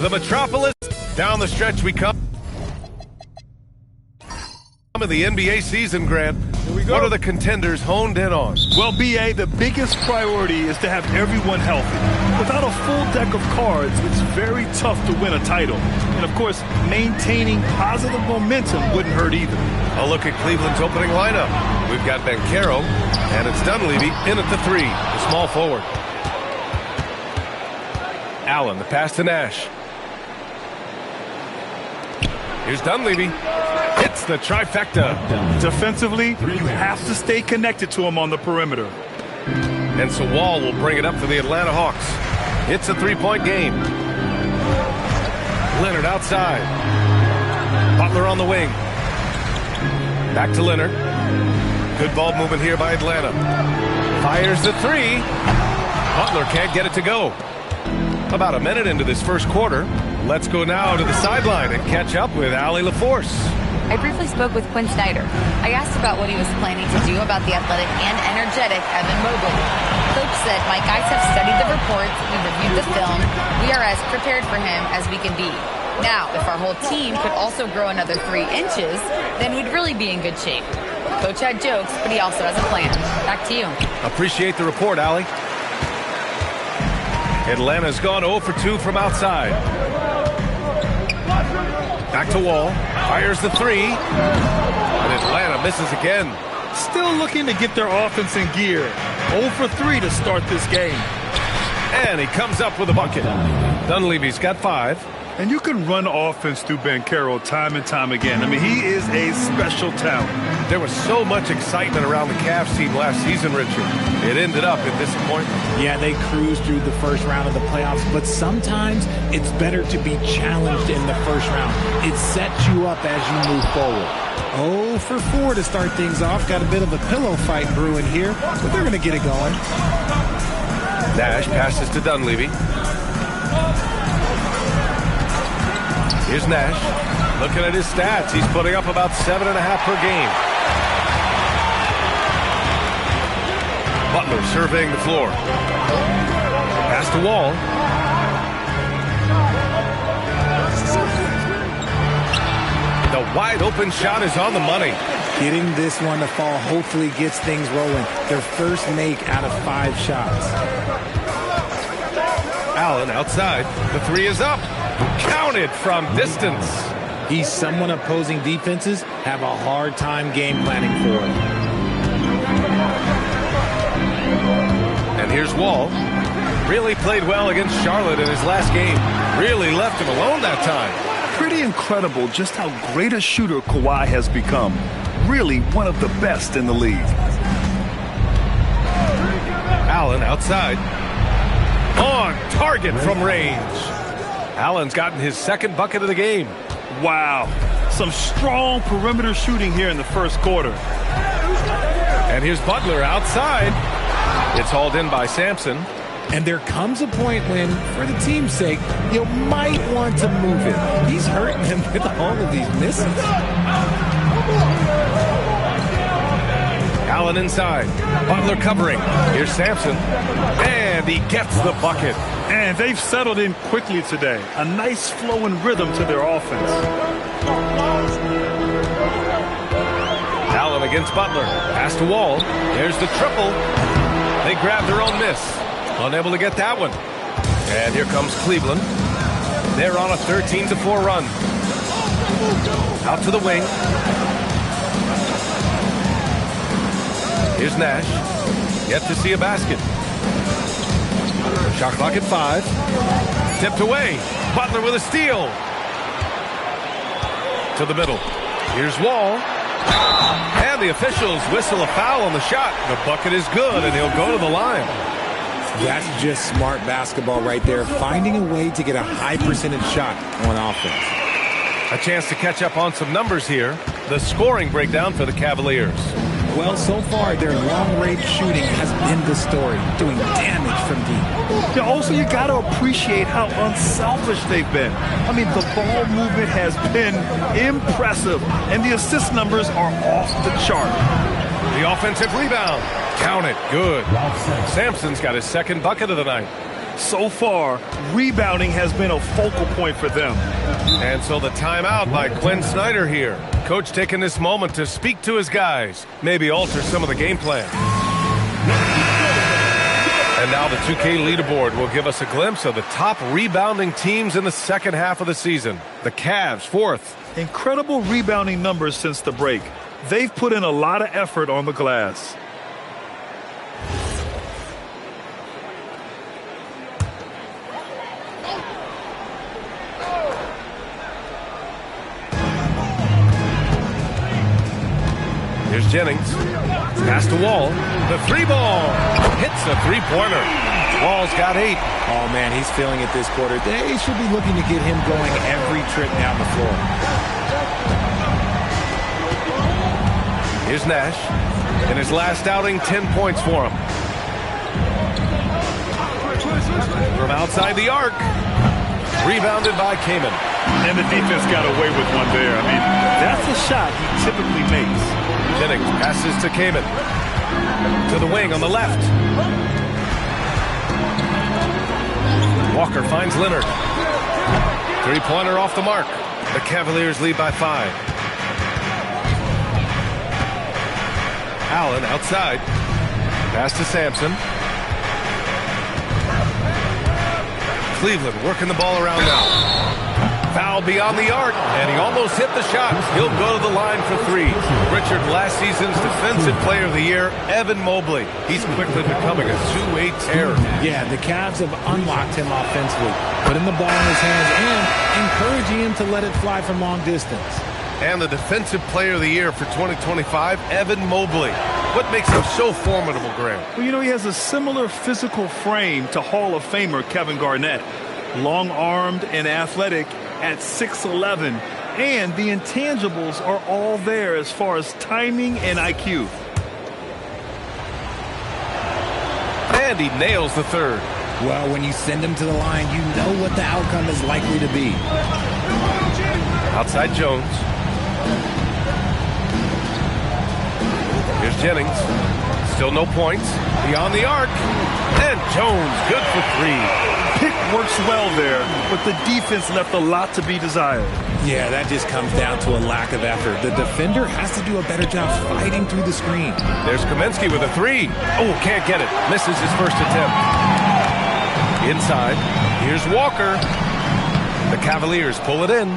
The Metropolis. Down the stretch we come. Of the NBA season, Grant. Here we go. What are the contenders honed in on? Well, B.A., the biggest priority is to have everyone healthy. Without a full deck of cards, it's very tough to win a title. And, of course, maintaining positive momentum wouldn't hurt either. A look at Cleveland's opening lineup. We've got Banchero, and it's Dunleavy in at the 3, the small forward. Allen, the pass to Nash. Here's Dunleavy. Hits the trifecta. Defensively, you have to stay connected to him on the perimeter. And so Wall will bring it up for the Atlanta Hawks. It's a three-point game. Leonard outside. Butler on the wing. Back to Leonard. Good ball movement here by Atlanta. Fires the 3. Butler can't get it to go. About a minute into this first quarter. Let's go now to the sideline and catch up with Allie LaForce. I briefly spoke with Quinn Snyder. I asked about what he was planning to do about the athletic and energetic Evan Mobley. Coach said, "My guys have studied the reports, we've reviewed the film, we are as prepared for him as we can be. Now, if our whole team could also grow another 3 inches, then we'd really be in good shape." Coach had jokes, but he also has a plan. Back to you. Appreciate the report, Allie. Atlanta's gone 0 for 2 from outside. Back to Wall. Fires the 3. And Atlanta misses again. Still looking to get their offense in gear. 0 for 3 to start this game. And he comes up with a bucket. Dunleavy's got 5. And you can run offense through Banchero time and time again. I mean, he is a special talent. There was so much excitement around the Cavs team last season, Richard. It ended up in disappointment. Yeah, they cruised through the first round of the playoffs, but sometimes it's better to be challenged in the first round. It sets you up as you move forward. 0 for 4 to start things off. Got a bit of a pillow fight brewing here, but they're going to get it going. Nash passes to Dunleavy. Here's Nash. Looking at his stats, he's putting up about 7.5 per game. Butler surveying the floor. Pass to Wall. The wide open shot is on the money. Getting this one to fall hopefully gets things rolling. Their first make out of 5 shots. Allen outside. The 3 is up. Counted from distance. He's someone opposing defenses have a hard time game planning for. And here's Wall. Really played well against Charlotte in his last game. Really left him alone that time. Pretty incredible just how great a shooter Kawhi has become. Really one of the best in the league. Allen outside. On target from range. Allen's gotten his second bucket of the game. Wow. Some strong perimeter shooting here in the first quarter. And here's Butler outside. It's hauled in by Sampson. And there comes a point when, for the team's sake, you might want to move it. He's hurting him with all of these misses. Allen inside. Butler covering. Here's Sampson. And he gets the bucket. And they've settled in quickly today. A nice flow and rhythm to their offense. Allen against Butler. Pass to Wall. There's the triple. They grab their own miss. Unable to get that one. And here comes Cleveland. They're on a 13-4 run. Out to the wing. Here's Nash. Yet to see a basket. Shot clock at 5. Tipped away. Butler with a steal. To the middle. Here's Wall. And the officials whistle a foul on the shot. The bucket is good, and he'll go to the line. That's just smart basketball right there. Finding a way to get a high percentage shot on offense. A chance to catch up on some numbers here. The scoring breakdown for the Cavaliers. Well, so far, their long-range shooting has been the story, doing damage from deep. Yeah, also, you got to appreciate how unselfish they've been. I mean, the ball movement has been impressive, and the assist numbers are off the chart. The offensive rebound. Count it. Good. Sampson's got his second bucket of the night. So far, rebounding has been a focal point for them. And so the timeout by Quinn Snyder here. Coach taking this moment to speak to his guys, maybe alter some of the game plan. And now the 2K leaderboard will give us a glimpse of the top rebounding teams in the second half of the season. The Cavs, 4th. Incredible rebounding numbers since the break. They've put in a lot of effort on the glass. Here's Jennings. Pass to Wall. The 3-ball. Hits a 3-pointer. Wall's got 8. Oh, man, he's feeling it this quarter. They should be looking to get him going every trip down the floor. Here's Nash. In his last outing, 10 points for him. From outside the arc. Rebounded by Kaman. And the defense got away with one there. I mean, that's a shot he typically makes. Jennings passes to Kaman. To the wing on the left. Walker finds Leonard. 3-pointer off the mark. The Cavaliers lead by 5. Allen outside. Pass to Sampson. Cleveland working the ball around now. Foul beyond the arc, and he almost hit the shot. He'll go to the line for 3. Richard, last season's Defensive Player of the Year, Evan Mobley. He's quickly becoming a two-way terror. Yeah, the Cavs have unlocked him offensively, putting the ball in his hands and encouraging him to let it fly from long distance. And the Defensive Player of the Year for 2025, Evan Mobley. What makes him so formidable, Graham? Well, you know, he has a similar physical frame to Hall of Famer Kevin Garnett. Long-armed and athletic at 6'11", and the intangibles are all there as far as timing and IQ. And he nails the 3rd. Well, when you send him to the line, you know what the outcome is likely to be. Outside Jones. Here's Jennings. Still no points. Beyond the arc. And Jones, good for 3. Pick works well there, but the defense left a lot to be desired. Yeah, that just comes down to a lack of effort. The defender has to do a better job fighting through the screen. There's Kaminsky with a 3. Oh, can't get it. Misses his first attempt. Inside. Here's Walker. The Cavaliers pull it in.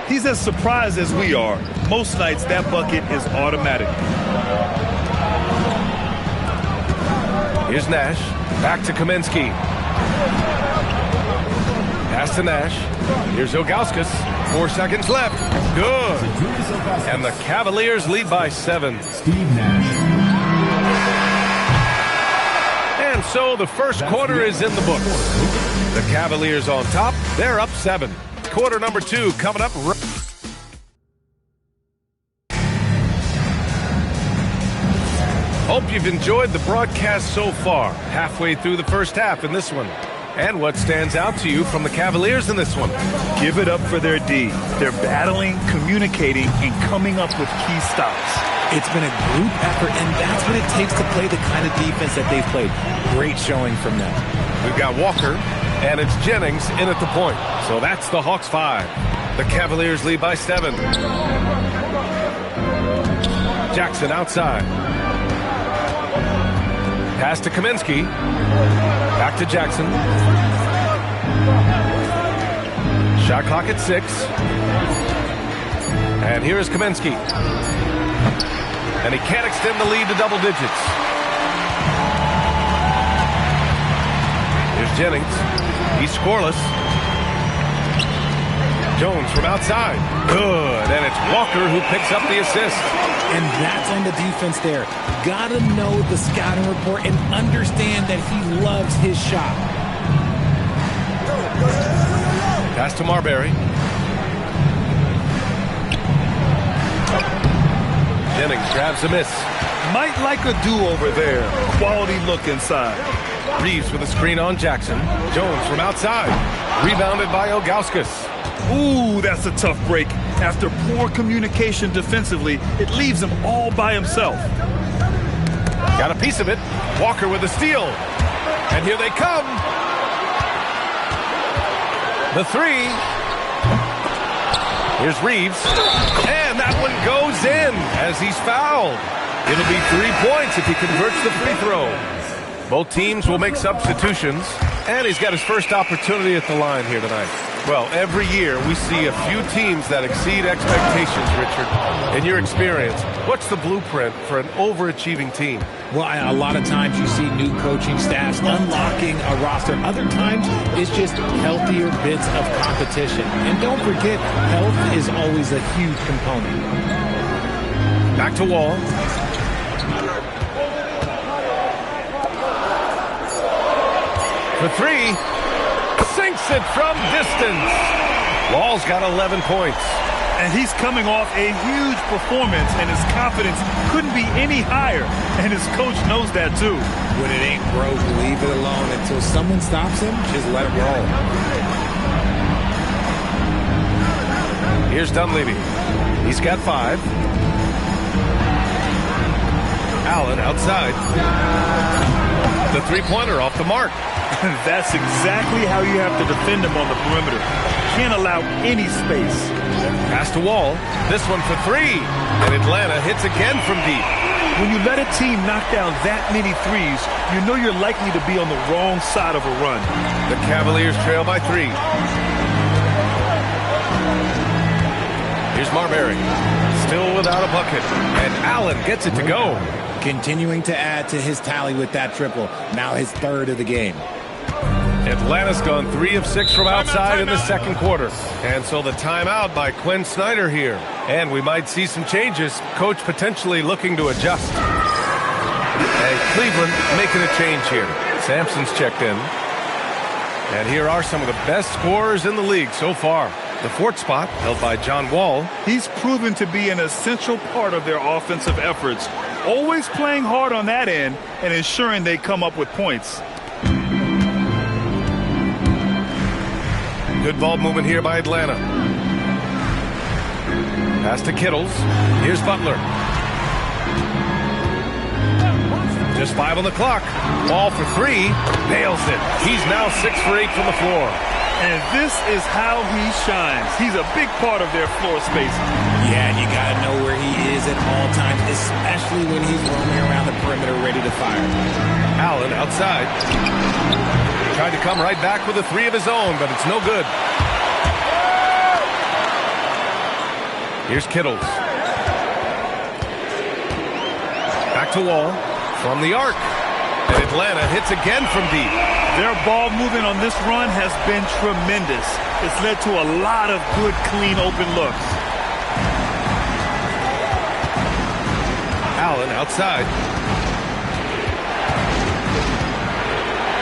He's as surprised as we are. Most nights, that bucket is automatic. Here's Nash. Back to Kaminsky. Pass to Nash. Here's Ilgauskas. 4 seconds left. Good. And the Cavaliers lead by 7. And so the first quarter is in the books. The Cavaliers on top. They're up 7. Quarter number 2 coming up. Hope you've enjoyed the broadcast so far. Halfway through the first half in this one. And what stands out to you from the Cavaliers in this one? Give it up for their D. They're battling, communicating, and coming up with key stops. It's been a group effort, and that's what it takes to play the kind of defense that they've played. Great showing from them. We've got Walker, and it's Jennings in at the point. So that's the Hawks 5. The Cavaliers lead by 7. Jackson outside. Pass to Kaminsky. Back to Jackson. Shot clock at 6. And here is Kaminsky. And he can't extend the lead to double digits. Here's Jennings. He's scoreless. Jones from outside. Good. And it's Walker who picks up the assist. And that's on the defense there. Gotta know the scouting report and understand that he loves his shot. Pass to Marbury. Jennings grabs a miss. Might like a do-over there. Quality look inside. Reeves with a screen on Jackson. Jones from outside. Rebounded by Ilgauskas. Ooh, that's a tough break. After poor communication defensively, it leaves him all by himself. Got a piece of it. Walker with a steal. And here they come. The three. Here's Reeves. And that one goes in as he's fouled. It'll be 3 points if he converts the free throw. Both teams will make substitutions. And he's got his first opportunity at the line here tonight. Well, every year we see a few teams that exceed expectations, Richard. In your experience, what's the blueprint for an overachieving team? Well, a lot of times you see new coaching staffs unlocking a roster. Other times it's just healthier bits of competition. And don't forget, health is always a huge component. Back to Wall. For three, sinks it from distance. Wall's got 11 points. And he's coming off a huge performance, and his confidence couldn't be any higher. And his coach knows that, too. When it ain't broke, leave it alone. Until someone stops him, just let him roll. Here's Dunleavy. He's got 5. Allen outside. The three-pointer off the mark. That's exactly how you have to defend him on the perimeter. Can't allow any space. Pass to Wall. This one for 3. And Atlanta hits again from deep. When you let a team knock down that many threes, you know you're likely to be on the wrong side of a run. The Cavaliers trail by 3. Here's Marbury. Still without a bucket. And Allen gets it to go. Continuing to add to his tally with that triple. Now his third of the game. Atlanta's gone 3 of 6 from outside in the second quarter. And so the timeout by Quinn Snyder here. And we might see some changes. Coach potentially looking to adjust. And Cleveland making a change here. Sampson's checked in. And here are some of the best scorers in the league so far. The 4th spot held by John Wall. He's proven to be an essential part of their offensive efforts. Always playing hard on that end and ensuring they come up with points. Good ball movement here by Atlanta. Pass to Kittles. Here's Butler. Just 5 on the clock. Ball for 3. Nails it. He's now 6 for 8 from the floor. And this is how he shines. He's a big part of their floor space. Yeah, and you got to know where he is at all times, especially when he's roaming around the perimeter ready to fire. Allen outside. Tried to come right back with a 3 of his own, but it's no good. Here's Kittles. Back to Wall. From the arc. And Atlanta hits again from deep. Their ball movement on this run has been tremendous. It's led to a lot of good, clean, open looks. Allen outside.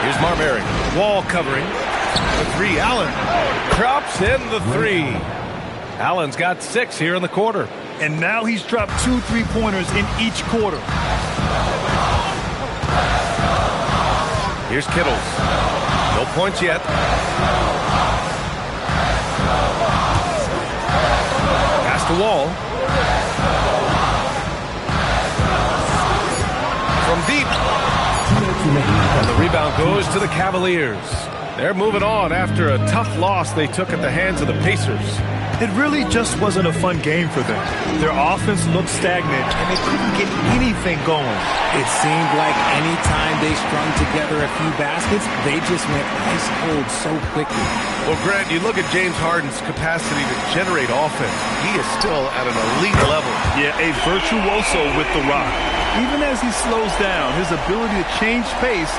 Here's Marbury. Wall covering. The 3. Allen drops in the 3. Allen's got 6 here in the quarter. And now he's dropped 2 3-pointers in each quarter. Here's Kittles. No points yet. Pass to Wall. From deep. And the rebound goes to the Cavaliers. They're moving on after a tough loss they took at the hands of the Pacers. It really just wasn't a fun game for them. Their offense looked stagnant, and they couldn't get anything going. It seemed like any time they strung together a few baskets, they just went ice cold so quickly. Well, Grant, you look at James Harden's capacity to generate offense. He is still at an elite level. Yeah, a virtuoso with the rock. Even as he slows down, his ability to change pace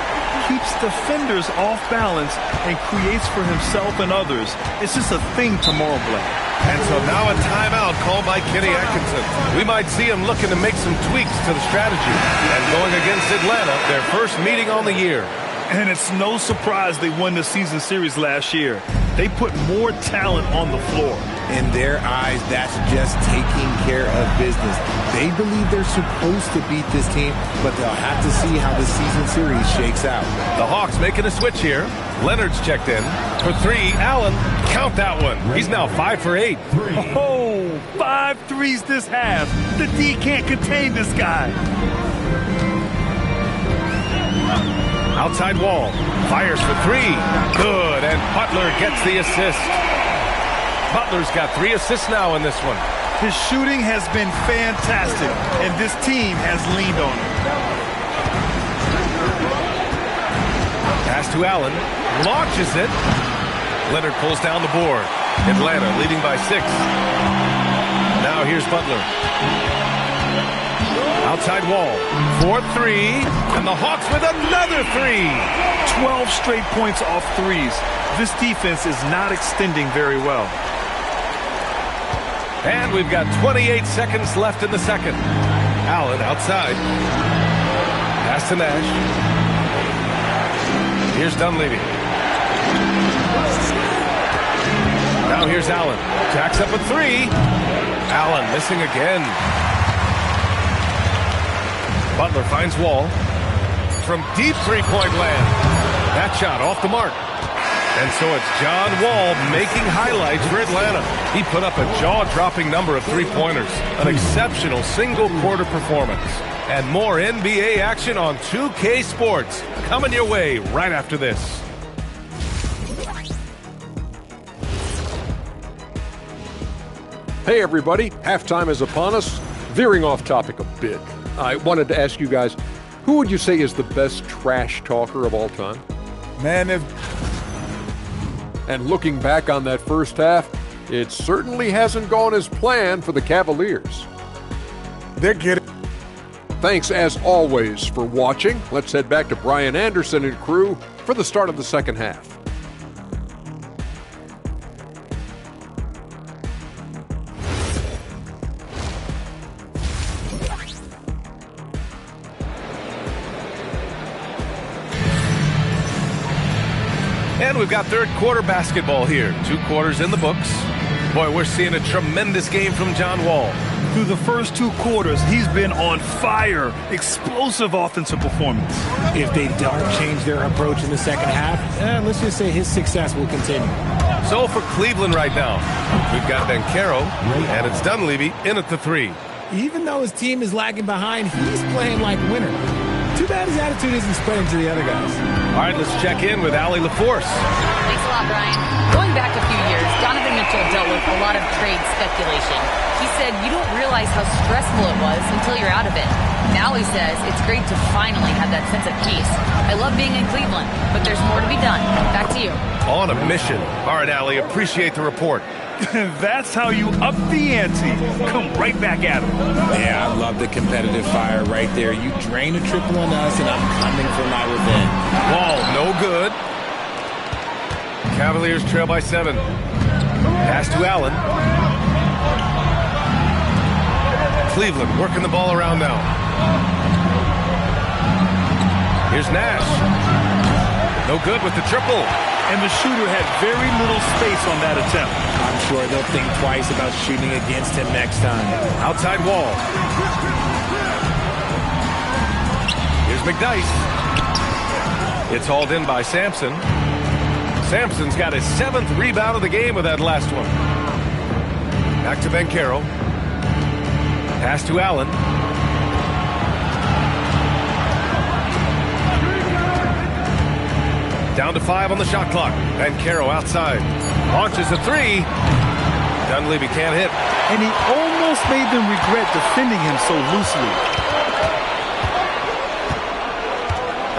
keeps defenders off balance and creates for himself and others. It's just a thing to Mobley. And so now a timeout called by Kenny Atkinson. We might see him looking to make some tweaks to the strategy. And going against Atlanta, their first meeting on the year. And it's no surprise they won the season series last year. They put more talent on the floor. In their eyes, that's just taking care of business. They believe they're supposed to beat this team, but they'll have to see how the season series shakes out. The Hawks making a switch here. Leonard's checked in. For 3, Allen. Count that one. He's now 5 for 8. Oh, 5 threes this half. The D can't contain this guy. Outside Wall. Fires for three. Good. And Butler gets the assist. Butler's got 3 assists now in this one. His shooting has been fantastic, and this team has leaned on him. Pass to Allen. Launches it. Leonard pulls down the board. Atlanta leading by 6. Now here's Butler. Outside Wall. 4-3. And the Hawks with another 3. 12 straight points off threes. This defense is not extending very well. And we've got 28 seconds left in the second. Allen outside. Pass to Nash. Here's Dunleavy. Now here's Allen. Jacks up a 3. Allen missing again. Butler finds Wall. From deep three-point land. That shot off the mark. And so it's John Wall making highlights for Atlanta. He put up a jaw-dropping number of three-pointers. An exceptional single-quarter performance. And more NBA action on 2K Sports. Coming your way right after this. Hey everybody, halftime is upon us. Veering off topic a bit, I wanted to ask you guys, who would you say is the best trash talker of all time? Man, And looking back on that first half, it certainly hasn't gone as planned for the Cavaliers. they're getting... Thanks as always for watching. Let's head back to Brian Anderson and crew for the start of the second half. And we've got third quarter basketball here. 2 quarters in the books. Boy, we're seeing a tremendous game from John Wall. Through the first 2 quarters, he's been on fire. Explosive offensive performance. If they don't change their approach in the second half, let's just say his success will continue. So for Cleveland right now, we've got Banchero, and it's Dunleavy in at the 3. Even though his team is lagging behind, he's playing like winner. Too bad his attitude isn't spreading to the other guys. All right, let's check in with Allie LaForce. Thanks a lot, Brian. Going back a few years, Donovan Mitchell dealt with a lot of trade speculation. He said you don't realize how stressful it was until you're out of it. Now he says it's great to finally have that sense of peace. I love being in Cleveland, but there's more to be done. Back to you. On a mission. All right, Allie, appreciate the report. That's how you up the ante. Come right back at him. Yeah, I love the competitive fire right there. You drain a triple on us, and I'm coming for my revenge. Wall, no good. Cavaliers trail by 7. Pass to Allen. Cleveland working the ball around now. Here's Nash. No good with the triple. And the shooter had very little space on that attempt. I'm sure they'll think twice about shooting against him next time. Outside Wall. Here's McDyess. It's hauled in by Sampson. Sampson's got his 7th rebound of the game with that last one. Back to Banchero. Pass to Allen. Down to 5 on the shot clock. Banchero outside. Launches a 3. Dunleavy can't hit. And he almost made them regret defending him so loosely.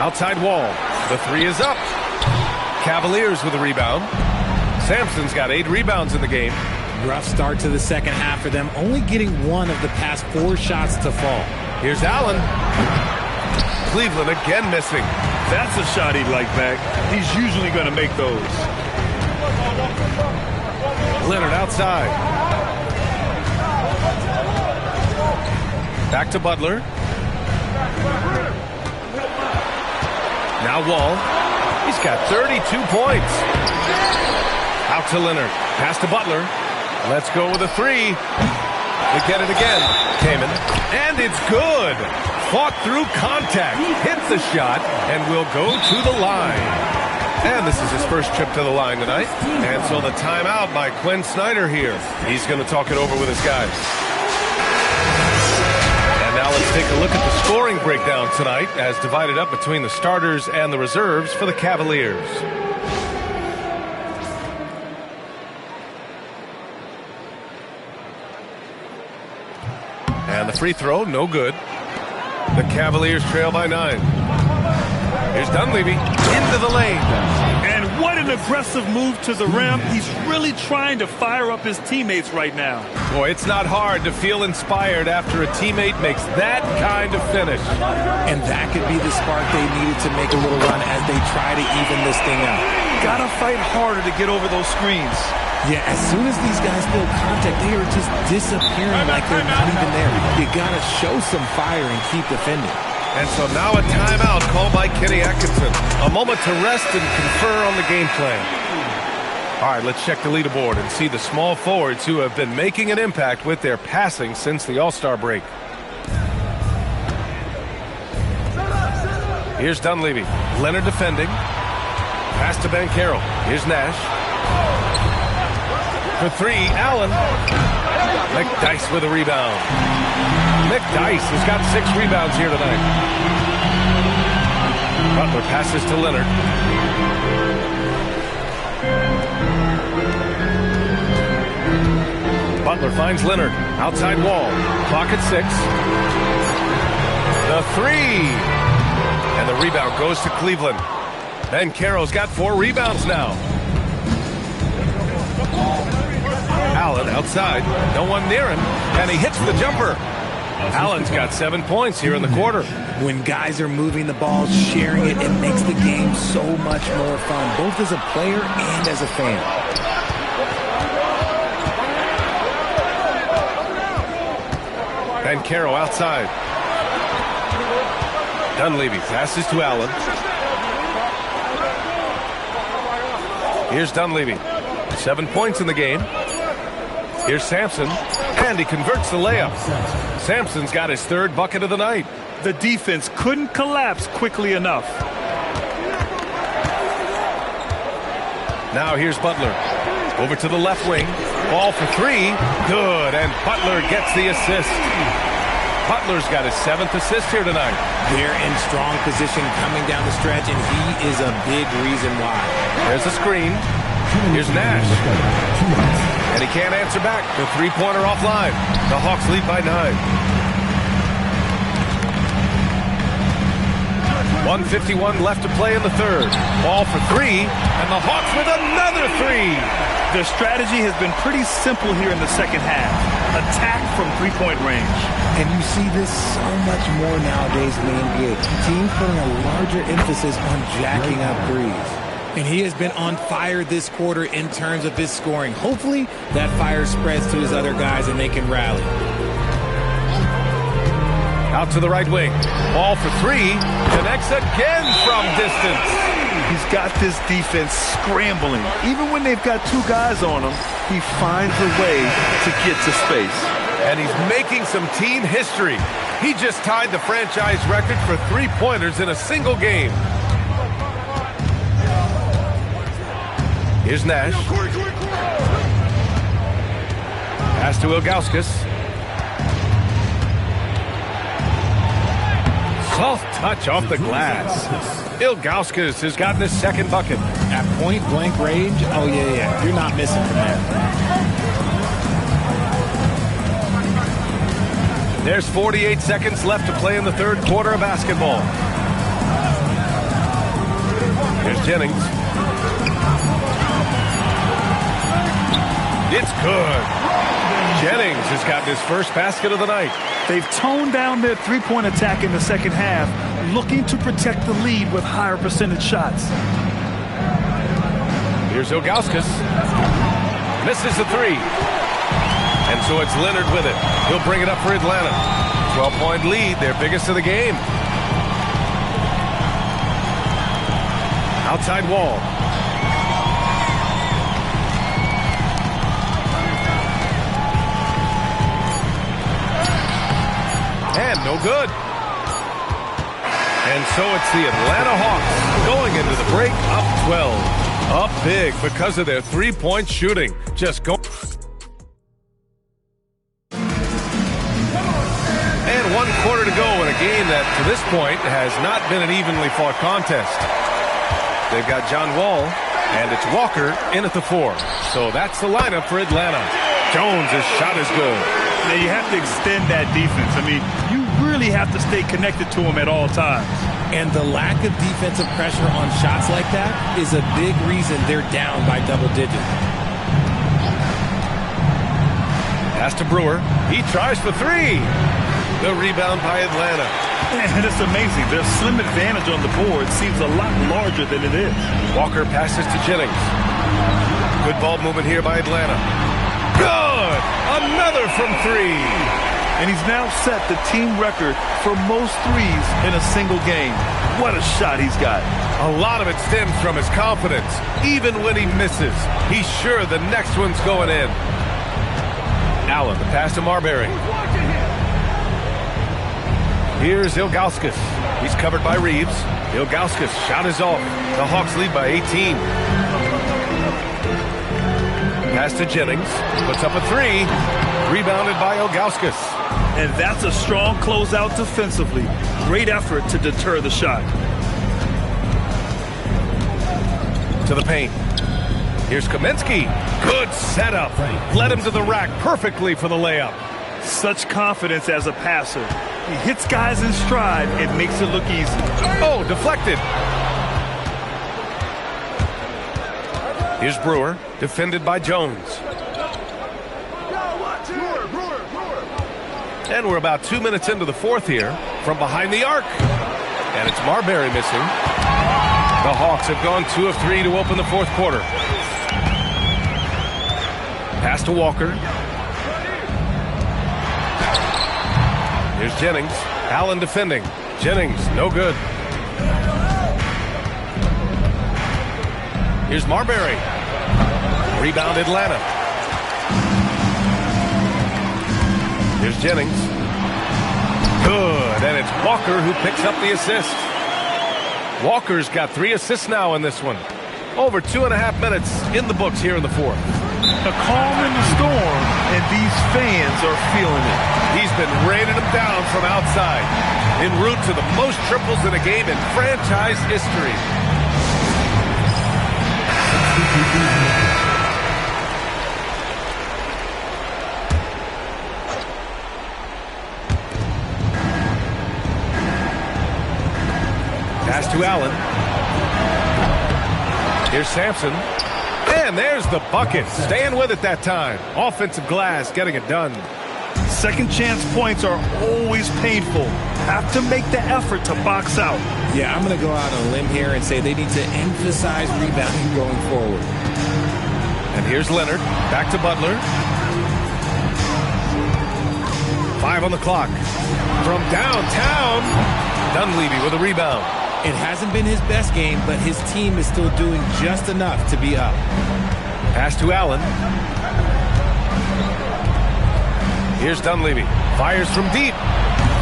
Outside Wall. The 3 is up. Cavaliers with a rebound. Sampson's got 8 rebounds in the game. Rough start to the second half for them, only getting 1 of the past 4 shots to fall. Here's Allen. Cleveland again missing. That's a shot he'd like back. He's usually going to make those. Leonard outside. Back to Butler. Now Wall. He's got 32 points. Out to Leonard. Pass to Butler. Let's go with a 3. We get it again. Kamen. And it's good. Fought through contact. Hit the shot. And will go to the line. And this is his first trip to the line tonight. And so the timeout by Quinn Snyder here. He's going to talk it over with his guys. And now Now let's take a look at the scoring breakdown tonight as divided up between the starters and the reserves for the Cavaliers. And the free throw, no good. The Cavaliers trail by 9. Here's Dunleavy into the lane. And what an aggressive move to the rim. He's really trying to fire up his teammates right now. Boy, it's not hard to feel inspired after a teammate makes that kind of finish. And that could be the spark they needed to make a little run as they try to even this thing out. Gotta fight harder to get over those screens. Yeah, as soon as these guys feel contact, they are just disappearing like they're not even there. You gotta show some fire and keep defending. And so now a timeout called by Kenny Atkinson. A moment to rest and confer on the game plan. All right, let's check the leaderboard and see the small forwards who have been making an impact with their passing since the All-Star break. Here's Dunleavy. Leonard defending. Pass to Banchero. Here's Nash. For 3, Allen. McDyess with a rebound. McDyess has got 6 rebounds here tonight. Butler passes to Leonard. Butler finds Leonard. Outside wall. Clock at 6. The 3. And the rebound goes to Cleveland. Banchero's got 4 rebounds now. Allen outside. No one near him. And he hits the jumper. Allen's got 7 points here in the quarter. When guys are moving the ball, sharing it, it makes the game so much more fun, both as a player and as a fan. Banchero outside. Dunleavy passes to Allen. Here's Dunleavy. 7 points in the game. Here's Sampson, and he converts the layup. Sampson's got his 3rd bucket of the night. The defense couldn't collapse quickly enough. Now here's Butler. Over to the left wing. Ball for 3. Good, and Butler gets the assist. Butler's got his 7th assist here tonight. They're in strong position coming down the stretch, and he is a big reason why. There's a screen. Here's Nash. And he can't answer back. The 3-pointer offline. The Hawks lead by 9. 1:51 left to play in the 3rd. Ball for 3, and the Hawks with another 3. Their strategy has been pretty simple here in the second half. Attack from 3-point range. And you see this so much more nowadays in the NBA. Teams putting a larger emphasis on jacking up threes. And he has been on fire this quarter in terms of his scoring. Hopefully, that fire spreads to his other guys and they can rally. Out to the right wing. Ball for 3. Connects again from distance. He's got this defense scrambling. Even when they've got 2 guys on him, he finds a way to get to space. And he's making some team history. He just tied the franchise record for 3-pointers in a single game. Here's Nash. Pass to Ilgauskas. Soft touch off the glass. Ilgauskas has gotten his 2nd bucket. At point-blank range, oh, yeah. You're not missing from that. There's 48 seconds left to play in the 3rd quarter of basketball. Here's Jennings. It's good. Jennings has gotten his 1st basket of the night. They've toned down their 3-point attack in the second half, looking to protect the lead with higher percentage shots. Here's Ilgauskas. Misses the 3. And so it's Leonard with it. He'll bring it up for Atlanta. 12-point lead, their biggest of the game. Outside wall. And no good. And so it's the Atlanta Hawks going into the break up 12. Up big because of their 3-point shooting. Just go. And 1 quarter to game that, to this point, has not been an evenly fought contest. They've got John Wall, and it's Walker in at the 4. So that's the lineup for Atlanta. Jones' shot is good. Now you have to extend that defense. I mean, you really have to stay connected to him at all times. And the lack of defensive pressure on shots like that is a big reason they're down by double digits. Pass to Brewer. He tries for 3. The rebound by Atlanta. And it's amazing. Their slim advantage on the board seems a lot larger than it is. Walker passes to Jennings. Good ball movement here by Atlanta. Good! Another from 3. And he's now set the team record for most threes in a single game. What a shot he's got. A lot of it stems from his confidence. Even when he misses, he's sure the next one's going in. Allen, the pass to Marbury. Here's Ilgauskas. He's covered by Reeves. Ilgauskas' shot is off. The Hawks lead by 18. Pass to Jennings. Puts up a 3. Rebounded by Ilgauskas. And that's a strong closeout defensively. Great effort to deter the shot. To the paint. Here's Kaminsky. Good setup. Led him to the rack perfectly for the layup. Such confidence as a passer. He hits guys in stride and makes it look easy. Oh, deflected. Here's Brewer, defended by Jones. And we're about 2 minutes into the 4th here from behind the arc. And it's Marbury missing. The Hawks have gone 2 of 3 to open the 4th quarter. Pass to Walker. Here's Jennings. Allen defending. Jennings, no good. Here's Marbury. Rebound Atlanta. Here's Jennings. Good, and it's Walker who picks up the assist. Walker's got 3 assists now in this one. Over 2.5 minutes in the books here in the 4th. A calm in the storm, and these fans are feeling it. He's been raining them down from outside, en route to the most triples in a game in franchise history. Pass to Allen. Here's Sampson. And there's the bucket. Staying with it that time. Offensive glass getting it done. Second chance points are always painful. Have to make the effort to box out. Yeah, I'm going to go out on a limb here and say they need to emphasize rebounding going forward. And here's Leonard. Back to Butler. 5 on the clock. From downtown, Dunleavy with a rebound. It hasn't been his best game, but his team is still doing just enough to be up. Pass to Allen. Here's Dunleavy. Fires from deep.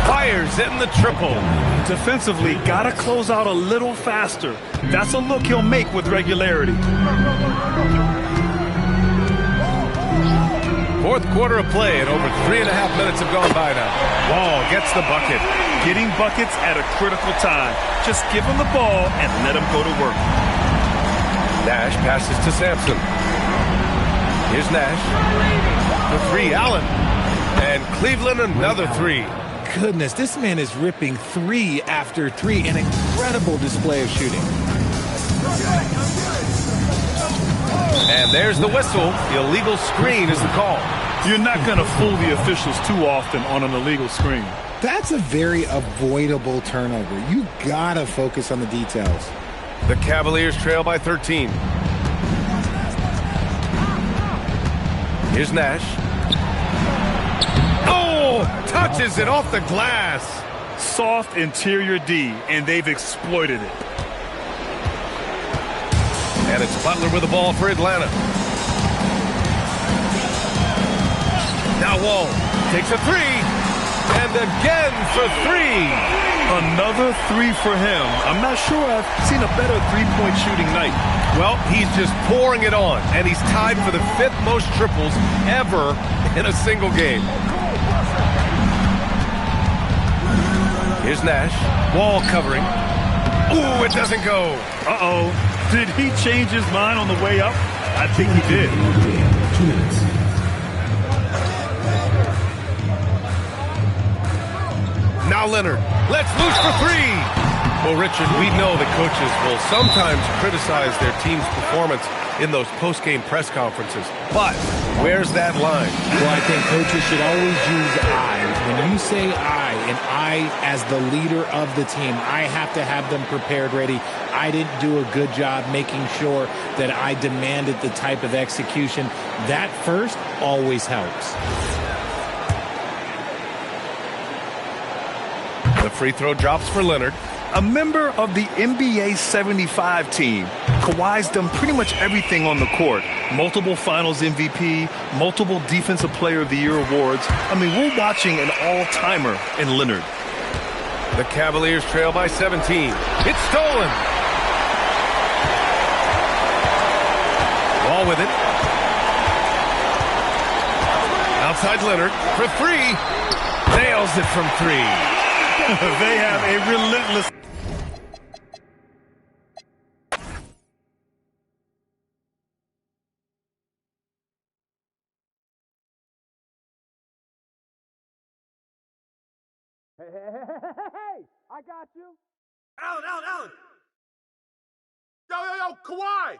Fires in the triple. Defensively, got to close out a little faster. That's a look he'll make with regularity. 4th quarter of play, and over 3.5 minutes have gone by now. Wall gets the bucket. Getting buckets at a critical time. Just give him the ball and let him go to work. Nash passes to Sampson. Here's Nash. The 3, Allen. And Cleveland another 3. Goodness, this man is ripping 3 after 3. An incredible display of shooting. And there's the whistle. The illegal screen is the call. You're not going to fool the officials too often on an illegal screen. That's a very avoidable turnover. You got to focus on the details. The Cavaliers trail by 13. Here's Nash. Oh, touches it off the glass. Soft interior D, and they've exploited it. And it's Butler with the ball for Atlanta. Now Wall takes a 3. And again for 3. Another 3 for him. I'm not sure I've seen a better three-point shooting night. Well, he's just pouring it on, and he's tied for the 5th most triples ever in a single game. Here's Nash. Wall covering. Ooh, it doesn't go. Uh-oh. Did he change his mind on the way up? I think he did. 2 minutes. Now Leonard. Let's loose for three. Well, Richard, we know that coaches will sometimes criticize their team's performance in those post-game press conferences. But where's that line? Well, I think coaches should always use I. When you say I, and I as the leader of the team, I have to have them prepared, ready. I didn't do a good job making sure that I demanded the type of execution. That first always helps. The free throw drops for Leonard. A member of the NBA 75 team. Kawhi's done pretty much everything on the court. Multiple Finals MVP, multiple Defensive Player of the Year awards. I mean, we're watching an all-timer in Leonard. The Cavaliers trail by 17. It's stolen. Wall with it. Outside Leonard for three. Nails it from three. They have a relentless... Hey, I got you. Allen. Yo, Kawhi.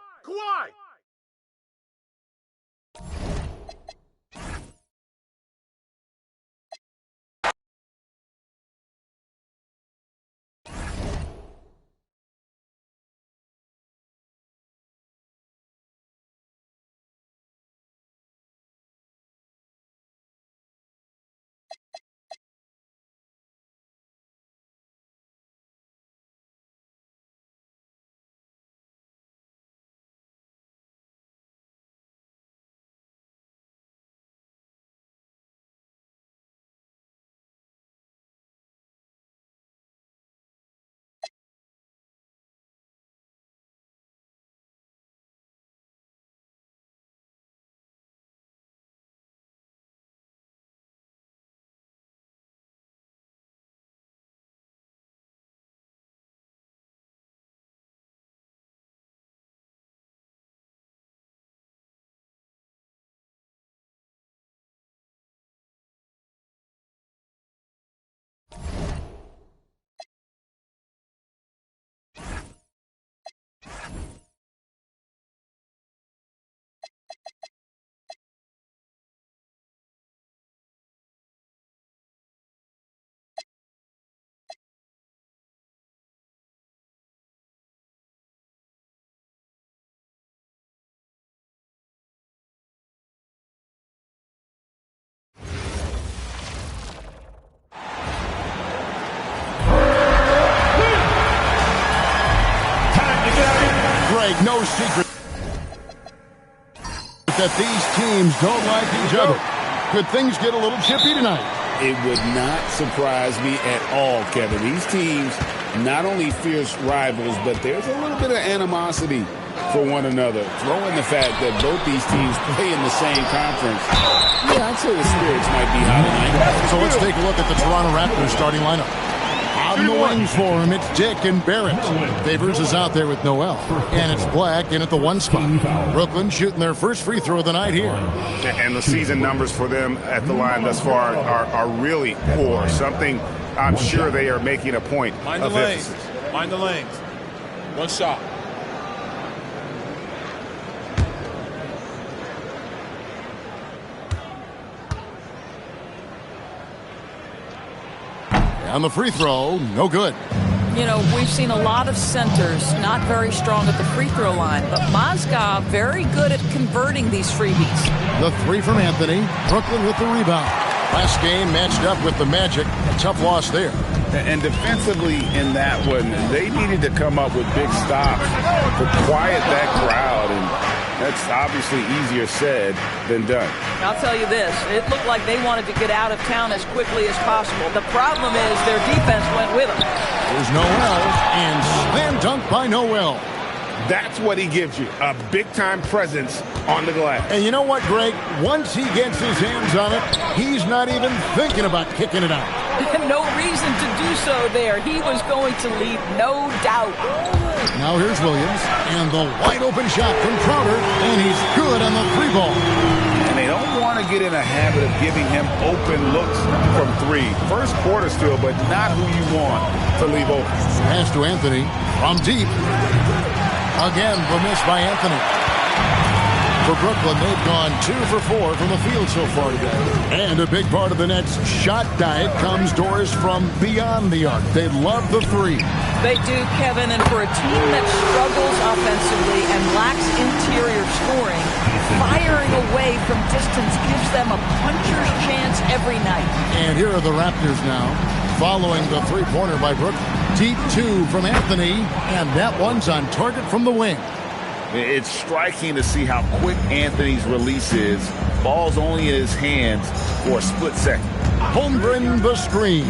No secret that these teams don't like each other. Could things get a little chippy tonight? It would not surprise me at all, Kevin. These teams, not only fierce rivals, but there's a little bit of animosity for one another. Throw in the fact that both these teams play in the same conference. Yeah, I'd say the spirits might be high tonight. So let's take a look at the Toronto Raptors starting lineup. Out in the wings for him, it's Dick and Barrett. Favors is out there with Noel. And it's Black in at the 1 spot. Brooklyn shooting their first free throw of the night here. And the season numbers for them at the line thus far are really poor. Something I'm sure they are making a point of emphasis. Mind the lanes. 1 shot. On the free throw, no good. You know, we've seen a lot of centers not very strong at the free throw line, but Mozgov very good at converting these freebies. The 3 from Anthony. Brooklyn with the rebound. Last game matched up with the Magic. A tough loss there. And defensively in that one, they needed to come up with big stops to quiet that crowd, and that's obviously easier said than done. I'll tell you this, it looked like they wanted to get out of town as quickly as possible. The problem is their defense went with them. There's Noel, and slam dunk by Noel. That's what he gives you, a big-time presence on the glass. And you know what, Greg? Once he gets his hands on it, he's not even thinking about kicking it out. No reason to do so there. He was going to leave, no doubt. Now here's Williams, and the wide open shot from Crowder, and he's good on the 3-ball. And they don't want to get in a habit of giving him open looks from 3. First quarter still, but not who you want to leave open. Pass to Anthony from deep. Again, the miss by Anthony. For Brooklyn, they've gone 2 for 4 from the field so far today. And a big part of the Nets' shot diet comes doors from beyond the arc. They love the 3. They do, Kevin, and for a team that struggles offensively and lacks interior scoring, firing away from distance gives them a puncher's chance every night. And here are the Raptors now, following the 3-pointer by Brooklyn. Deep 2 from Anthony, and that one's on target from the wing. It's striking to see how quick Anthony's release is. Ball's only in his hands for a split second. Holmgren the screen.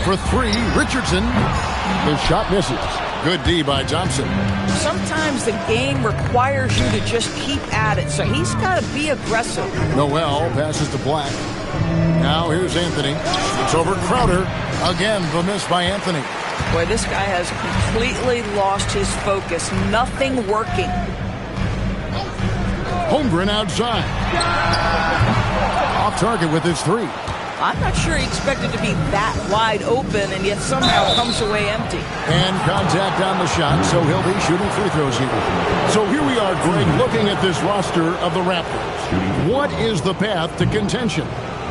For 3, Richardson. The shot misses. Good D by Thompson. Sometimes the game requires you to just keep at it, so he's got to be aggressive. Noel passes to Black. Now here's Anthony. It's over Crowder. Again, the miss by Anthony. Boy, this guy has completely lost his focus. Nothing working. Holmgren outside. Off target with his 3. I'm not sure he expected to be that wide open, and yet somehow comes away empty. And contact on the shot, so he'll be shooting free throws here. So here we are, Greg, looking at this roster of the Raptors. What is the path to contention?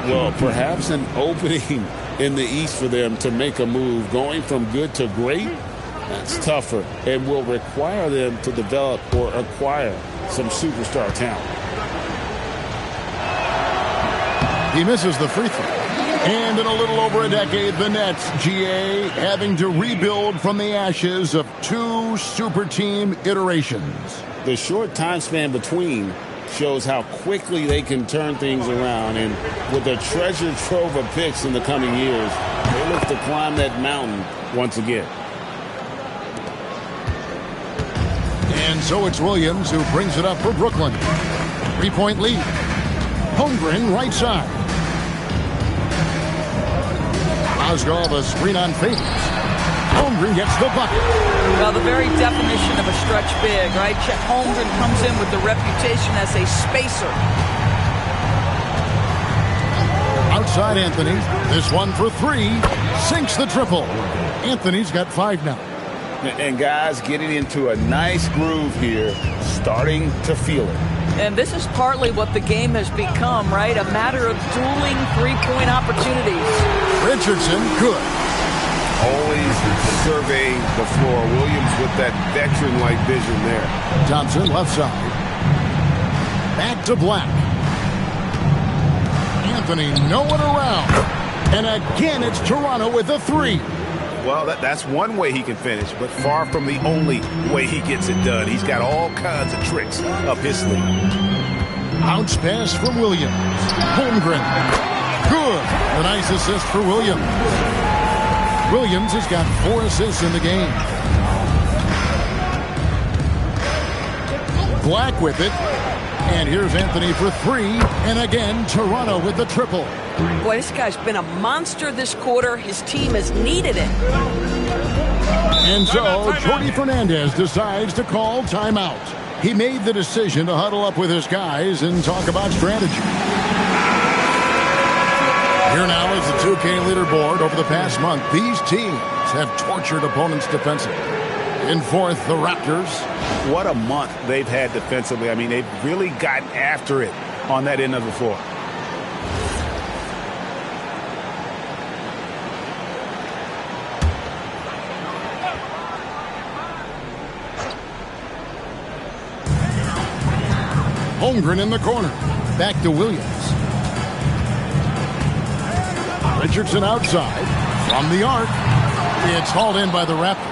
Well, perhaps an opening in the East for them to make a move. Going from good to great, that's tougher and will require them to develop or acquire some superstar talent. He misses the free throw. And in a little over a decade, the Nets, GA, having to rebuild from the ashes of 2 super team iterations. The short time span between shows how quickly they can turn things around, and with a treasure trove of picks in the coming years, they look to climb that mountain once again. And so it's Williams who brings it up for Brooklyn. 3-point lead. Holmgren right side. Mozgov a screen on Favors. Holmgren gets the bucket. Well, the very definition of a stretch big, right? Chet Holmgren comes in with the reputation as a spacer. Outside Anthony. This one for 3. Sinks the triple. Anthony's got 5 now. And guys getting into a nice groove here, starting to feel it. And this is partly what the game has become, right? A matter of dueling 3-point opportunities. Richardson, good. Always surveying the floor. Williams with that veteran-like vision there. Thompson left side. Back to Black. Anthony, no one around. And again, it's Toronto with a 3. Well, that's one way he can finish, but far from the only way he gets it done. He's got all kinds of tricks up his sleeve. Bounce pass from Williams. Holmgren. Good. A nice assist for Williams. Williams has got 4 assists in the game. Black with it. And here's Anthony for 3. And again, Toronto with the triple. Boy, this guy's been a monster this quarter. His team has needed it. And so, Jordi Fernandez decides to call timeout. He made the decision to huddle up with his guys and talk about strategy. Here now is the 2K leaderboard. Over the past month, these teams have tortured opponents defensively. In 4th, the Raptors. What a month they've had defensively. I mean, they've really gotten after it on that end of the floor. Holmgren in the corner. Back to Williams. Richardson outside. From the arc. It's hauled in by the Raptors.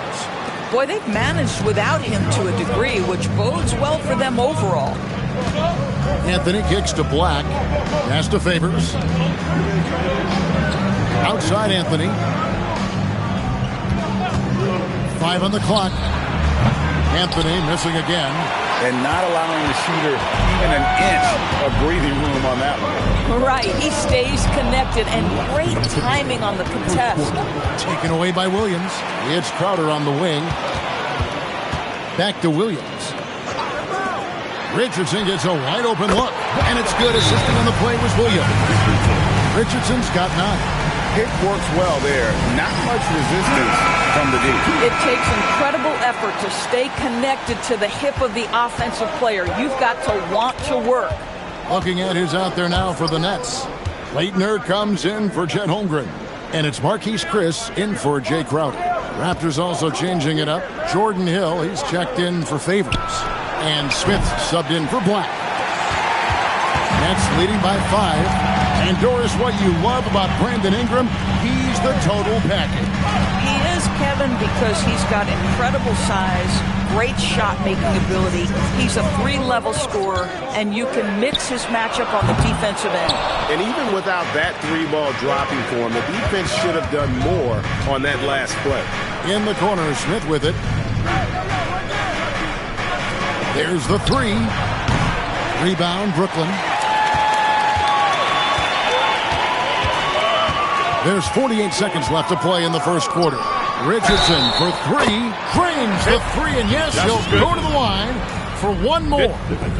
Boy, they've managed without him to a degree, which bodes well for them overall. Anthony kicks to Black. Pass to Favors. Outside Anthony. 5 on the clock. Anthony missing again. and not allowing the shooter even an inch of breathing room on that one. Right. He stays connected, and great timing on the contest. Taken away by Williams. It's Crowder on the wing. Back to Williams. Richardson gets a wide open look, and it's good. Assisting on the play was Williams. Richardson's got 9. Pick works well there. Not much resistance from the D. It takes incredible effort to stay connected to the hip of the offensive player. You've got to want to work. Looking at who's out there now for the Nets. Leitner comes in for Chet Holmgren. And it's Marquise Chris in for Jay Crowder. Raptors also changing it up. Jordan Hill, he's checked in for Favors. And Smith subbed in for Black. Nets leading by 5. And Doris, what you love about Brandon Ingram, he's the total package. He is, Kevin, because he's got incredible size, great shot-making ability. He's a 3-level scorer, and you can mix his matchup on the defensive end. And even without that 3-ball dropping for him, the defense should have done more on that last play. In the corner, Smith with it. There's the 3. Rebound, Brooklyn. There's 48 seconds left to play in the first quarter. Richardson for 3. Frames the 3, and yes, he'll go to the line for one more.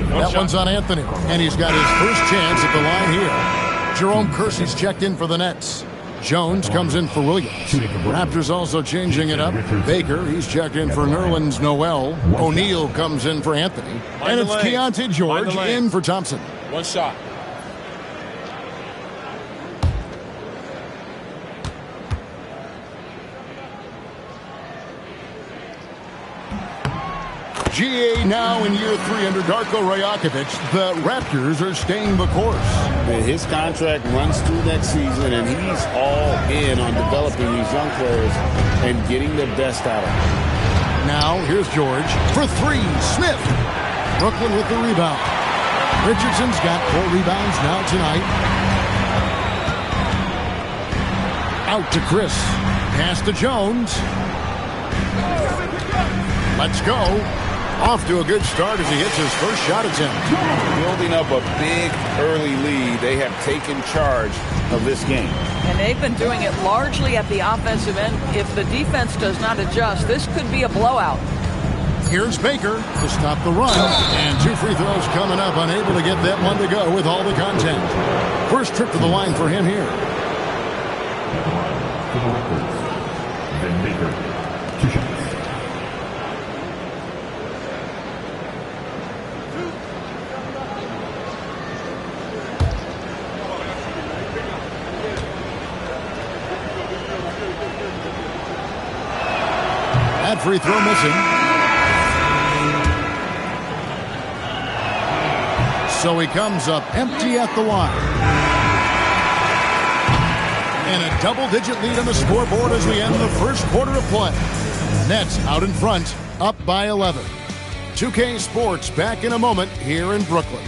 That one's on Anthony, and he's got his first chance at the line here. Jerome Kersey's checked in for the Nets. Jones comes in for Williams. Raptors also changing it up. Baker, he's checked in for Nerlens Noel. O'Neal comes in for Anthony. And it's Keontae George in for Thompson. One shot. GA now in year 3 under Darko Rajakovic. The Raptors are staying the course. His contract runs through that season, and he's all in on developing these young players and getting the best out of them. Now, here's George for 3. Smith. Brooklyn with the rebound. Richardson's got 4 rebounds now tonight. Out to Chris. Pass to Jones. Let's go. Off to a good start as he hits his first shot attempt. Building up a big early lead, they have taken charge of this game. And they've been doing it largely at the offensive end. If the defense does not adjust, this could be a blowout. Here's Baker to stop the run. And 2 free throws coming up, unable to get that one to go with all the content. First trip to the line for him here. Then Baker, 2 shots. Free throw missing. So he comes up empty at the line. And a double-digit lead on the scoreboard as we end the first quarter of play. Nets out in front, up by 11. 2K Sports back in a moment here in Brooklyn.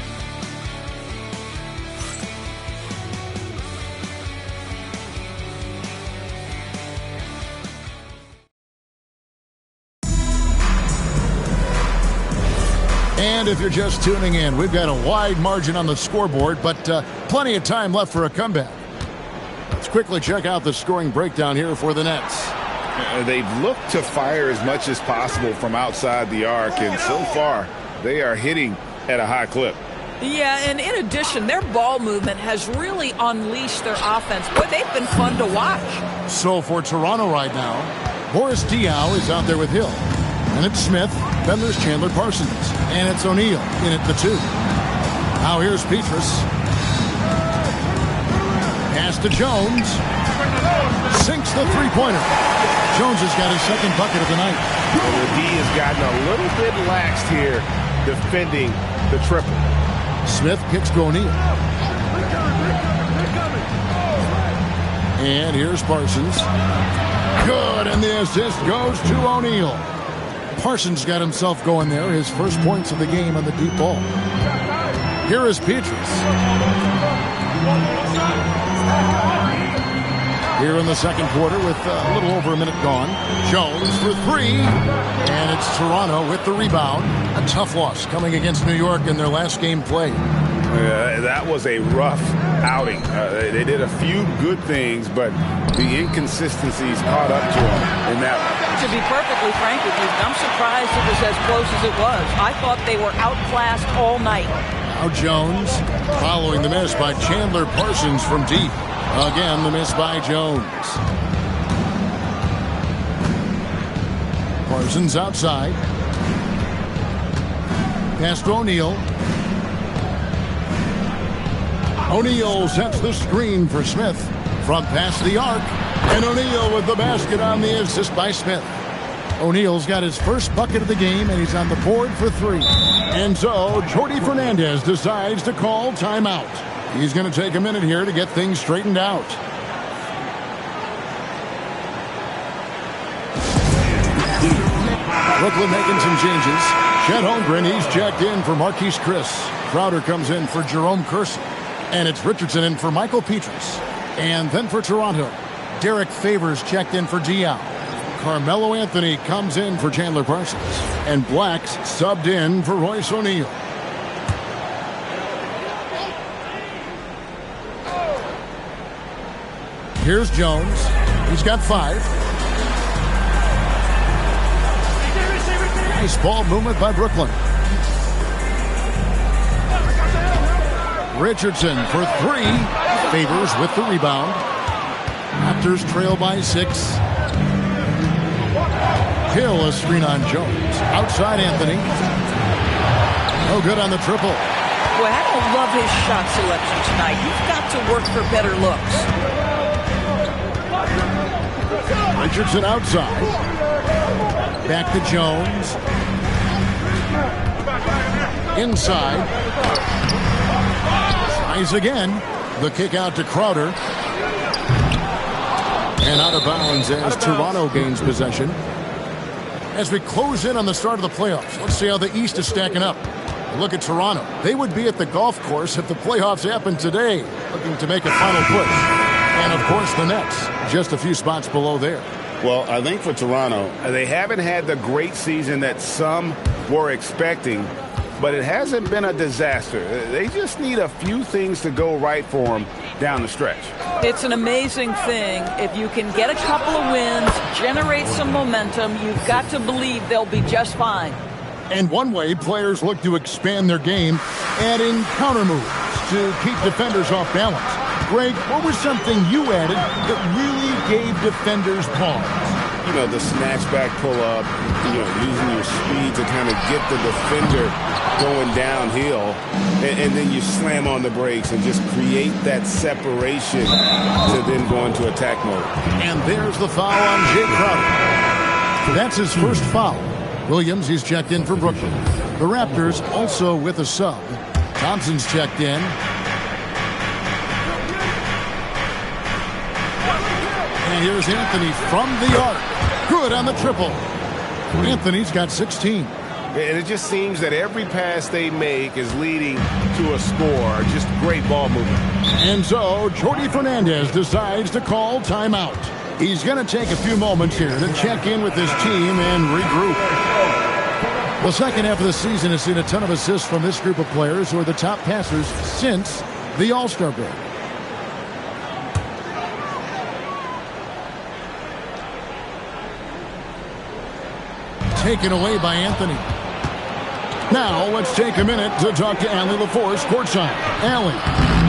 And if you're just tuning in, we've got a wide margin on the scoreboard, but plenty of time left for a comeback. Let's quickly check out the scoring breakdown here for the Nets. They've looked to fire as much as possible from outside the arc, and so far they are hitting at a high clip. Yeah, and in addition, their ball movement has really unleashed their offense. Boy, they've been fun to watch. So for Toronto right now, Boris Diaw is out there with Hill. And it's Smith, then there's Chandler Parsons. And it's O'Neal in at the 2. Now here's Petrus. Pass to Jones. Sinks the 3-pointer. Jones has got his second bucket of the night. Well, the D has gotten a little bit laxed here defending the triple. Smith kicks to O'Neal. And here's Parsons. Good, and the assist goes to O'Neal. Parsons got himself going there, his first points of the game on the deep ball. Here is Petrus. here in the second quarter with a little over a minute gone. Jones for three, and it's Toronto with the rebound. A tough loss coming against New York in their last game played. That was a rough outing. They did a few good things, but the inconsistencies caught up to them in that one. To be perfectly frank with you, I'm surprised it was as close as it was. I thought they were outclassed all night. Now Jones following the miss by Chandler Parsons from deep. Again, the miss by Jones. Parsons outside. Pass to O'Neal. O'Neal sets the screen for Smith from past the arc. And O'Neal with the basket on the assist by Smith. O'Neal's got his first bucket of the game, and he's on the board for three. And so Jordi Fernandez decides to call timeout. He's going to take a minute here to get things straightened out. Brooklyn making some changes. Chet Holmgren, he's checked in for Marquise Chris. Crowder comes in for Jerome Kersey. And it's Richardson in for Michael Petrus. And then for Toronto, Derek Favors checked in for Diaw. Carmelo Anthony comes in for Chandler Parsons. And Black's subbed in for Royce O'Neal. Here's Jones. He's got 5. Nice ball movement by Brooklyn. Richardson for 3. Favors with the rebound. Raptors trail by 6. Hill a screen on Jones. Outside Anthony. No good on the triple. Boy, I don't love his shot selection tonight. You've got to work for better looks. Richardson outside. Back to Jones. Inside. Tries again. The kick out to Crowder. And out of bounds as Toronto gains possession. As we close in on the start of the playoffs, let's see how the East is stacking up. Look at Toronto. They would be at the golf course if the playoffs happened today, looking to make a final push. And, of course, the Nets, just a few spots below there. Well, I think for Toronto, they haven't had the great season that some were expecting, but it hasn't been a disaster. They just need a few things to go right for them down the stretch. It's an amazing thing. If you can get a couple of wins, generate some momentum, you've got to believe they'll be just fine. And one way players look to expand their game, adding counter moves to keep defenders off balance. Greg, what was something you added that really gave defenders pause? You know, the snatch back pull-up, using your speed to kind of get the defender going downhill, and then you slam on the brakes and just create that separation to then go into attack mode. And there's the foul on Jay Crowder. That's his first foul. Williams, he's checked in for Brooklyn. The Raptors also with a sub. Thompson's checked in. And here's Anthony from the arc. Good on the triple. Anthony's got 16. And it just seems that every pass they make is leading to a score. Just great ball movement. And so Jordi Fernandez decides to call timeout. He's going to take a few moments here to check in with his team and regroup. The second half of the season has seen a ton of assists from this group of players who are the top passers since the All-Star break. Taken away by Anthony. Now let's take a minute to talk to Allie LaForce courtside. Allie.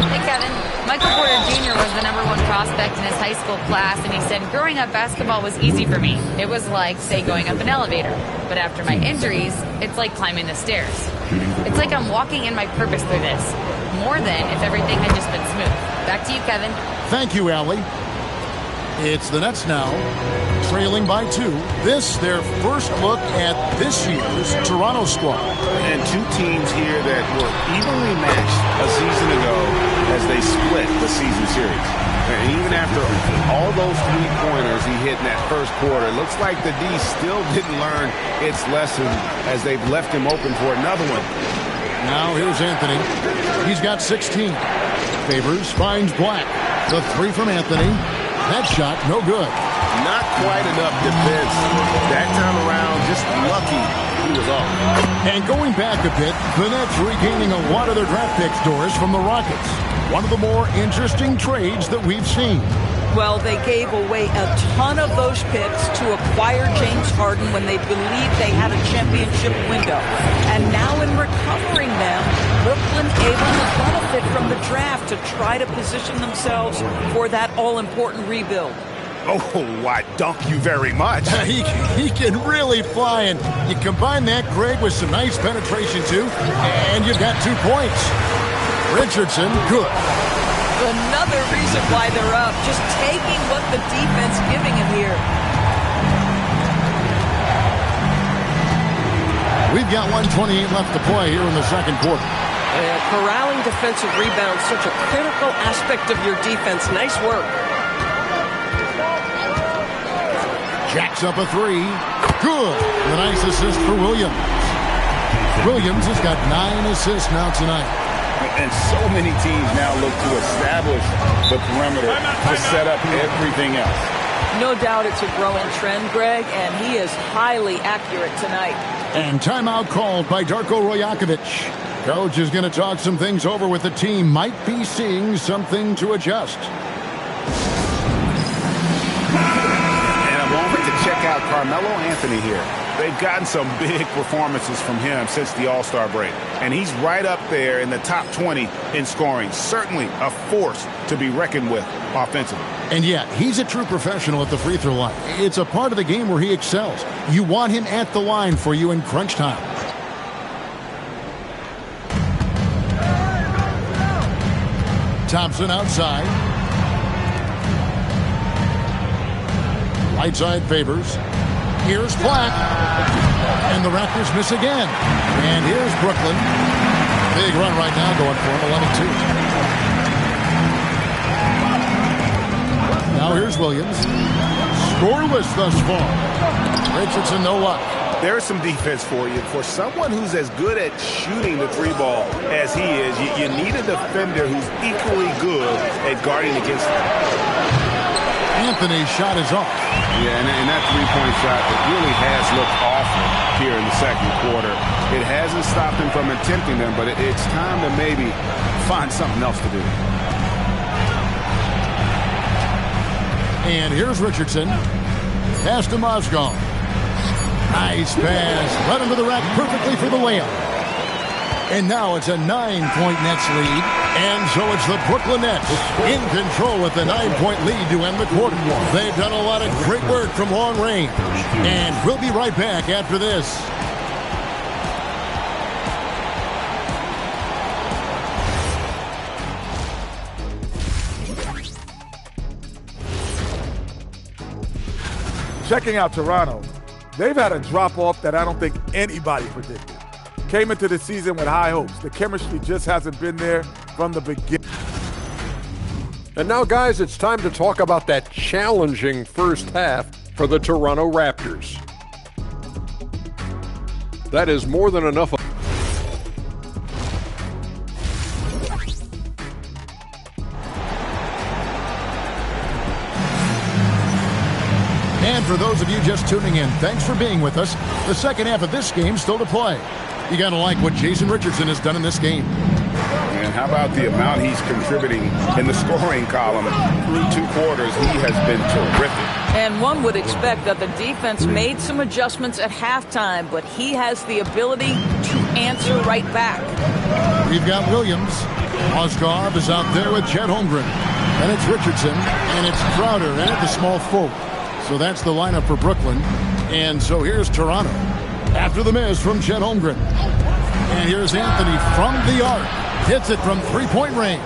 Hey, Kevin. Michael Porter Jr. was the #1 prospect in his high school class, and he said, growing up, basketball was easy for me. It was like, say, going up an elevator. But after my injuries, it's like climbing the stairs. It's like I'm walking in my purpose through this, more than if everything had just been smooth. Back to you, Kevin. Thank you, Allie. It's the Nets now, trailing by 2. This, their first look at this year's Toronto squad. And two teams here that were evenly matched a season ago as they split the season series. And even after all those three-pointers he hit in that first quarter, it looks like the D still didn't learn its lesson as they've left him open for another one. Now here's Anthony. He's got 16. Favors finds Black. The 3 from Anthony. That shot, no good. Not quite enough defense. That time around, just lucky he was off. And going back a bit, the Nets regaining a lot of their draft picks, Doris, from the Rockets. One of the more interesting trades that we've seen. Well, they gave away a ton of those picks to acquire James Harden when they believed they had a championship window. And now in recovering them, Brooklyn able to benefit from the draft to try to position themselves for that all-important rebuild. Oh, I dunk you very much. he can really fly, and you combine that, Greg, with some nice penetration, too, and you've got 2 points. Richardson, good. Another reason why they're up, just taking what the defense giving him here. We've got 1:28 left to play here in the second quarter. Corralling defensive rebounds, such a critical aspect of your defense. Nice work. Jacks up a 3. Good. The nice assist for Williams. Williams has got 9 assists now tonight. And so many teams now look to establish the perimeter to set up everything else. No doubt it's a growing trend, Greg, and he is highly accurate tonight. And timeout called by Darko Rojakovic. Coach is going to talk some things over with the team. Might be seeing something to adjust. And a moment to check out Carmelo Anthony here. They've gotten some big performances from him since the All-Star break. And he's right up there in the top 20 in scoring. Certainly a force to be reckoned with offensively. And yeah, he's a true professional at the free throw line. It's a part of the game where he excels. You want him at the line for you in crunch time. Thompson outside. Right side favors. Here's Black. And the Raptors miss again. And here's Brooklyn. Big run right now going for him, 11-2. Now here's Williams. Scoreless thus far. Richardson, no luck. There's some defense for you. For someone who's as good at shooting the 3-ball as he is, you need a defender who's equally good at guarding against him. Anthony's shot is off. Yeah, and that 3-point shot, it really has looked awful here in the second quarter. It hasn't stopped him from attempting them, but it's time to maybe find something else to do. And here's Richardson. Pass to Mozgov. Nice pass. Led him to the rack perfectly for the layup. And now it's a 9-point Nets lead. And so it's the Brooklyn Nets in control with the 9-point lead to end the quarter. They've done a lot of great work from long range. And we'll be right back after this. Checking out Toronto, they've had a drop-off that I don't think anybody predicted. Came into the season with high hopes. The chemistry just hasn't been there from the beginning. And now, guys, it's time to talk about that challenging first half for the Toronto Raptors. That is more than enough. And for those of you just tuning in, thanks for being with us. The second half of this game still to play. You got to like what Jason Richardson has done in this game. And how about the amount he's contributing in the scoring column? Through 2 quarters, he has been terrific. And one would expect that the defense made some adjustments at halftime, but he has the ability to answer right back. We've got Williams. Mozgov is out there with Chet Holmgren. And it's Richardson, and it's Crowder, and at the small forward. So that's the lineup for Brooklyn. And so here's Toronto. After the miss from Chet Holmgren. And here's Anthony from the arc. Hits it from 3-point range.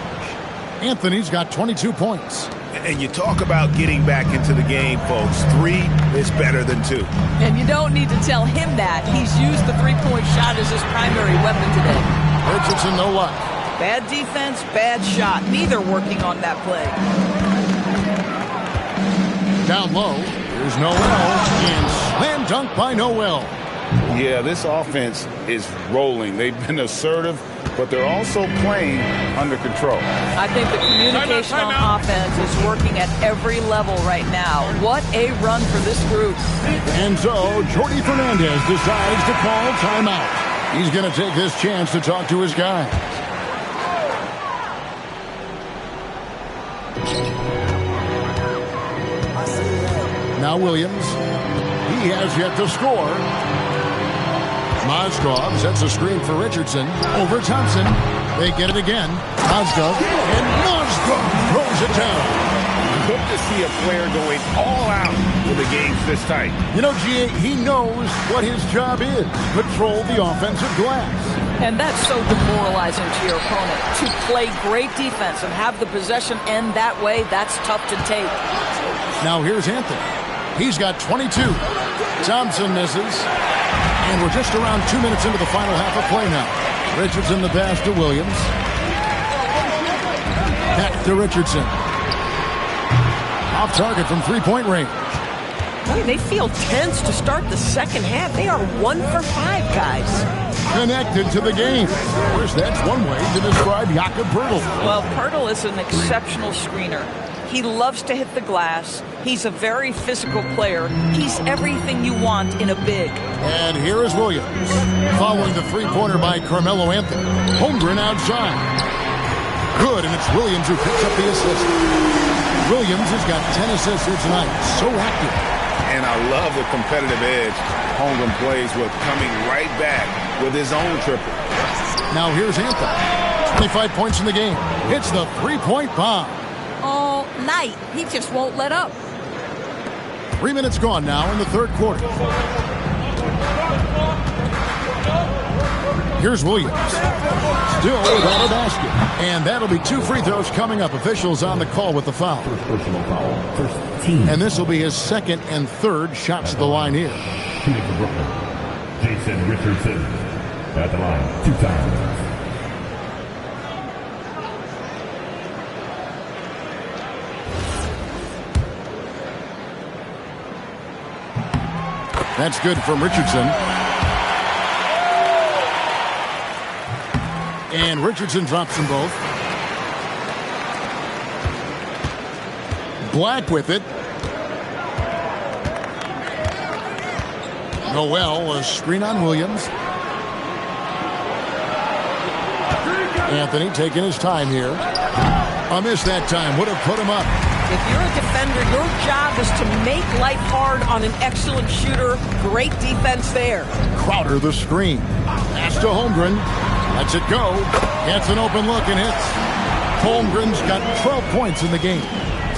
Anthony's got 22 points. And you talk about getting back into the game, folks. 3 is better than 2. And you don't need to tell him that. He's used the 3-point shot as his primary weapon today. Richardson, no luck. Bad defense, bad shot. Neither working on that play. Down low. Here's Noel. And slam dunk by Noel. Yeah, this offense is rolling. They've been assertive, but they're also playing under control. I think the communication on offense is working at every level right now. What a run for this group. And so, Jordi Fernandez decides to call timeout. He's going to take this chance to talk to his guys. Now Williams. He has yet to score. Mozgov sets a screen for Richardson. Over Thompson. They get it again. Mozgov. And Mozgov throws it down. Good to see a player going all out when the game's this tight. You know, G.A., he knows what his job is. Control the offensive glass. And that's so demoralizing to your opponent. To play great defense and have the possession end that way, that's tough to take. Now here's Anthony. He's got 22. Thompson misses. And we're just around 2 minutes into the final half of play now. Richardson the pass to Williams. Back to Richardson. Off target from three-point range. Boy, they feel tense to start the second half. They are 1 for 5, guys. Connected to the game. Of course, that's one way to describe Jakob Poeltl. Well, Poeltl is an exceptional screener. He loves to hit the glass. He's a very physical player. He's everything you want in a big. And here is Williams. Following the three-pointer by Carmelo Anthony. Holmgren outside. Good, and it's Williams who picks up the assist. Williams has got 10 assists here tonight. So active. And I love the competitive edge Holmgren plays with, coming right back with his own triple. Now here's Anthony. 25 points in the game. Hits the three-point bomb. All night. He just won't let up. 3 minutes gone now in the third quarter. Here's Williams. Still without a basket. And that'll be 2 free throws coming up. Officials on the call with the foul. First personal foul. First team. And this will be his second and third shots at the line here. Shooting for Brooklyn, Jason Richardson. At the line, 2 times. That's good from Richardson. And Richardson drops them both. Black with it. Noel, a screen on Williams. Anthony taking his time here. A miss that time. Would have put him up. If you're a defender, your job is to make life hard on an excellent shooter. Great defense there. Crowder the screen. Pass to Holmgren. Lets it go. Gets an open look and hits. Holmgren's got 12 points in the game.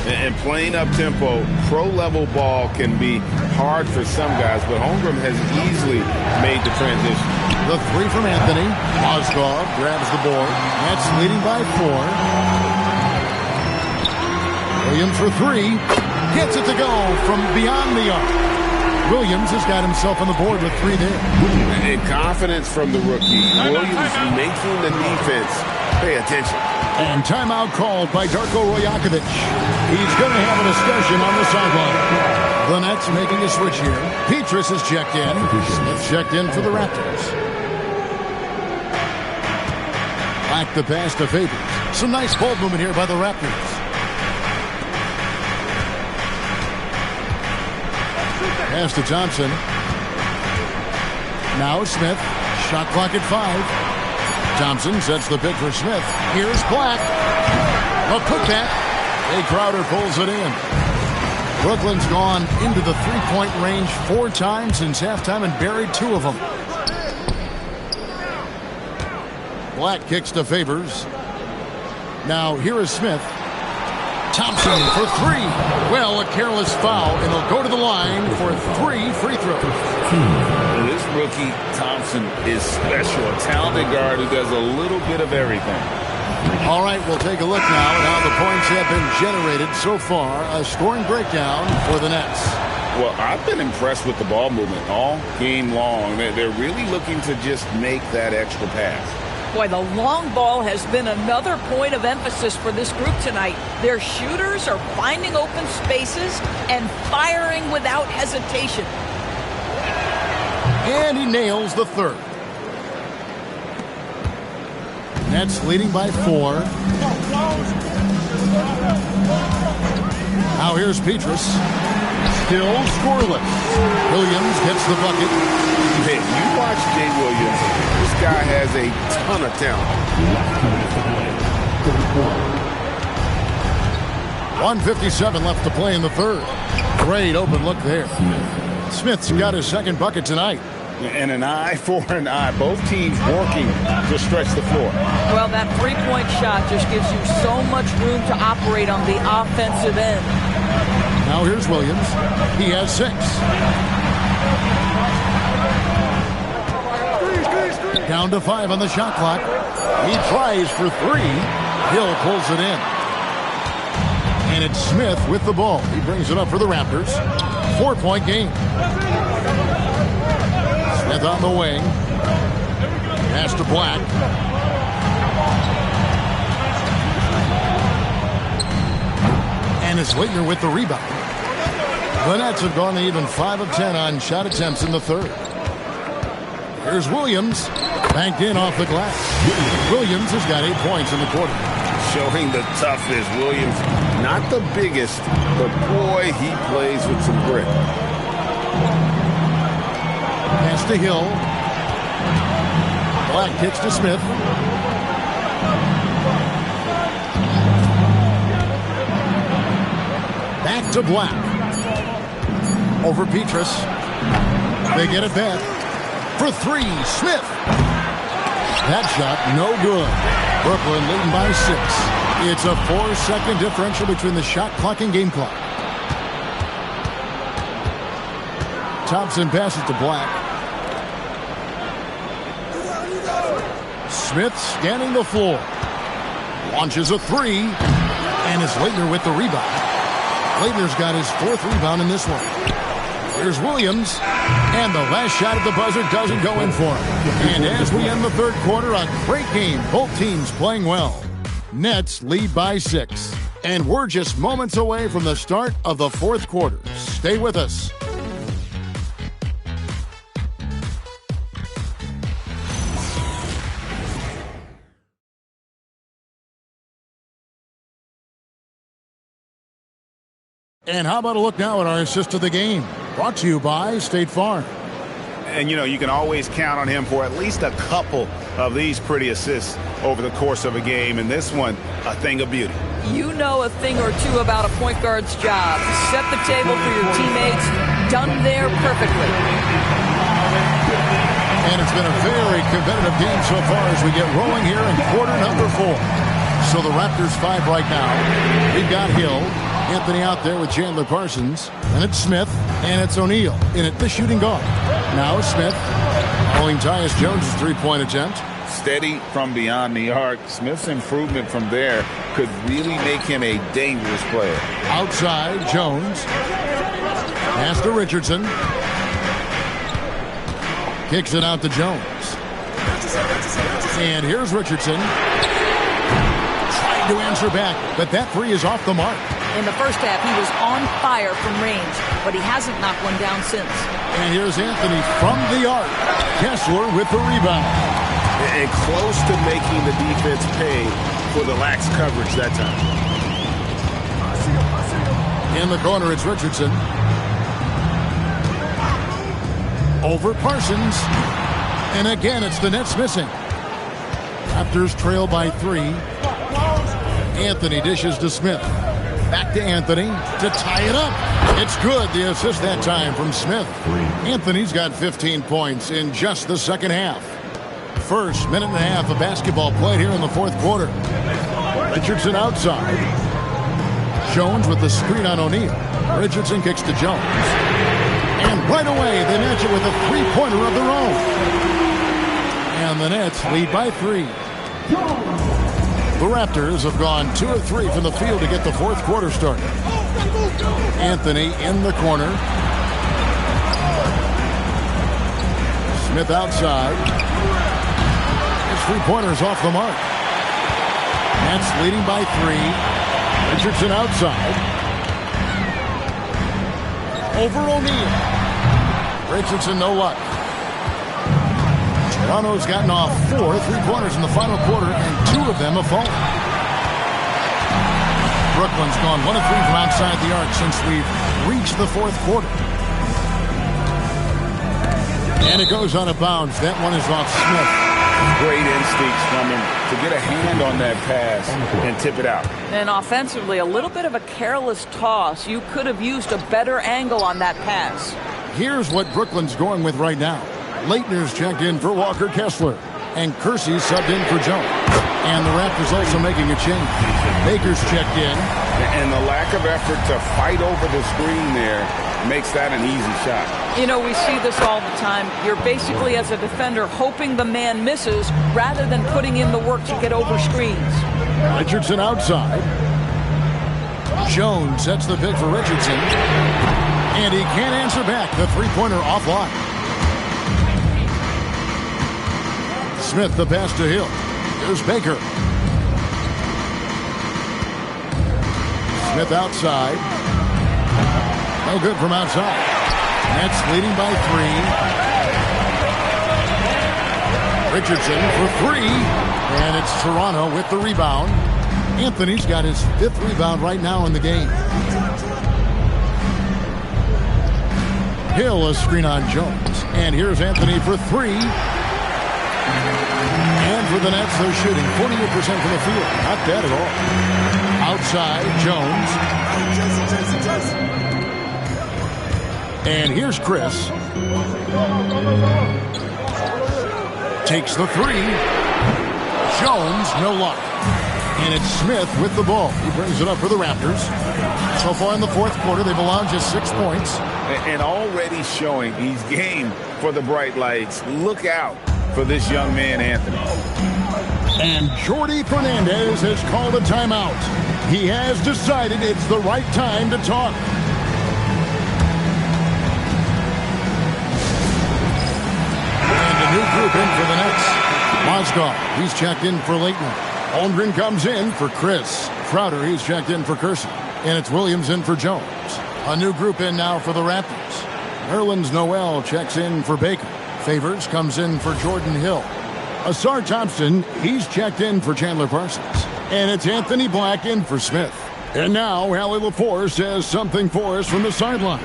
And playing up-tempo, pro-level ball can be hard for some guys, but Holmgren has easily made the transition. The three from Anthony. Mozgov grabs the board. That's leading by 4. Williams for 3. Gets it to go from beyond the arc. Williams has got himself on the board with 3 there. And confidence from the rookie. Williams making the defense pay attention. And timeout called by Darko Rojakovic. He's going to have a discussion on the sideline. The Nets making a switch here. Petrus is checked in. Smith checked in for the Raptors. Back the pass to Favors. Some nice ball movement here by the Raptors. Pass to Thompson. Now Smith. Shot clock at 5. Thompson sets the pick for Smith. Here's Black. A putback. Jay Crowder pulls it in. Brooklyn's gone into the three-point range 4 times since halftime and buried 2 of them. Black kicks to Favors. Now here is Smith. Thompson for 3. Well, a careless foul, and he'll go to the line for 3 free throws. This rookie, Thompson, is special. A talented guard who does a little bit of everything. All right, we'll take a look now at how the points have been generated so far. A scoring breakdown for the Nets. Well, I've been impressed with the ball movement all game long. They're really looking to just make that extra pass. Boy, the long ball has been another point of emphasis for this group tonight. Their shooters are finding open spaces and firing without hesitation. And he nails the third. Nets leading by 4. Now here's Petrus. Still scoreless. Williams gets the bucket. Hey, you watch Jay Williams. This guy has a ton of talent. 1:57 left to play in the third. Great open look there. Smith's got his second bucket tonight. And an eye for an eye. Both teams working to stretch the floor. Well, that three-point shot just gives you so much room to operate on the offensive end. Now here's Williams. He has 6. Down to 5 on the shot clock. He tries for 3. Hill pulls it in. And it's Smith with the ball. He brings it up for the Raptors. 4-point game. Smith on the wing. Pass to Black. And it's Leitner with the rebound. The Nets have gone even 5 of 10 on shot attempts in the third. Here's Williams. Banked in off the glass. Williams has got 8 points in the quarter. Showing the toughness. Williams, not the biggest, but boy, he plays with some grit. Pass to Hill. Black kicks to Smith. Back to Black. Over Petrus. They get it back. For 3, Smith. That shot, no good. Brooklyn leading by 6. It's a 4-second differential between the shot clock and game clock. Thompson passes to Black. Smith scanning the floor. Launches a 3. And is Leitner with the rebound. Leitner's got his 4th rebound in this one. Here's Williams. And the last shot at the buzzer doesn't go in for him. And as we end the third quarter, a great game. Both teams playing well. Nets lead by 6. And we're just moments away from the start of the fourth quarter. Stay with us. And how about a look now at our assist of the game? Brought to you by State Farm. And, you know, you can always count on him for at least a couple of these pretty assists over the course of a game. And this one, a thing of beauty. You know a thing or two about a point guard's job. Set the table for your teammates. Done there perfectly. And it's been a very competitive game so far as we get rolling here in quarter number 4. So the Raptors 5 right now. We've got Hill. Anthony out there with Chandler Parsons. And it's Smith. And it's O'Neal in at the shooting guard. Now Smith. Following Tyus Jones' three-point attempt. Steady from beyond the arc. Smith's improvement from there could really make him a dangerous player. Outside, Jones. Pass to Richardson. Kicks it out to Jones. And here's Richardson. Trying to answer back, but that three is off the mark. In the first half, he was on fire from range, but he hasn't knocked one down since. And here's Anthony from the arc. Kessler with the rebound. And close to making the defense pay for the lax coverage that time. In the corner, it's Richardson. Over Parsons. And again, it's the Nets missing. Raptors trail by 3. Anthony dishes to Smith. Back to Anthony to tie it up. It's good. The assist that time from Smith. Anthony's got 15 points in just the second half. First minute and a half of basketball played here in the fourth quarter. Richardson outside. Jones with the screen on O'Neal. Richardson kicks to Jones. And right away, they match it with a three-pointer of their own. And the Nets lead by 3. The Raptors have gone 2 of 3 from the field to get the fourth quarter started. Anthony in the corner. Smith outside. His three-pointer's off the mark. Nets leading by 3. Richardson outside. Over O'Neal. Richardson no luck. Toronto's gotten off 4 three-pointers in the final quarter and 2 of them have fallen. Brooklyn's gone 1 of 3 from outside the arc since we've reached the 4th quarter. And it goes out of bounds. That one is off Smith. Great instincts from him to get a hand on that pass and tip it out. And offensively, a little bit of a careless toss. You could have used a better angle on that pass. Here's what Brooklyn's going with right now. Leitner's checked in for Walker Kessler. And Kersey subbed in for Jones. And the Raptors also making a change. Baker's checked in. And the lack of effort to fight over the screen there makes that an easy shot. You know, we see this all the time. You're basically, as a defender, hoping the man misses rather than putting in the work to get over screens. Richardson outside. Jones sets the pick for Richardson. And he can't answer back. The three-pointer offline. Smith the pass to Hill. Here's Baker. Smith outside. No good from outside. Nets leading by 3. Richardson for 3. And it's Toronto with the rebound. Anthony's got his 5th rebound right now in the game. Hill a screen on Jones. And here's Anthony for 3. And for the Nets, they're shooting 48% from the field. Not bad at all. Outside, Jones. And here's Chris. Takes the 3. Jones, no luck. And it's Smith with the ball. He brings it up for the Raptors. So far in the 4th quarter, they've allowed just 6 points. And already showing he's game for the bright lights. Look out for this young man, Anthony. And Jordi Fernandez has called a timeout. He has decided it's the right time to talk. And a new group in for the Nets. Mozgov, he's checked in for Leitner. Holmgren comes in for Chris. Crowder, he's checked in for Kersey. And it's Williams in for Jones. A new group in now for the Raptors. Nerlens Noel checks in for Baker. Favors comes in for Jordan Hill. Asar Thompson, he's checked in for Chandler Parsons. And it's Anthony Black in for Smith. And now, Allie LaForce says something for us from the sideline.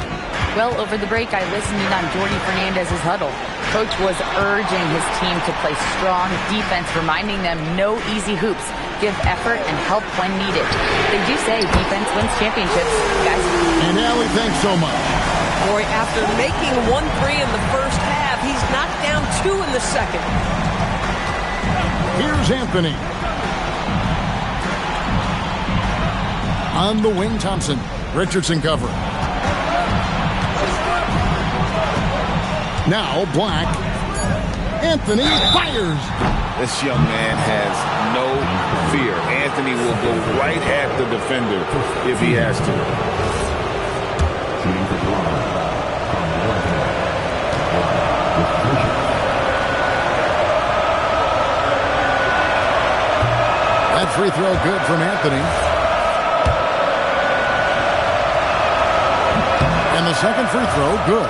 Well, over the break, I listened in on Jordi Fernandez's huddle. Coach was urging his team to play strong defense, reminding them no easy hoops. Give effort and help when needed. They do say defense wins championships, guys. And Allie, thanks so much. Boy, after making 1-3 in the first half, he's knocked down 2 in the second. Here's Anthony. On the wing, Thompson. Richardson cover. Now Black. Anthony fires. This young man has no fear. Anthony will go right at the defender if he has to. That free throw good from Anthony. And the second free throw good.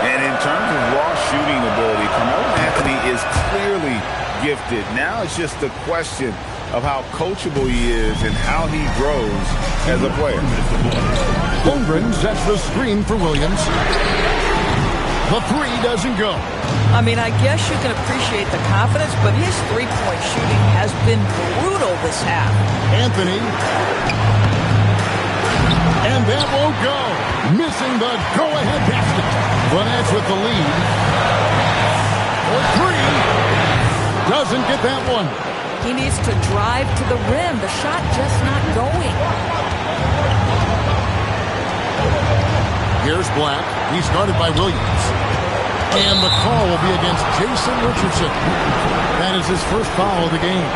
And in terms of raw shooting ability, Carmelo Anthony is clearly gifted. Now it's just a question of how coachable he is and how he grows as a player. Holmgren sets the screen for Williams. The 3 doesn't go. I mean, I guess you can appreciate the confidence, but his three-point shooting has been brutal this half. Anthony. And that won't go. Missing the go-ahead basket. The Nets with the lead. For 3. Doesn't get that one. He needs to drive to the rim. The shot just not going. Here's Black. He's guarded by Williams. And the call will be against Jason Richardson. That is his first foul of the game.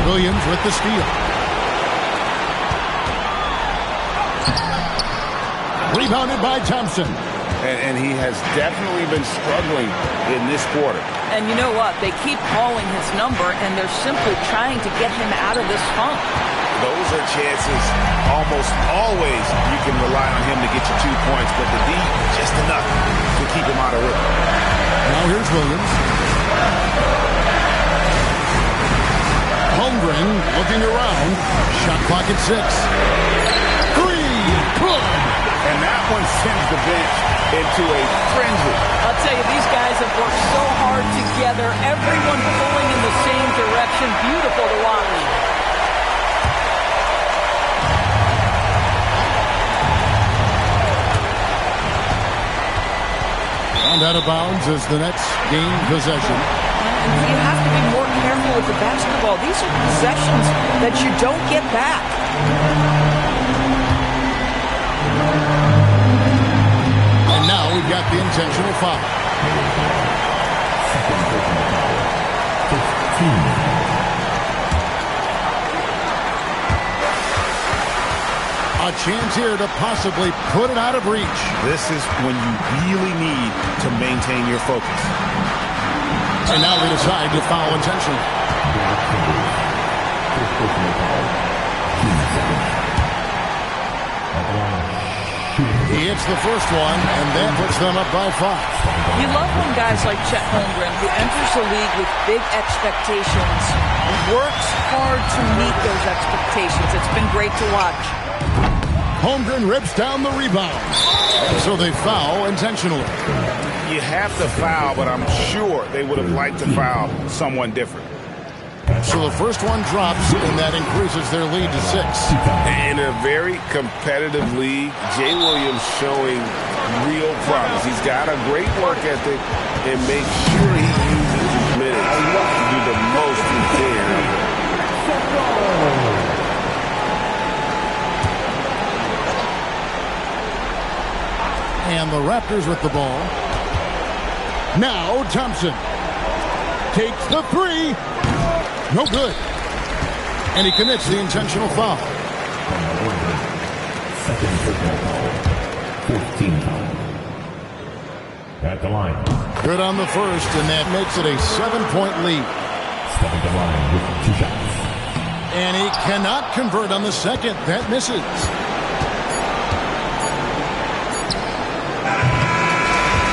Williams with the steal. Rebounded by Thompson. And he has definitely been struggling in this quarter. And you know what? They keep calling his number, and they're simply trying to get him out of this funk. those are chances almost always you can rely on him to get you 2 points, but the D, just enough to keep him out of rhythm. Now here's Williams. Holmgren looking around. Shot clock at 6. 3. Good. And that one sends the bench into a frenzy. I'll tell you, these guys have worked so hard together. Everyone pulling in the same direction. Beautiful to watch. And out of bounds as the Nets gain possession. And you have to be more careful with the basketball. These are possessions that you don't get back. And now we've got the intentional foul. A chance here to possibly put it out of reach. This is when you really need to maintain your focus. And now they decide to foul intentionally. He hits the first one, and that puts them up by 5. You love when guys like Chet Holmgren, who enters the league with big expectations, works hard to meet those expectations. It's been great to watch. Holmgren rips down the rebound. So they foul intentionally. You have to foul, but I'm sure they would have liked to foul someone different. So the first one drops, and that increases their lead to 6. In a very competitive league, Jay Williams showing real promise. He's got a great work ethic and makes sure he uses his minutes to do the most he can. And the Raptors with the ball. Now Thompson takes the 3. No good. And he commits the intentional foul. Second personal foul. 15 foul. At the line. Good on the first, and that makes it a 7-point lead. Stepping to the line with 2 shots. And he cannot convert on the second. That misses.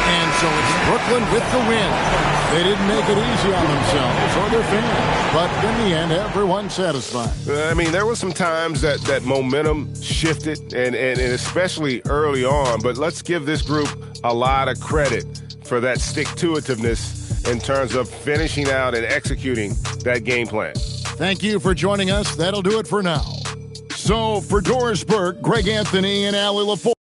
And so it's Brooklyn with the win. They didn't make it easy on themselves or their fans. But in the end, everyone's satisfied. I mean, there were some times that momentum shifted, and especially early on. But let's give this group a lot of credit for that stick-to-itiveness in terms of finishing out and executing that game plan. Thank you for joining us. That'll do it for now. So for Doris Burke, Greg Anthony, and Allie LaForge.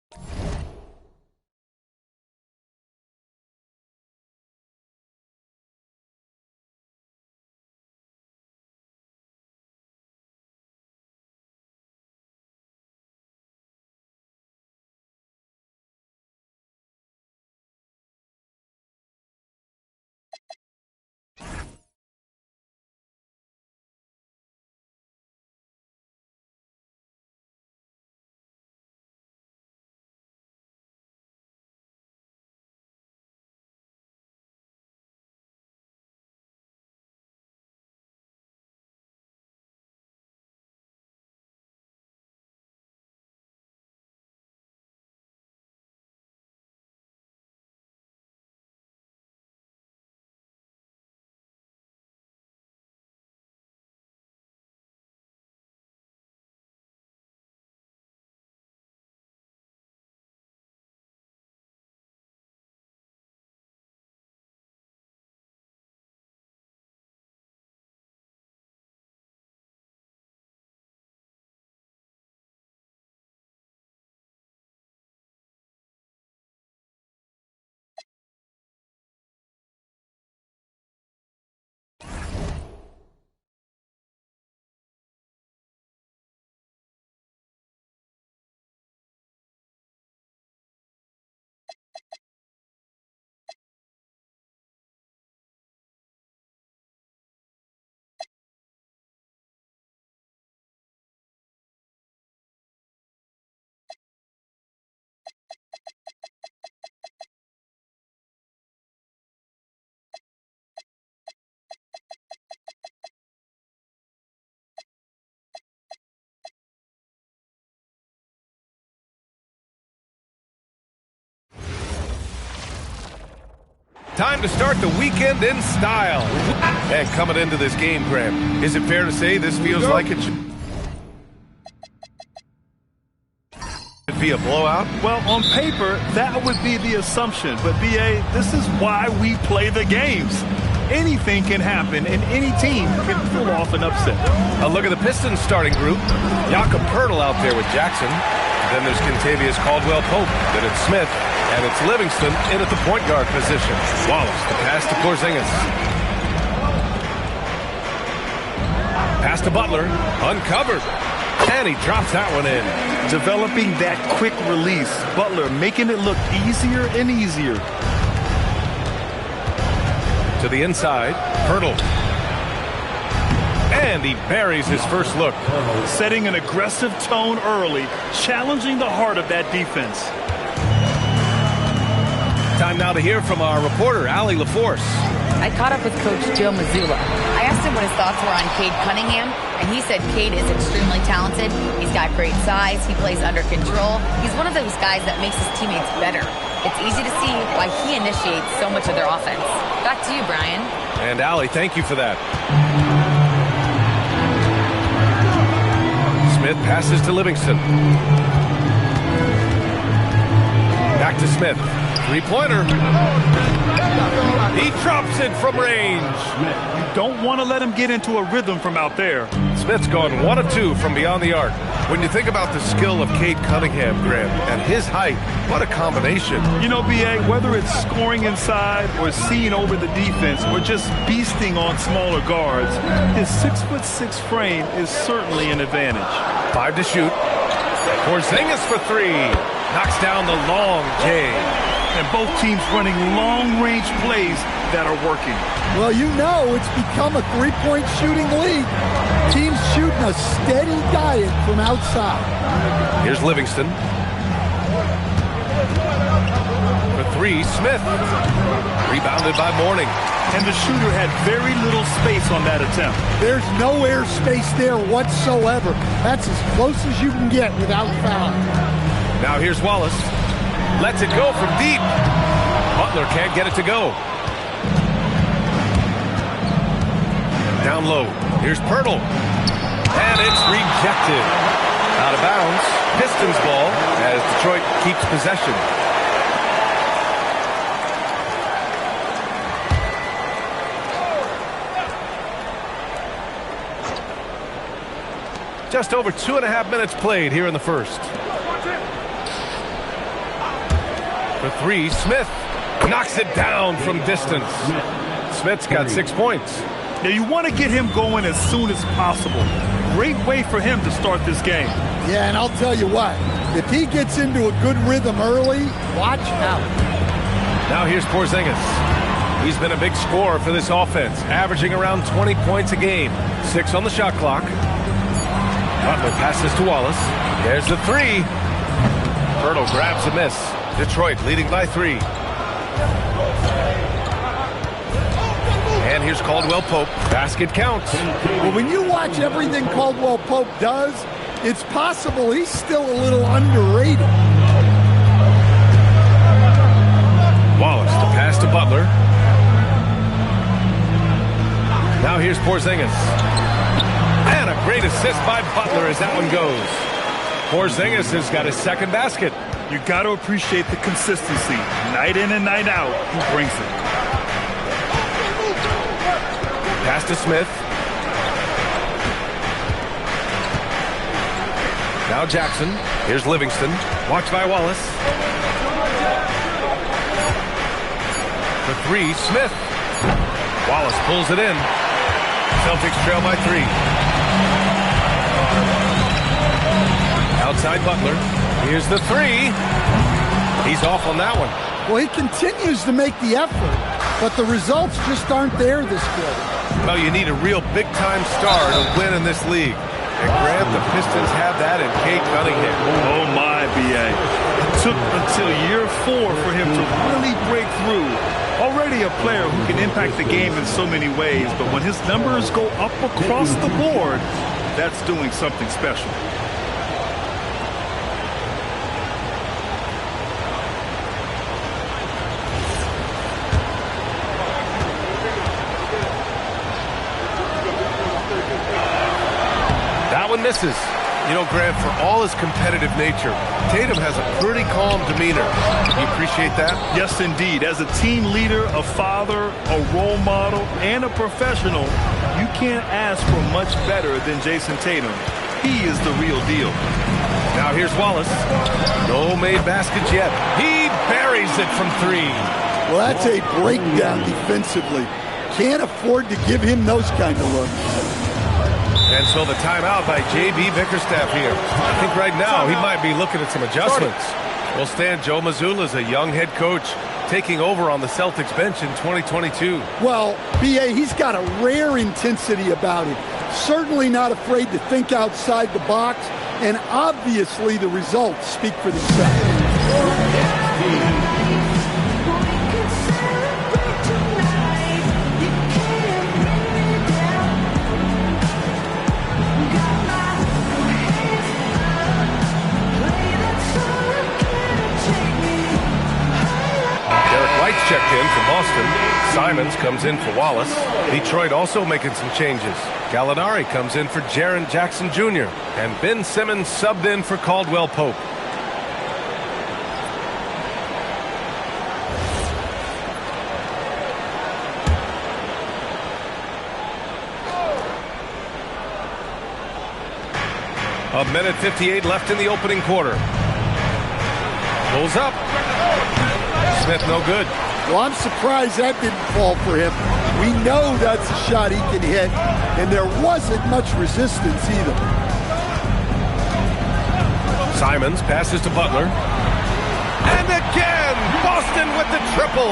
Time to start the weekend in style. And coming into this game, Graham, is it fair to say this feels like it should be a blowout? Well, on paper, that would be the assumption. But, B.A., this is why we play the games. Anything can happen, and any team can pull off an upset. A look at the Pistons starting group. Jakob Poeltl out there with Jackson. Then there's Kentavious Caldwell-Pope. Then it's Smith. And it's Livingston in at the point guard position. Wallace, the pass to Porzingis. Pass to Butler. Uncovered. And he drops that one in. Developing that quick release. Butler making it look easier and easier. To the inside. Poeltl. And he buries his first look. Setting an aggressive tone early. Challenging the heart of that defense. Time now to hear from our reporter, Allie LaForce. I caught up with Coach Joe Mazzulla. I asked him what his thoughts were on Cade Cunningham, and he said Cade is extremely talented. He's got great size. He plays under control. He's one of those guys that makes his teammates better. It's easy to see why he initiates so much of their offense. Back to you, Brian. And Allie, thank you for that. Smith passes to Livingston. Back to Smith. Three-pointer. He drops it from range. You don't want to let him get into a rhythm from out there. Smith's gone 1 of 2 from beyond the arc. When you think about the skill of Cade Cunningham, Graham, and his height, what a combination. You know, B.A., whether it's scoring inside or seeing over the defense or just beasting on smaller guards, his 6'6" frame is certainly an advantage. 5 to shoot. Porzingis for 3. Knocks down the long J. And both teams running long-range plays that are working. Well, you know it's become a three-point shooting league. Teams shooting a steady diet from outside. Here's Livingston. For 3, Smith. Rebounded by Mourning. And the shooter had very little space on that attempt. There's no air space there whatsoever. That's as close as you can get without foul. Now here's Wallace. Lets it go from deep. Butler can't get it to go. Down low. Here's Poeltl. And it's rejected. Out of bounds. Pistons ball as Detroit keeps possession. Just over 2.5 minutes played here in the first. For 3, Smith knocks it down from distance. Smith's got 6 points. Now you want to get him going as soon as possible. Great way for him to start this game. Yeah, and I'll tell you what, if he gets into a good rhythm early, watch out. Now here's Porzingis. He's been a big scorer for this offense, averaging around 20 points a game. 6 on the shot clock. Butler passes to Wallace. There's the 3. Poeltl grabs a miss. Detroit leading by 3. And here's Caldwell-Pope. Basket counts. Well, when you watch everything Caldwell-Pope does, it's possible he's still a little underrated. Wallace, the pass to Butler. Now here's Porzingis. And a great assist by Butler as that one goes. Porzingis has got his second basket. You got to appreciate the consistency. Night in and night out, he brings it. Pass to Smith. Now Jackson. Here's Livingston. Watched by Wallace. For 3, Smith. Wallace pulls it in. Celtics trail by 3. Outside Butler. Here's the 3. He's off on that one. Well, he continues to make the effort, but the results just aren't there this quarter. Well, you need a real big-time star to win in this league. And Graham, the Pistons have that in Cade Cunningham. Oh, my, B.A. It took until year 4 for him to really break through. Already a player who can impact the game in so many ways, but when his numbers go up across the board, that's doing something special. one misses. You know, Grant, for all his competitive nature, Tatum has a pretty calm demeanor. You appreciate that? Yes, indeed. As a team leader, a father, a role model, and a professional, you can't ask for much better than Jason Tatum. He is the real deal. Now here's Wallace. No made baskets yet. He buries it from 3. Well, that's a breakdown defensively. Can't afford to give him those kind of looks. And so the timeout by J.B. Bickerstaff here. I think right now he might be looking at some adjustments. Well, Stan, Joe Mazzulla is a young head coach taking over on the Celtics bench in 2022. Well, B.A., he's got a rare intensity about him. Certainly not afraid to think outside the box, and obviously the results speak for themselves. Checked in for Boston. Simons comes in for Wallace. Detroit also making some changes. Gallinari comes in for Jaren Jackson Jr. And Ben Simmons subbed in for Caldwell Pope. A minute 58 left in the opening quarter. Pulls up. Smith no good. Well, I'm surprised that didn't fall for him. We know that's a shot he can hit, and there wasn't much resistance either. Simons passes to Butler. And again, Boston with the triple.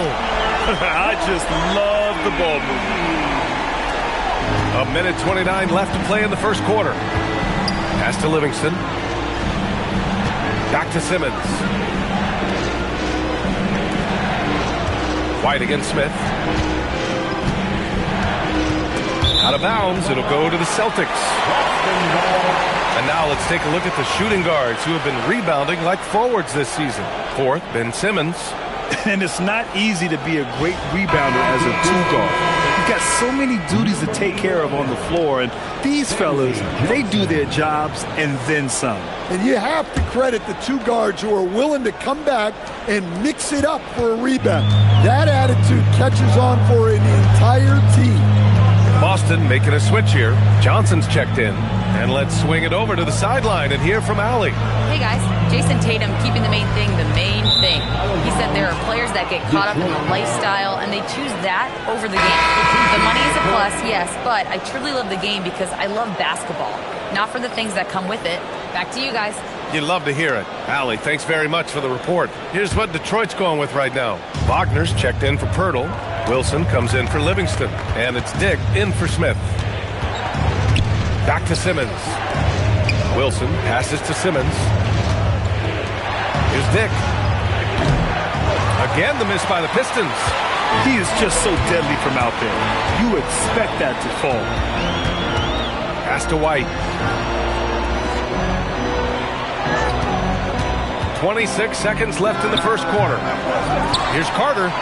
I just love the ball movement. A minute 29 left to play in the first quarter. Pass to Livingston. Back to Simmons. White against Smith. Out of bounds, it'll go to the Celtics. And now let's take a look at the shooting guards who have been rebounding like forwards this season. Fourth, Ben Simmons. And it's not easy to be a great rebounder as a two-guard. You've got so many duties to take care of on the floor, and these fellas, they do their jobs and then some. And you have to credit the two guards who are willing to come back and mix it up for a rebound. That attitude catches on for an entire team. Boston making a switch here. Johnson's checked in. And let's swing it over to the sideline and hear from Allie. Hey guys, Jason Tatum keeping the main thing the main thing. He said there are players that get caught up in the lifestyle and they choose that over the game. The money is a plus, yes, but I truly love the game because I love basketball, not for the things that come with it. Back to you guys. You'd love to hear it. Allie, thanks very much for the report. Here's what Detroit's going with right now. Wagner's checked in for Pirtle. Wilson comes in for Livingston. And it's Dick in for Smith. Back to Simmons. Wilson passes to Simmons. Here's Dick. Again, the miss by the Pistons. He is just so deadly from out there. You expect that to fall. Pass to White. 26 seconds left in the first quarter. Here's Carter.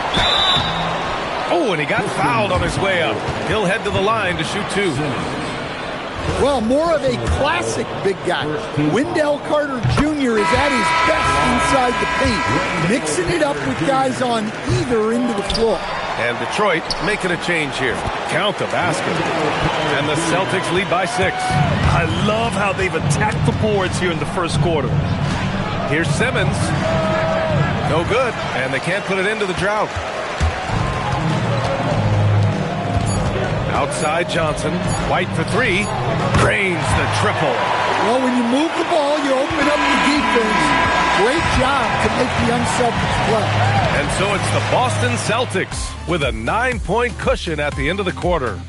Oh, and he got fouled on his way up. He'll head to the line to shoot 2. Well, more of a classic big guy. Wendell Carter Jr. is at his best inside the paint, mixing it up with guys on either end of the floor. And Detroit making a change here. Count the basket. And the Celtics lead by 6. I love how they've attacked the boards here in the first quarter. Here's Simmons. No good. And they can't put it into the drought. Outside Johnson. White for 3. Drains the triple. Well, when you move the ball, you open up the defense. Great job to make the unselfish play. And so it's the Boston Celtics with a 9-point cushion at the end of the quarter.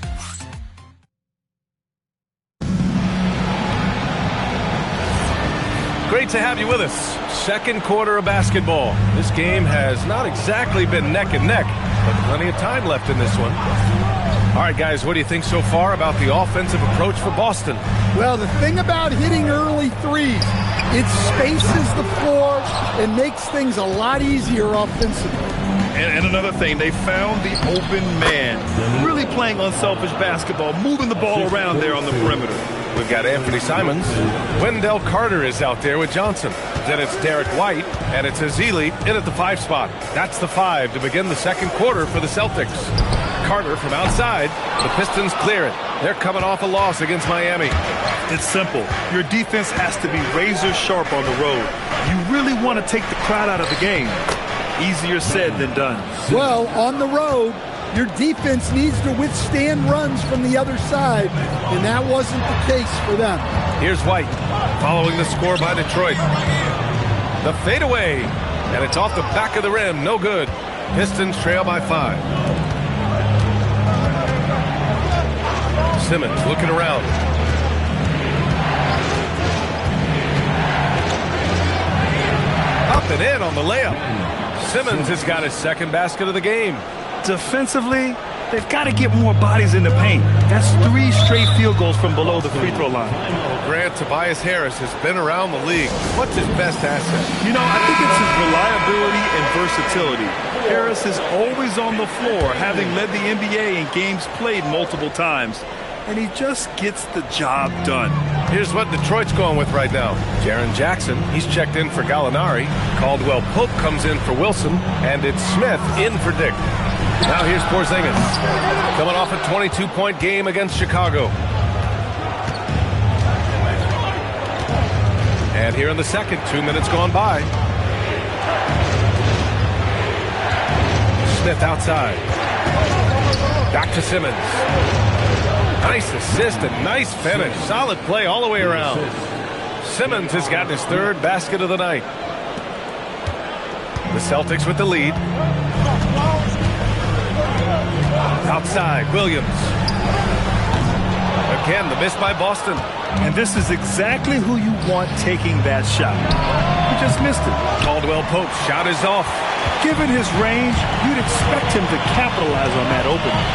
Great to have you with us. Second quarter of basketball. This game has not exactly been neck and neck, but plenty of time left in this one. All right, guys, what do you think so far about the offensive approach for Boston? Well, the thing about hitting early threes, it spaces the floor and makes things a lot easier offensively. And another thing, they found the open man. Really playing unselfish basketball, moving the ball around there on the perimeter. We've got Anthony Simons. Wendell Carter is out there with Johnson. Then it's Derek White, and it's Ezeli in at the 5 spot. That's the 5 to begin the second quarter for the Celtics. Carter from outside. The Pistons clear it. They're coming off a loss against Miami. It's simple. Your defense has to be razor sharp on the road. You really want to take the crowd out of the game. Easier said than done. Well, on the road, your defense needs to withstand runs from the other side, and that wasn't the case for them. Here's White, following the score by Detroit. The fadeaway, and it's off the back of the rim, no good. Pistons trail by 5. Simmons looking around. Up and in on the layup. Simmons has got his second basket of the game. Defensively, they've got to get more bodies in the paint. That's 3 straight field goals from below the free throw line. Well, Grant, Tobias Harris has been around the league. What's his best asset? You know, I think it's his reliability and versatility. Harris is always on the floor, having led the NBA in games played multiple times. And he just gets the job done. Here's what Detroit's going with right now. Jaren Jackson, he's checked in for Gallinari. Caldwell Pope comes in for Wilson. And it's Smith in for Dick. Now here's Porzingis, coming off a 22-point game against Chicago. And here in the second, 2 minutes gone by. Smith outside. Back to Simmons. Nice assist and nice finish. Solid play all the way around. Simmons has gotten his 3rd basket of the night. The Celtics with the lead. Outside, Williams. Again, the miss by Boston. And this is exactly who you want taking that shot. He just missed it. Caldwell Pope's shot is off. Given his range, you'd expect him to capitalize on that opening.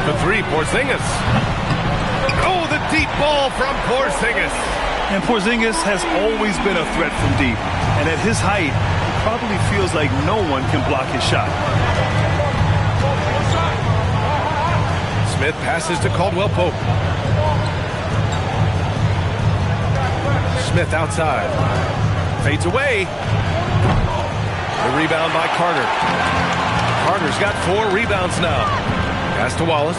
The 3, Porzingis. Oh, the deep ball from Porzingis. And Porzingis has always been a threat from deep. And at his height, probably feels like no one can block his shot. Smith passes to Caldwell Pope. Smith outside. Fades away. The rebound by Carter. Carter's got 4 rebounds now. Pass to Wallace.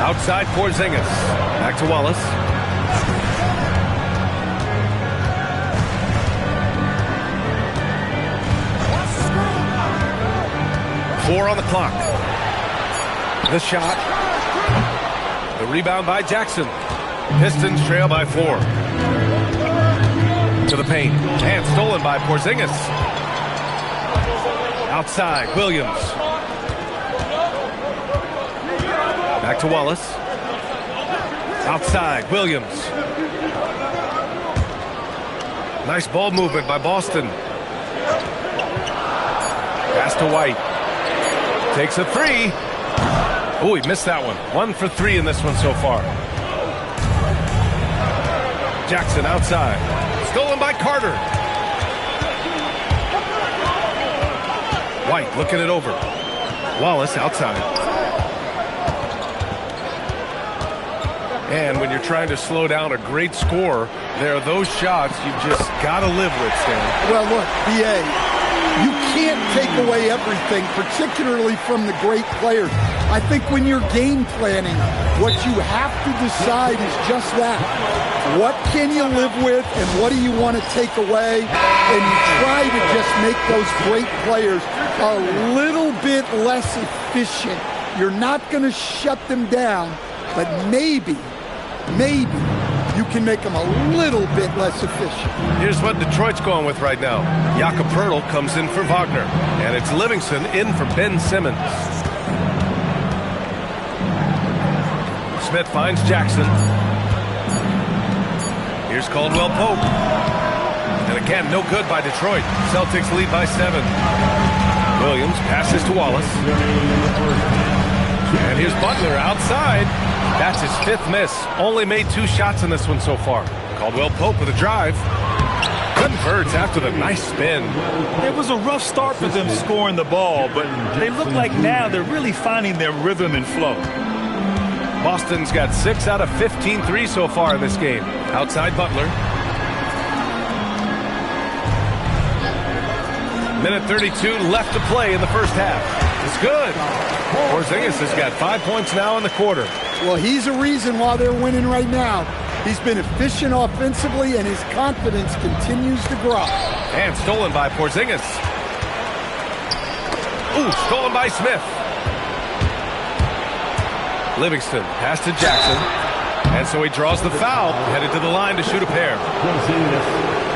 Outside Porzingis. Back to Wallace. Four on the clock. The shot. The rebound by Jackson. Pistons trail by 4. To the paint. And stolen by Porzingis. Outside, Williams. Back to Wallace. Outside, Williams. Nice ball movement by Boston. Pass to White. Takes a 3. Oh, he missed that one. 1 for 3 in this one so far. Jackson outside. Stolen by Carter. White looking it over. Wallace outside. And when you're trying to slow down a great score, there are those shots you just got to live with, Stan. Well, look, B.A., you can't take away everything, particularly from the great players. I think when you're game planning, what you have to decide is just that. What can you live with and what do you want to take away? And you try to just make those great players a little bit less efficient. You're not going to shut them down, but maybe you can make them a little bit less efficient. Here's what Detroit's going with right now. Jakob Poeltl comes in for Wagner, and it's Livingston in for Ben Simmons. Smith finds Jackson. Here's Caldwell Pope. And again, no good by Detroit. Celtics lead by 7. Williams passes to Wallace. And here's Butler outside. That's his 5th miss. Only made 2 shots in this one so far. Caldwell Pope with a drive. Converts after the nice spin. It was a rough start for them scoring the ball, but they look like now they're really finding their rhythm and flow. Boston's got 6 out of 15 threes so far in this game. Outside Butler. Minute 32 left to play in the first half. It's good. Porzingis has got 5 points now in the quarter. Well, he's a reason why they're winning right now. He's been efficient offensively, and his confidence continues to grow. And stolen by Porzingis. Ooh, stolen by Smith. Livingston pass to Jackson. And so he draws the foul, headed to the line to shoot a pair.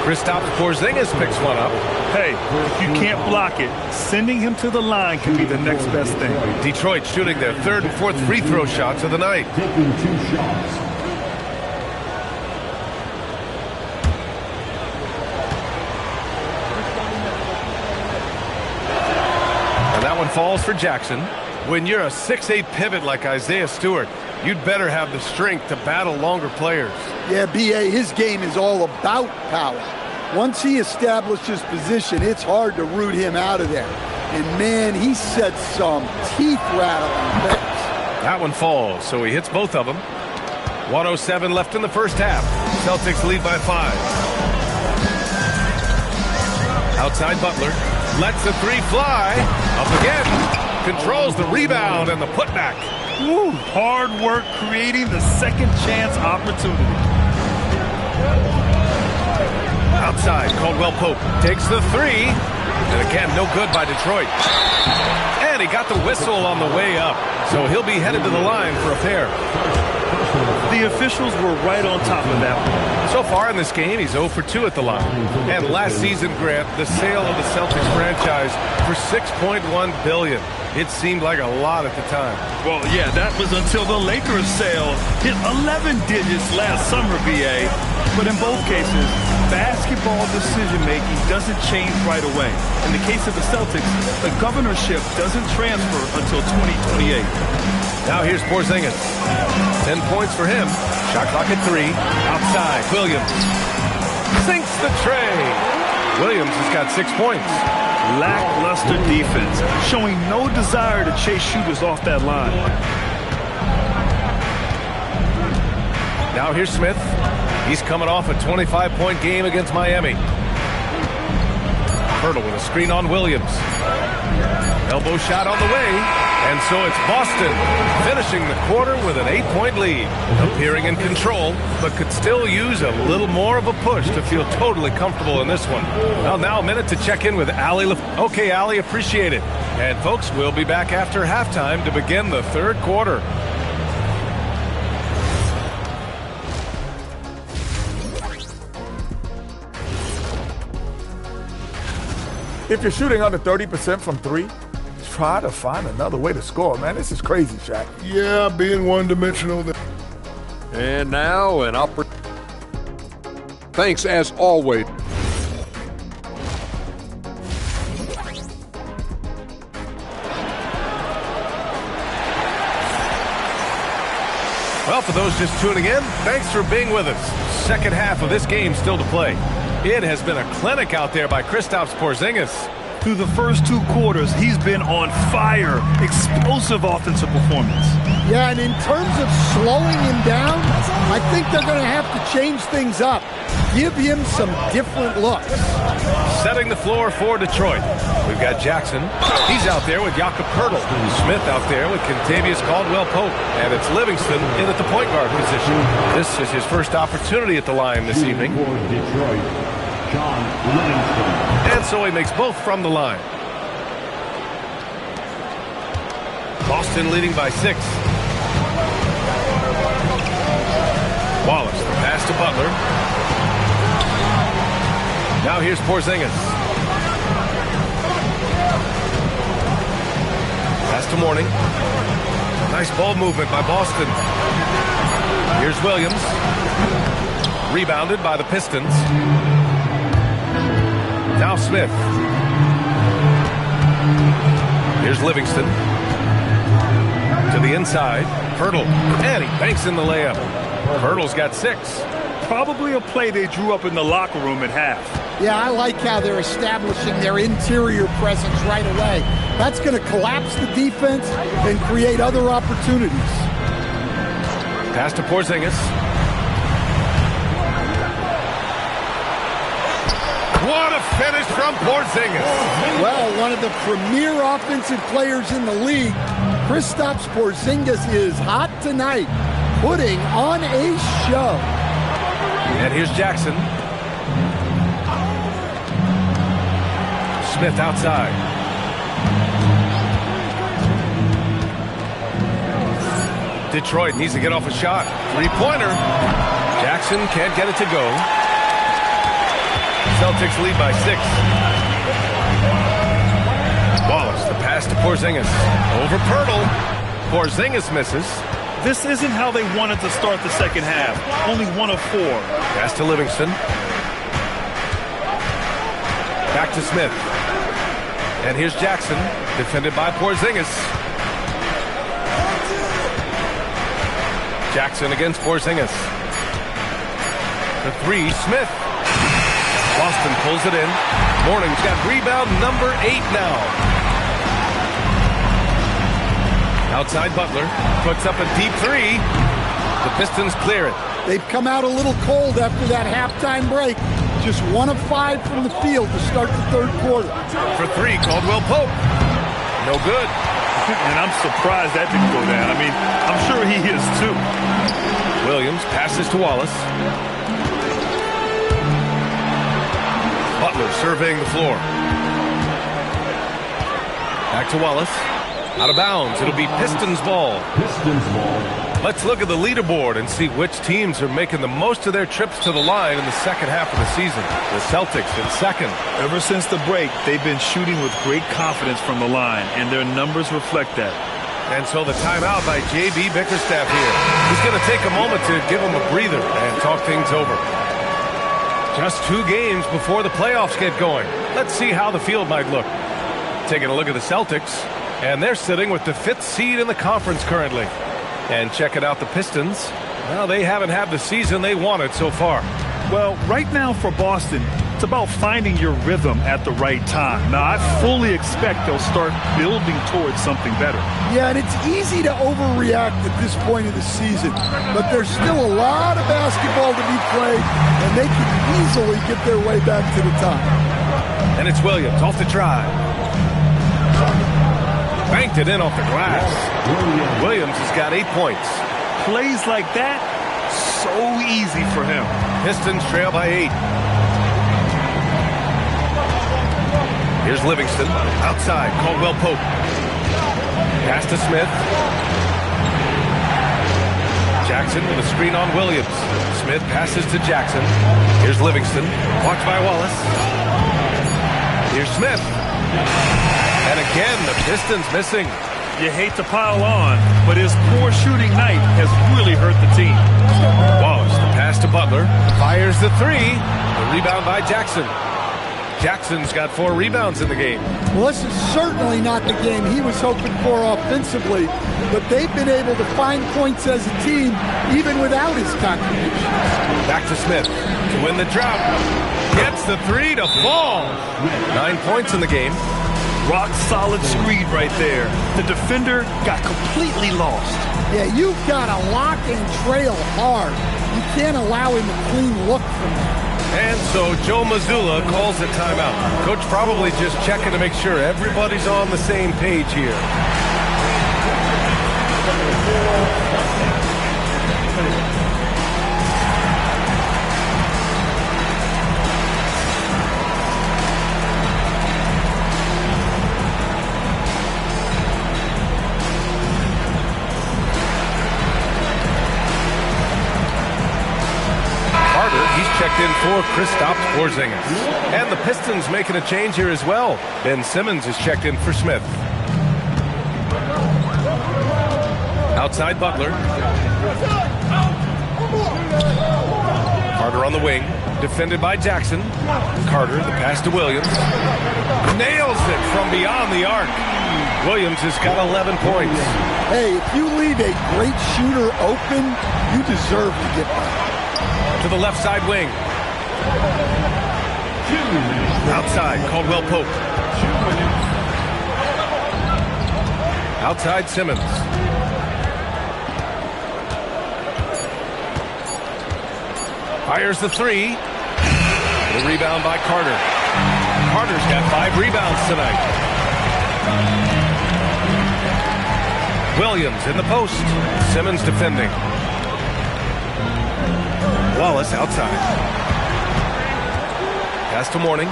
Kristaps Porzingis picks one up. Hey, if you can't block it, sending him to the line can be the next best thing. Detroit shooting their 3rd and 4th free throw shots of the night. Taking 2 shots. And that one falls for Jackson. When you're a 6'8 pivot like Isaiah Stewart, you'd better have the strength to battle longer players. Yeah, B.A., his game is all about power. Once he establishes position, it's hard to root him out of there. And, man, he sets some teeth-rattling picks. That one falls, so he hits both of them. 1:07 left in the first half. Celtics lead by 5. Outside Butler. Lets the 3 fly. Up again. Controls the rebound and the putback. Woo, hard work creating the second chance opportunity. Outside, Caldwell Pope takes the 3. And again, no good by Detroit. And he got the whistle on the way up. So he'll be headed to the line for a pair. The officials were right on top of that one. So far in this game, he's 0 for 2 at the line. And last season, Grant, the sale of the Celtics franchise for $6.1 billion. It seemed like a lot at the time. Well, yeah, that was until the Lakers sale hit 11 digits last summer, BA. But in both cases, basketball decision-making doesn't change right away. In the case of the Celtics, the governorship doesn't transfer until 2028. Now here's Porzingis. 10 points for him. Shot clock at 3. Outside, Williams. Sinks the tray. Williams has got 6 points. Lackluster defense, showing no desire to chase shooters off that line. Now here's Smith. He's coming off a 25-point game against Miami. Hurdle with a screen on Williams. Elbow shot on the way. And so it's Boston finishing the quarter with an 8-point lead. Appearing in control, but could still use a little more of a push to feel totally comfortable in this one. Well, now a minute to check in with Allie. Okay, Allie, appreciate it. And folks, we'll be back after halftime to begin the 3rd quarter. If you're shooting under 30% from 3, try to find another way to score, man. This is crazy, Shaq. Yeah, being one-dimensional. And now an opportunity. Thanks, as always. Well, for those just tuning in, thanks for being with us. Second half of this game still to play. It has been a clinic out there by Kristaps Porzingis. Through the first 2 quarters, he's been on fire. Explosive offensive performance. Yeah, and in terms of slowing him down, I think they're going to have to change things up. Give him some different looks. Setting the floor for Detroit. We've got Jackson. He's out there with Jakob Poeltl. Smith out there with Kentavious Caldwell-Pope. And it's Livingston in at the point guard position. This is his first opportunity at the line this evening. Detroit, John Livingston. And so he makes both from the line. Boston leading by 6. Wallace, the pass to Butler. Now here's Porzingis. Pass to Mourning. Nice ball movement by Boston. Here's Williams. Rebounded by the Pistons. Now Smith. Here's Livingston. To the inside. Poeltl. And he banks in the layup. Poeltl's got 6. Probably a play they drew up in the locker room at half. Yeah, I like how they're establishing their interior presence right away. That's going to collapse the defense and create other opportunities. Pass to Porzingis. What a finish from Porzingis. Well, one of the premier offensive players in the league, Kristaps Porzingis, is hot tonight, putting on a show. And here's Jackson. Smith outside. Detroit needs to get off a shot. Three-pointer. Jackson can't get it to go. Celtics lead by 6. Wallace, the pass to Porzingis. Over Pirtle. Porzingis misses. This isn't how they wanted to start the second half. Only 1 of 4. Pass to Livingston. Back to Smith. And here's Jackson, defended by Porzingis. Jackson against Porzingis. The 3, Smith. Boston pulls it in. Morning's got rebound number 8 now. Outside Butler. Puts up a deep 3. The Pistons clear it. They've come out a little cold after that halftime break. Just 1 of 5 from the field to start the third quarter. For 3, Caldwell Pope. No good. And I'm surprised that didn't go down. I mean, I'm sure he is too. Williams passes to Wallace. Butler surveying the floor. Back to Wallace. Out of bounds. It'll be Pistons ball. Pistons ball. Let's look at the leaderboard and see which teams are making the most of their trips to the line in the second half of the season. The Celtics in second. Ever since the break, they've been shooting with great confidence from the line, and their numbers reflect that. And so the timeout by J.B. Bickerstaff here. He's going to take a moment to give him a breather and talk things over. Just 2 games before the playoffs get going. Let's see how the field might look. Taking a look at the Celtics, and they're sitting with the 5th seed in the conference currently. And checking out the Pistons, well, they haven't had the season they wanted so far. Well, right now for Boston, it's about finding your rhythm at the right time. Now, I fully expect they'll start building towards something better. Yeah, and it's easy to overreact at this point of the season, but there's still a lot of basketball to be played, and they can easily get their way back to the top. And it's Williams off the drive. Banked it in off the glass. Williams has got 8 points. Plays like that, so easy for him. Pistons trail by 8. Here's Livingston. Outside, Caldwell Pope. Pass to Smith. Jackson with a screen on Williams. Smith passes to Jackson. Here's Livingston. Blocked by Wallace. Here's Smith. And again, the Pistons missing. You hate to pile on, but his poor shooting night has really hurt the team. Wallace, the pass to Butler. Fires the 3. The rebound by Jackson. Jackson's got 4 rebounds in the game. Well, this is certainly not the game he was hoping for offensively, but they've been able to find points as a team even without his contributions. Back to Smith to win the drought. Gets the 3 to fall. 9 points in the game. Rock solid screen right there. The defender got completely lost. Yeah, you've got to lock and trail hard. You can't allow him a clean look from that. And so Joe Mazzulla calls a timeout. Coach probably just checking to make sure everybody's on the same page here. Checked in for Kristaps Porzingis. And the Pistons making a change here as well. Ben Simmons is checked in for Smith. Outside Butler. Carter on the wing. Defended by Jackson. Carter, the pass to Williams. Nails it from beyond the arc. Williams has got 11 points. Hey, if you leave a great shooter open, you deserve to get that. To the left side wing. Outside, Caldwell Pope. Outside, Simmons. Fires the three. The rebound by Carter. Carter's got 5 rebounds tonight. Williams in the post. Simmons defending. Wallace outside. Pass to Mourning.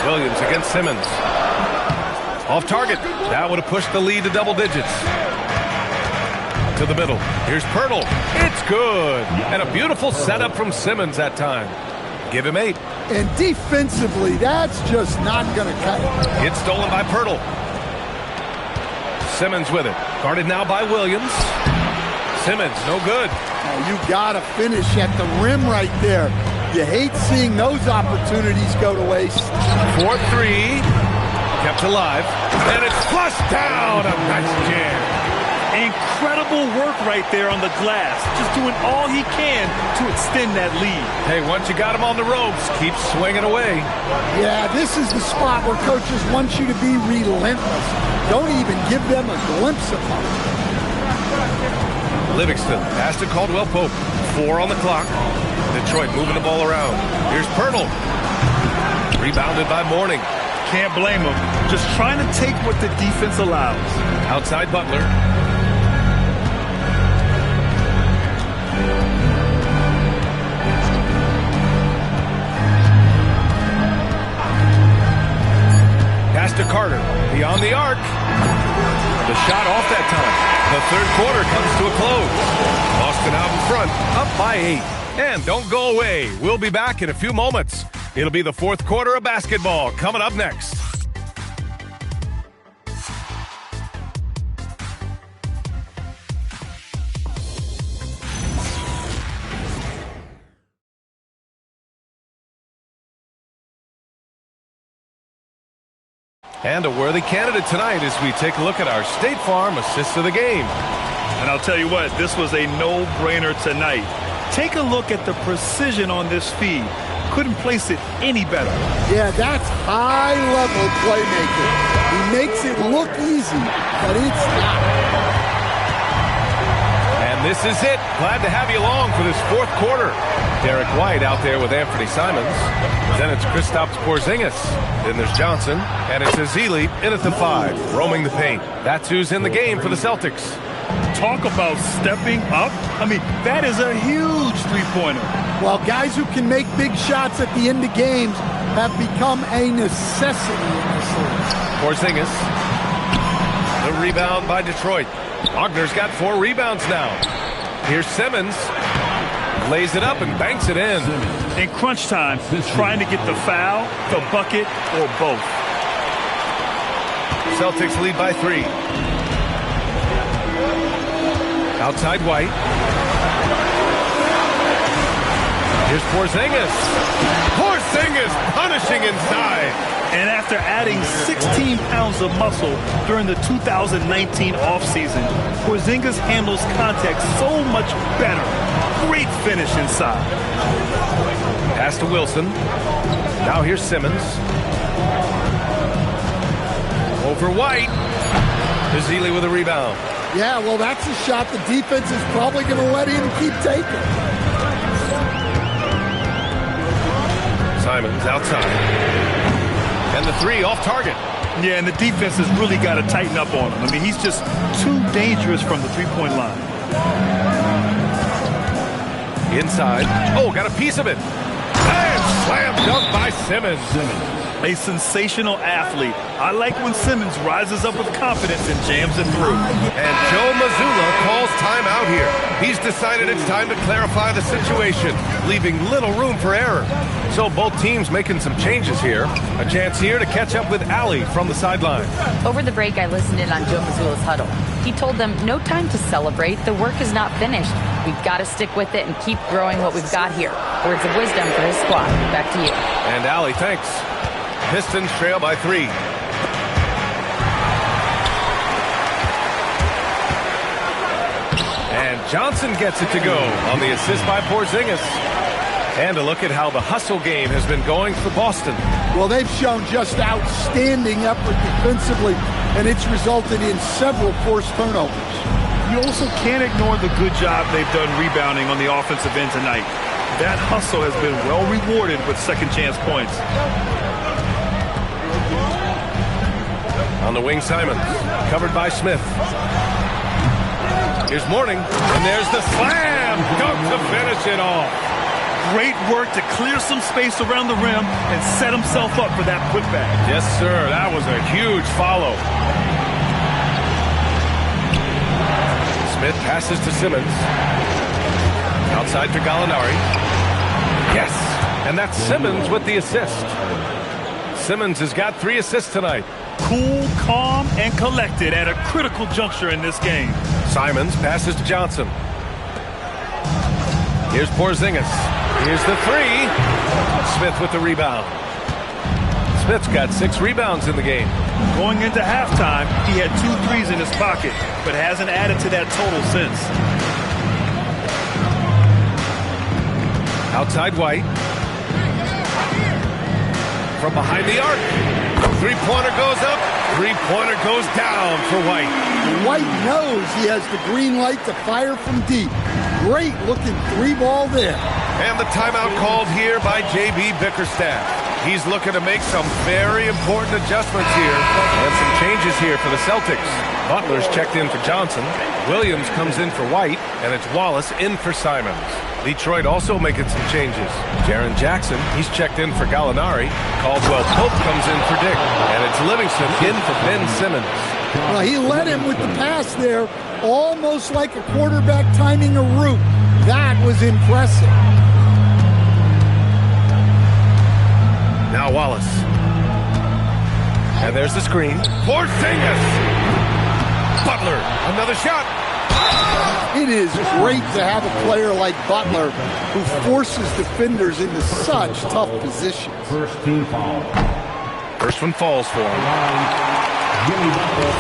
Williams against Simmons. Off target. That would have pushed the lead to double digits. To the middle. Here's Pirtle. It's good. And a beautiful setup from Simmons that time. Give him 8. And defensively, that's just not going to cut it. It's stolen by Pirtle. Simmons with it. Guarded now by Williams. Simmons, no good. Oh, you got to finish at the rim right there. You hate seeing those opportunities go to waste. 4-3. Kept alive. And it's flushed down. A nice jam. Incredible work right there on the glass. Just doing all he can to extend that lead. Hey, once you got him on the ropes, keep swinging away. Yeah, this is the spot where coaches want you to be relentless. Don't even give them a glimpse of hope. Livingston pass to Caldwell Pope. 4 on the clock. Detroit moving the ball around. Here's Pirtle. Rebounded by Mourning. Can't blame him. Just trying to take what the defense allows. Outside Butler. Pass to Carter. Beyond the arc. The shot off that time. The third quarter comes to a close. Boston out in front, up by 8. And don't go away. We'll be back in a few moments. It'll be the fourth quarter of basketball coming up next. And a worthy candidate tonight as we take a look at our State Farm assist of the game. And I'll tell you what, this was a no-brainer tonight. Take a look at the precision on this feed. Couldn't place it any better. Yeah, that's high-level playmaking. He makes it look easy, but it's not. And this is it. Glad to have you along for this fourth quarter. Derek White out there with Anthony Simons. Then it's Kristaps Porzingis. Then there's Johnson. And it's Ezeli in at the 5, roaming the paint. That's who's in the game for the Celtics. Talk about stepping up. I mean, that is a huge three-pointer. Well, guys who can make big shots at the end of games have become a necessity in this league. Porzingis. The rebound by Detroit. Wagner's got 4 rebounds now. Here's Simmons. Lays it up and banks it in. In crunch time, trying to get the foul, the bucket, or both. Celtics lead by 3. Outside White. Here's Porzingis. Porzingis punishing inside. And after adding 16 pounds of muscle during the 2019 offseason, Porzingis handles contact so much better. Great finish inside. Pass to Wilson. Now here's Simmons. Over White. Ezeli with a rebound. Yeah, well, that's a shot the defense is probably going to let him keep taking. Simons outside. And the 3 off target. Yeah, and the defense has really got to tighten up on him. I mean, he's just too dangerous from the three-point line. Inside. Oh, got a piece of it. And slam dunk by Simmons. A sensational athlete. I like when Simmons rises up with confidence and jams it through. And Joe Mazzulla calls timeout here. He's decided it's time to clarify the situation, leaving little room for error. So both teams making some changes here. A chance here to catch up with Allie from the sideline. Over the break, I listened in on Joe Mazzulla's huddle. He told them, no time to celebrate. The work is not finished. We've got to stick with it and keep growing what we've got here. Words of wisdom for his squad. Back to you. And Allie, thanks. Pistons trail by 3. And Johnson gets it to go on the assist by Porzingis. And a look at how the hustle game has been going for Boston. Well, they've shown just outstanding effort defensively, and it's resulted in several forced turnovers. You also can't ignore the good job they've done rebounding on the offensive end tonight. That hustle has been well rewarded with second chance points. On the wing, Simons, covered by Smith. Here's Mourning, and there's the slam dunk to finish it off. Great work to clear some space around the rim and set himself up for that putback. Yes, sir. That was a huge follow. Smith passes to Simmons. Outside to Gallinari. Yes, and that's Simmons with the assist. Simmons has got 3 assists tonight. Cool, calm, and collected at a critical juncture in this game. Simons passes to Johnson. Here's Porzingis. Here's the 3. Smith with the rebound. Smith's got 6 rebounds in the game. Going into halftime, he had 2 threes in his pocket, but hasn't added to that total since. Outside White. From behind the arc. 3-pointer goes up. 3-pointer goes down for White. White knows he has the green light to fire from deep. Great looking 3-ball there. And the timeout called here by J.B. Bickerstaff. He's looking to make some very important adjustments here and some changes here for the Celtics. Butler's checked in for Johnson. Williams comes in for White, and it's Wallace in for Simons. Detroit also making some changes. Jaren Jackson, he's checked in for Gallinari. Caldwell Pope comes in for Dick. And it's Livingston in for Ben Simmons. Well, he led him with the pass there, almost like a quarterback timing a route. That was impressive. Now Wallace. And there's the screen. Porzingis! Butler, another shot. It is great to have a player like Butler who forces defenders into such tough positions. First team foul. First one falls for him. Jimmy Butler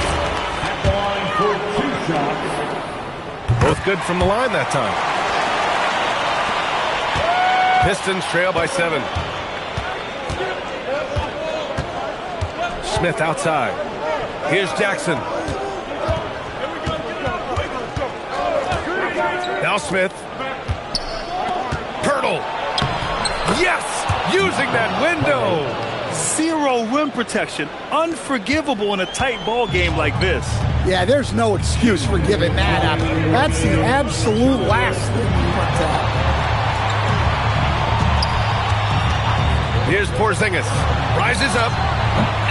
at the line for 2 shots. Both good from the line that time. Pistons trail by 7. Smith outside. Here's Jackson. Now Smith. Pirtle. Yes! Using that window. 0 rim protection. Unforgivable in a tight ball game like this. Yeah, there's no excuse for giving that up. That's the absolute last thing you want to have. Here's Porzingis. Rises up.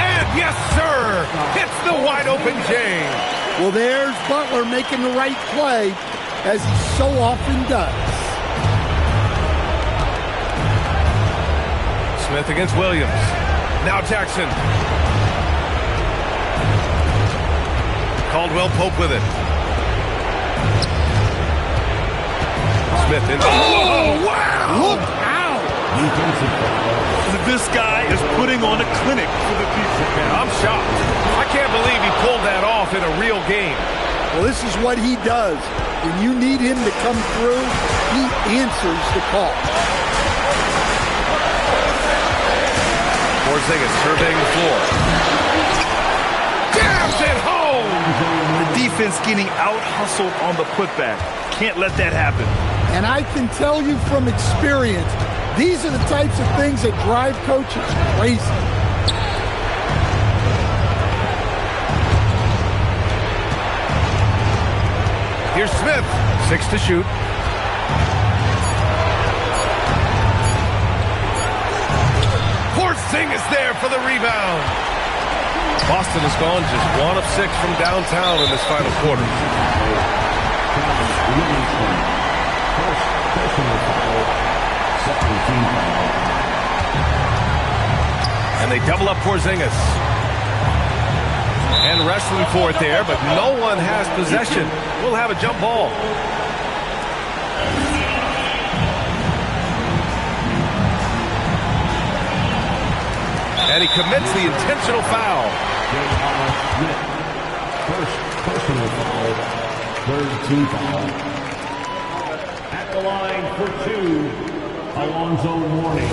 And yes, sir! Hits the wide open James. Well, there's Butler making the right play, as he so often does. Smith against Williams. Now Jackson. Caldwell Pope with it. Smith in. Oh, wow! Look out! This guy is putting on a clinic for the people. I'm shocked. I can't believe he pulled that off in a real game. Well, this is what he does. When you need him to come through, he answers the call. Porzingis surveying the floor. Jams it home! The defense getting out-hustled on the putback. Can't let that happen. And I can tell you from experience, these are the types of things that drive coaches crazy. Here's Smith. 6 to shoot. Porzingis there for the rebound. Boston has gone just 1 of 6 from downtown in this final quarter. And they double up Porzingis. And wrestling for it there, but no one has possession. We'll have a jump ball. And he commits the intentional foul. First personal foul. Third team foul. At the line for 2, Alonzo Mourning.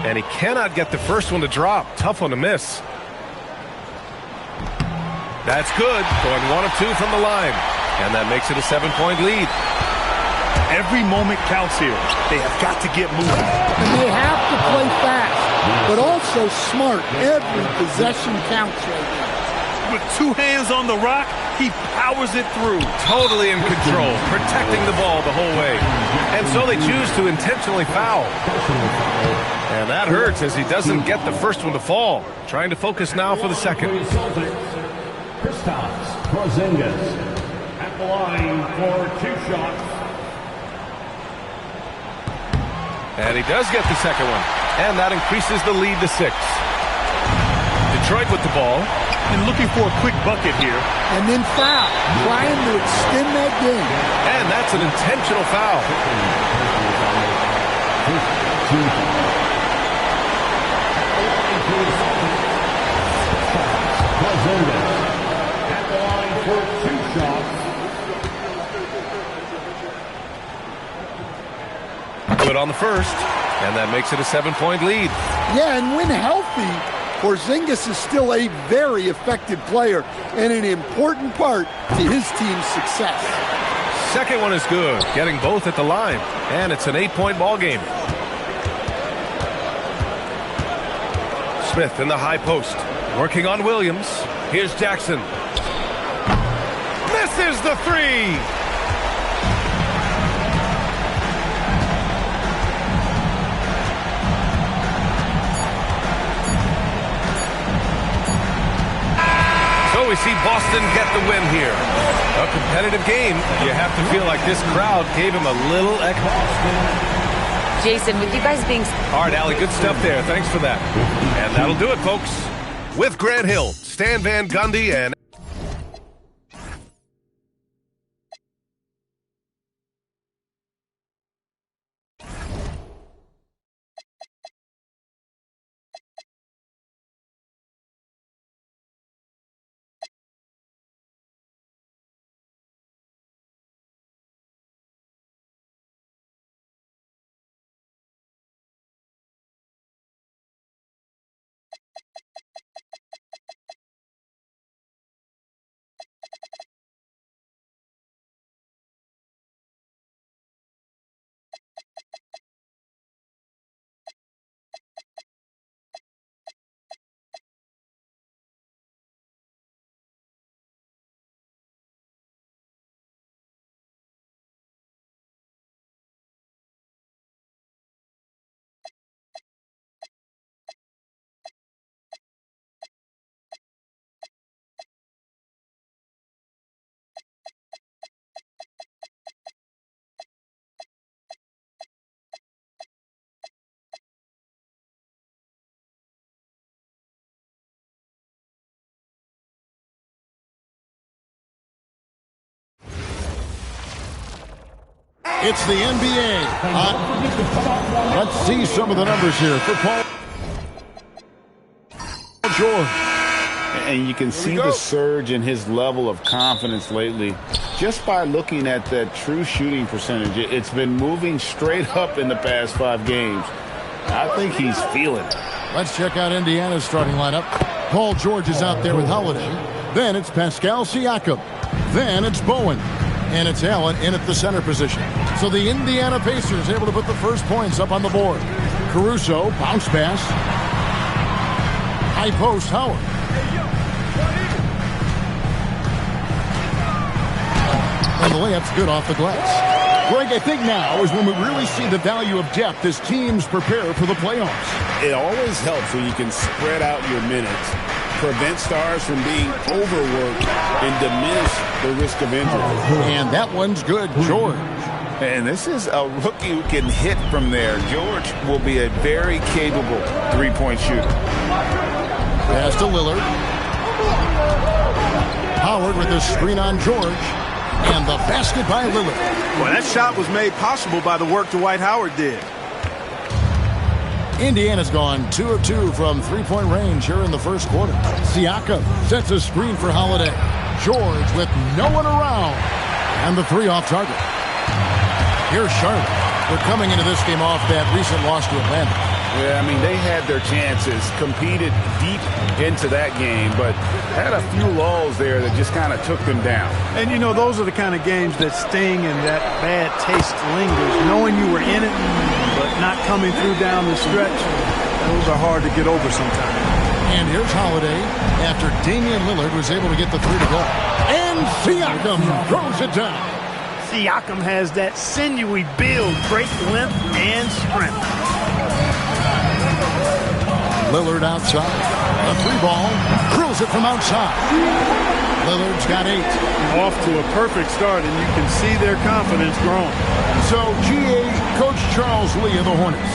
And he cannot get the first one to drop. Tough one to miss. That's good. Going 1 of 2 from the line. And that makes it a 7-point lead. Every moment counts here. They have got to get moving. And they have to play fast, but also smart. Every possession counts right now. With 2 hands on the rock, he powers it through. Totally in control, protecting the ball the whole way. And so they choose to intentionally foul. And that hurts as he doesn't get the first one to fall. Trying to focus now for the second. Kristaps Porzingis at the line for 2 shots. And he does get the second one. And that increases the lead to 6. Detroit with the ball. And looking for a quick bucket here. And then foul. Trying to extend that game. And that's an intentional foul. At the line for 2 shots. Good on the first. And that makes it a 7-point lead. Yeah, and when healthy, Porzingis is still a very effective player and an important part to his team's success. Second one is good, getting both at the line. And it's an 8-point ball game. Smith in the high post, working on Williams. Here's Jackson. Misses the 3. We see Boston get the win here. A competitive game. You have to feel like this crowd gave him a little extra. Jason, with you guys being... All right, Allie, good stuff there. Thanks for that. And that'll do it, folks. With Grant Hill, Stan Van Gundy, and... It's the NBA. Let's see some of the numbers here for Paul George. And you can see the surge in his level of confidence lately just by looking at that true shooting percentage. It's been moving straight up in the past 5 games. I think he's feeling it. Let's check out Indiana's starting lineup. Paul George is out there with Holiday. Then it's Pascal Siakam. Then it's Bowen. And it's Allen in at the center position. So the Indiana Pacers able to put the first points up on the board. Caruso, bounce pass. High post, Howard. And the layup's good off the glass. Greg, I think now is when we really see the value of depth as teams prepare for the playoffs. It always helps when you can spread out your minutes, prevent stars from being overworked, and diminish the risk of injury. And that one's good, George. And this is a rookie who can hit from there. George will be a very capable three-point shooter. Pass to Lillard. Howard with the screen on George. And the basket by Lillard. Well, that shot was made possible by the work Dwight Howard did. Indiana's gone 2 of 2 from three-point range here in the first quarter. Siakam sets a screen for Holiday. George with no one around. And the 3 off target. Here's Charlotte. They're coming into this game off that recent loss to Atlanta. Yeah, I mean, they had their chances, competed deep into that game, but had a few lulls there that just kind of took them down. And, you know, those are the kind of games that sting and that bad taste lingers. Knowing you were in it, but not coming through down the stretch, those are hard to get over sometimes. And here's Holiday after Damian Lillard was able to get the three to go. And Siakam throws it down. Siakam has that sinewy build, great length and strength. Lillard outside. A three ball. Drills it from outside. Lillard's got 8. Off to a perfect start, and you can see their confidence growing. So, GA Coach Charles Lee of the Hornets,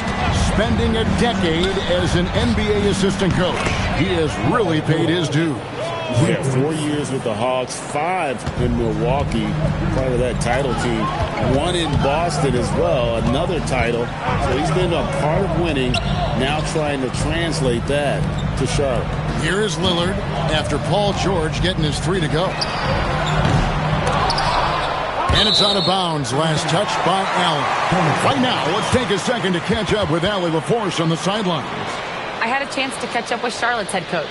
spending a decade as an NBA assistant coach. He has really paid his dues. Yeah, 4 years with the Hawks, 5 in Milwaukee, part of that title team. 1 in Boston as well, another title. So he's been a part of winning, now trying to translate that to Charlotte. Here is Lillard after Paul George getting his 3 to go. And it's out of bounds. Last touch by Allen. Right now, let's take a second to catch up with Allie LaForce on the sidelines. I had a chance to catch up with Charlotte's head coach.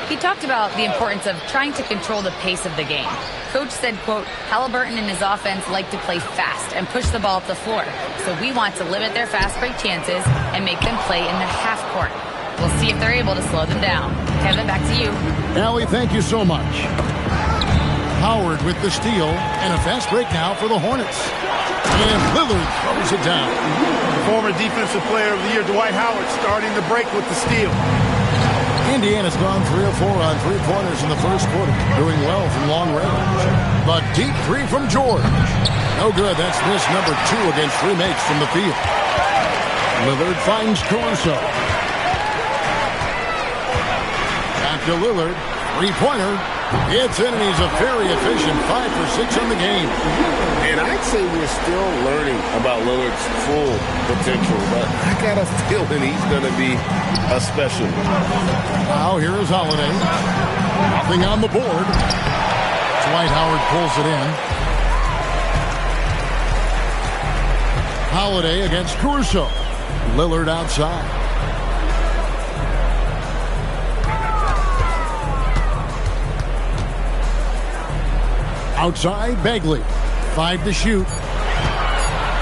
He talked about the importance of trying to control the pace of the game. Coach said, quote, Halliburton and his offense like to play fast and push the ball up the floor. So we want to limit their fast break chances and make them play in the half court. We'll see if they're able to slow them down. Kevin, back to you. Allie, thank you so much. Howard with the steal and a fast break now for the Hornets. And Lillard throws it down. Former Defensive Player of the Year, Dwight Howard, starting the break with the steal. Indiana's gone 3 of 4 on three-pointers in the first quarter, doing well from long range. But deep 3 from George. No good. That's miss number 2 against 3 makes from the field. Lillard finds Caruso. Back to Lillard. Three-pointer. It's in, and he's a very efficient 5 for 6 on the game. And I'd say we're still learning about Lillard's full potential, but I got a feeling he's going to be a special. Now here is Holiday. Nothing on the board. Dwight Howard pulls it in. Holiday against Caruso. Lillard outside. Outside, Bagley. 5 to shoot.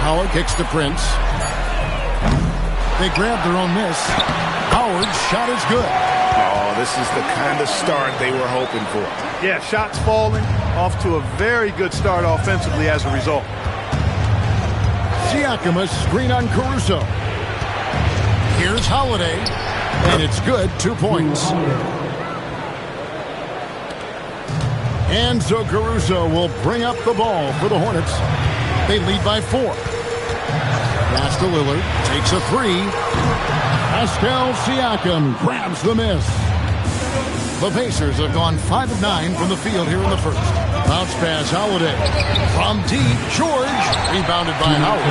Howard kicks to Prince. They grab their own miss. Howard's shot is good. Oh, this is the kind of start they were hoping for. Yeah, shots falling. Off to a very good start offensively as a result. Siakam, a screen on Caruso. Here's Holiday. And it's good. 2 points. And so Caruso will bring up the ball for the Hornets. They lead by 4. Pass to Lillard. Takes a 3. Pascal Siakam grabs the miss. The Pacers have gone 5 of 9 from the field here in the first. Bounce pass, Holiday. From deep, George. Rebounded by Howard.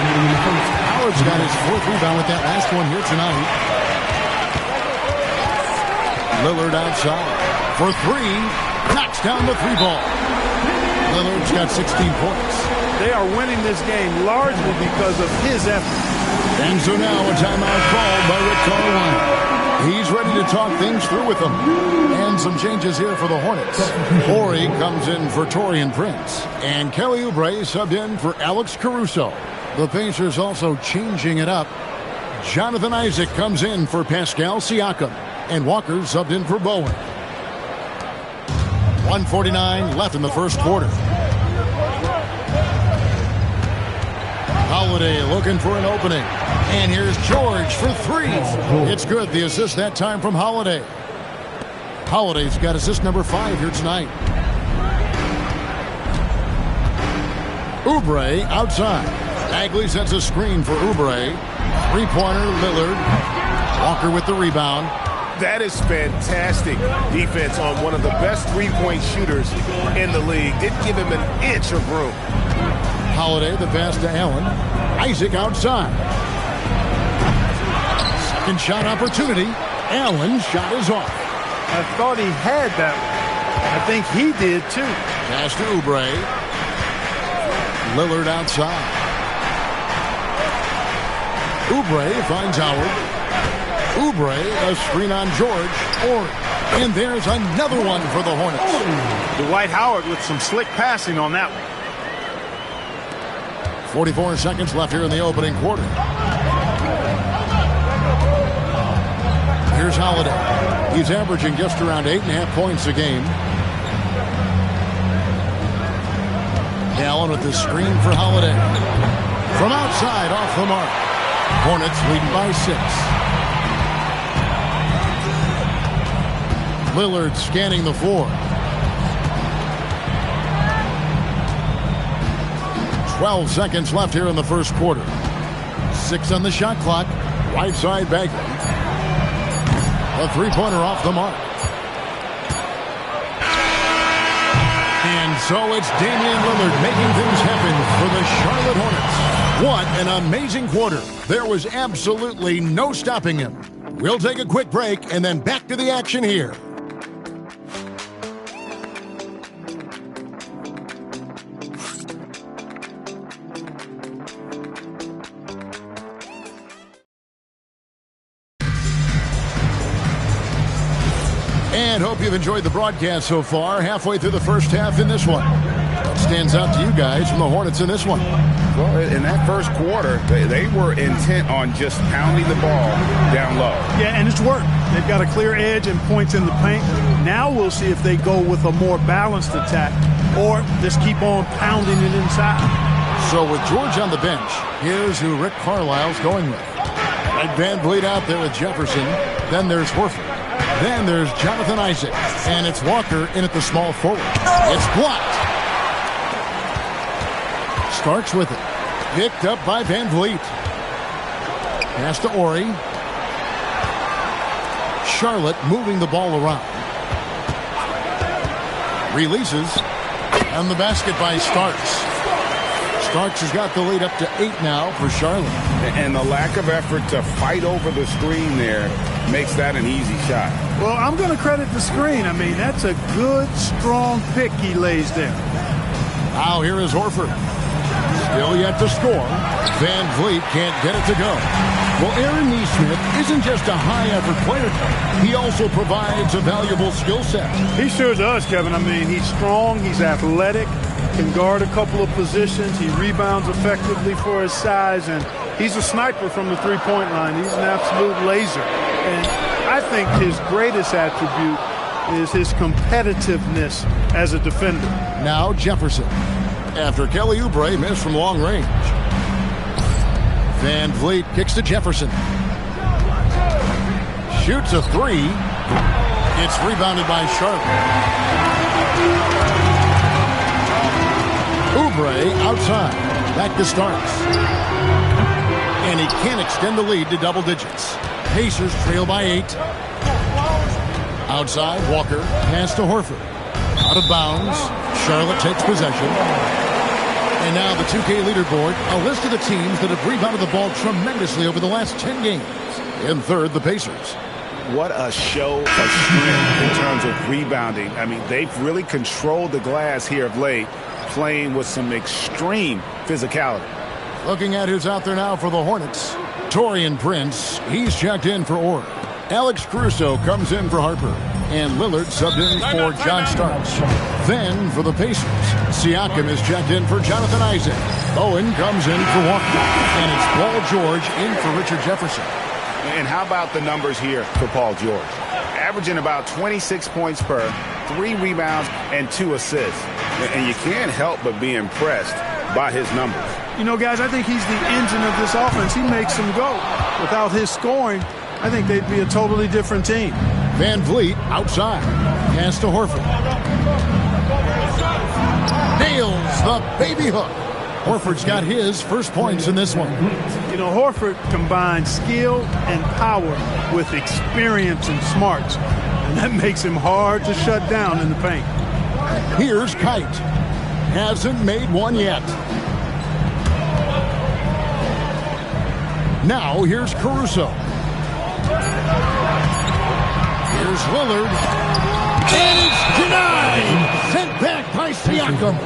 Howard's got his 4th rebound with that last one here tonight. Lillard outside for 3. Knocks down the 3 ball. Lillard's got 16 points. They are winning this game largely because of his effort. And so now a timeout called by Rick Carlisle. He's ready to talk things through with them. And some changes here for the Hornets. Horry comes in for Taurean Prince. And Kelly Oubre subbed in for Alex Caruso. The Pacers also changing it up. Jonathan Isaac comes in for Pascal Siakam. And Walker subbed in for Bowen. 1:49 left in the first quarter. Holiday looking for an opening. And here's George for 3. It's good. The assist that time from Holiday. Holiday's got assist number 5 here tonight. Oubre outside. Bagley sets a screen for Oubre. 3-pointer, Lillard. Walker with the rebound. That is fantastic defense on one of the best three-point shooters in the league. Didn't give him an inch of room. Holiday, the pass to Allen. Isaac outside. Second shot opportunity. Allen's shot is off. I thought he had that one. I think he did too. Pass to Oubre. Lillard outside. Oubre finds Howard. Oubre, a screen on George. And there's another one for the Hornets. Dwight Howard with some slick passing on that one. 44 seconds left here in the opening quarter. Here's Holiday. He's averaging just around 8.5 points a game. Allen with the screen for Holiday. From outside, off the mark. Hornets leading by 6. Lillard scanning the floor. 12 seconds left here in the first quarter. 6 on the shot clock. Right side Bagley. A three-pointer off the mark. And so it's Damian Lillard making things happen for the Charlotte Hornets. What an amazing quarter. There was absolutely no stopping him. We'll take a quick break and then back to the action here. And hope you've enjoyed the broadcast so far. Halfway through the first half in this one. What stands out to you guys from the Hornets in this one? Well, in that first quarter, they were intent on just pounding the ball down low. Yeah, and it's worked. They've got a clear edge and points in the paint. Now we'll see if they go with a more balanced attack or just keep on pounding it inside. So with George on the bench, here's who Rick Carlisle's going with. Ed Van Vliet out there with Jefferson. Then there's Horford. Then there's Jonathan Isaac. And it's Walker in at the small forward. It's blocked. Starks with it. Picked up by Van Vliet. Pass to Ori. Charlotte moving the ball around. Releases. And the basket by Starks. Starks has got the lead up to 8 now for Charlotte. And the lack of effort to fight over the screen there makes that an easy shot. Well, I'm going to credit the screen. I mean, that's a good, strong pick he lays there. Now here is Horford. Still yet to score. Van Vliet can't get it to go. Well, Aaron Nesmith isn't just a high-effort player. He also provides a valuable skill set. He sure does, Kevin. I mean, he's strong. He's athletic. Can guard a couple of positions. He rebounds effectively for his size. And he's a sniper from the three-point line. He's an absolute laser. And I think his greatest attribute is his competitiveness as a defender. Now Jefferson. After Kelly Oubre missed from long range. Van Vliet kicks to Jefferson. Shoots a three. It's rebounded by Charlotte. Oubre outside. Back to Starks. And he can't extend the lead to double digits. Pacers trail by 8. Outside, Walker. Pass to Horford. Out of bounds. Charlotte takes possession. And now the 2K leaderboard, a list of the teams that have rebounded the ball tremendously over the last 10 games. In third, the Pacers. What a show of strength in terms of rebounding. I mean, they've really controlled the glass here of late, playing with some extreme physicality. Looking at who's out there now for the Hornets. Taurean Prince, he's checked in for Orr. Alex Caruso comes in for Harper. And Lillard subbed in for John Starks. Then for the Pacers, Siakam is checked in for Jonathan Isaac. Bowen comes in for Walker. And it's Paul George in for Richard Jefferson. And how about the numbers here for Paul George? Averaging about 26 points per, 3 rebounds, and 2 assists. And you can't help but be impressed by his numbers. You know, guys, I think he's the engine of this offense. He makes them go. Without his scoring, I think they'd be a totally different team. Van Vliet outside. Pass to Horford. Nails the baby hook. Horford's got his first points in this one. You know, Horford combines skill and power with experience and smarts. And that makes him hard to shut down in the paint. Here's Kite. Hasn't made one yet. Now here's Caruso. Here's Lillard. And it's denied. Sent back by Siakam.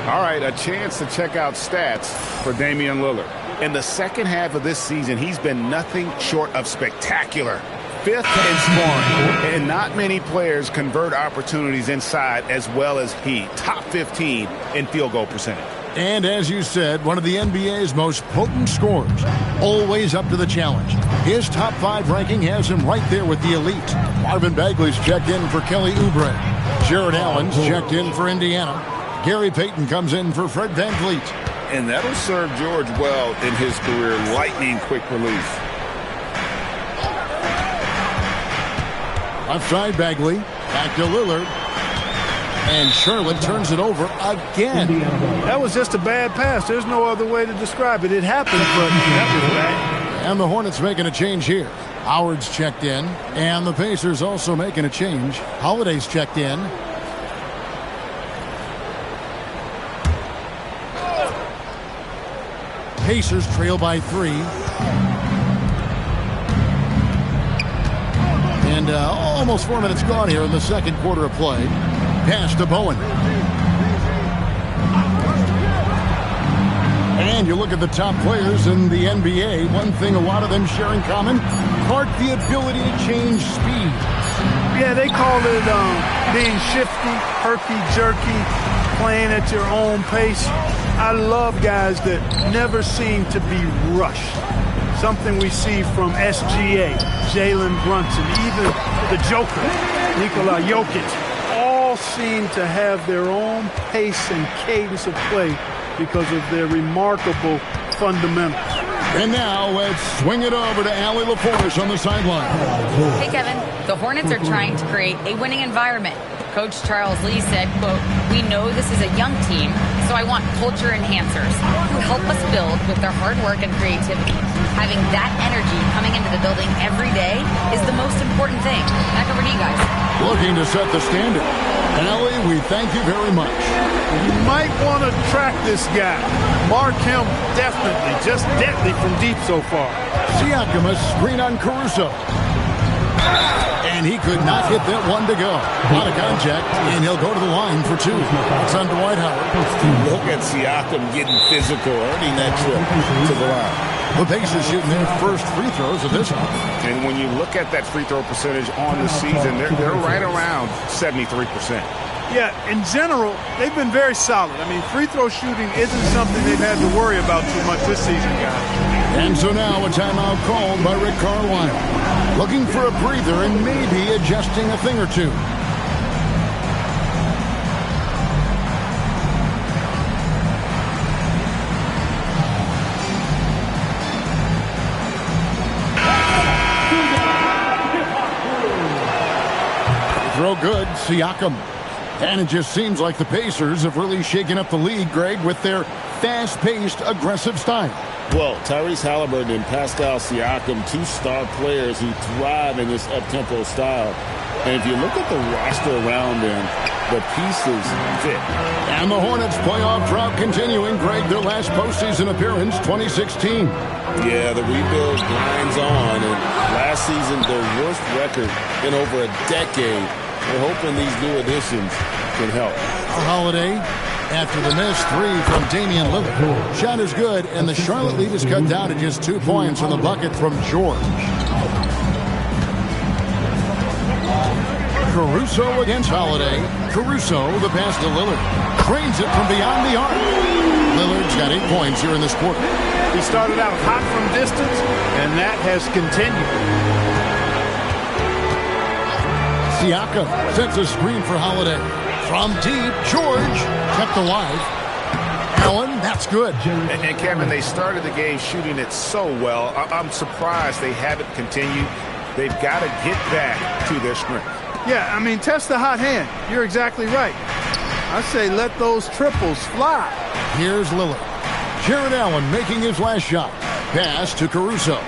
All right, a chance to check out stats for Damian Lillard. In the second half of this season, he's been nothing short of spectacular. 5th in scoring, and not many players convert opportunities inside as well as he. Top 15 in field goal percentage. And as you said, one of the NBA's most potent scorers, always up to the challenge. His top 5 ranking has him right there with the elite. Marvin Bagley's checked in for Kelly Oubre. Jared Allen's checked in for Indiana. Gary Payton comes in for Fred VanVleet. And that'll serve George well in his career. Lightning quick release. Left side Bagley. Back to Lillard. And Charlotte turns it over again. That was just a bad pass. There's no other way to describe it. It happened, but that was bad. And the Hornets making a change here. Howard's checked in. And the Pacers also making a change. Holiday's checked in. Pacers trail by 3. And almost 4 minutes gone here in the second quarter of play. Pass to Bowen. And you look at the top players in the NBA, one thing a lot of them share in common, the ability to change speed. Yeah, they call it being shifty, herky-jerky, playing at your own pace. I love guys that never seem to be rushed. Something we see from SGA, Jalen Brunson, even the Joker, Nikola Jokic. All seem to have their own pace and cadence of play because of their remarkable fundamentals. And now let's swing it over to Allie LaForce on the sideline. Hey, Kevin. The Hornets are trying to create a winning environment. Coach Charles Lee said, quote, "We know this is a young team, so I want culture enhancers who help us build with their hard work and creativity. Having that energy coming into the building every day is the most important thing." Back over to you guys. Looking to set the standard. Allie, we thank you very much. You might want to track this guy. Mark him definitely. Just deadly from deep so far. Siakam, a screen on Caruso. And he could not hit that one to go. Out of contact, and he'll go to the line for 2. It's on Dwight Howard. Look at Siakam getting physical, earning that trip to the line. The Pacers shooting their first free throws of this one. And when you look at that free throw percentage on the season, they're right around 73%. Yeah, in general, they've been very solid. I mean, free throw shooting isn't something they've had to worry about too much this season, guys. And so now a timeout called by Rick Carlisle. Looking for a breather and maybe adjusting a thing or two. Throw good, Siakam. And it just seems like the Pacers have really shaken up the league, Greg, with their fast-paced, aggressive style. Well, Tyrese Halliburton and Pascal Siakam, 2 star players who thrive in this up-tempo style. And if you look at the roster around them, the pieces fit. And the Hornets playoff drought continuing, Greg, their last postseason appearance, 2016. Yeah, the rebuild grinds on, and last season, their worst record in over a decade. We're hoping these new additions can help. Holiday, after the missed 3 from Damian Lillard. Shot is good, and the Charlotte lead is cut down to just 2 points on the bucket from George. Caruso against Holiday. Caruso, the pass to Lillard. Trains it from beyond the arc. Lillard's got 8 points here in this quarter. He started out hot from distance, and that has continued. Siakam sets a screen for Holiday. From deep, George kept alive. Allen, that's good. And Kevin, they started the game shooting it so well. I'm surprised they haven't continued. They've got to get back to their strength. Yeah, I mean, test the hot hand. You're exactly right. I say let those triples fly. Here's Lillard. Jared Allen making his last shot. Pass to Caruso.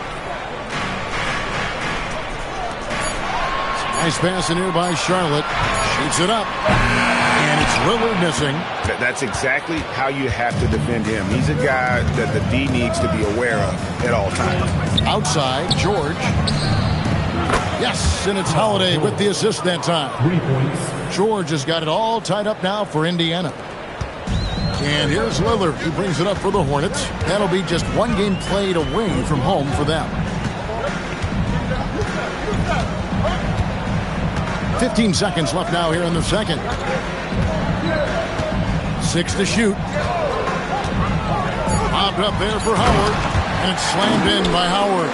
Nice pass in here by Charlotte. Shoots it up. And it's Lillard missing. That's exactly how you have to defend him. He's a guy that the D needs to be aware of at all times. Outside, George. Yes, and it's Holiday with the assist that time. 3 points. George has got it all tied up now for Indiana. And here's Lillard. He brings it up for the Hornets. That'll be just one game played away from home for them. 15 seconds left now here in the second. 6 to shoot. Popped up there for Howard. And it's slammed in by Howard.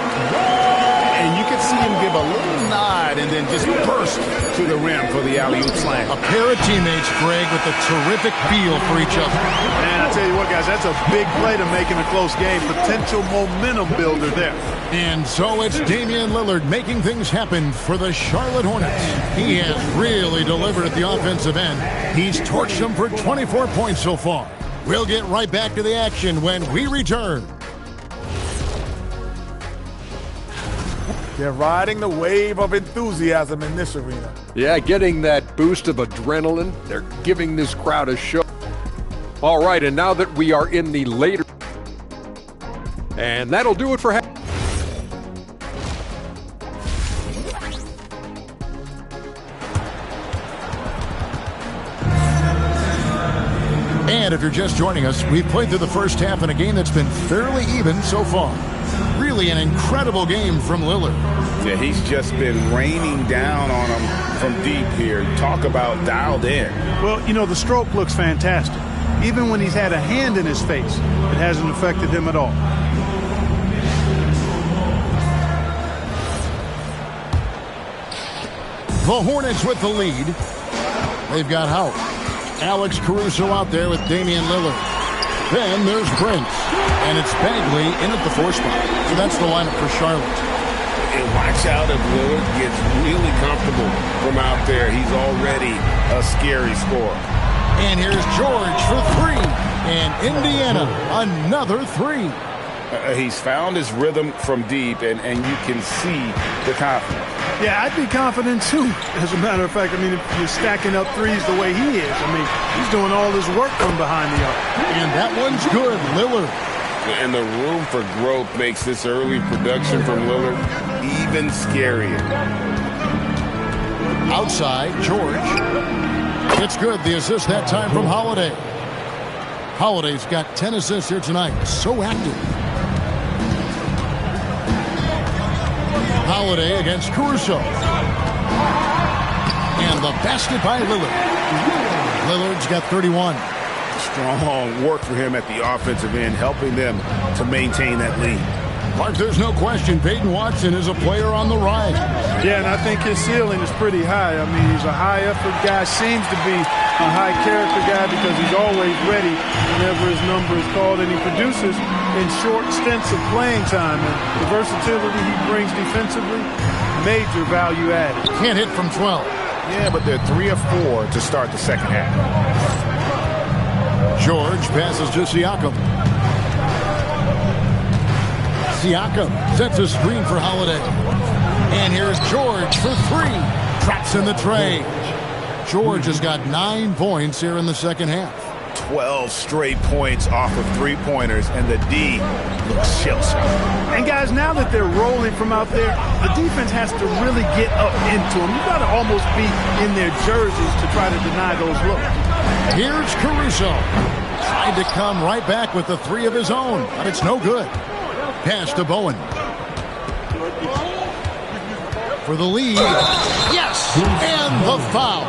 And you can see him give a little nod and then just burst to the rim for the alley-oop slam. A pair of teammates, Greg, with a terrific feel for each other. Man, I tell you what, guys, that's a big play to make in a close game. Potential momentum builder there. And so it's Damian Lillard making things happen for the Charlotte Hornets. He has really delivered at the offensive end. He's torched them for 24 points so far. We'll get right back to the action when we return. They're riding the wave of enthusiasm in this arena. Yeah, getting that boost of adrenaline. They're giving this crowd a show. All right, and now that we are in the later... And that'll do it for... And if you're just joining us, we've played through the first half in a game that's been fairly even so far. Really an incredible game from Lillard. Yeah, he's just been raining down on him from deep here. Talk about dialed in. Well, you know, the stroke looks fantastic. Even when he's had a hand in his face, it hasn't affected him at all. The Hornets with the lead. They've got Howard. Alex Caruso out there with Damian Lillard. Then there's Prince. And it's Bagley in at the 4 spot. So that's the lineup for Charlotte. And watch out if Lillard gets really comfortable from out there. He's already a scary scorer. And here's George for 3. And Indiana, another 3. He's found his rhythm from deep, and you can see the confidence. Yeah, I'd be confident too. As a matter of fact, I mean, if you're stacking up threes the way he is, I mean, he's doing all his work from behind the arc. And that one's good, Lillard. And the room for growth makes this early production from Lillard even scarier. Outside, George. It's good. The assist that time from Holiday. Holiday's got 10 assists here tonight. So active. Holiday against Caruso. And the basket by Lillard. Lillard's got 31. Strong work for him at the offensive end, helping them to maintain that lead. Mark, there's no question Peyton Watson is a player on the rise. Yeah, and I think his ceiling is pretty high. I mean, he's a high-effort guy, seems to be a high-character guy because he's always ready whenever his number is called, and he produces in short stints of playing time. And the versatility he brings defensively, major value added. Can't hit from 12. Yeah, but they're 3 of 4 to start the second half. George passes to Siakam. Siakam sets a screen for Holiday. And here's George for 3. Drops in the tray. George has got 9 points here in the second half. 12 straight points off of three-pointers, and the D looks shell-shocked. And guys, now that they're rolling from out there, the defense has to really get up into them. You've got to almost be in their jerseys to try to deny those looks. Here's Caruso. Tried to come right back with the 3 of his own, but it's no good. Pass to Bowen. For the lead. Yes! And the foul.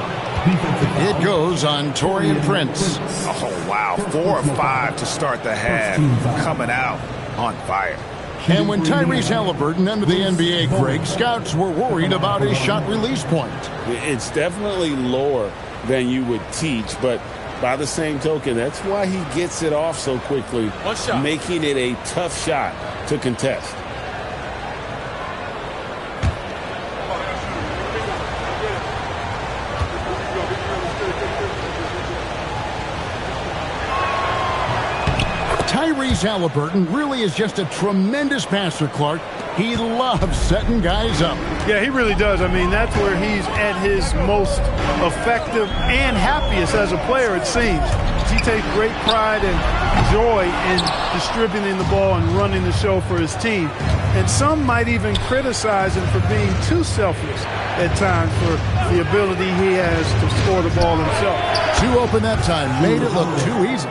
It goes on Taurean Prince. Oh, wow. 4 of 5 to start the half. Coming out on fire. And when Tyrese Halliburton entered the NBA, Greg, scouts were worried about his shot release point. It's definitely lower than you would teach, but by the same token, that's why he gets it off so quickly, making it a tough shot to contest. Tyrese Halliburton really is just a tremendous passer, Clark. He loves setting guys up. Yeah, he really does. I mean, that's where he's at his most effective and happiest as a player, it seems. He takes great pride and joy in distributing the ball and running the show for his team. And some might even criticize him for being too selfless at times for the ability he has to score the ball himself. Too open that time, made it look too easy.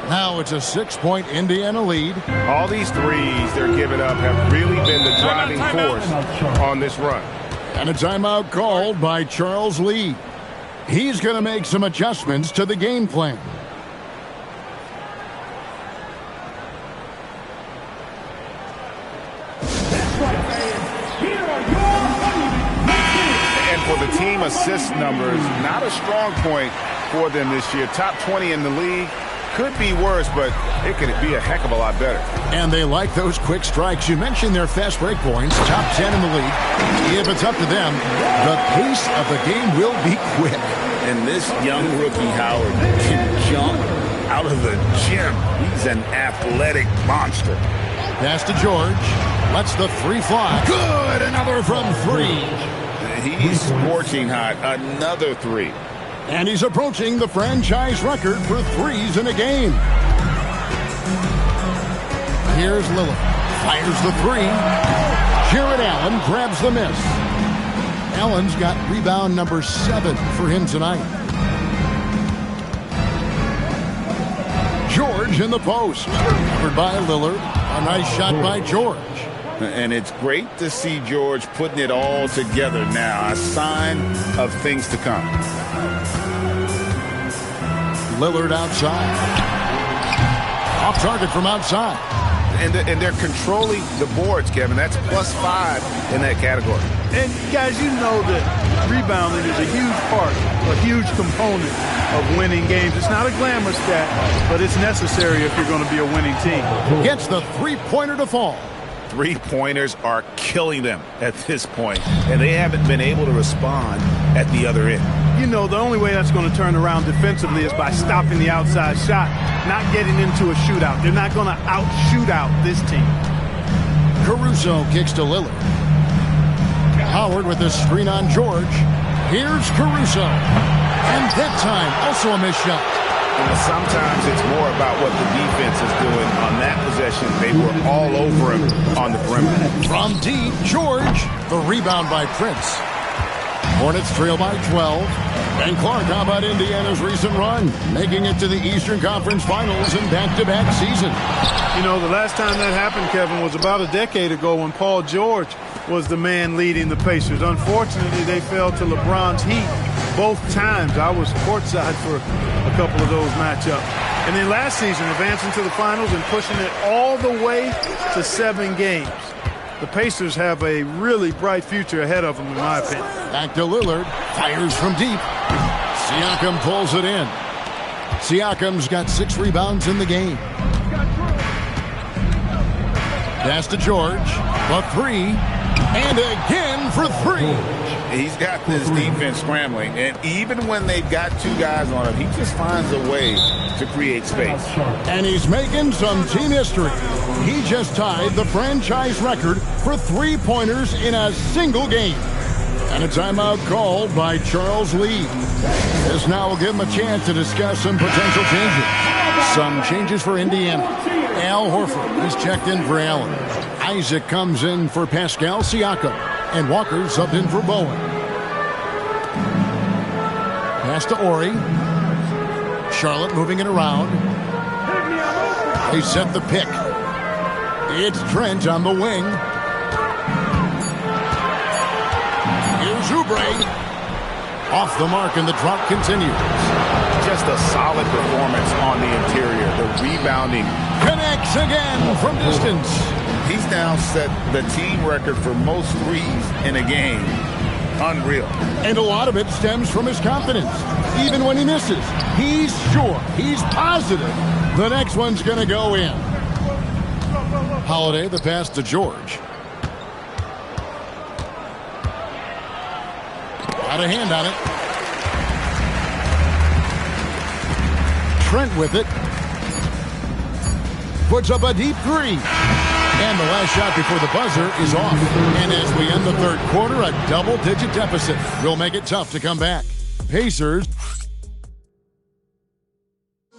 Now it's a 6-point Indiana lead. All these threes they're giving up have really been the driving force on this run. And a timeout called by Charles Lee. He's going to make some adjustments to the game plan. And for the team assist numbers, not a strong point for them this year. Top 20 in the league. Could be worse, but it could be a heck of a lot better. And they like those quick strikes. You mentioned their fast break points, top 10 in the league. If it's up to them, the pace of the game will be quick. And this young rookie, Howard, can jump out of the gym. He's an athletic monster. Pass to George. Lets the three fly. Good! Another from three. He's scorching hot. Another three. And he's approaching the franchise record for threes in a game. Here's Lillard. Fires the three. Jared Allen grabs the miss. Allen's got rebound number 7 for him tonight. George in the post. Covered by Lillard. A nice shot by George. And it's great to see George putting it all together now. A sign of things to come. Lillard outside. Off target from outside. And they're controlling the boards, Kevin. That's +5 in that category. And, guys, you know that rebounding is a huge part, a huge component of winning games. It's not a glamour stat, but it's necessary if you're going to be a winning team. Gets the three-pointer to fall. Three-pointers are killing them at this point, and they haven't been able to respond at the other end. You know, the only way that's going to turn around defensively is by stopping the outside shot, not getting into a shootout. They're not going to out-shoot out this team. Caruso kicks to Lillard. Howard with a screen on George. Here's Caruso. And that time, also a missed shot. Sometimes it's more about what the defense is doing on that possession. They were all over him on the perimeter. From deep, George. The rebound by Prince. Hornets trail by 12. And Clark, how about Indiana's recent run? Making it to the Eastern Conference Finals in back-to-back season. You know, the last time that happened, Kevin, was about a decade ago when Paul George was the man leading the Pacers. Unfortunately, they fell to LeBron's Heat both times. I was courtside for a couple of those matchups. And then last season, advancing to the finals and pushing it all the way to 7 games. The Pacers have a really bright future ahead of them, in my opinion. Back to Lillard. Fires from deep. Siakam pulls it in. Siakam's got 6 rebounds in the game. Pass to George. The 3. And again for 3. He's got this defense scrambling, and even when they've got 2 guys on him, he just finds a way to create space. And he's making some team history. He just tied the franchise record for 3-pointers in a single game. And a timeout called by Charles Lee. This now will give him a chance to discuss some potential changes. Some changes for Indiana. Al Horford is checked in for Allen. Isaac comes in for Pascal Siakam. And Walker subbed in for Bowen. Pass to Ori. Charlotte moving it around. They set the pick. It's Trent on the wing. Here's Oubre. Off the mark, and the drop continues. Just a solid performance on the interior. The rebounding. Connects again from distance. He's now set the team record for most threes in a game. Unreal. And a lot of it stems from his confidence. Even when he misses, he's sure, he's positive the next one's going to go in. Holiday, the pass to George. Got a hand on it. Trent with it. Puts up a deep 3. And the last shot before the buzzer is off. And as we end the third quarter, a double-digit deficit will make it tough to come back. Pacers.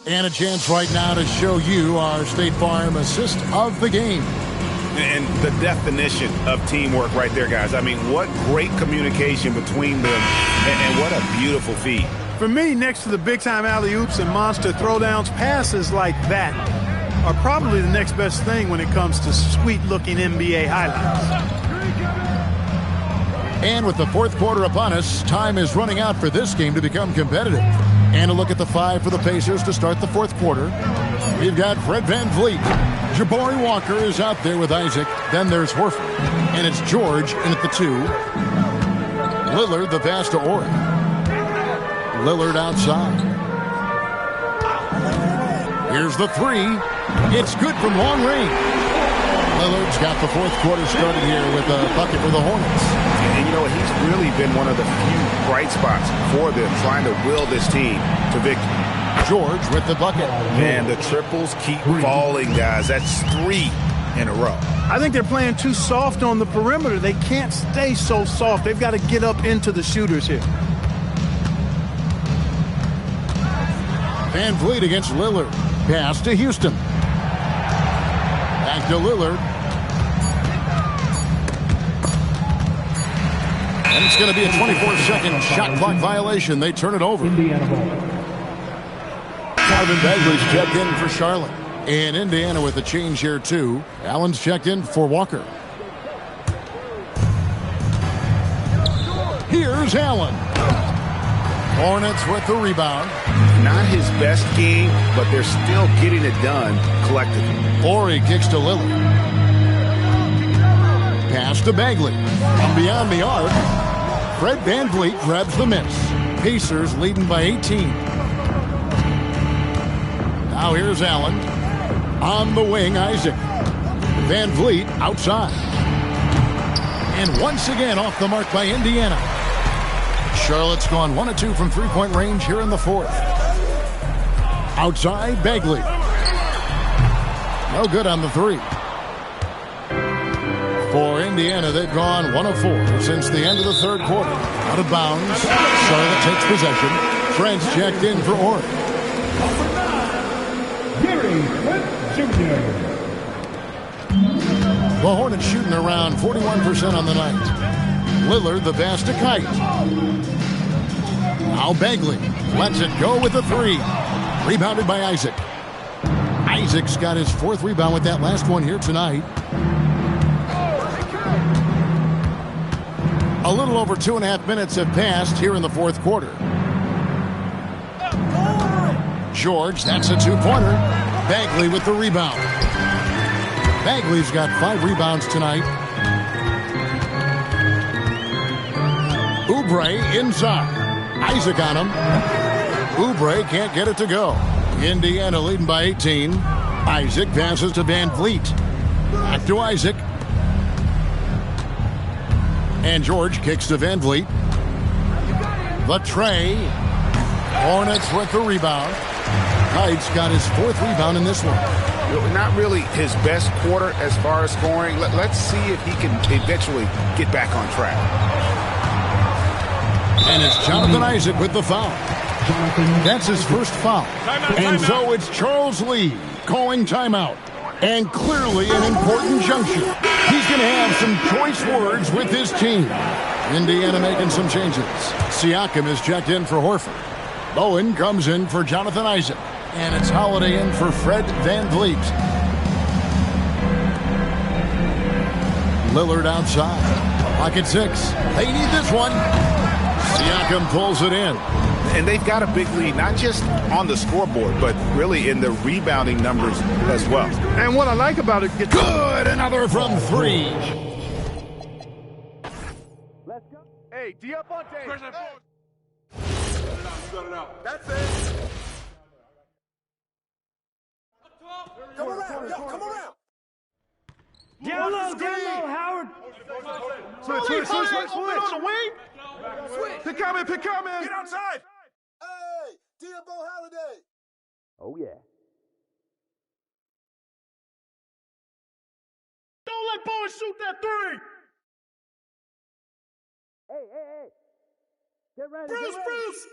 And a chance right now to show you our State Farm assist of the game. And the definition of teamwork right there, guys. I mean, what great communication between them, and what a beautiful feed. For me, next to the big-time alley-oops and monster throwdowns, passes like that are probably the next best thing when it comes to sweet-looking NBA highlights. And with the fourth quarter upon us, time is running out for this game to become competitive. And a look at the five for the Pacers to start the fourth quarter. We've got Fred VanVleet. Jabari Walker is out there with Isaac. Then there's Horford. And it's George in at the 2. Lillard the pass to Ori. Lillard outside. Here's the 3. It's good from long range. Lillard's got the fourth quarter started here with a bucket for the Hornets. And you know, he's really been one of the few bright spots for them, trying to will this team to victory. George with the bucket. And the triples keep falling, guys. That's 3 in a row. I think they're playing too soft on the perimeter. They can't stay so soft. They've got to get up into the shooters here. VanVleet against Lillard. Pass to Houston. Back to Lillard. And it's going to be a 24-second shot clock violation. They turn it over. Marvin Bagley's checked in for Charlotte. And Indiana with a change here, too. Allen's checked in for Walker. Here's Allen. Hornets with the rebound. Not his best game, but they're still getting it done collectively. Ori kicks to Lillard. Pass to Bagley. From beyond the arc, Fred VanVleet grabs the miss. Pacers leading by 18. Now here's Allen. On the wing, Isaac. VanVleet outside. And once again off the mark by Indiana. Charlotte's gone 1 of 2 from three-point range here in the fourth. Outside, Bagley. No good on the 3. For Indiana, they've gone 1 of 4 since the end of the third quarter. Out of bounds. Charlotte takes possession. Fred's checked in for Ori. The Hornets shooting around 41% on the night. Lillard the pass to Kite. Now Bagley lets it go with the 3. Rebounded by Isaac. Isaac's got his 4th rebound with that last one here tonight. A little over 2.5 minutes have passed here in the fourth quarter. George, that's a 2-pointer. Bagley with the rebound. Bagley's got 5 rebounds tonight. Oubre inside. Isaac on him. Oubre can't get it to go. Indiana leading by 18. Isaac passes to VanVleet. Back to Isaac. And George kicks to VanVleet. The tray. Hornets with the rebound. Kite's got his 4th rebound in this one. Not really his best quarter as far as scoring. Let's see if he can eventually get back on track. And it's Jonathan Isaac with the foul. That's his first foul. And so it's Charles Lee calling timeout. And clearly an important juncture. He's going to have some choice words with his team. Indiana making some changes. Siakam is checked in for Horford. Bowen comes in for Jonathan Isaac. And it's Holiday in for Fred VanVleet. Lillard outside. Pocket 6. They need this one. Siakam pulls it in. And they've got a big lead, not just on the scoreboard, but really in the rebounding numbers as well. And what I like about it, good, another from 3. Let's go. Hey, D up on Dave. Hey. You got it out. That's it. Come around, yo, come around. Down low, Howard. Switch. On the wing. Pick comment. Get outside. Hey, Diabo Holiday. Oh, yeah. Don't let Bowen shoot that 3. Hey. Get ready. Bruce.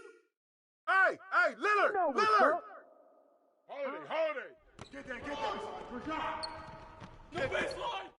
Hey, Lillard. Lillard. Holiday. Get that. No baseline.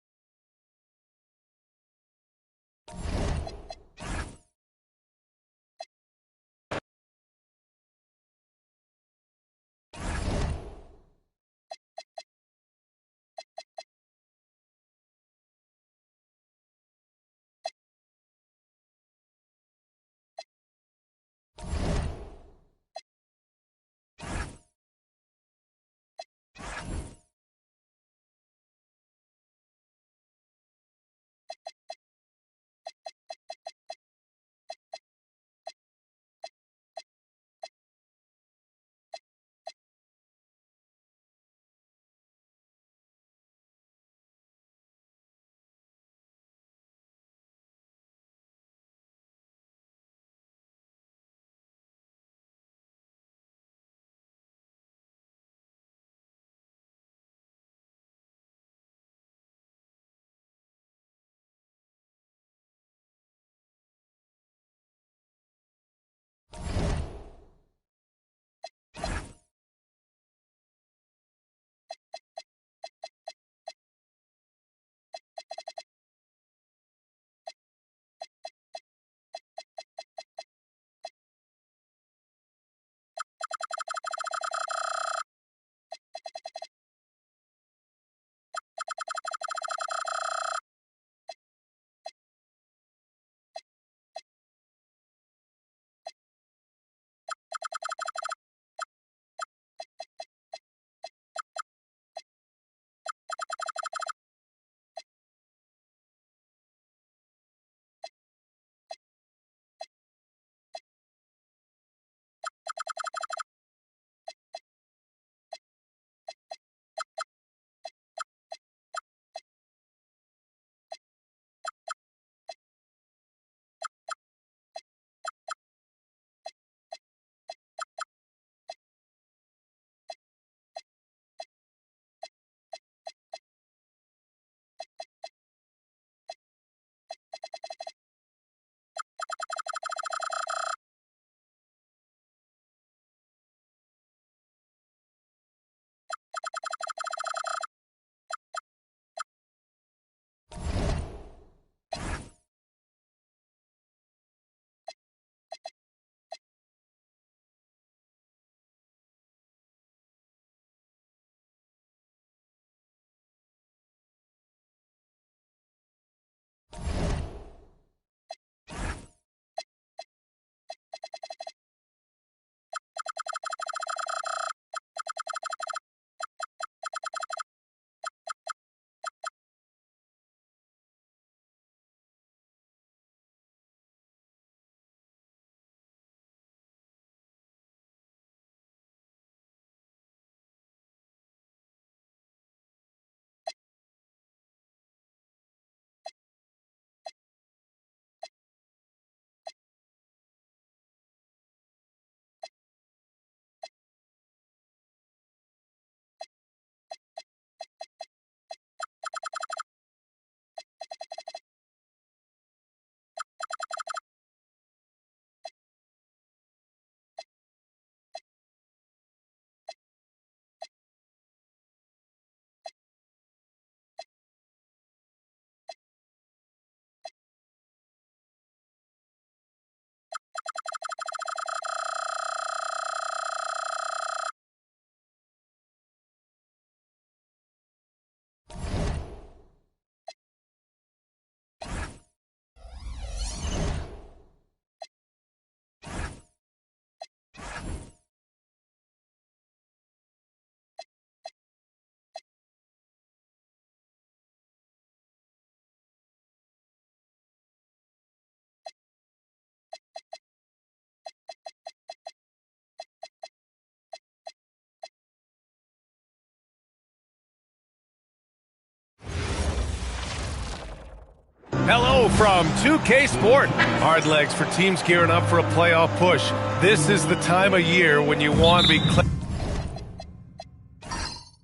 from 2K Sport. Hard legs for teams gearing up for a playoff push. This is the time of year when you want to be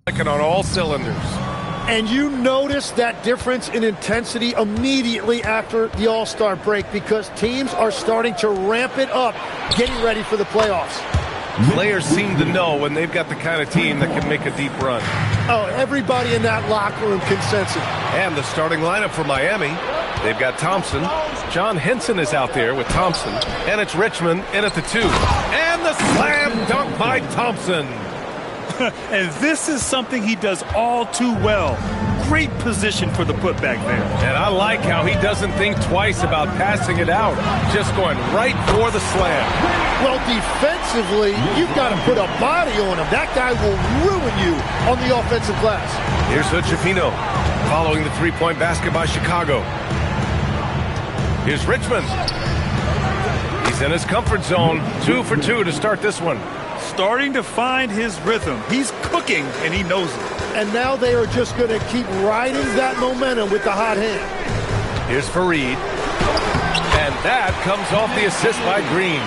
clicking on all cylinders. And you notice that difference in intensity immediately after the All-Star break because teams are starting to ramp it up, getting ready for the playoffs. Players seem to know when they've got the kind of team that can make a deep run. Oh, everybody in that locker room can sense it. And the starting lineup for Miami, they've got Thompson. John Henson is out there with Thompson. And it's Richmond in at the 2. And the slam dunk by Thompson. And this is something he does all too well. Great position for the putback there. And I like how he doesn't think twice about passing it out. Just going right for the slam. Well, defensively, you've got to put a body on him. That guy will ruin you on the offensive glass. Here's Hood-Schifino following the three-point basket by Chicago. Here's Richmond. He's in his comfort zone. 2 for 2 to start this one. Starting to find his rhythm. He's cooking, and he knows it. And now they are just going to keep riding that momentum with the hot hand. Here's Fareed. And that comes off the assist by Green.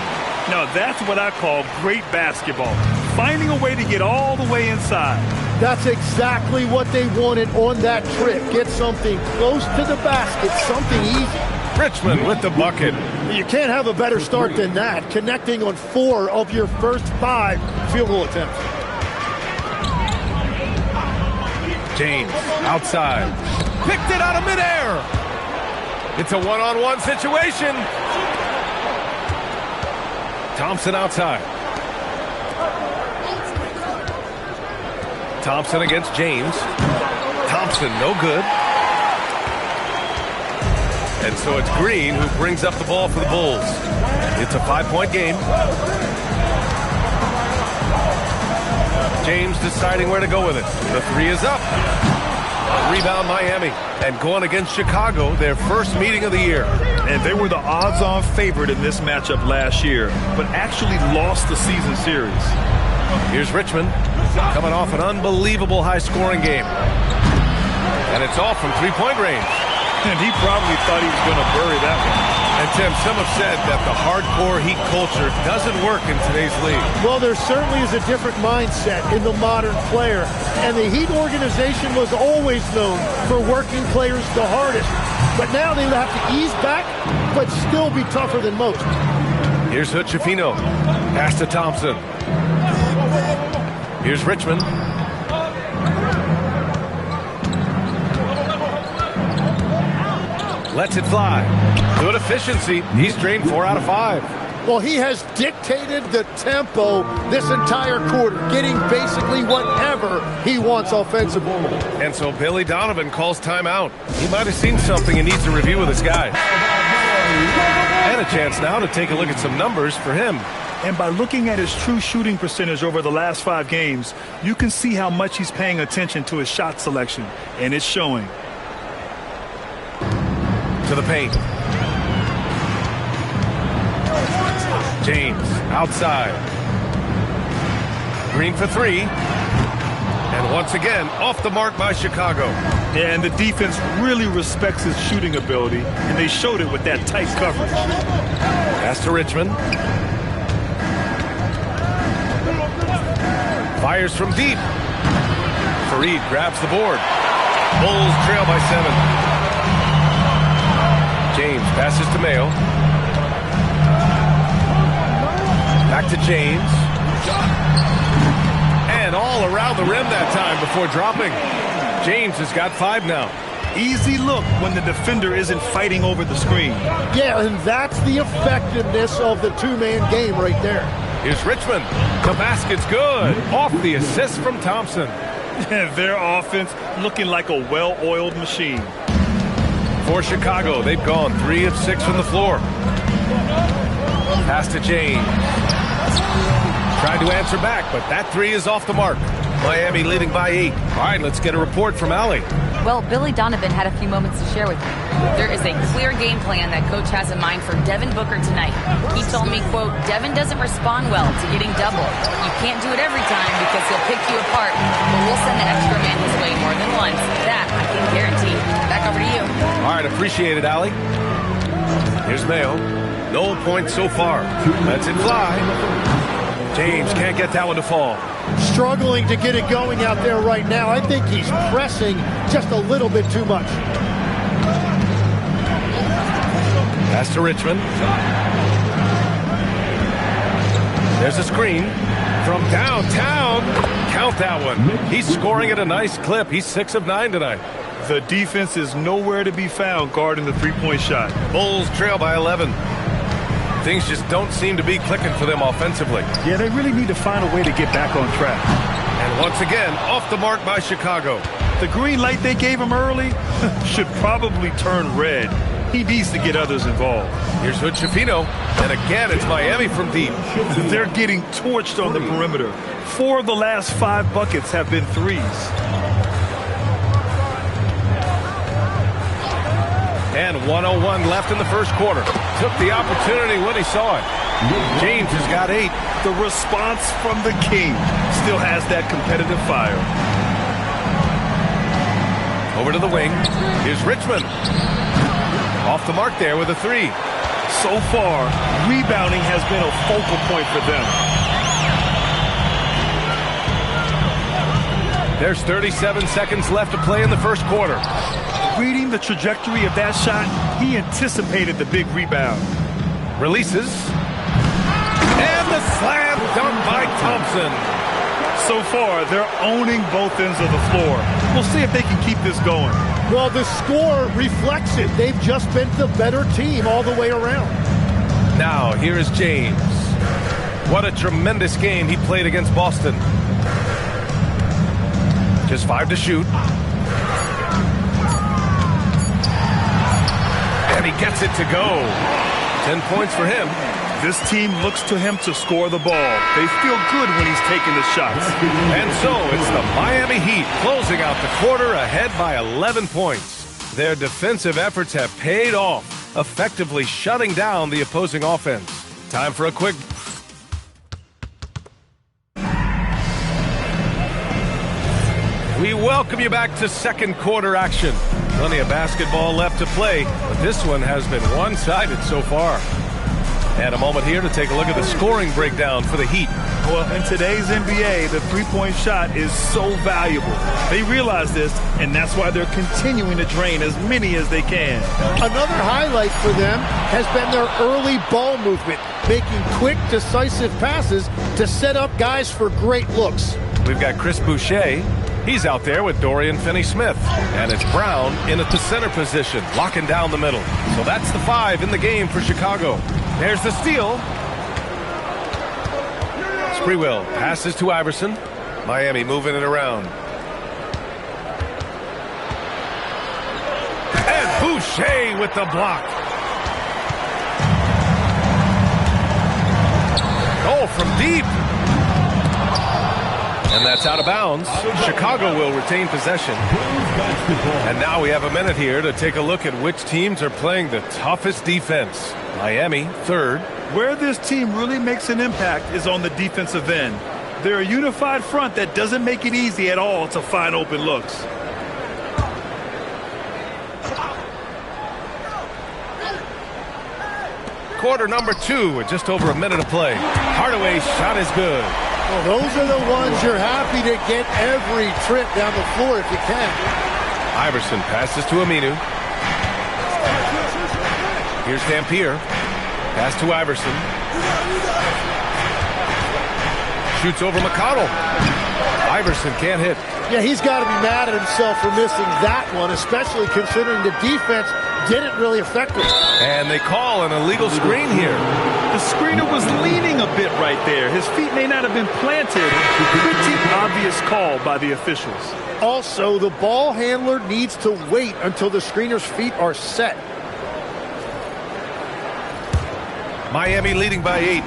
Now, that's what I call great basketball. Finding a way to get all the way inside. That's exactly what they wanted on that trip. Get something close to the basket, something easy. Richmond with the bucket. You can't have a better start than that, connecting on 4 of your first 5 field goal attempts. James outside. Picked it out of midair. It's a one-on-one situation. Thompson outside. Thompson against James. Thompson, no good. And so it's Green who brings up the ball for the Bulls. It's a 5-point game. James deciding where to go with it. The 3 is up. Rebound Miami. And going against Chicago, their first meeting of the year. And they were the odds-on favorite in this matchup last year, but actually lost the season series. Here's Richmond coming off an unbelievable high-scoring game. And it's off from three-point range. And he probably thought he was going to bury that one. And Tim, some have said that the hardcore Heat culture doesn't work in today's league. Well, there certainly is a different mindset in the modern player. And the Heat organization was always known for working players the hardest. But now they would have to ease back, but still be tougher than most. Here's Hood-Schifino. Pass to Thompson. Here's Richmond. Lets it fly. Good efficiency. He's drained 4 out of 5. Well, he has dictated the tempo this entire quarter, getting basically whatever he wants offensively. And so Billy Donovan calls timeout. He might have seen something and needs to review with his guys. And a chance now to take a look at some numbers for him. And by looking at his true shooting percentage over the last 5 games, you can see how much he's paying attention to his shot selection. And it's showing. To the paint. James outside. Green for 3. And once again, off the mark by Chicago. Yeah, and the defense really respects his shooting ability, and they showed it with that tight coverage. Pass to Richmond. Fires from deep. Fareed grabs the board. Bulls trail by 7. James passes to Mayo. Back to James. And all around the rim that time before dropping. James has got 5 now. Easy look when the defender isn't fighting over the screen. Yeah, and that's the effectiveness of the two-man game right there. Here's Richmond. The basket's good. Off the assist from Thompson. Their offense looking like a well-oiled machine. For Chicago, they've gone 3 of 6 from the floor. Pass to James. Tried to answer back, but that 3 is off the mark. Miami leading by 8. All right, let's get a report from Allie. Well, Billy Donovan had a few moments to share with me. There is a clear game plan that coach has in mind for Devin Booker tonight. He told me, quote, Devin doesn't respond well to getting doubled. You can't do it every time because he'll pick you apart, but we'll send the extra man his way more than once. That I can guarantee. Back over to you. All right, appreciate it, Allie. Here's Mayo. No points so far. Lets it fly. James can't get that one to fall. Struggling to get it going out there right now. I think he's pressing just a little bit too much. Pass to Richmond. There's a screen from downtown. Count that one. He's scoring at a nice clip. He's 6 of 9 tonight. The defense is nowhere to be found guarding the three-point shot. Bulls trail by 11. Things just don't seem to be clicking for them offensively. Yeah, they really need to find a way to get back on track. And once again, off the mark by Chicago. The green light they gave him early should probably turn red. He needs to get others involved. Here's Hood Schifino. And again, it's Miami from deep. They're getting torched on the perimeter. 4 of the last 5 buckets have been threes. And 1:01 left in the first quarter. Took the opportunity when he saw it. James has got 8. The response from the King still has that competitive fire. Over to the wing. Here's Richmond. Off the mark there with a 3. So far, rebounding has been a focal point for them. There's 37 seconds left to play in the first quarter. Reading the trajectory of that shot, he anticipated the big rebound. Releases. And the slam dunk by Thompson. So far, they're owning both ends of the floor. We'll see if they can keep this going. Well, the score reflects it. They've just been the better team all the way around. Now, here is James. What a tremendous game he played against Boston. Just 5 to shoot. And he gets it to go. 10 points for him. This team looks to him to score the ball. They feel good when he's taking the shots. And so it's the Miami Heat closing out the quarter ahead by 11 points. Their defensive efforts have paid off, effectively shutting down the opposing offense. Time for a quick... We welcome you back to second quarter action. Plenty of basketball left to play, but this one has been one-sided so far. And a moment here to take a look at the scoring breakdown for the Heat. Well, in today's NBA, the three-point shot is so valuable. They realize this, and that's why they're continuing to drain as many as they can. Another highlight for them has been their early ball movement, making quick, decisive passes to set up guys for great looks. We've got Chris Boucher. He's out there with Dorian Finney-Smith. And it's Brown in at the center position, locking down the middle. So that's the 5 in the game for Chicago. There's the steal. Sprewell passes to Iverson. Miami moving it around. And Boucher with the block. Goal from deep. And that's out of bounds. Chicago will retain possession. And now we have a minute here to take a look at which teams are playing the toughest defense. Miami, 3rd. Where this team really makes an impact is on the defensive end. They're a unified front that doesn't make it easy at all to find open looks. Quarter number 2 with just over a minute to play. Hardaway's shot is good. Well, those are the ones you're happy to get every trip down the floor if you can. Iverson passes to Aminu. Here's Dampier. Pass to Iverson. Shoots over McConnell. Iverson can't hit. Yeah, he's got to be mad at himself for missing that one, especially considering the defense didn't really affect him. And they call an illegal screen here. The screener was leaning a bit right there. His feet may not have been planted. Pretty obvious call by the officials. Also, the ball handler needs to wait until the screener's feet are set. Miami leading by 8.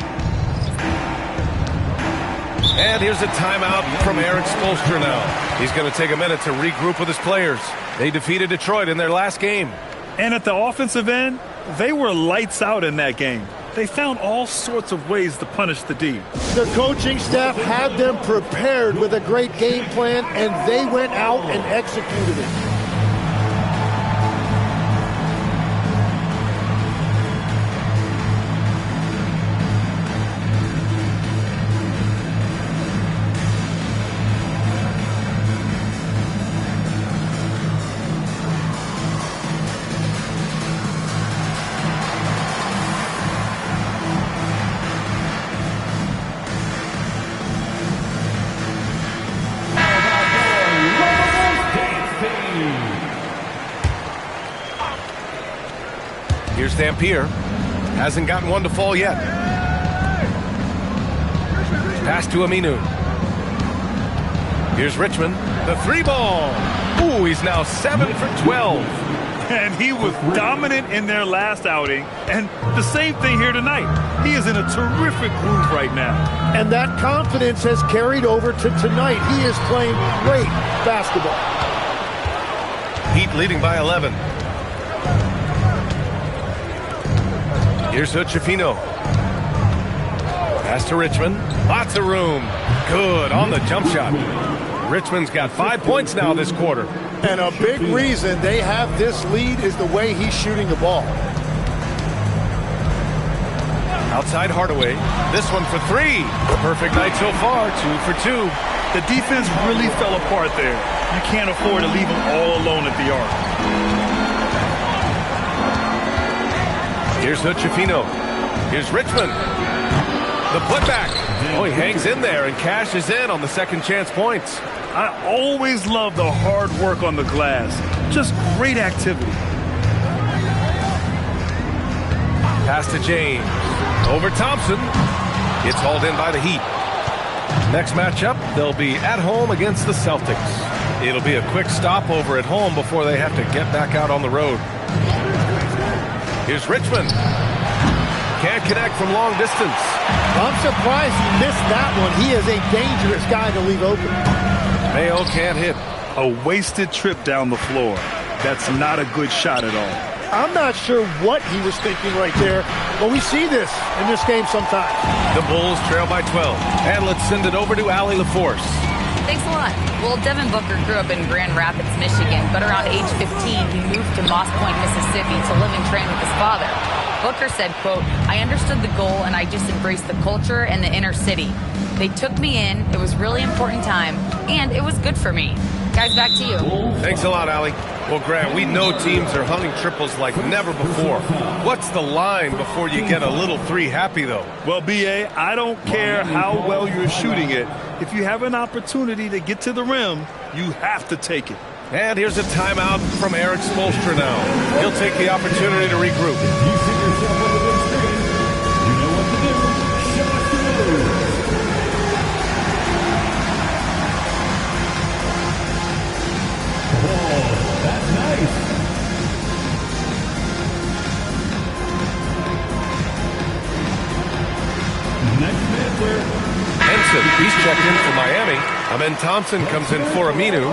And here's a timeout from Eric Spoelstra now. He's going to take a minute to regroup with his players. They defeated Detroit in their last game. And at the offensive end, they were lights out in that game. They found all sorts of ways to punish the D. The coaching staff had them prepared with a great game plan, and they went out and executed it. Here's Dampier. Hasn't gotten one to fall yet. Pass to Aminu. Here's Richmond. The three ball. Ooh, he's now 7 for 12. And he was dominant in their last outing. And the same thing here tonight. He is in a terrific groove right now. And that confidence has carried over to tonight. He is playing great basketball. Heat leading by 11. Here's Hochefino. Pass to Richmond. Lots of room. Good on the jump shot. Richmond's got 5 points now this quarter. And a big reason they have this lead is the way he's shooting the ball. Outside Hardaway. This one for three. Perfect night so far. 2 for 2. The defense really fell apart there. You can't afford to leave them all alone at the arc. Here's Hochefino. Here's Richmond. The putback. Oh, he hangs in there and cashes in on the second chance points. I always love the hard work on the glass. Just great activity. Pass to James. Over Thompson. It's hauled in by the Heat. Next matchup, they'll be at home against the Celtics. It'll be a quick stopover at home before they have to get back out on the road. Here's Richmond. Can't connect from long distance. I'm surprised he missed that one. He is a dangerous guy to leave open. Mayo can't hit. A wasted trip down the floor. That's not a good shot at all. I'm not sure what he was thinking right there, but we see this in this game sometimes. The Bulls trail by 12. And let's send it over to Allie LaForce. Thanks a lot. Well, Devin Booker grew up in Grand Rapids, Michigan, but around age 15, he moved to Moss Point, Mississippi to live and train with his father. Booker said, quote, "I understood the goal and I just embraced the culture and the inner city. They took me in. It was really important time, and it was good for me." Guys, back to you. Thanks a lot, Allie. Well, Grant, we know teams are hunting triples like never before. What's the line before you get a little three happy, though? Well, B.A., I don't care how well you're shooting it. If you have an opportunity to get to the rim, you have to take it. And here's a timeout from Eric Spoelstra now. He'll take the opportunity to regroup. Henson, he's checked in for Miami. Amen Thompson comes in for Aminu.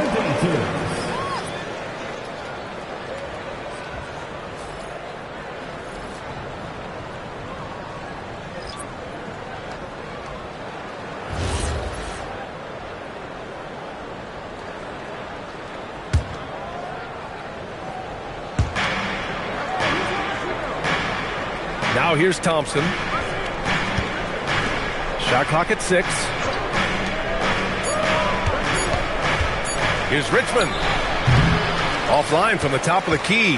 Now here's Thompson. Shot clock at 6. Here's Richmond. Offline from the top of the key.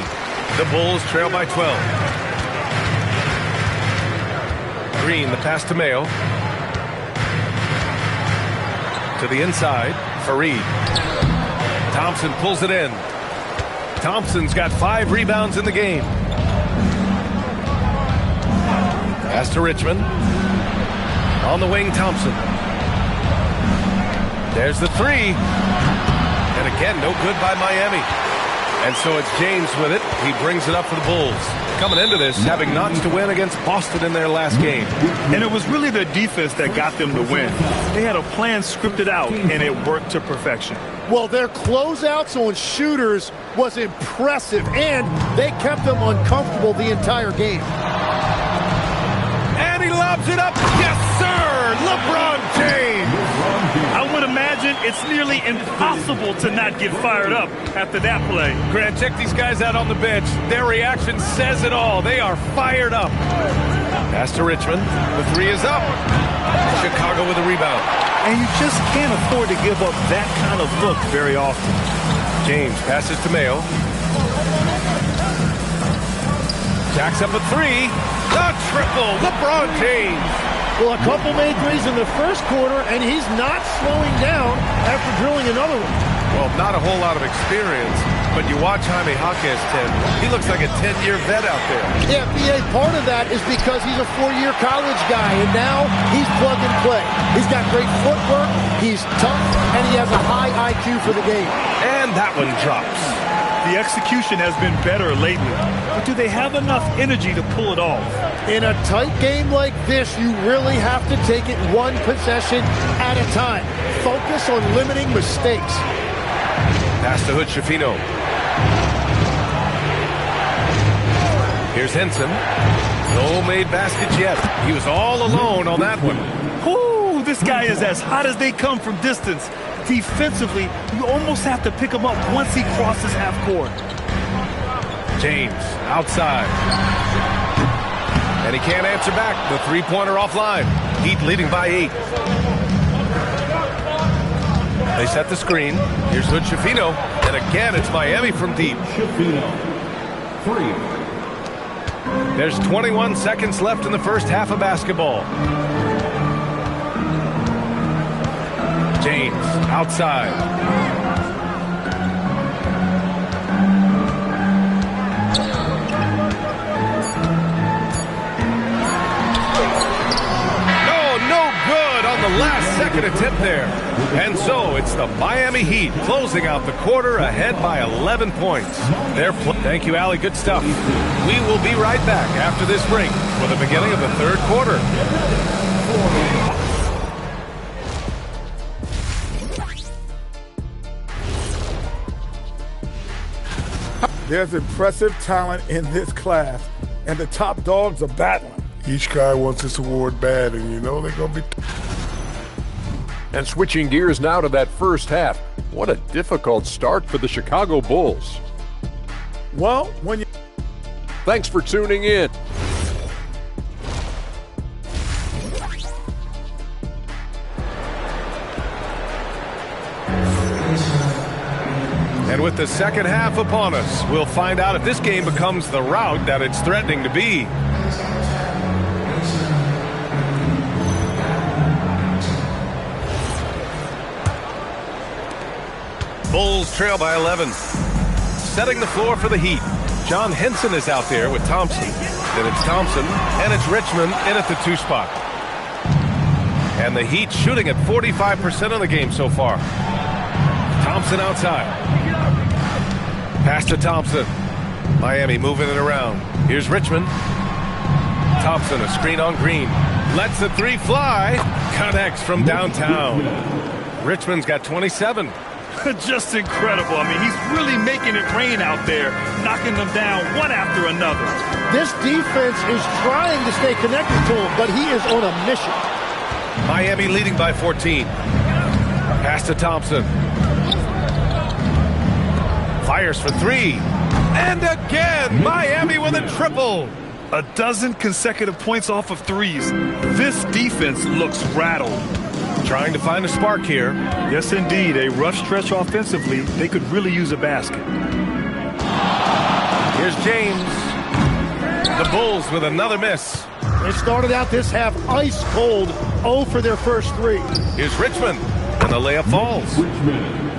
The Bulls trail by 12. Green, the pass to Mayo. To the inside, Fareed. Thompson pulls it in. Thompson's got 5 rebounds in the game. Pass to Richmond. On the wing, Thompson. There's the three. And again, no good by Miami. And so it's James with it. He brings it up for the Bulls. Coming into this, having notched to win against Boston in their last game. And it was really their defense that got them to win. They had a plan scripted out, and it worked to perfection. Well, their closeouts on shooters was impressive, and they kept them uncomfortable the entire game. And he lobs it up. Yes, sir! LeBron James! I would imagine it's nearly impossible to not get fired up after that play. Grant, check these guys out on the bench. Their reaction says it all. They are fired up. Pass to Richmond. The three is up. Chicago with a rebound. And you just can't afford to give up that kind of look very often. James passes to Mayo. Jacks up a three. The triple. LeBron James. Well, a couple made threes in the first quarter, and he's not slowing down after drilling another one. Well, not a whole lot of experience, but you watch Jaime Jaquez, Tim. He looks like a 10-year vet out there. Yeah, BA, part of that is because he's a 4-year college guy, and now he's plug and play. He's got great footwork, he's tough, and he has a high IQ for the game. And that one drops. The execution has been better lately, but do they have enough energy to pull it off? In a tight game like this, you really have to take it one possession at a time. Focus on limiting mistakes. Pass to Hood-Schifino. Here's Henson. No made baskets yet. He was all alone on that one. Ooh, this guy is as hot as they come from distance. Defensively, you almost have to pick him up once he crosses half court. James, outside. And he can't answer back. The three-pointer offline. Heat leading by 8. They set the screen. Here's Hood-Schifino. And again, it's Miami from deep. There's 21 seconds left in the first half of basketball. James, outside. No good on the last second attempt there. And so it's the Miami Heat closing out the quarter ahead by 11 points. Thank you, Allie. Good stuff. We will be right back after this break for the beginning of the third quarter. There's impressive talent in this class, and the top dogs are battling. Each guy wants this award bad, and you know they're going to be... And switching gears now to that first half. What a difficult start for the Chicago Bulls. Well, when you... Thanks for tuning in. And with the second half upon us, we'll find out if this game becomes the rout that it's threatening to be. Bulls trail by 11. Setting the floor for the Heat. John Henson is out there with Thompson. Then it's Thompson, and it's Richmond in at the 2 spot. And the Heat shooting at 45% of the game so far. Thompson outside. Pass to Thompson. Miami moving it around. Here's Richmond. Thompson, a screen on Green. Lets the 3 fly. Connects from downtown. Richmond's got 27. Just incredible. I mean, he's really making it rain out there, knocking them down one after another. This defense is trying to stay connected to him, but he is on a mission. Miami leading by 14. Pass to Thompson. Fires for 3. And again, Miami with a triple. A dozen consecutive points off of threes. This defense looks rattled. Trying to find a spark here. Yes, indeed. A rough stretch offensively. They could really use a basket. Here's James. The Bulls with another miss. They started out this half ice cold, 0 for their first 3. Here's Richmond, and the layup falls.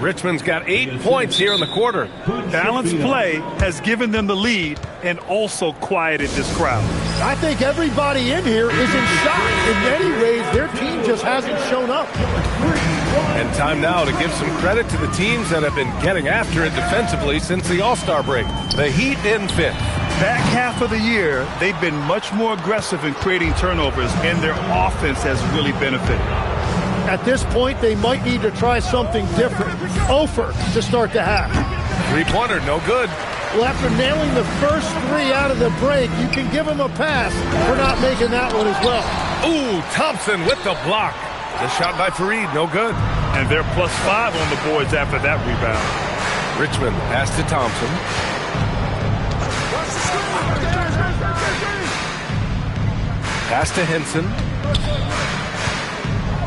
Richmond's got 8 points here in the quarter. Balanced play has given them the lead and also quieted this crowd. I think everybody in here is in shock. In many ways, their team just hasn't shown up. And time now to give some credit to the teams that have been getting after it defensively since the All-Star break. The Heat in 5th. Back half of the year, they've been much more aggressive in creating turnovers, and their offense has really benefited. At this point, they might need to try something different. Ofer to start the half. 3-pointer, no good. Well, after nailing the first 3 out of the break, you can give him a pass for not making that one as well. Ooh, Thompson with the block. The shot by Fareed, no good. And they're +5 on the boards after that rebound. Richmond pass to Thompson. Pass to Henson.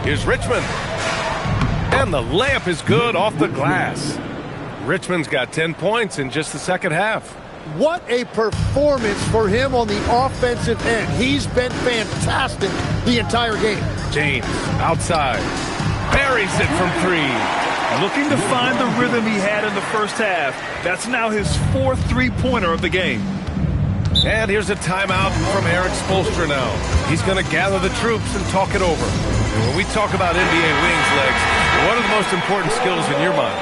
Here's Richmond. And the layup is good off the glass. Richmond's got 10 points in just the second half. What a performance for him on the offensive end. He's been fantastic the entire game. James outside. Buries it from 3. Looking to find the rhythm he had in the first half. That's now his 4th three-pointer of the game. And here's a timeout from Eric Spoelstra now. He's going to gather the troops and talk it over. And when we talk about NBA wings, Legs, what are the most important skills in your mind?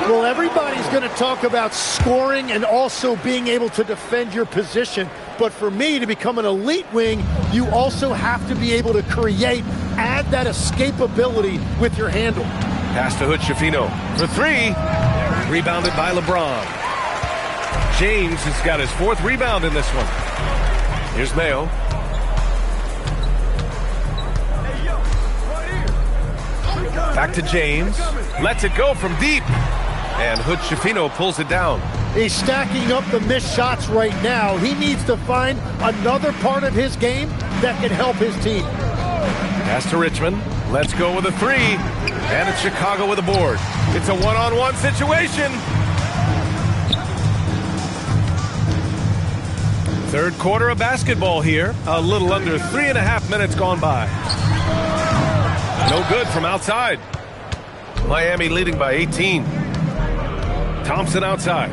Well, everybody's going to talk about scoring and also being able to defend your position. But for me, to become an elite wing, you also have to be able to create, add that escapability with your handle. Pass to Hood-Schifino for 3. Rebounded by LeBron. James has got his 4th rebound in this one. Here's Mayo. Back to James. Lets it go from deep. And Hood-Schifino pulls it down. He's stacking up the missed shots right now. He needs to find another part of his game that can help his team. Pass to Richmond. Let's go with a 3. And it's Chicago with a board. It's a one-on-one situation. Third quarter of basketball here. A little under 3.5 minutes gone by. No good from outside. Miami leading by 18. Thompson outside.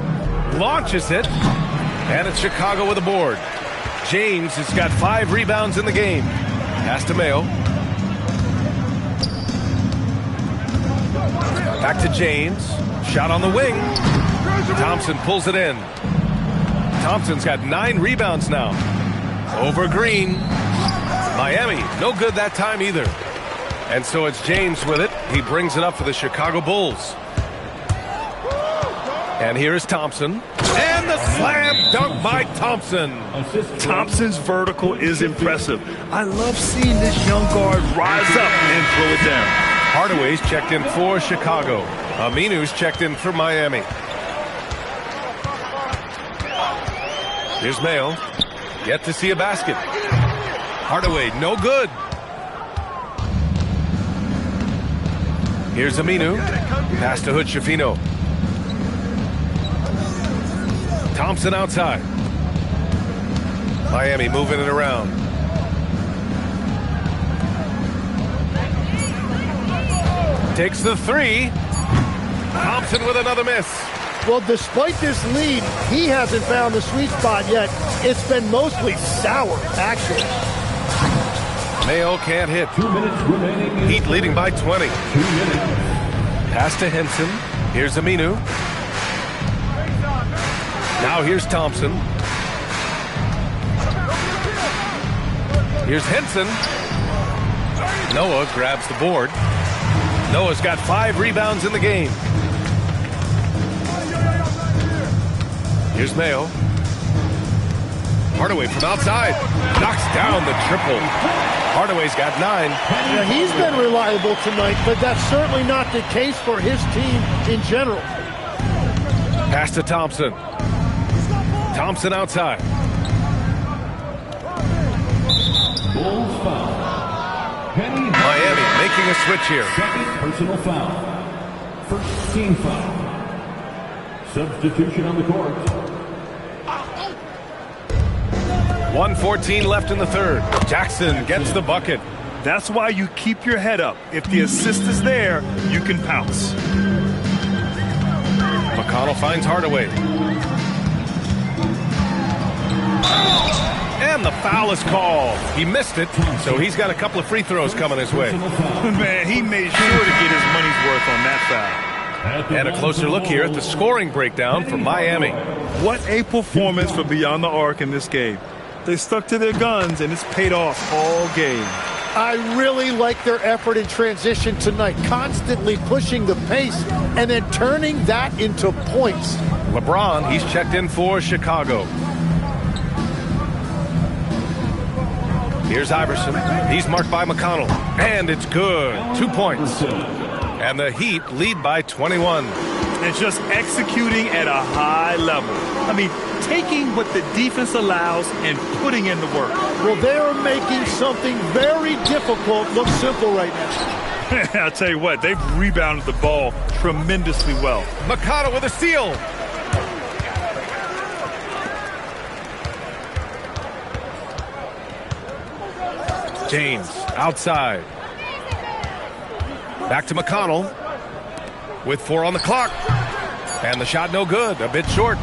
Launches it. And it's Chicago with a board. James has got 5 rebounds in the game. Pass to Mayo. Back to James. Shot on the wing. Thompson pulls it in. Thompson's got 9 rebounds now. Over Green. Miami, no good that time either. And so it's James with it. He brings it up for the Chicago Bulls. And here is Thompson. And the slam dunk by Thompson. Thompson's vertical is impressive. I love seeing this young guard rise up and throw it down. Hardaway's checked in for Chicago. Aminu's checked in for Miami. Here's Mayo. Yet to see a basket. Hardaway, no good. Here's Aminu. Pass to Hood-Schifino. Thompson outside. Miami moving it around. Takes the 3. Thompson with another miss. Well, despite this lead, he hasn't found the sweet spot yet. It's been mostly sour, actually. Mayo can't hit. 2 minutes remaining. Heat leading by 20. 2 minutes. Pass to Henson. Here's Aminu. Now here's Thompson. Here's Henson. Noah grabs the board. Noah's got 5 rebounds in the game. Here's Mayo. Hardaway from outside. Knocks down the triple. Hardaway's got 9. Yeah, he's been reliable tonight, but that's certainly not the case for his team in general. Pass to Thompson. Thompson outside. Bulls foul. Miami making a switch here. Second personal foul. First team foul. Substitution on the court. 1:14 left in the third. Jackson gets the bucket. That's why you keep your head up. If the assist is there, you can pounce. McConnell finds Hardaway. And the foul is called. He missed it, so he's got a couple of free throws coming his way. Man, he made sure to get his money's worth on that foul. And a closer look here at the scoring breakdown for Miami. What a performance for Beyond the Arc in this game. They stuck to their guns, and it's paid off all game. I really like their effort in transition tonight, constantly pushing the pace and then turning that into points. LeBron, he's checked in for Chicago. Here's Iverson. He's marked by McConnell. And it's good. 2 points. And the Heat lead by 21. And just executing at a high level. I mean, taking what the defense allows and putting in the work. Well, they're making something very difficult look simple right now. I'll tell you what, they've rebounded the ball tremendously well. McConnell with a steal. James outside. Back to McConnell. with 4 on the clock. And the shot no good, a bit short.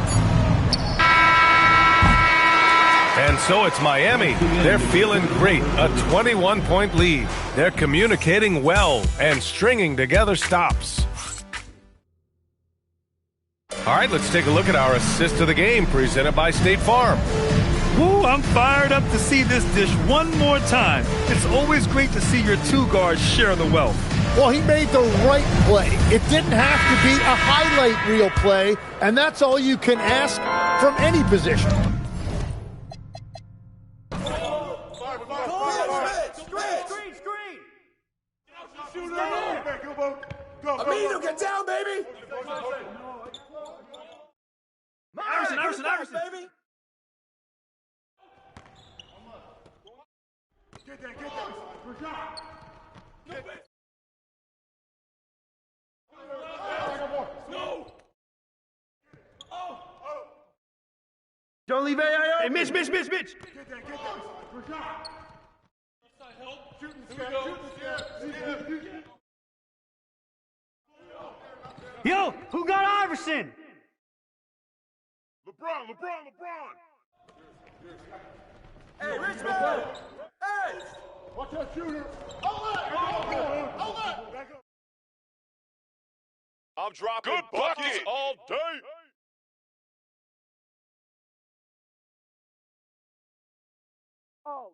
And so it's Miami. They're feeling great, a 21-point lead. They're communicating well and stringing together stops. All right, let's take a look at our assist of the game presented by State Farm. Woo, I'm fired up to see this dish one more time. It's always great to see your two guards share the wealth. Well, he made the right play. It didn't have to be a highlight reel play, and that's all you can ask from any position. Amino, get down, baby! Iverson, baby! Get that. Good job. No! Don't leave AI. Hey, Mitch. Get that. Good job. Help. Shooting step. Yo, who got Iverson? LeBron. Hey, Richmond! Hey! Watch that shooter. Hold it! I'm dropping buckets all day. Oh.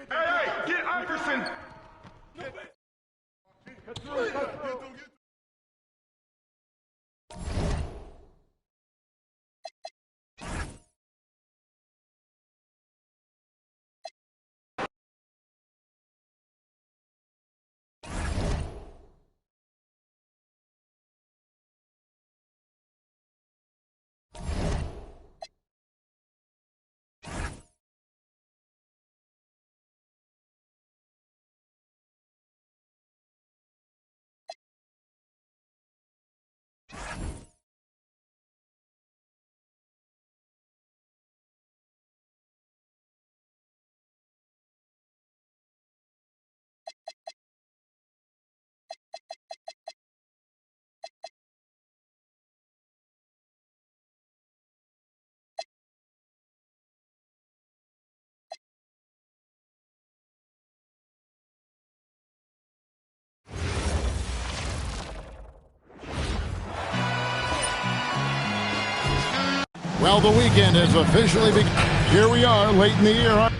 Hey, get Iverson. Well, the weekend has officially begun. Here we are, late in the year.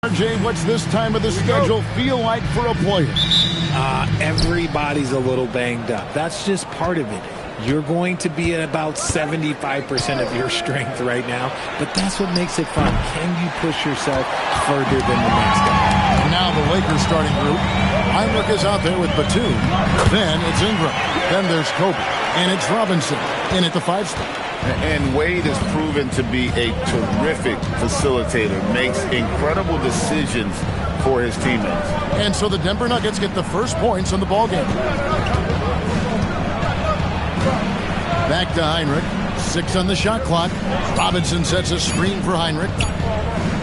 RJ, what's this time of the schedule feel like for a player? Everybody's a little banged up. That's just part of it. You're going to be at about 75% of your strength right now, but that's what makes it fun. Can you push yourself further than the next guy? Now the Lakers starting group. Heinrich is out there with Batum. Then it's Ingram. Then there's Kobe. And it's Robinson in at the 5 spot. And Wade has proven to be a terrific facilitator, makes incredible decisions for his teammates. And so the Denver Nuggets get the first points in the ballgame. Back to Heinrich. 6 on the shot clock. Robinson sets a screen for Heinrich.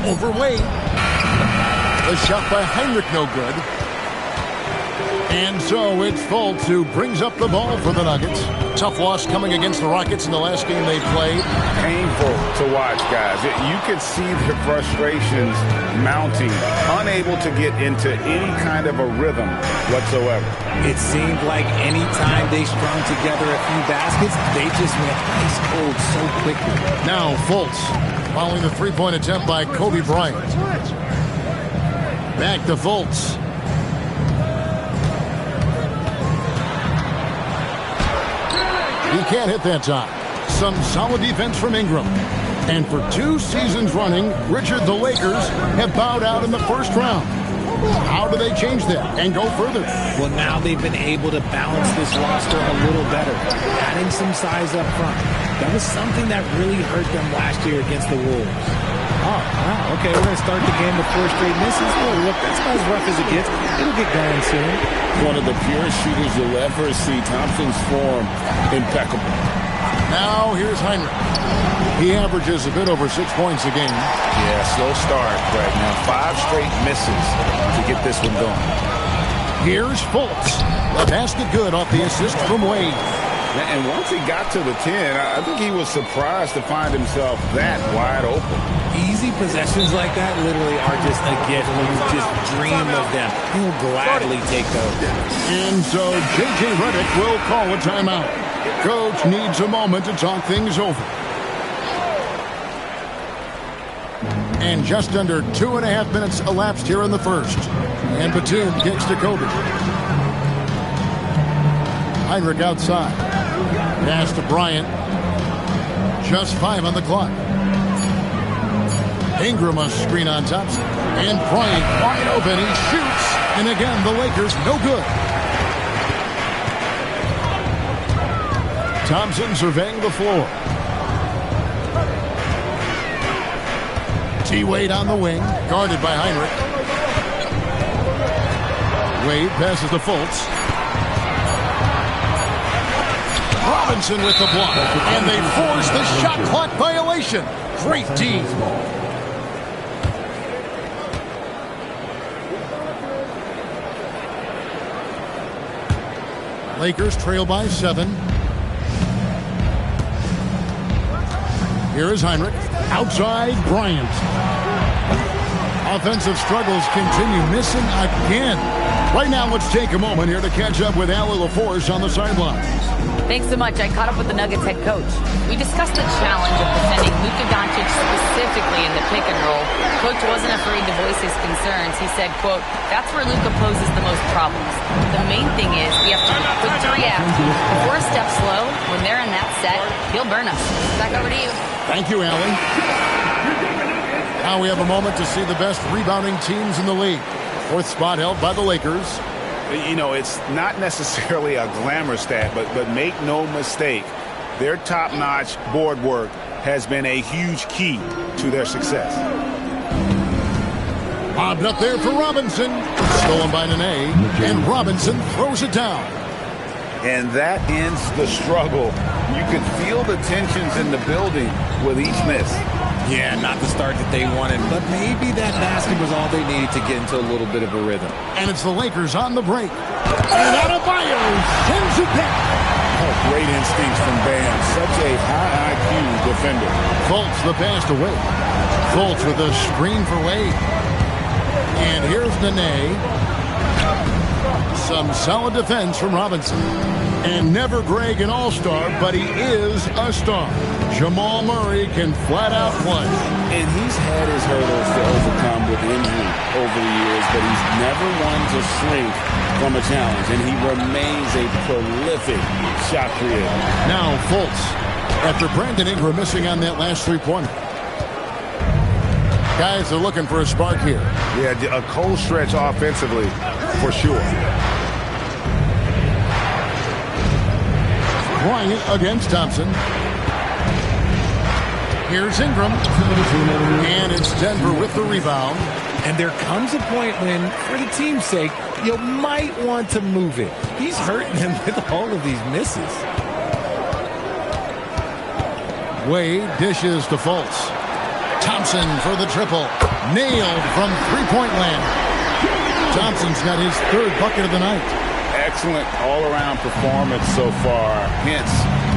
Over Wade. The shot by Heinrich no good. And so it's Fultz who brings up the ball for the Nuggets. Tough loss coming against the Rockets in the last game they played. Painful to watch, guys. You can see the frustrations mounting, unable to get into any kind of a rhythm whatsoever. It seemed like any time they strung together a few baskets, they just went ice cold so quickly. Now Fultz following the three-point attempt by Kobe Bryant. Back to Fultz. He can't hit that time. Some solid defense from Ingram. And for 2 seasons running, Richard, the Lakers have bowed out in the first round. How do they change that and go further? Well, now they've been able to balance this roster a little better, adding some size up front. That was something that really hurt them last year against the Wolves. Oh, wow. Okay, we're going to start the game with 4 straight misses. Oh, look, that's about as rough as it gets. It'll get going soon. One of the purest shooters you'll ever see. Thompson's form, impeccable. Now here's Heinrich. He averages a bit over 6 points a game. Yeah, slow start right now. 5 straight misses to get this one going. Here's Fultz. The basket good off the assist from Wade. And once he got to the 10, I think he was surprised to find himself that wide open. Easy possessions like that literally are just a gift when you just dream of them. He'll gladly take those. And so J.J. Redick will call a timeout. Coach needs a moment to talk things over. And just under 2.5 minutes elapsed here in the first. And Batum kicks to Kobe. Heinrich outside. Pass to Bryant. Just 5 on the clock. Ingram a screen on Thompson. And Bryant wide open. He shoots. And again, the Lakers no good. Thompson surveying the floor. T-Wade on the wing. Guarded by Heinrich. Wade passes to Fultz. Robinson with the block. And they force the shot clock violation. Great D. Lakers trail by 7. Here is Heinrich. Outside Bryant. Offensive struggles continue. Missing again. Right now, let's take a moment here to catch up with Allie LaForce on the sidelines. Thanks so much. I caught up with the Nuggets head coach. We discussed the challenge of defending Luka Doncic specifically in the pick and roll. Coach wasn't afraid to voice his concerns. He said, quote, that's where Luka poses the most problems. The main thing is we have to be quick to react. If we're a step slow, when they're in that set, he'll burn us. Back over to you. Thank you, Allie. Now we have a moment to see the best rebounding teams in the league. 4th spot held by the Lakers. You know, it's not necessarily a glamour stat, but make no mistake, their top-notch board work has been a huge key to their success. Bobbed up there for Robinson. Stolen by Nene. And Robinson throws it down. And that ends the struggle. You could feel the tensions in the building with each miss. Yeah, not the start that they wanted, but maybe that basket was all they needed to get into a little bit of a rhythm. And it's the Lakers on the break. And Adebayo sends it back. Oh, great instincts from Bam. Such a high IQ defender. Fultz the pass to Wade. Fultz with a screen for Wade. And here's Nene. Some solid defense from Robinson. And never Greg an all-star, but he is a star. Jamal Murray can flat out play. And he's had his hurdles to overcome with injury over the years, but he's never one to shrink from a challenge, and he remains a prolific shot creator. Now Fultz, after Brandon Ingram missing on that last three-pointer. Guys are looking for a spark here. Yeah, a cold stretch offensively, for sure. Bryant against Thompson. Here's Ingram. And it's Denver with the rebound. And there comes a point when, for the team's sake, you might want to move it. He's hurting them with all of these misses. Wade dishes to Fultz. Thompson for the triple. Nailed from three-point land. Thompson's got his 3rd bucket of the night. Excellent all-around performance so far, hence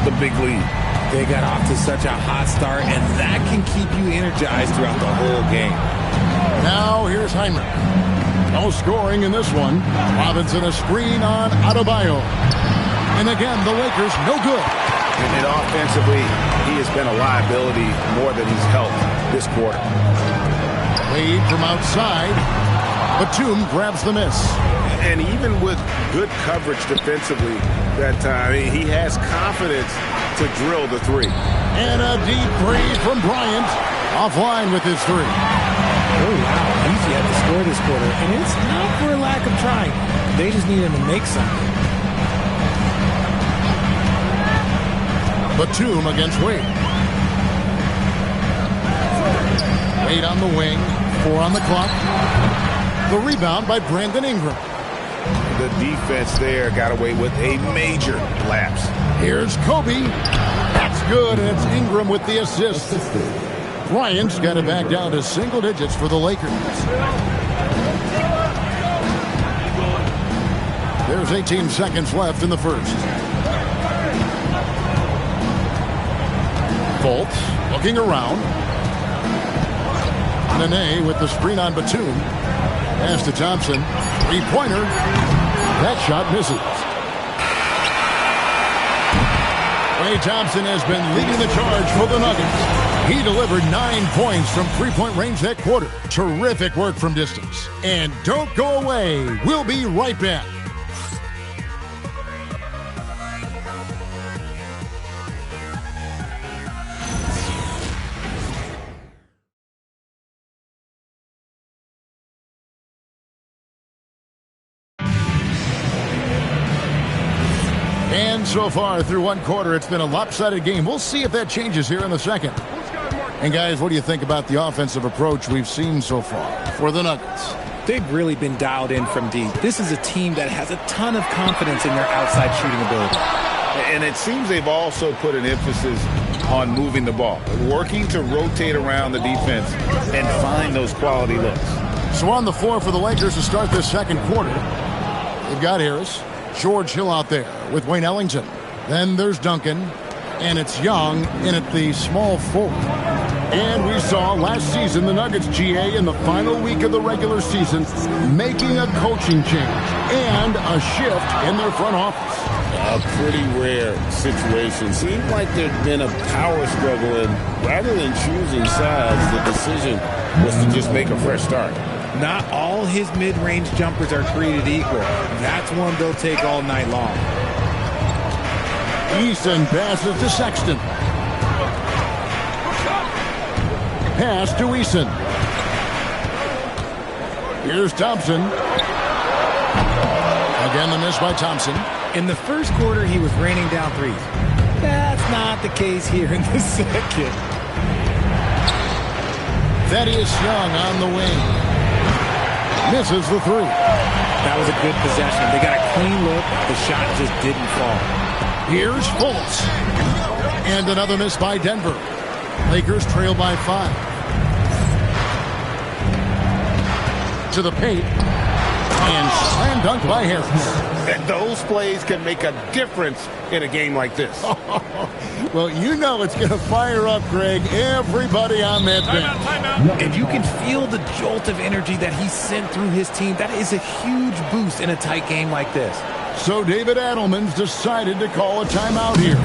the big lead. They got off to such a hot start, and that can keep you energized throughout the whole game. Now here's Heinrich. No scoring in this one. Robinson a screen on Adebayo. And again, the Lakers no good. And offensively, he has been a liability more than he's helped this quarter. Wade from outside. Batum grabs the miss. And even with good coverage defensively that time, he has confidence to drill the 3. And a deep 3 from Bryant. Offline with his 3. Oh, wow. Easy had to score this quarter. And it's not for a lack of trying. They just need him to make something. Batum against Wade. Wade on the wing. 4 on the clock. The rebound by Brandon Ingram. The defense there got away with a major lapse. Here's Kobe. That's good, and it's Ingram with the assist. Bryant's got it back down to single digits for the Lakers. There's 18 seconds left in the first. Fultz looking around. Nene with the screen on Batum. Pass to Thompson. Three-pointer. That shot misses. Klay Thompson has been leading the charge for the Nuggets. He delivered 9 points from three-point range that quarter. Terrific work from distance. And don't go away. We'll be right back. And so far through one quarter, it's been a lopsided game. We'll see if that changes here in the second. And guys, what do you think about the offensive approach we've seen so far for the Nuggets? They've really been dialed in from deep. This is a team that has a ton of confidence in their outside shooting ability. And it seems they've also put an emphasis on moving the ball, working to rotate around the defense and find those quality looks. So on the floor for the Lakers to start this second quarter, they've got Harris. George Hill out there with Wayne Ellington. Then there's Duncan, and it's Young in at the small forward. And we saw last season the Nuggets GA in the final week of the regular season making a coaching change and a shift in their front office. A pretty rare situation. Seemed like there'd been a power struggle, and rather than choosing sides, the decision was to just make a fresh start. Not all his mid-range jumpers are created equal. That's one they'll take all night long. Eason passes to Sexton. Pass to Eason. Here's Thompson. Again, the miss by Thompson. In the first quarter, he was raining down threes. That's not the case here in the second. Thaddeus Young on the wing. Misses the three. That was a good possession. They got a clean look. The shot just didn't fall. Here's Fultz. And another miss by Denver. Lakers trail by 5. To the paint. And slam dunk by Harris. And those plays can make a difference in a game like this. Well, you know it's going to fire up, Greg, everybody on that bench. And you can feel the jolt of energy that he sent through his team. That is a huge boost in a tight game like this. So David Adelman's decided to call a timeout here.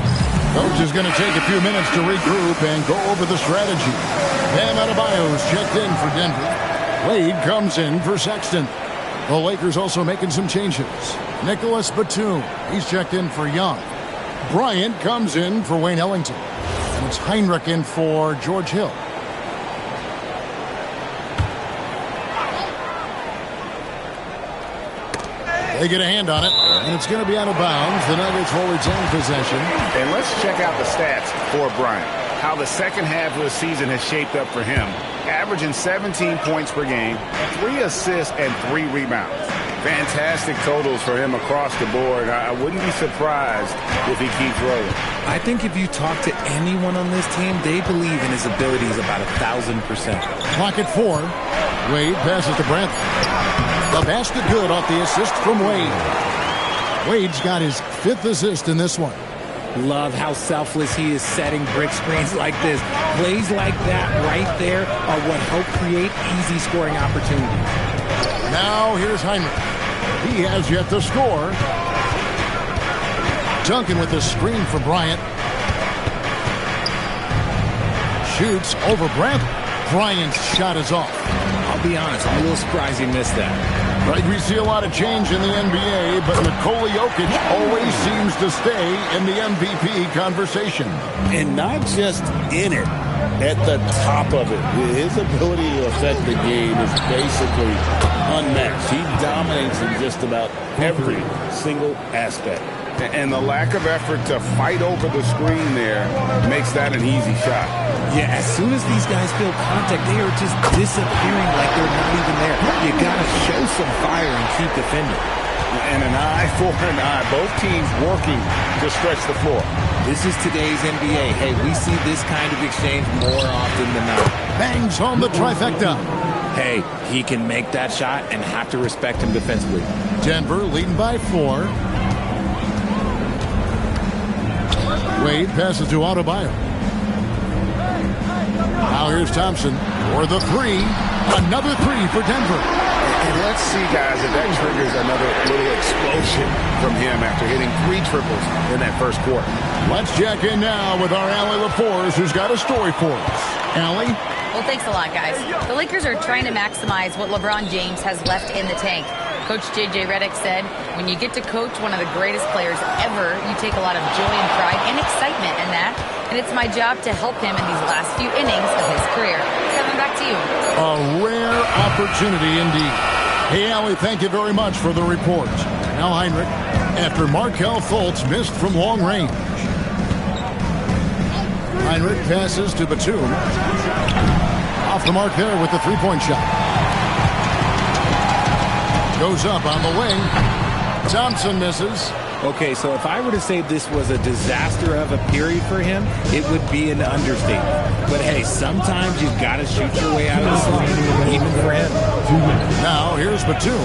Coach is going to take a few minutes to regroup and go over the strategy. Bam Adebayo's checked in for Denver. Wade comes in for Sexton. The Lakers also making some changes. Nicholas Batum, he's checked in for Young. Bryant comes in for Wayne Ellington. And it's Heinrich in for George Hill. They get a hand on it, and it's going to be out of bounds. The Nuggets will retain possession. And let's check out the stats for Bryant. How the second half of the season has shaped up for him. Averaging 17 points per game, 3 assists, and 3 rebounds. Fantastic totals for him across the board. I wouldn't be surprised if he keeps rolling. I think if you talk to anyone on this team, they believe in his abilities about 1,000%. Clock at 4. Wade passes to Brent. The basket good off the assist from Wade. Wade's got his 5th assist in this one. Love how selfless he is setting brick screens like this. Plays like that right there are what help create easy scoring opportunities. Now here's Heinrich. He has yet to score. Duncan with the screen for Bryant. Shoots over Brandt. Bryant's shot is off. I'll be honest, I'm a little surprised he missed that. Right, we see a lot of change in the NBA, but Nikola Jokic always seems to stay in the MVP conversation. And not just in it, at the top of it. His ability to affect the game is basically unmatched. He dominates in just about every single aspect. And the lack of effort to fight over the screen there makes that an easy shot. Yeah, as soon as these guys feel contact, they are just disappearing like they're not even there. You got to show some fire and keep defending. And an eye for an eye. Both teams working to stretch the floor. This is today's NBA. Hey, we see this kind of exchange more often than not. Bangs on the trifecta. Hey, he can make that shot and have to respect him defensively. Denver leading by 4. Wade passes to Adebayo. Now here's Thompson for the 3. Another 3 for Denver. And let's see, guys, if that triggers another little explosion from him after hitting 3 triples in that first quarter. Let's check in now with our Allie LaForce, who's got a story for us. Allie? Well, thanks a lot, guys. The Lakers are trying to maximize what LeBron James has left in the tank. Coach J.J. Redick said, when you get to coach one of the greatest players ever, you take a lot of joy and pride and excitement in that. And it's my job to help him in these last few innings of his career. Kevin, back to you. A rare opportunity indeed. Hey, Allie, thank you very much for the report. Now Heinrich, after Markelle Fultz missed from long range. Heinrich passes to Batum. Off the mark there with the three-point shot. Goes up on the wing. Thompson misses. Okay, so if I were to say this was a disaster of a period for him, it would be an understatement. But hey, sometimes you've got to shoot your way out of the slump, even for him. Now here's Batum.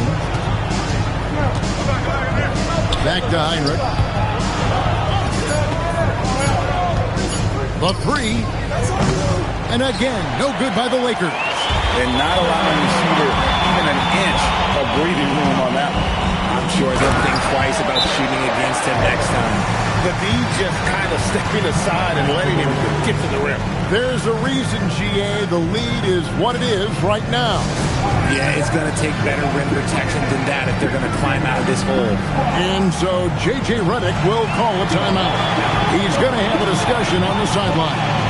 Back to Heinrich. The 3. And again, no good by the Lakers. And not allowing the shooter even an inch of breathing room on that one. I'm sure they'll think twice about shooting against him next time. The D just kind of stepping aside and letting him get to the rim. There's a reason, GA, the lead is what it is right now. Yeah, it's going to take better rim protection than that if they're going to climb out of this hole. And so J.J. Redick will call a timeout. He's going to have a discussion on the sideline.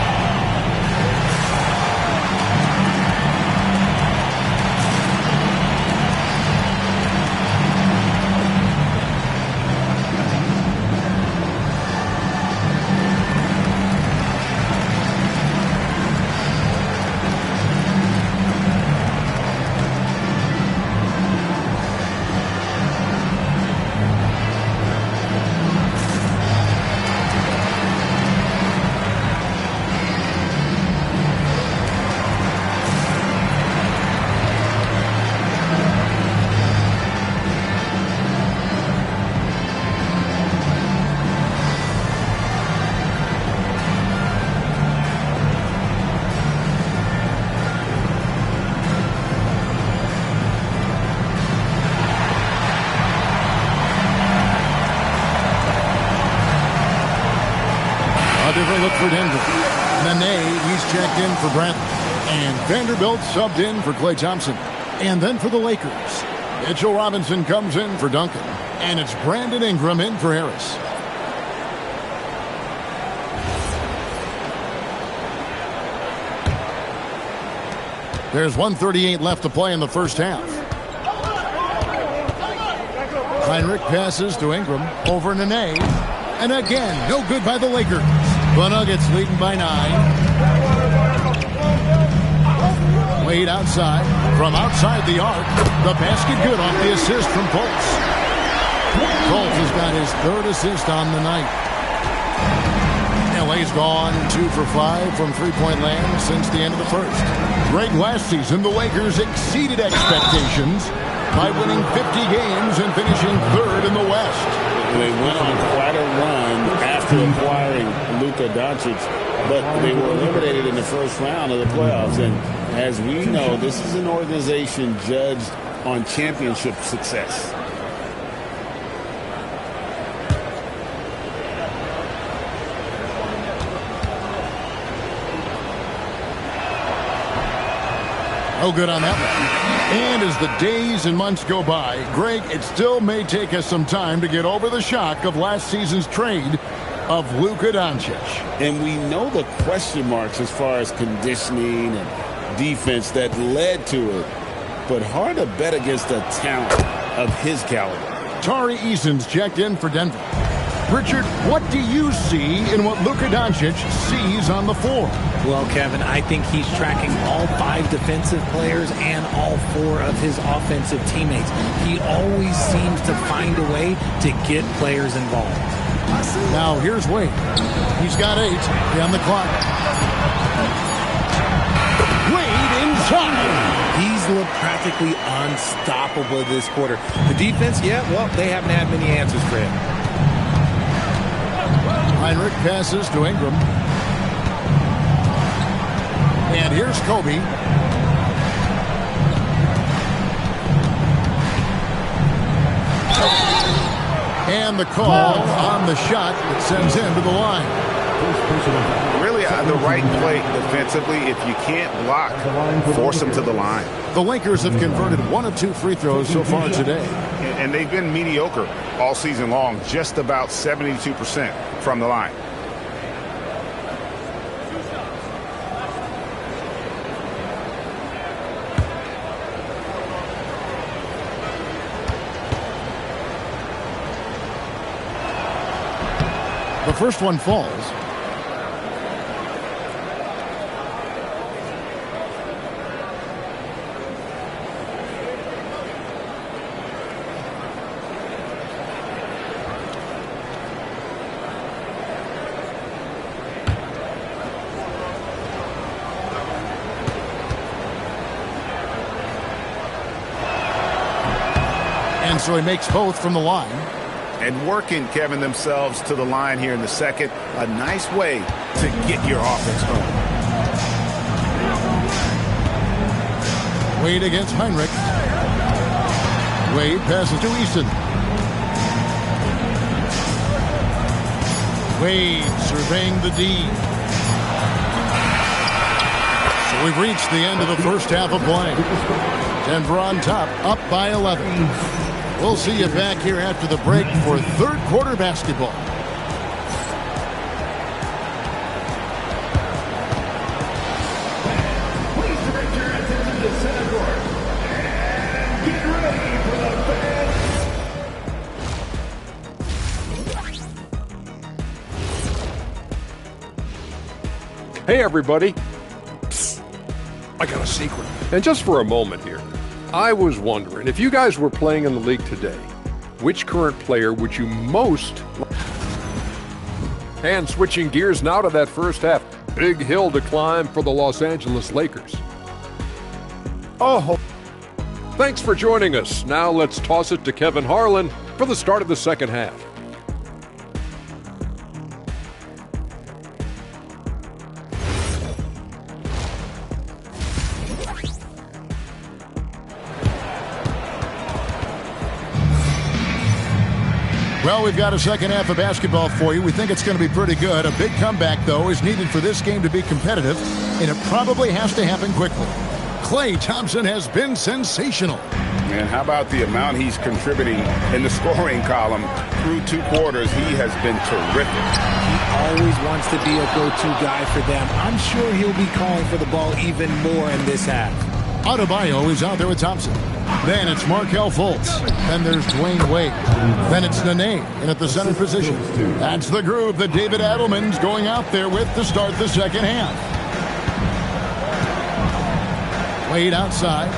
Look for Denver. Nene, he's checked in for Bradley. And Vanderbilt subbed in for Klay Thompson. And then for the Lakers, Mitchell Robinson comes in for Duncan. And it's Brandon Ingram in for Harris. There's 1:38 left to play in the first half. Heinrich passes to Ingram over Nene. And again, no good by the Lakers. The Nuggets leading by 9. Wade outside. From outside the arc. The basket good off the assist from Fultz. Fultz has got his 3rd assist on the night. LA's gone 2 for 5 from three-point land since the end of the first. Greg, last season, the Lakers exceeded expectations by winning 50 games and finishing 3rd in the West. They went on quite a run after acquiring Luka Doncic, but they were eliminated in the first round of the playoffs. And as we know, this is an organization judged on championship success. No good on that one. And as the days and months go by, Greg, it still may take us some time to get over the shock of last season's trade of Luka Doncic. And we know the question marks as far as conditioning and defense that led to it. But hard to bet against a talent of his caliber. Tari Eason's checked in for Denver. Richard, what do you see in what Luka Doncic sees on the floor? Well, Kevin, I think he's tracking all 5 defensive players and all 4 of his offensive teammates. He always seems to find a way to get players involved. Now, here's Wade. He's got 8 on the clock. Wade inside. He's looked practically unstoppable this quarter. The defense, yeah, well, they haven't had many answers for him. Heinrich passes to Ingram. And here's Kobe. And the call on the shot that sends him to the line. Really, the right play defensively. If you can't block, force them to the line. The Lakers have converted 1 of 2 free throws so far today. And they've been mediocre all season long, just about 72% from the line. The first one falls. And so he makes both from the line. And working, Kevin, themselves to the line here in the second. A nice way to get your offense home. Wade against Heinrich. Wade passes to Easton. Wade surveying the D. So we've reached the end of the first half of play. Denver on top, up by 11. We'll see you back here after the break for third quarter basketball. Please direct your attention to center court and get ready for the fans. Hey, everybody. Psst. I got a secret. And just for a moment here, I was wondering, if you guys were playing in the league today, which current player would you most... And switching gears now to that first half, big hill to climb for the Los Angeles Lakers. Oh, thanks for joining us. Now let's toss it to Kevin Harlan for the start of the second half. Well, we've got a second half of basketball for you. We think it's going to be pretty good. A big comeback, though, is needed for this game to be competitive, and it probably has to happen quickly. Klay Thompson has been sensational. And how about the amount he's contributing in the scoring column through 2 quarters? He has been terrific. He always wants to be a go-to guy for them. I'm sure he'll be calling for the ball even more in this half. Adebayo is out there with Thompson. Then it's Markelle Fultz. Then there's Dwayne Wade. Then it's Nene in at the center position. That's the group that David Adelman's going out there with to start the second half. Wade outside.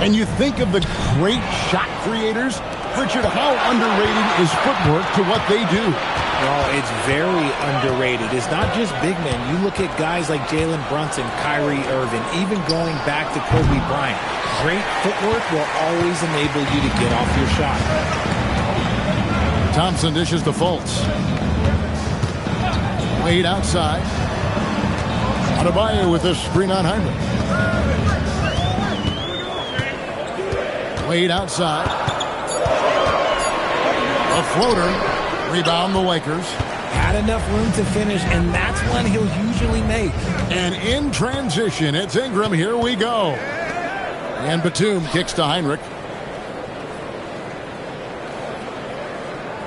And you think of the great shot creators. Richard, how underrated is footwork to what they do? Well, it's very underrated. It's not just big men. You look at guys like Jalen Brunson, Kyrie Irving, even going back to Kobe Bryant. Great footwork will always enable you to get off your shot. Thompson dishes to Fultz. Wade outside. Adebayo with a screen on Heinrich. Wade outside. A floater. Rebound the Lakers. Had enough room to finish, and that's one he'll usually make. And in transition, it's Ingram. Here we go. And Batum kicks to Heinrich.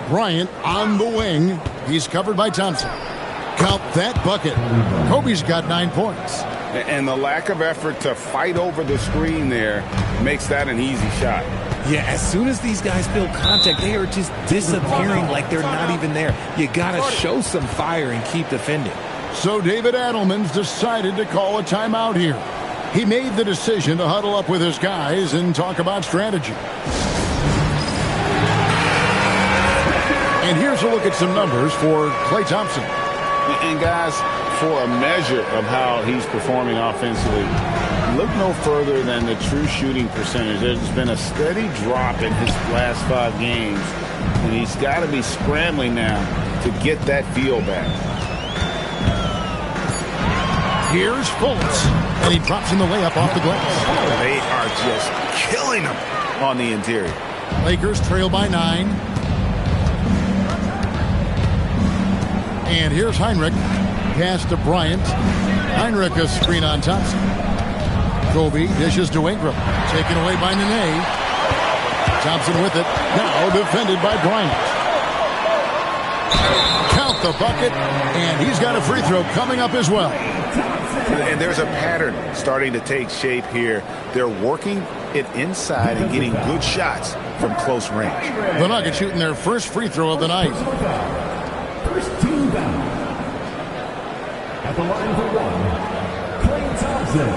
Bryant on the wing. He's covered by Thompson. Count that bucket. Kobe's got 9 points. And the lack of effort to fight over the screen there makes that an easy shot. Yeah, as soon as these guys feel contact, they are just disappearing like they're not even there. You got to show some fire and keep defending. So David Adelman's decided to call a timeout here. He made the decision to huddle up with his guys and talk about strategy. And here's a look at some numbers for Klay Thompson. And guys, for a measure of how he's performing offensively, look no further than the true shooting percentage. There's been a steady drop in his last 5 games, and he's got to be scrambling now to get that feel back. Here's Fultz, and he drops in the layup off the glass. They are just killing him on the interior. Lakers trail by 9. And here's Heinrich. Pass to Bryant. Heinrich a screen on Thompson. Kobe dishes to Ingram. Taken away by Nene. Thompson with it. Now defended by Bryant. Count the bucket. And he's got a free throw coming up as well. And there's a pattern starting to take shape here. They're working it inside and getting good shots from close range. The Nuggets shooting their first free throw of the night. First team down. At the line for 1, Klay Thompson.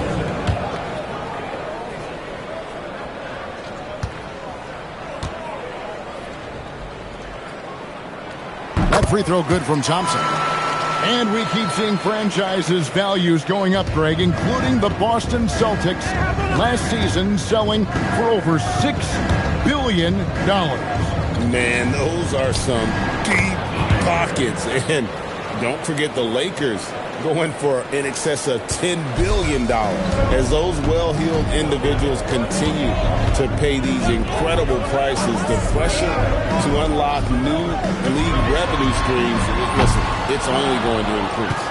That free throw good from Thompson. And we keep seeing franchises' values going up, Greg, including the Boston Celtics last season selling for over $6 billion. Man, those are some deep pockets. And don't forget the Lakers going for in excess of $10 billion as those well-heeled individuals continue to pay these incredible prices. The pressure to unlock new league revenue streams, listen, it's only going to increase.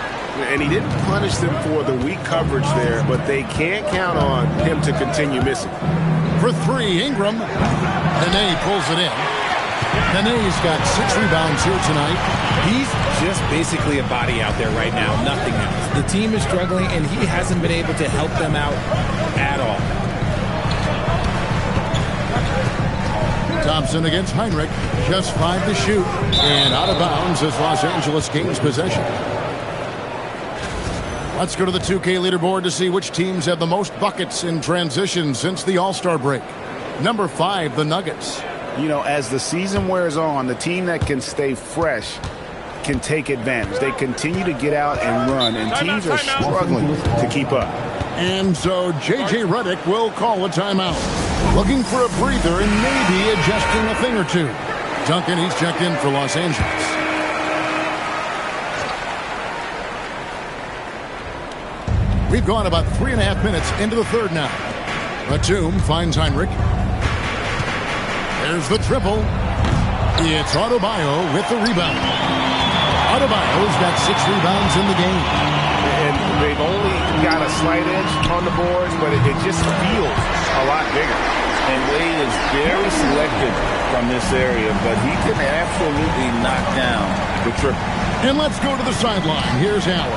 And he didn't punish them for the weak coverage there, but they can't count on him to continue missing. For 3, Ingram. Nene pulls it in. Nene's got 6 rebounds here tonight. He's just basically a body out there right now, nothing else. The team is struggling, and he hasn't been able to help them out at all. Thompson against Heinrich, just 5 to shoot, and out of bounds as Los Angeles gains possession. Let's go to the 2K leaderboard to see which teams have the most buckets in transition since the All-Star break. Number 5, the Nuggets. You know, as the season wears on, the team that can stay fresh can take advantage. They continue to get out and run, and teams are struggling to keep up. And so J.J. Redick will call a timeout. Looking for a breather and maybe adjusting a thing or two. Duncan, he's checked in for Los Angeles. We've gone about 3.5 minutes into the third now. Batum finds Heinrich. There's the triple. It's Adebayo with the rebound. Adebayo's got 6 rebounds in the game. And they've only got a slight edge on the boards, but it just feels a lot bigger. And Wade is very selective from this area, but he can absolutely knock down the triple. And let's go to the sideline. Here's Allen.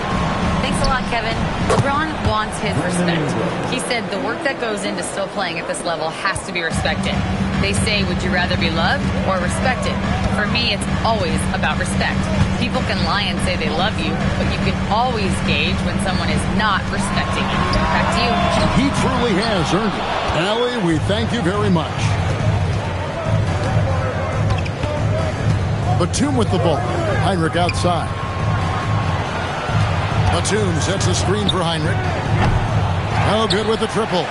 Thanks a lot, Kevin. LeBron wants his respect. He said the work that goes into still playing at this level has to be respected. They say, would you rather be loved or respected? For me, it's always about respect. People can lie and say they love you, but you can always gauge when someone is not respecting you. Back to you. He truly has earned it. Allie, we thank you very much. Batum with the ball. Heinrich outside. Batum sets a screen for Heinrich. Oh, good with the triple.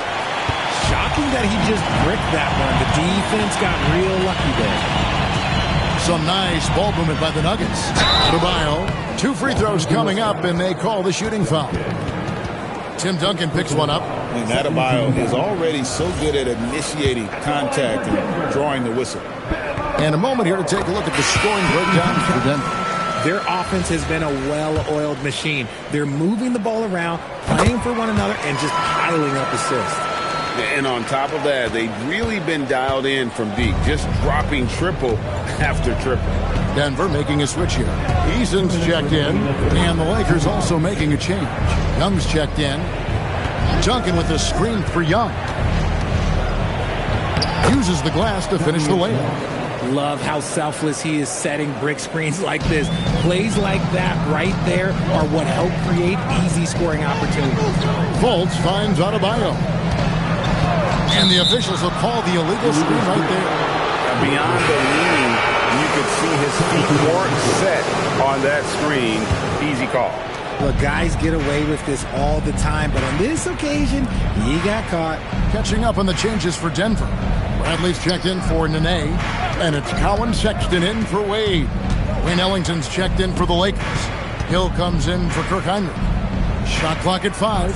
Shocking that he just bricked that one. The defense got real lucky there. Some nice ball movement by the Nuggets. Adebayo, 2 free throws coming up, and they call the shooting foul. Tim Duncan picks one up. And Adebayo is already so good at initiating contact and drawing the whistle. And a moment here to take a look at the scoring breakdown for Denver. Their offense has been a well-oiled machine. They're moving the ball around, playing for one another, and just piling up assists. And on top of that, they've really been dialed in from deep, just dropping triple after triple. Denver making a switch here. Eason's checked in, and the Lakers also making a change. Young's checked in. Duncan with a screen for Young. Uses the glass to finish the layup. Love how selfless he is setting brick screens like this. Plays like that right there are what help create easy scoring opportunities. Fultz finds Adebayo. And the officials will call the illegal screen right there. Beyond the leaning, you could see his feet weren't set on that screen. Easy call. Look, guys get away with this all the time, but on this occasion, he got caught. Catching up on the changes for Denver. Bradley's checked in for Nene, and it's Colin Sexton in for Wade. Wayne Ellington's checked in for the Lakers. Hill comes in for Kirk Heinrich. Shot clock at 5.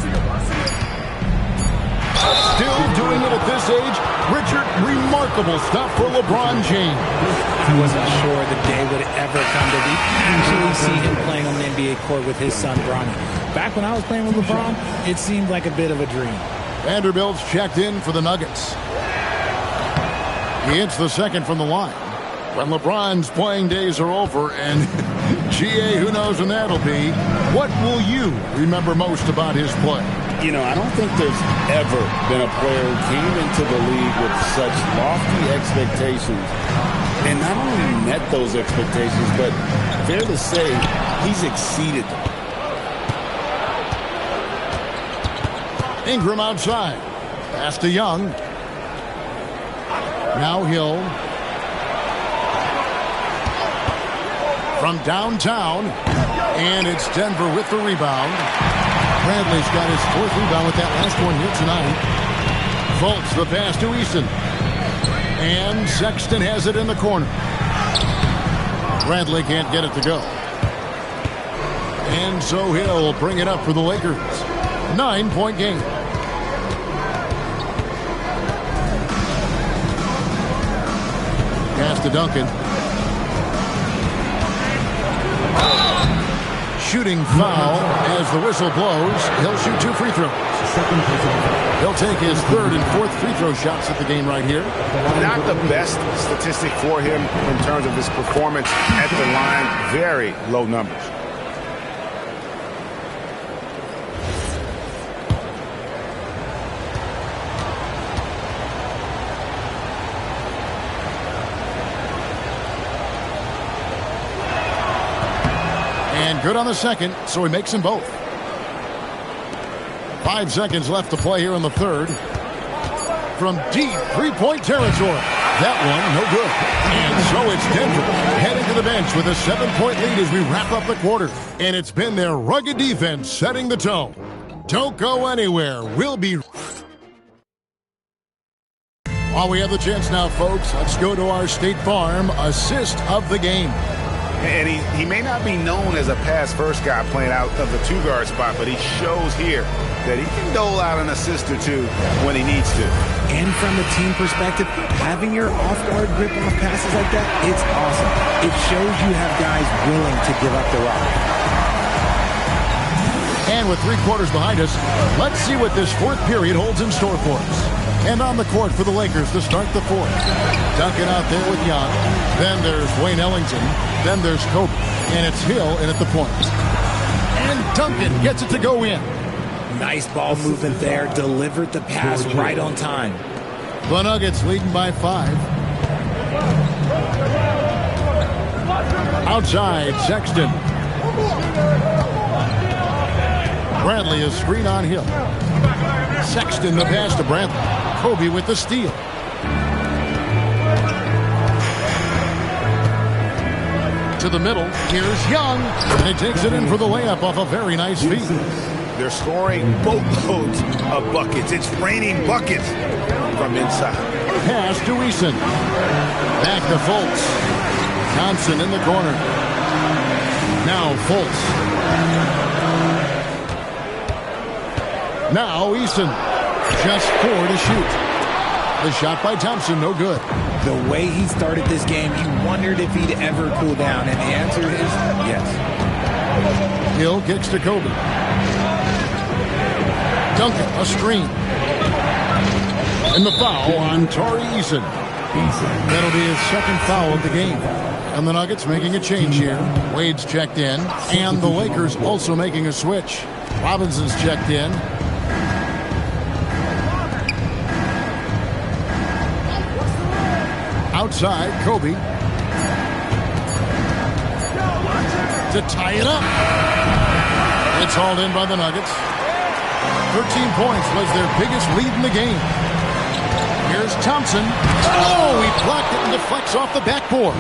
Still doing it at this age. Richard, remarkable stuff for LeBron James. I wasn't sure the day would ever come to actually see him playing on the NBA court with his son, Bronny. Back when I was playing with LeBron, it seemed like a bit of a dream. Vanderbilt's checked in for the Nuggets. He hits the second from the line. When LeBron's playing days are over, and GA, who knows when that'll be, what will you remember most about his play? You know, I don't think there's ever been a player who came into the league with such lofty expectations and not only met those expectations, but fair to say, he's exceeded them. Ingram outside. Pass to Young. Now Hill. From downtown. And it's Denver with the rebound. Bradley's got his 4th rebound with that last one here tonight. Fultz the pass to Easton. And Sexton has it in the corner. Bradley can't get it to go. And so Hill will bring it up for the Lakers. 9-point game. Pass to Duncan. Shooting foul as the whistle blows. He'll shoot 2 free throws. He'll take his 3rd and 4th free throw shots at the game right here. Not the best statistic for him in terms of his performance at the line. Very low numbers. And good on the second, so he makes them both. 5 seconds left to play here in the 3rd. From deep 3-point territory. That one, no good. And so it's Denver heading to the bench with a 7-point lead as we wrap up the quarter. And it's been their rugged defense setting the tone. Don't go anywhere. We'll be... While we have the chance now, folks, let's go to our State Farm assist of the game. And he may not be known as a pass-first guy playing out of the 2-guard spot, but he shows here that he can dole out an assist or 2 when he needs to. And from a team perspective, having your off-guard grip off passes like that, it's awesome. It shows you have guys willing to give up the rock. And with 3 quarters behind us, let's see what this 4th period holds in store for us. And on the court for the Lakers to start the 4th. Duncan out there with Young. Then there's Wayne Ellington. Then there's Kobe. And it's Hill in at the point. And Duncan gets it to go in. Nice ball movement there. Delivered the pass right on time. The Nuggets leading by 5. Outside, Sexton. Bradley is screen on Hill. Sexton the pass to Bradley. Kobe with the steal. To the middle. Here's Young. And he takes it in for the layup off a very nice feed. They're scoring boatloads of buckets. It's raining buckets from inside. Pass to Eason. Back to Fultz. Thompson in the corner. Now Fultz. Now Eason. Just 4 to shoot. The shot by Thompson, no good. The way he started this game, you wondered if he'd ever cool down, and the answer is yes. Hill kicks to Kobe. Duncan, a screen. And the foul on Tari Eason. That'll be his second foul of the game. And the Nuggets making a change here. Wade's checked in. And the Lakers also making a switch. Robinson's checked in. Outside, Kobe. To tie it up. It's hauled in by the Nuggets. 13 points was their biggest lead in the game. Here's Thompson. Oh, he blocked it and deflects off the backboard.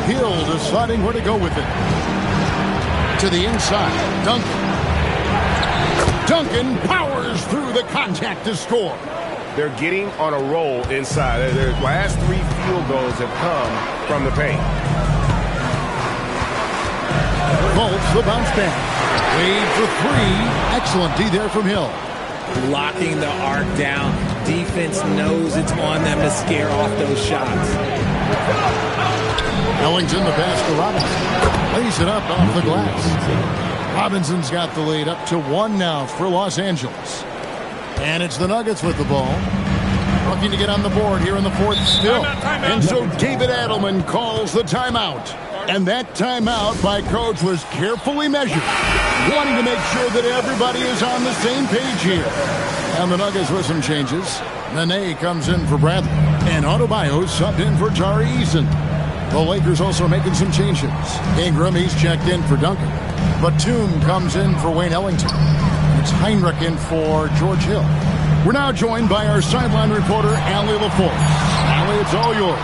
Hill deciding where to go with it. To the inside, Duncan. Duncan powers through the contact to score. They're getting on a roll inside. Their last 3 field goals have come from the paint. Bolts the bounce back. Wade for 3. Excellent D there from Hill. Locking the arc down. Defense knows it's on them to scare off those shots. Ellington the pass to Robinson. Lays it up off the glass. Robinson's got the lead up to 1 now for Los Angeles. And it's the Nuggets with the ball. Looking to get on the board here in the fourth still. And so David Adelman calls the timeout. And that timeout by Coach was carefully measured, wanting to make sure that everybody is on the same page here. And the Nuggets with some changes. Nene comes in for Bradley. And Adebayo subbed in for Tari Eason. The Lakers also making some changes. Ingram, he's checked in for Duncan. Batum comes in for Wayne Ellington. It's Heinrich in for George Hill. We're now joined by our sideline reporter, Allie LaForce. Allie, it's all yours.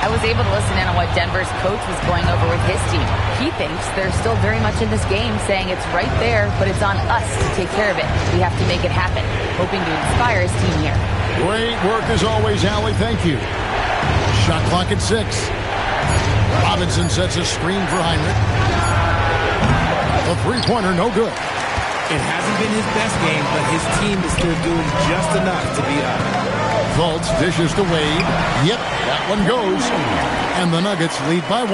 I was able to listen in on what Denver's coach was going over with his team. He thinks they're still very much in this game, saying it's right there, but it's on us to take care of it. We have to make it happen, hoping to inspire his team here. Great work as always, Allie. Thank you. Shot clock at 6. Robinson sets a screen for Heinrich. The three-pointer, no good. It hasn't been his best game, but his team is still doing just enough to be up. Fultz dishes to Wade. Yep, that one goes. And the Nuggets lead by 1.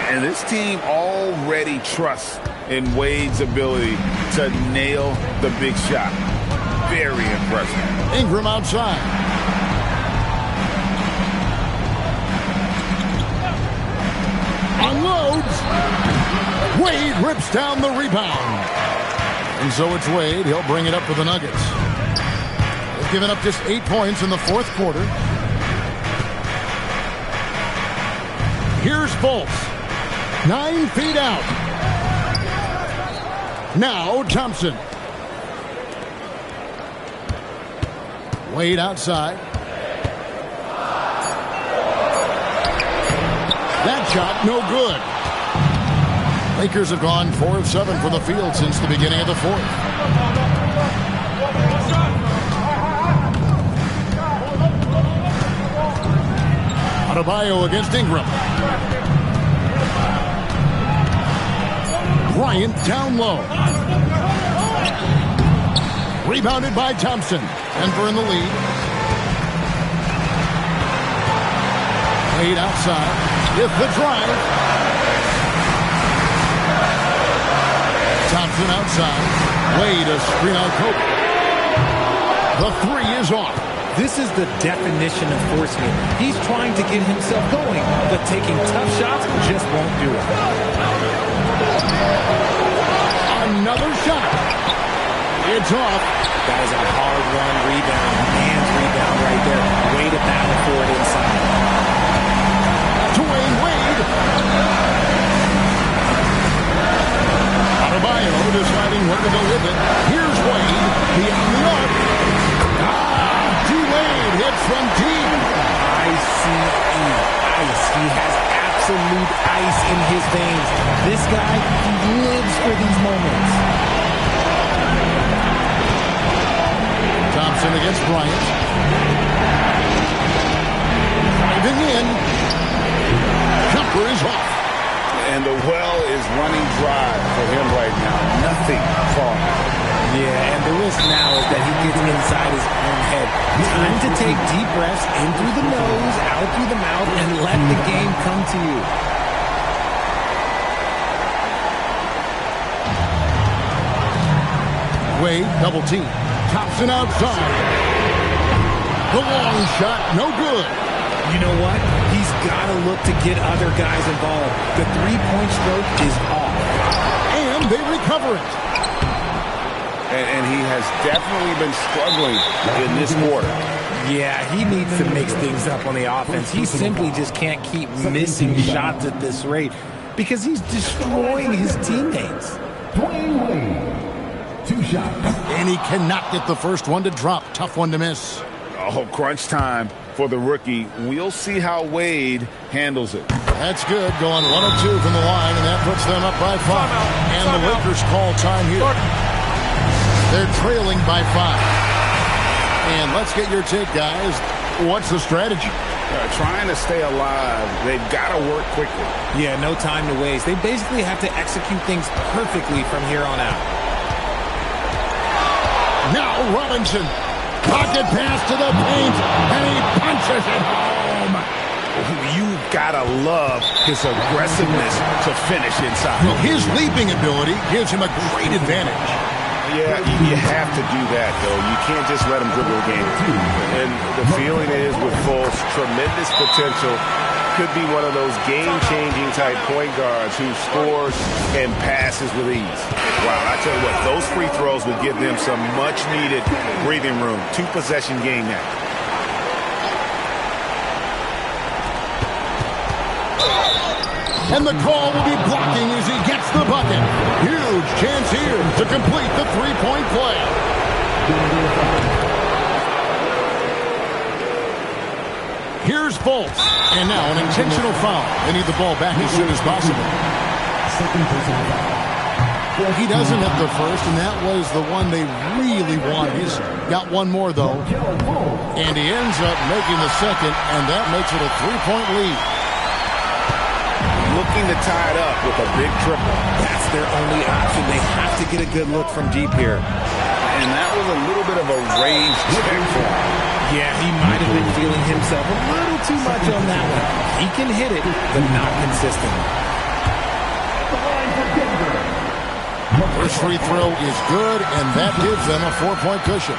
And this team already trusts in Wade's ability to nail the big shot. Very impressive. Ingram outside. Unloads. Wade rips down the rebound. And so it's Wade. He'll bring it up for the Nuggets. They've given up just 8 points in the fourth quarter. Here's Fultz. 9 feet out. Now Thompson. Wade outside. That shot, no good. Lakers have gone 4 of 7 from the field since the beginning of the fourth. Adebayo against Ingram. Bryant down low. Rebounded by Thompson. Denver in the lead. Wade outside. With the drive. Thompson outside. Wade a screen on Kobe. The 3 is off. This is the definition of forcing it. He's trying to get himself going, but taking tough shots just won't do it. Another shot. It's off. That is a hard-run rebound. Man's rebound right there. Way to battle for it inside. Dwayne Wade. Adebayo deciding where to go with it. Here's Wade. Beyond the arc. D-Wade hits from deep. ICE. Ice. He has absolute ice in his veins. This guy lives for these moments. Thompson against Bryant. Driving in. Jumper is off. And the well is running dry for him right now. Nothing falling. Yeah, and the risk now is that he gets inside his own head. Time to take deep breaths in through the nose, out through the mouth, and let the game come to you. Wade, double team. Thompson outside. The long shot, no good. You know what? He's got to look to get other guys involved. The three-point stroke is off. And they recover it. And he has definitely been struggling in this quarter. Yeah, he needs to mix things up on the offense. He simply just can't keep missing shots at this rate because he's destroying his teammates. Dwayne Wade, 2 shots. And he cannot get the first one to drop. Tough one to miss. Oh, crunch time for the rookie. We'll see how Wade handles it. That's good. Going 1 of 2 from the line, and that puts them up by 5. And the Lakers call time here. They're trailing by 5. And let's get your take, guys. What's the strategy? Trying to stay alive. They've got to work quickly. Yeah, no time to waste. They basically have to execute things perfectly from here on out. Now Robinson. Pocket pass to the paint, and he punches it home. You've got to love his aggressiveness to finish inside. Well, his leaping ability gives him a great advantage. Yeah, you have to do that, though. You can't just let him dribble the game. And the feeling is with Fultz, tremendous potential. Could be one of those game-changing type point guards who scores and passes with ease. Wow, I tell you what, those free throws would give them some much-needed breathing room. 2-possession game now. And the call will be blocking as he gets the bucket. Huge chance here to complete the three-point play. Here's Fultz. And now an intentional foul. They need the ball back as soon as possible. He doesn't have the first, and that was the one they really wanted. He's got one more, though. And he ends up making the second, and that makes it a 3-point lead. Looking to tie it up with a big triple. That's their only option. They have to get a good look from deep here. And that was a little bit of a range check for him. Yeah, he might have been feeling himself a little too much on that one. He can hit it, but not consistently. First free throw is good, and that gives them a 4-point cushion.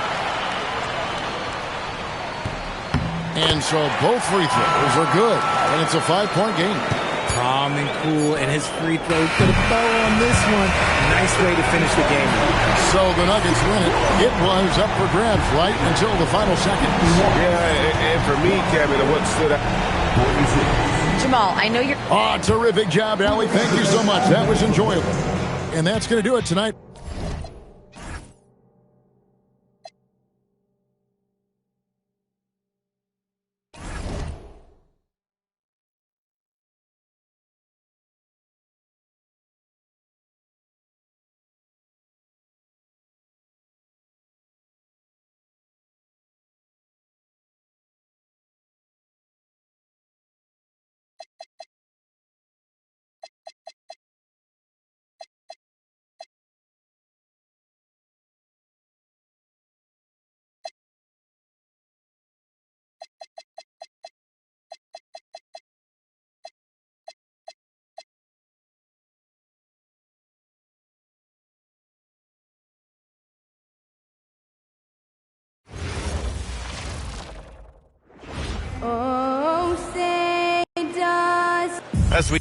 And so both free throws are good, and it's a 5-point game. Calm and cool, and his free throw put a bow on this one. Nice way to finish the game. So the Nuggets win it. It was up for grabs right until the final seconds. Yeah, and for me, Kevin, what stood out. Jamal, I know you're... Oh, terrific job, Allie. Thank you so much. That was enjoyable. And that's going to do it tonight. Oh, say does. As we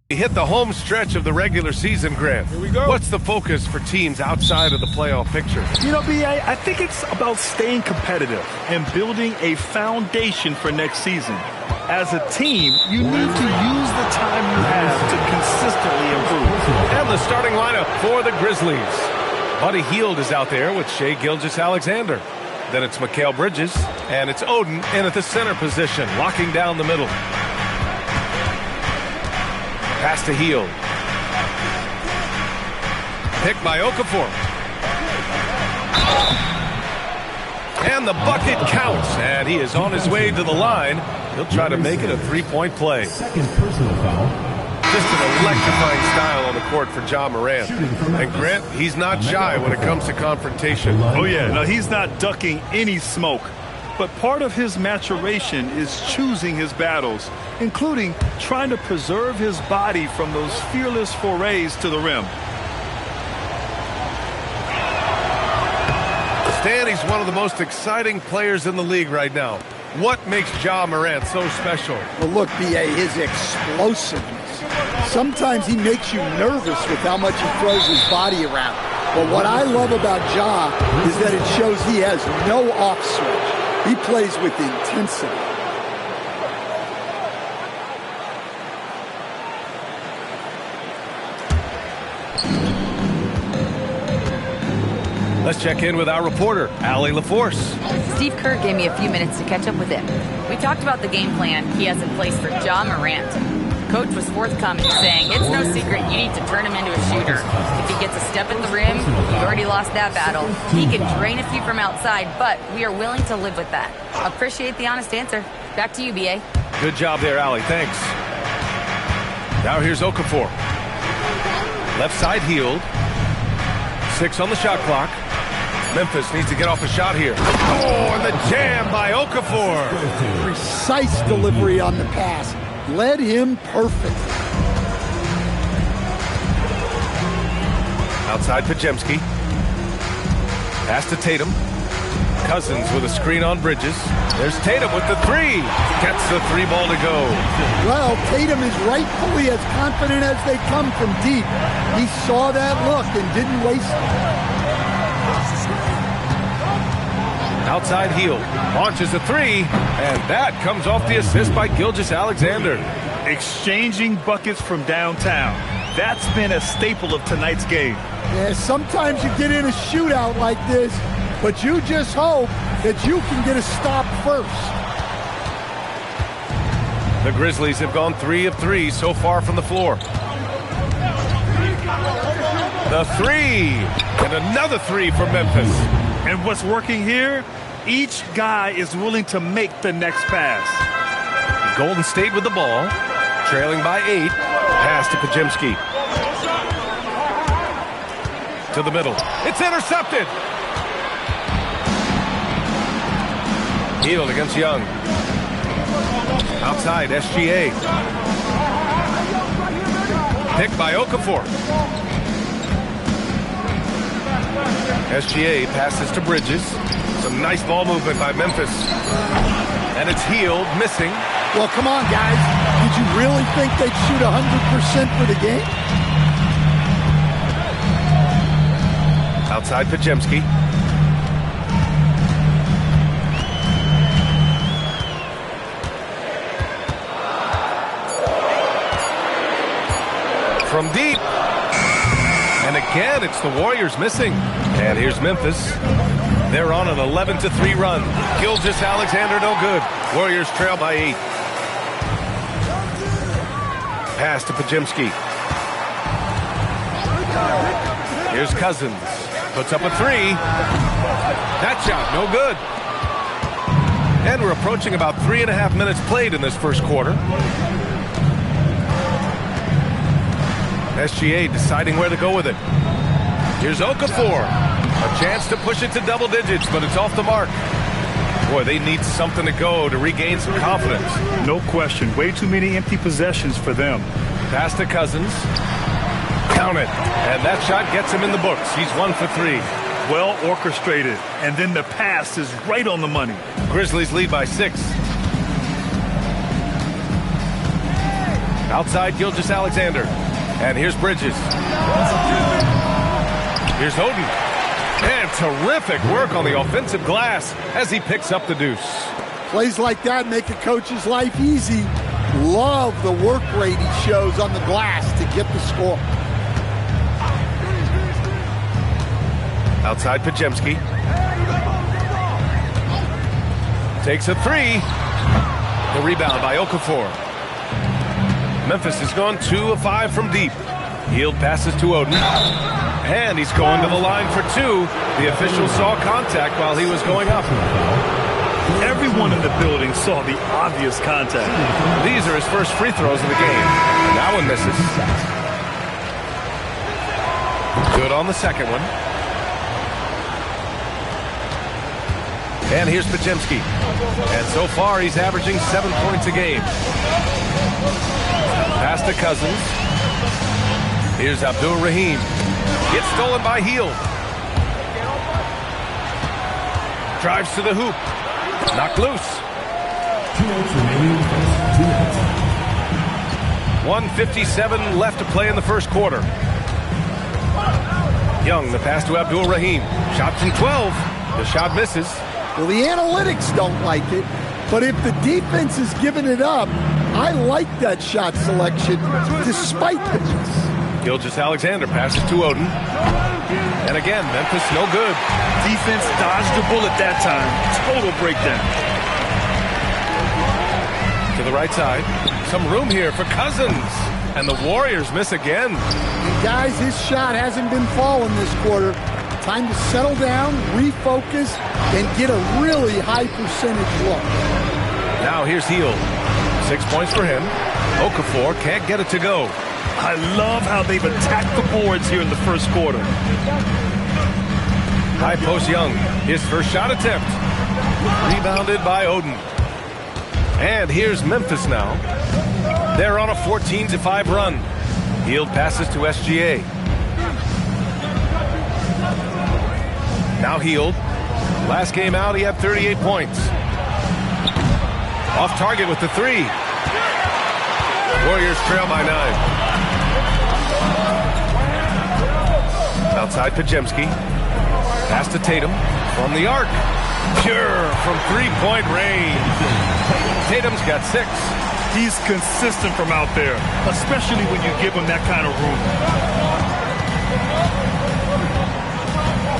hit the home stretch of the regular season, Grant. Here we go. What's the focus for teams outside of the playoff picture? You know, B.A., I think it's about staying competitive and building a foundation for next season. As a team, you need to use the time you have to consistently improve. And the starting lineup for the Grizzlies. Buddy Hield is out there with Shai Gilgeous-Alexander. Then it's Mikal Bridges, and it's Oden in at the center position, locking down the middle. Pass to Hield. Picked by Okafor. And the bucket counts, and he is on his way to the line. He'll try to make it a three-point play. Second personal foul. Just an electrifying style on the court for Ja Morant. And Grant, he's not shy when it comes to confrontation. Oh, yeah. No, he's not ducking any smoke. But part of his maturation is choosing his battles, including trying to preserve his body from those fearless forays to the rim. Stan, he's one of the most exciting players in the league right now. What makes Ja Morant so special? Well, look, B.A., his explosiveness. Sometimes he makes you nervous with how much he throws his body around. But what I love about Ja is that it shows he has no off switch. He plays with intensity. Let's check in with our reporter, Allie LaForce. Steve Kerr gave me a few minutes to catch up with him. We talked about the game plan he has in place for Ja Morant. Coach was forthcoming, saying it's no secret you need to turn him into a shooter. If he gets a step at the rim, he already lost that battle. He can drain a few from outside, but we are willing to live with that. Appreciate the honest answer. Back to you, B.A. Good job there, Allie. Thanks. Now here's Okafor. Left side healed. 6 on the shot clock. Memphis needs to get off a shot here. Oh, and the jam by Okafor. Precise delivery on the pass. Led him perfect. Outside Pajemski. Pass to Tatum. Cousins with a screen on Bridges. There's Tatum with the 3. Gets the 3 ball to go. Well, Tatum is rightfully as confident as they come from deep. He saw that look and didn't waste it. Outside heel. Launches a 3. And that comes off the assist by Gilgeous-Alexander. Exchanging buckets from downtown. That's been a staple of tonight's game. Yeah, sometimes you get in a shootout like this, but you just hope that you can get a stop first. The Grizzlies have gone 3 of 3 so far from the floor. The 3. And another 3 for Memphis. And what's working here? Each guy is willing to make the next pass. Golden State with the ball. Trailing by 8. Pass to Pajemski. To the middle. It's intercepted. Healed against Young. Outside, SGA. Picked by Okafor. SGA passes to Bridges. Some nice ball movement by Memphis. And it's healed, missing. Well, come on, guys. Did you really think they'd shoot 100% for the game? Outside Pajemski. From deep. And again, it's the Warriors missing. And here's Memphis. They're on an 11-3 run. Gilgeous-Alexander no good. Warriors trail by 8. Pass to Pajemski. Here's Cousins. Puts up a 3. That shot, no good. And we're approaching about 3.5 minutes played in this first quarter. SGA deciding where to go with it. Here's Okafor. A chance to push it to double digits, but it's off the mark. Boy, they need something to go to regain some confidence. No question. Way too many empty possessions for them. Pass to Cousins. Count it. And that shot gets him in the books. He's 1 for 3. Well orchestrated. And then the pass is right on the money. Grizzlies lead by 6. Outside Gilgeous-Alexander. And here's Bridges. Here's Oden. And terrific work on the offensive glass as he picks up the deuce. Plays like that make a coach's life easy. Love the work rate he shows on the glass to get the score. Outside Pajemski. Takes a 3. The rebound by Okafor. Memphis has gone 2 of 5 from deep. Yield passes to Oden. And he's going to the line for 2. The official saw contact while he was going up. Everyone in the building saw the obvious contact. These are his first free throws of the game. And that one misses. Good on the second one. And here's Pajemski. And so far, he's averaging 7 points a game. Pass to Cousins. Here's Abdul Rahim. Gets stolen by Hield. Drives to the hoop. Knocked loose. 2 minutes remaining. 2 minutes. 1:57 left to play in the first quarter. Young, the pass to Abdul Rahim. Shot from 12. The shot misses. Well, the analytics don't like it, but if the defense is giving it up, I like that shot selection despite the miss. Gilgeous-Alexander passes to Oden. And again, Memphis no good. Defense dodged the bullet that time. Total breakdown. To the right side. Some room here for Cousins. And the Warriors miss again. And guys, his shot hasn't been falling this quarter. Time to settle down, refocus, and get a really high percentage look. Now here's Hield. 6 points for him. Okafor can't get it to go. I love how they've attacked the boards here in the first quarter. High post Young. His first shot attempt. Rebounded by Oden. And here's Memphis now. They're on a 14-5 run. Hield passes to SGA. Now Hield. Last game out, he had 38 points. Off target with the three. Warriors trail by 9. Outside Pajemski. Pass to Tatum from the arc. Pure from three-point range. Tatum's got 6. He's consistent from out there, especially when you give him that kind of room.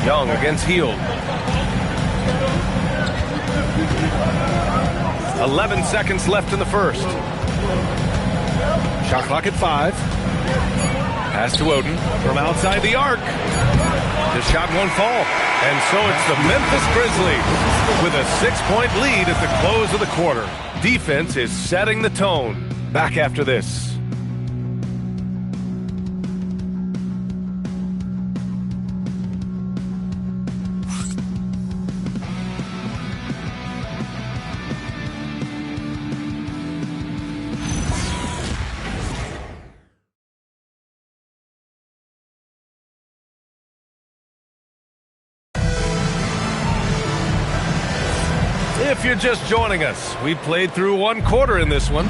Young against Hield. 11 seconds left in the first. Shot clock at 5. Pass to Oden from outside the arc. The shot won't fall. And so it's the Memphis Grizzlies with a 6-point lead at the close of the quarter. Defense is setting the tone. Back after this. If you're just joining us, we played through one quarter in this one.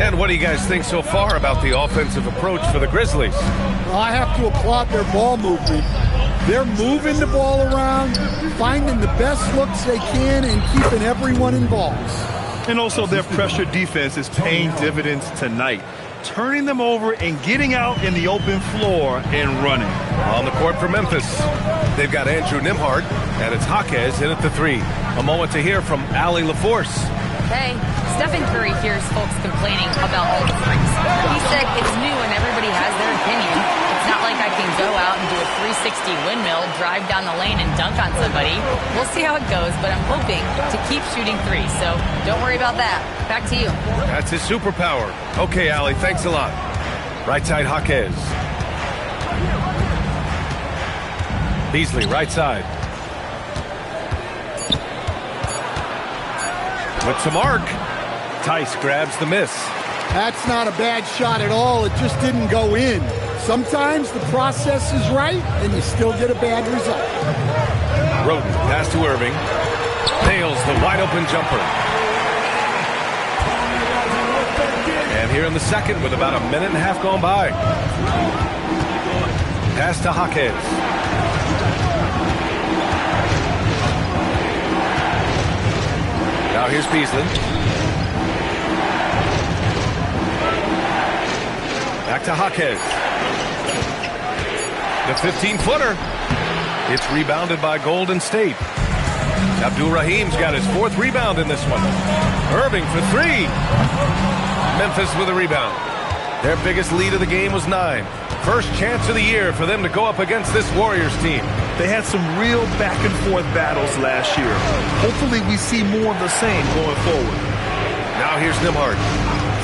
And what do you guys think so far about the offensive approach for the Grizzlies? Well, I have to applaud their ball movement. They're moving the ball around, finding the best looks they can, and keeping everyone involved. And also their pressure defense is paying dividends tonight, turning them over and getting out in the open floor and running. On the court for Memphis, they've got Andrew Nembhard, and it's Jaquez in at the 3. A moment to hear from Allie LaForce. Okay, Stephen Curry hears folks complaining about all the threes. He said it's new and everybody has their opinion. It's not like I can go out and do a 360 windmill, drive down the lane and dunk on somebody. We'll see how it goes, but I'm hoping to keep shooting threes, so don't worry about that. Back to you. That's his superpower. Okay, Allie, thanks a lot. Right side, Jaquez. Beasley, right side. With some arc. Tice grabs the miss. That's not a bad shot at all. It just didn't go in. Sometimes the process is right, and you still get a bad result. Roden, pass to Irving. Nails the wide-open jumper. And here in the second with about a minute and a half gone by. Pass to Jaquez. Now here's Beasley. Back to Jaquez. The 15-footer. It's rebounded by Golden State. Abdul Rahim's got his 4th rebound in this one. Irving for 3. Memphis with a rebound. Their biggest lead of the game was 9. First chance of the year for them to go up against this Warriors team. They had some real back-and-forth battles last year. Hopefully we see more of the same going forward. Now here's Nembhard.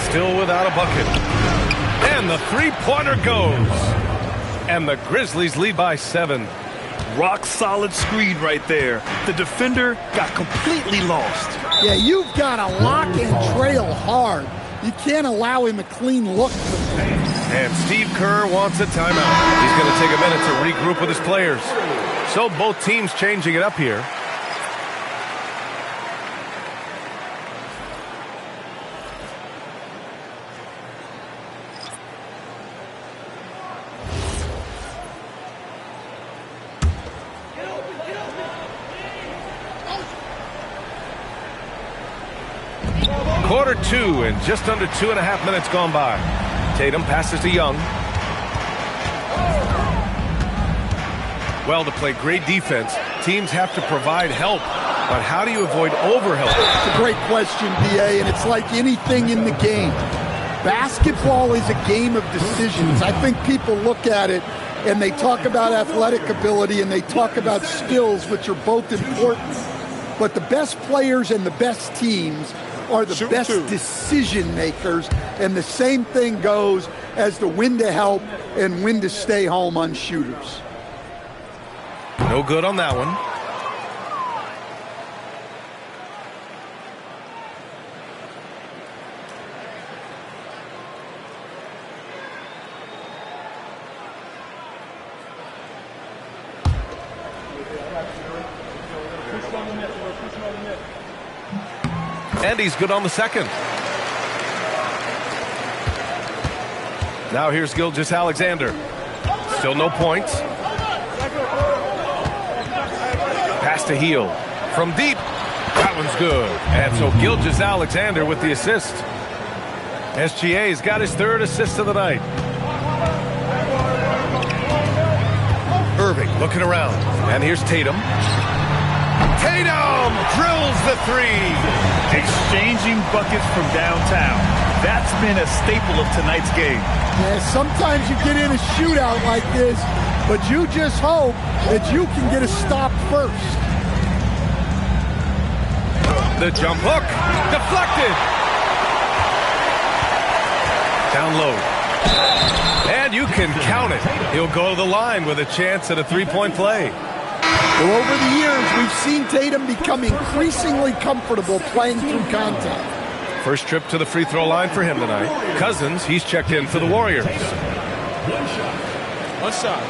Still without a bucket. And the three-pointer goes. And the Grizzlies lead by 7. Rock-solid screen right there. The defender got completely lost. Yeah, you've got to lock and trail hard. You can't allow him a clean look. And Steve Kerr wants a timeout. He's going to take a minute to regroup with his players. So both teams changing it up here. Quarter 2 and just under 2.5 minutes gone by. Tatum passes to Young. Well, to play great defense, teams have to provide help. But how do you avoid overhelp? It's a great question, B.A., and it's like anything in the game. Basketball is a game of decisions. I think people look at it and they talk about athletic ability and they talk about skills, which are both important. But the best players and the best teams are the best decision makers, and the same thing goes as to when to help and when to stay home on shooters. No good on that one. And he's good on the second. Now here's Gilgeous-Alexander. Still no points. Pass to Heel. From deep. That one's good. And so Gilgeous-Alexander with the assist. SGA's got his third assist of the night. Irving looking around. And here's Tatum. Tatum drills the three. Exchanging buckets from downtown. That's been a staple of tonight's game. Yeah, sometimes you get in a shootout like this, but you just hope that you can get a stop first. The jump hook. Deflected. Down low. And you can count it. He'll go to the line with a chance at a three-point play. Well, over the years, we've seen Tatum become increasingly comfortable playing through contact. First trip to the free throw line for him tonight. Cousins, he's checked in for the Warriors. One shot.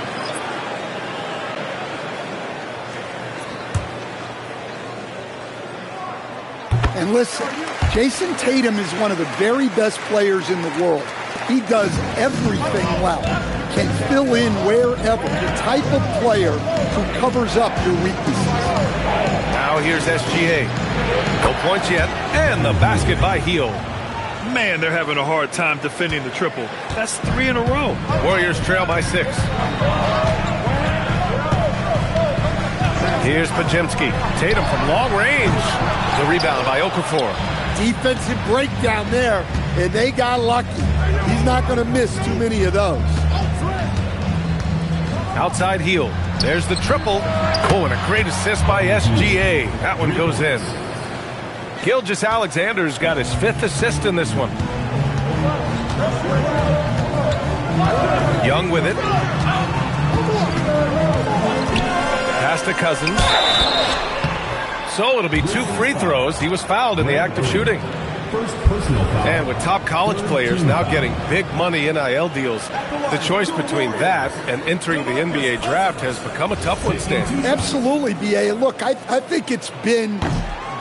And listen, Jason Tatum is one of the very best players in the world. He does everything well, can fill in wherever, the type of player who covers up your weaknesses. Now here's SGA. No points yet, and the basket by Heel. Man, they're having a hard time defending the triple. That's 3 in a row. Warriors trail by 6. Here's Pajemski. Tatum from long range. The rebound by Okafor. Defensive breakdown there, and they got lucky. He's not going to miss too many of those. Outside Heel. There's the triple. Oh, and a great assist by SGA. That one goes in. Gilgeous-Alexander's got his 5th assist in this one. Young with it. Pass to Cousins. So it'll be 2 free throws. He was fouled in the act of shooting. And with top college players now getting big money NIL deals, the choice between that and entering the NBA draft has become a tough one, Stan. Absolutely, B.A. Look, I think it's been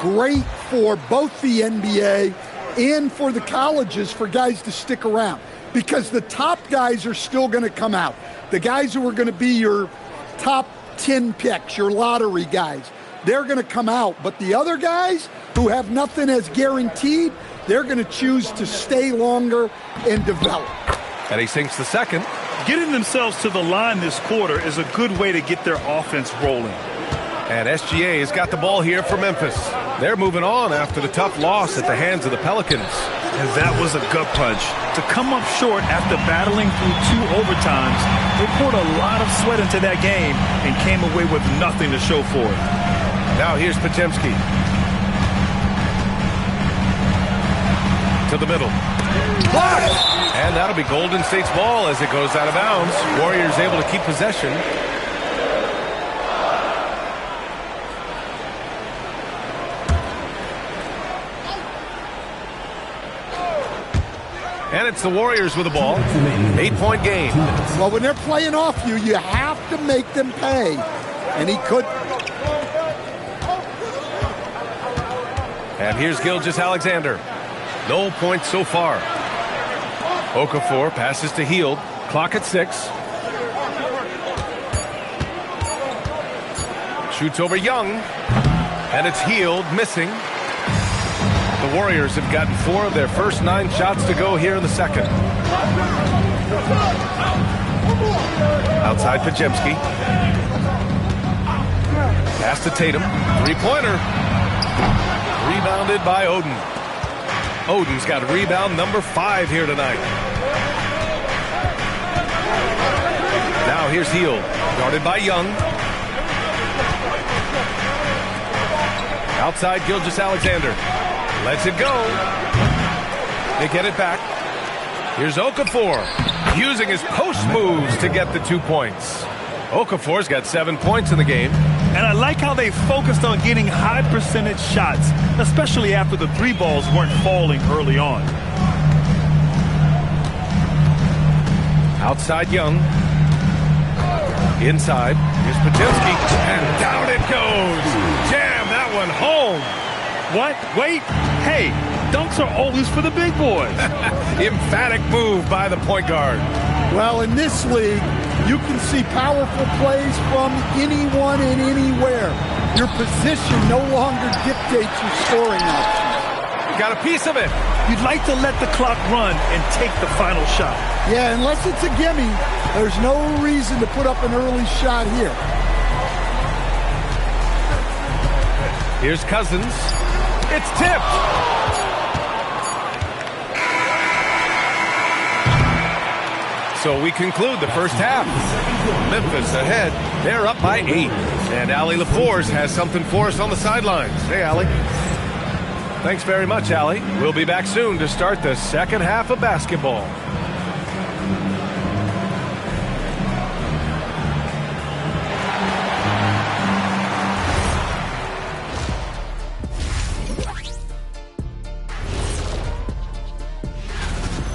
great for both the NBA and for the colleges for guys to stick around, because the top guys are still going to come out. The guys who are going to be your top 10 picks, your lottery guys, they're going to come out. But the other guys who have nothing as guaranteed, they're going to choose to stay longer and develop. And he sinks the second. Getting themselves to the line this quarter is a good way to get their offense rolling. And SGA has got the ball here for Memphis. They're moving on after the tough loss at the hands of the Pelicans. And that was a gut punch. To come up short after battling through 2 overtimes, they poured a lot of sweat into that game and came away with nothing to show for it. Now here's Pajemski. To the middle. Blocked! And that'll be Golden State's ball as it goes out of bounds. Warriors able to keep possession. And it's the Warriors with the ball. 8-point game. Well, when they're playing off you, you have to make them pay. And he could. And here's Gilgeous-Alexander. No points so far. Okafor passes to Heel. Clock at 6. Shoots over Young. And it's Heel missing. The Warriors have gotten 4 of their first 9 shots to go here in the second. Outside Pajemski. Pass to Tatum. Three-pointer. Rebounded by Oden. Oden's got rebound number 5 here tonight. Now here's Hield. Guarded by Young. Outside Gilgeous-Alexander. Lets it go. They get it back. Here's Okafor, using his post moves to get the 2 points. Okafor's got 7 points in the game. And I like how they focused on getting high percentage shots, especially after the 3 balls weren't falling early on. Outside Young. Inside. Here's Pajemski. And down it goes. Jam that one home. What? Wait. Hey, dunks are always for the big boys. Emphatic move by the point guard. Well, in this league, you can see powerful plays from anyone and anywhere. Your position no longer dictates your scoring options. Got a piece of it. You'd like to let the clock run and take the final shot. Yeah, unless it's a gimme, there's no reason to put up an early shot here. Here's Cousins. It's tipped. So we conclude the first half. Memphis ahead. They're up by 8. And Allie LaForce has something for us on the sidelines. Hey, Allie. Thanks very much, Allie. We'll be back soon to start the second half of basketball.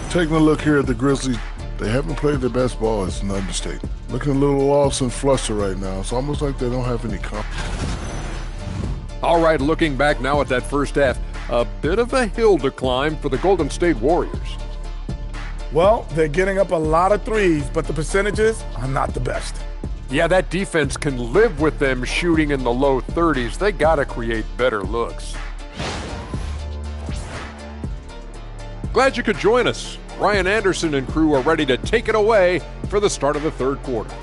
Taking a look here at the Grizzlies, they haven't played their best ball. It's an understatement. Looking a little lost and flustered right now. It's almost like they don't have any confidence. All right, looking back now at that first half, a bit of a hill to climb for the Golden State Warriors. Well, they're getting up a lot of threes, but the percentages are not the best. Yeah, that defense can live with them shooting in the low 30s. They got to create better looks. Glad you could join us. Ryan Anderson and crew are ready to take it away for the start of the third quarter.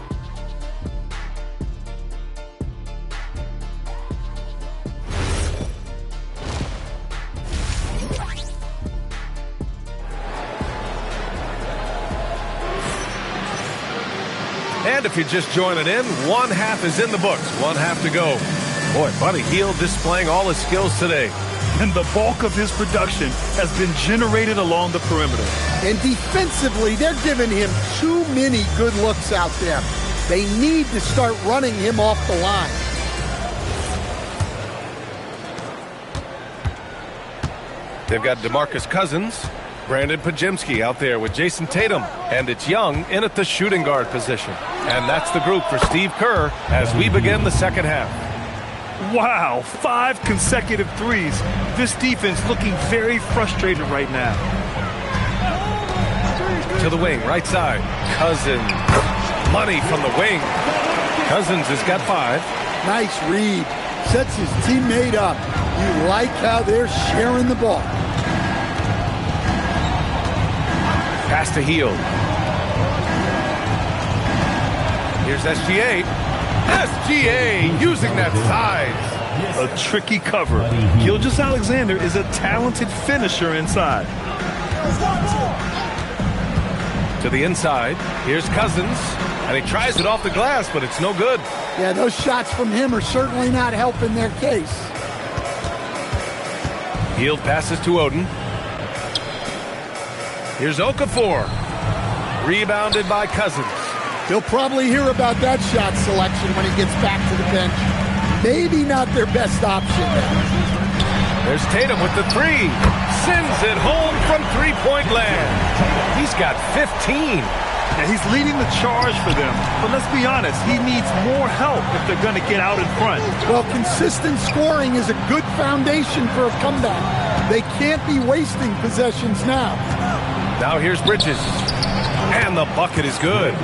And if you're just joining in, 1 half is in the books. 1 half to go. Boy, Buddy Hield displaying all his skills today. And the bulk of his production has been generated along the perimeter. And defensively, they're giving him too many good looks out there. They need to start running him off the line. They've got DeMarcus Cousins, Brandon Pajemski out there with Jason Tatum, and it's Young in at the shooting guard position. And that's the group for Steve Kerr as we begin the second half. Wow, 5 consecutive threes. This defense looking very frustrated right now. To the wing, right side. Cousins. Money from the wing. Cousins has got 5. Nice read. Sets his teammate up. You like how they're sharing the ball. Pass to Hield. Here's SGA. SGA using that size. A tricky cover. Gilgeous-Alexander is a talented finisher inside. To the inside. Here's Cousins. And he tries it off the glass, but it's no good. Yeah, those shots from him are certainly not helping their case. Hield passes to Oden. Here's Okafor. Rebounded by Cousins. He'll probably hear about that shot selection when he gets back to the bench. Maybe not their best option. There's Tatum with the 3. Sends it home from three-point land. He's got 15. Yeah, he's leading the charge for them. But let's be honest, he needs more help if they're going to get out in front. Well, consistent scoring is a good foundation for a comeback. They can't be wasting possessions now. Now here's Bridges. And the bucket is good.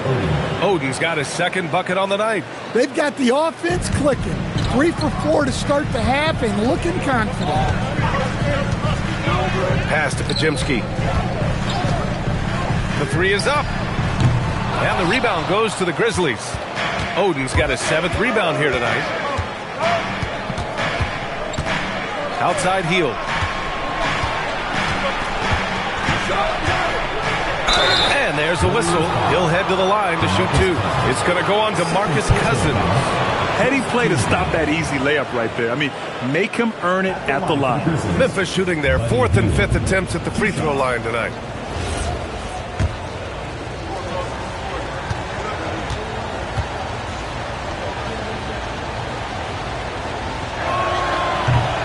Oden's got his second bucket on the night. They've got the offense clicking. 3 for 4 to start the half and looking confident. Pass to Pajimski. The three is up. And the rebound goes to the Grizzlies. Oden's got his 7th rebound here tonight. Outside heel. And there's a whistle. He'll head to the line to shoot 2. It's going to go on to Marcus Cousins. Heady play to stop that easy layup right there. I mean, make him earn it at the line. Memphis shooting their 4th and 5th attempts at the free throw line tonight.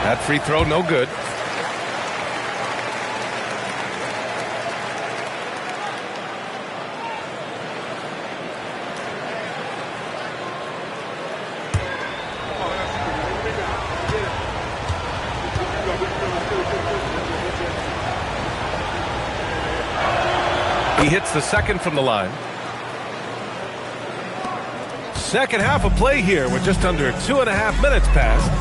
That free throw, no good. He hits the second from the line. Second half of play here with just under 2.5 minutes passed.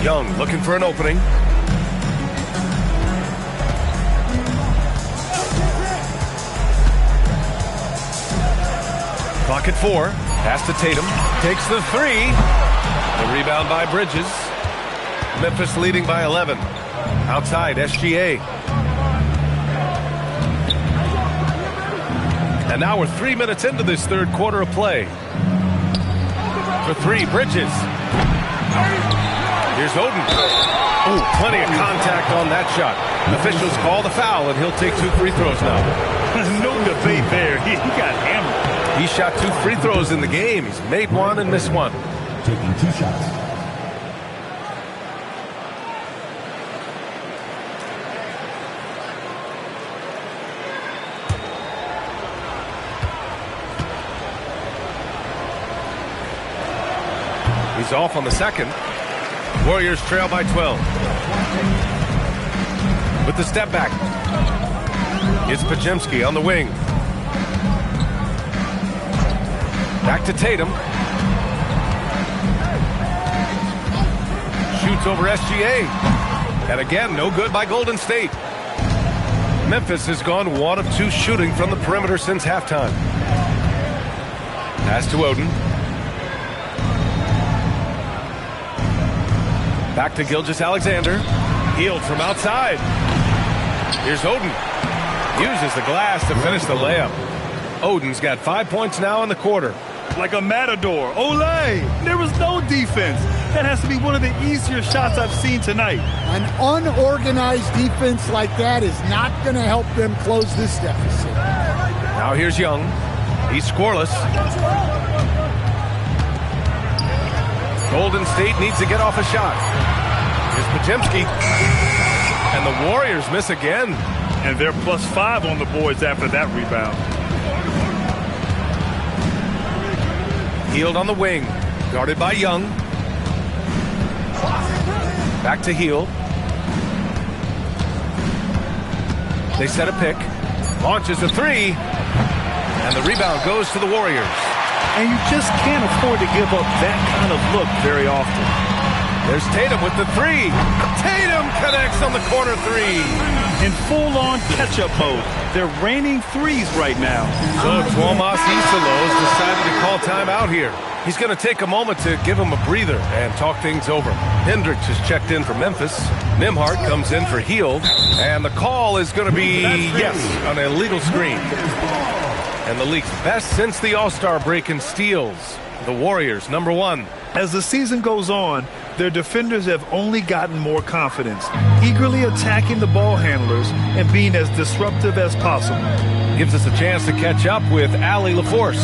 Young looking for an opening. Clock at 4. Pass to Tatum. Takes the 3. The rebound by Bridges. Memphis leading by 11. Outside, SGA. And now we're 3 minutes into this third quarter of play. For 3, Bridges. Here's Oden. Ooh, plenty of contact on that shot. Officials call the foul, and he'll take 2 free throws now. No debate there. He got hammered. He shot 2 free throws in the game. He's made 1 and missed 1. Taking 2 shots. He's off on the second. Warriors trail by 12. With the step back. It's Pajimski on the wing. Back to Tatum. Shoots over SGA. And again, no good by Golden State. Memphis has gone 1 of 2 shooting from the perimeter since halftime. Pass to Oden. Back to Gilgeous-Alexander. Healed from outside. Here's Oden. Uses the glass to finish the layup. Oden's got 5 points now in the quarter. Like a matador. Olay! There was no defense. That has to be one of the easier shots I've seen tonight. An unorganized defense like that is not going to help them close this deficit. Now here's Young. He's scoreless. Golden State needs to get off a shot. Here's Pajimski. And the Warriors miss again. And they're +5 on the boards after that rebound. Hield on the wing. Guarded by Young. Back to Hield. They set a pick. Launches a 3. And the rebound goes to the Warriors. And you just can't afford to give up that kind of look very often. There's Tatum with the 3. Tatum connects on the corner 3. In full-on catch-up mode. They're raining 3s right now. So Tuomas Isalos decided to call timeout here. He's going to take a moment to give him a breather and talk things over. Hendricks has checked in for Memphis. Nimhart comes in for Hield. And the call is going to be, yes, an illegal screen. And the league's best since the All-Star break in steals. The Warriors, number 1. As the season goes on, their defenders have only gotten more confidence, eagerly attacking the ball handlers and being as disruptive as possible. Gives us a chance to catch up with Allie LaForce.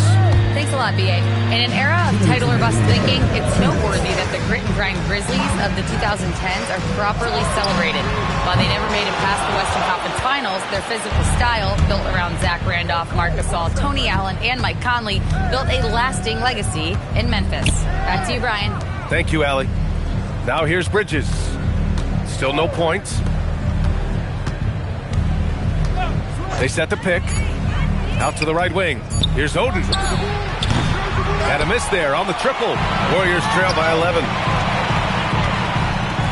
Thanks a lot, B.A. In an era of title or bust thinking, it's noteworthy that the grit and grind Grizzlies of the 2010s are properly celebrated. While they never made it past the Western Conference Finals, their physical style, built around Zach Randolph, Marc Gasol, Tony Allen, and Mike Conley, built a lasting legacy in Memphis. Back to you, Brian. Thank you, Allie. Now here's Bridges. Still no points. They set the pick. Out to the right wing. Here's Oden. Had a miss there on the triple. Warriors trail by 11.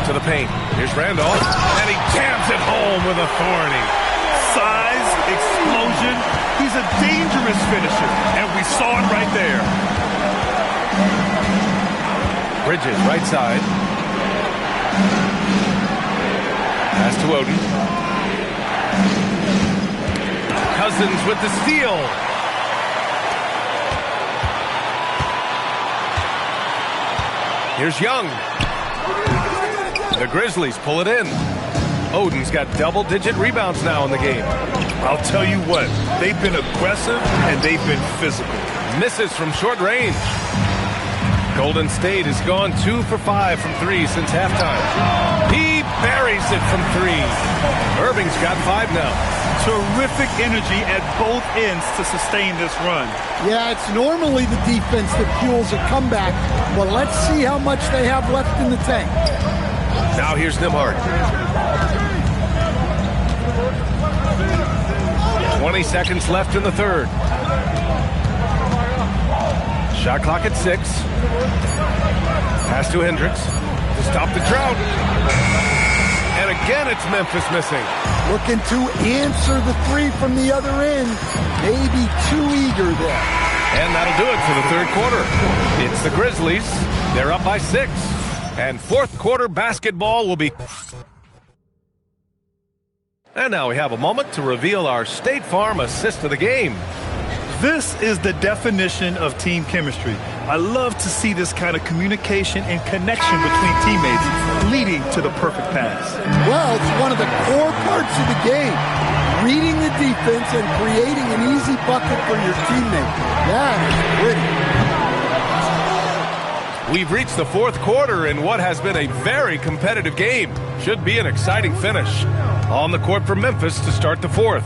to the paint. Here's Randolph, and he jams it home with authority. Size, explosion. He's a dangerous finisher, and we saw it right there. Bridges, right side. Pass to Oden. Cousins with the steal. Here's Young. The Grizzlies pull it in. Oden's got double-digit rebounds now in the game. I'll tell you what, they've been aggressive and they've been physical. Misses from short range. Golden State has gone 2 for 5 from 3 since halftime. He buries it from 3. Irving's got 5 now. Terrific energy at both ends to sustain this run. Yeah, it's normally the defense that fuels a comeback, but let's see how much they have left in the tank. Now here's Nembhard. 20 seconds left in the third. Shot clock at 6. Pass to Hendricks to stop the drought. And again, it's Memphis missing. Looking to answer the 3 from the other end. Maybe too eager there. And that'll do it for the third quarter. It's the Grizzlies. They're up by 6. And fourth quarter basketball will be... And now we have a moment to reveal our State Farm assist of the game. This is the definition of team chemistry. I love to see this kind of communication and connection between teammates leading to the perfect pass. Well, it's one of the core parts of the game. Reading the defense and creating an easy bucket for your teammate. That is pretty. We've reached the fourth quarter in what has been a very competitive game. Should be an exciting finish. On the court for Memphis to start the fourth.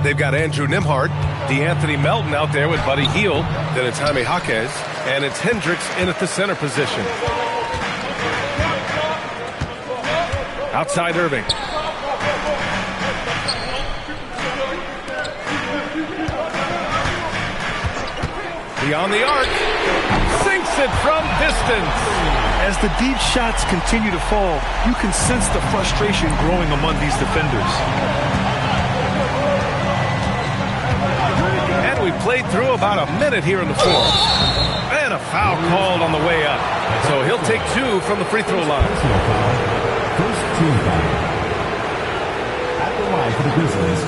They've got Andrew Nembhard, DeAnthony Melton out there with Buddy Hield. Then it's Jaime Jaquez, and it's Hendricks in at the center position. Outside Irving. Beyond the arc. Sinks it from distance. As the deep shots continue to fall, you can sense the frustration growing among these defenders. And we've played through about a minute here in the fourth. And a foul called on the way up. So he'll take 2 from the free throw line. First team foul. At the line for the Grizzlies,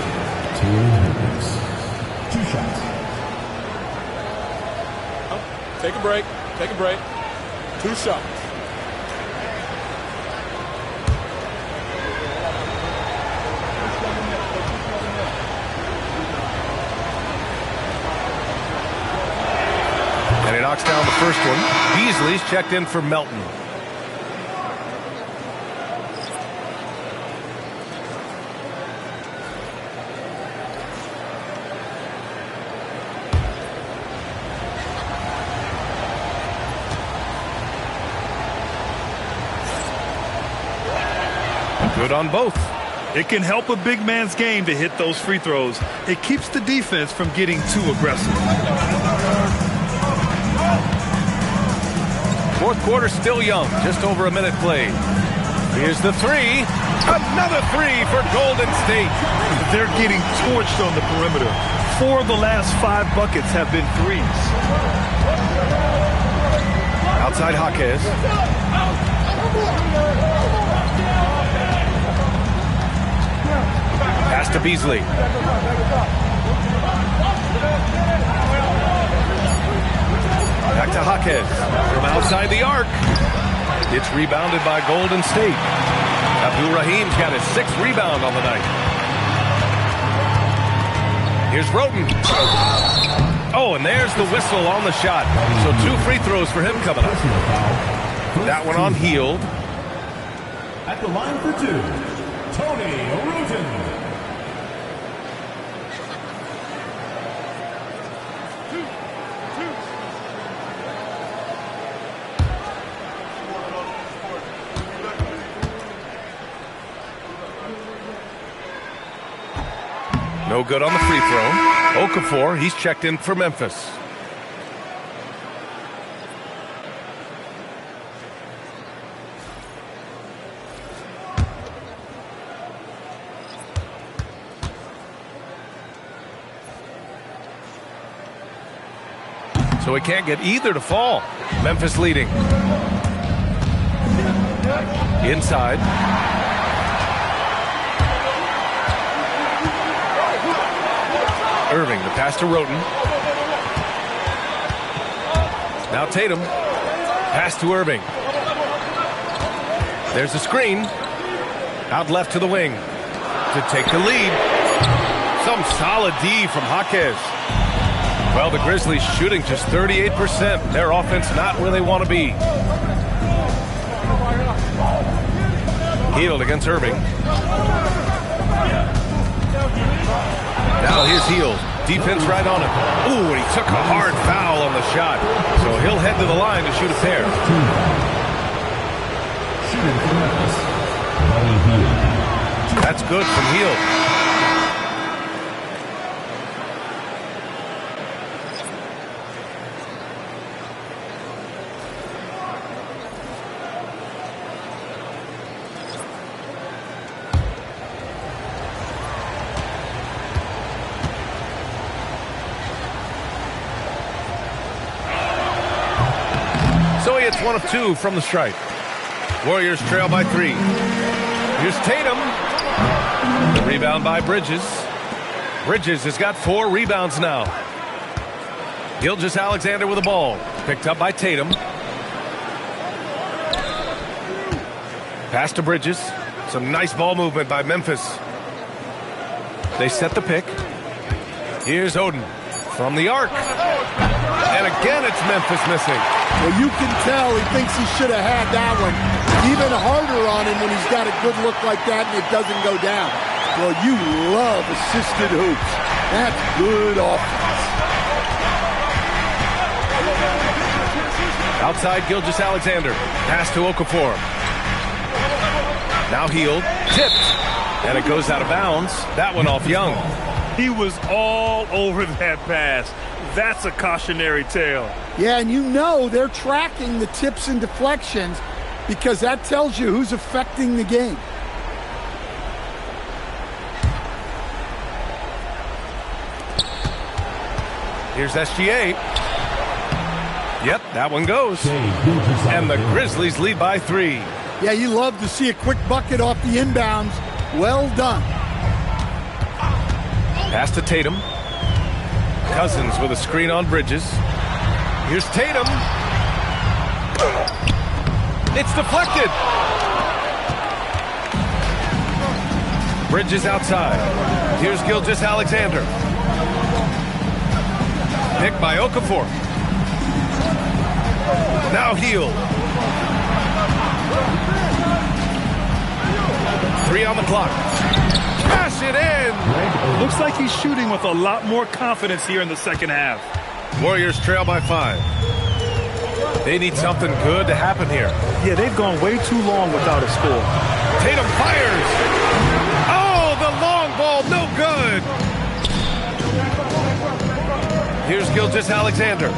Hendricks. 2 shots. Take a break. Take a break. 2 shots. And he knocks down the first one. Beasley's checked in for Melton. Good on both. It can help a big man's game to hit those free throws. It keeps the defense from getting too aggressive. Fourth quarter still young, just over a minute played. Here's the 3. Another 3 for Golden State. They're getting torched on the perimeter. 4 of the last 5 buckets have been threes. Outside Jaquez. Pass to Beasley. Back to Jaquez from outside the arc. It's rebounded by Golden State. Abdul Rahim's got his 6th rebound on the night. Here's Roten. Oh, and there's the whistle on the shot. So 2 free throws for him coming up. That one on Hield. At the line for 2, Tony Roten. No good on the free throw. Okafor, he's checked in for Memphis. So he can't get either to fall. Memphis leading. Inside. Irving, the pass to Roten. Now Tatum. Pass to Irving. There's a screen. Out left to the wing. To take the lead. Some solid D from Jaquez. Well, the Grizzlies shooting just 38%. Their offense not where they want to be. Hield against Irving. Now here's Hield. Defense right on him. Ooh, and he took a hard foul on the shot. So he'll head to the line to shoot a pair. That's good from Hield. So he hits 1 of 2 from the stripe. Warriors trail by 3. Here's Tatum. The rebound by Bridges. Bridges has got 4 rebounds now. Gilgeous-Alexander with the ball. Picked up by Tatum. Pass to Bridges. Some nice ball movement by Memphis. They set the pick. Here's Oden from the arc. And again, it's Memphis missing. Well, you can tell he thinks he should have had that one. Even harder on him when he's got a good look like that and it doesn't go down. Well, you love assisted hoops. That's good offense. Outside Gilgeous-Alexander. Pass to Okafor. Now Hield. Tipped. And it goes out of bounds. That one off Young. He was all over that pass. That's a cautionary tale. Yeah, and you know they're tracking the tips and deflections because that tells you who's affecting the game. Here's SGA. Yep, that one goes. And the Grizzlies lead by 3. Yeah, you love to see a quick bucket off the inbounds. Well done. Pass to Tatum. Cousins with a screen on Bridges. Here's Tatum. It's deflected. Bridges outside. Here's Gilgeous-Alexander. Picked by Okafor. Now Hield. 3 on the clock. Cash it in. Looks like he's shooting with a lot more confidence here in the second half. Warriors trail by 5. They need something good to happen here. Yeah, they've gone way too long without a score. Tatum fires. Oh, the long ball, no good. Here's Gilgeous-Alexander.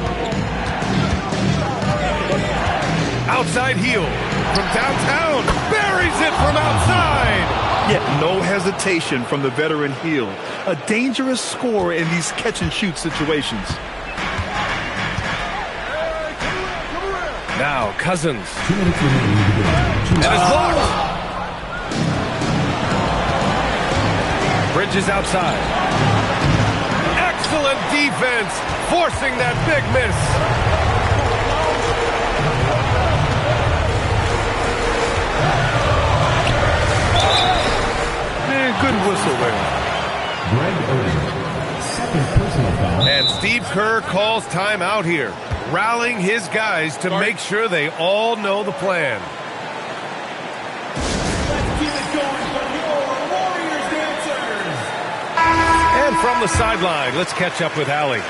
Outside Hield from downtown. Buries it from outside. Yet no hesitation from the veteran Hield. A dangerous scorer in these catch-and-shoot situations. Now Cousins. And it's blocked. Bridges outside. Excellent defense, forcing that big miss. Good whistle there. And Steve Kerr calls timeout here, rallying his guys to make sure they all know the plan. And from the sideline, let's catch up with Allie.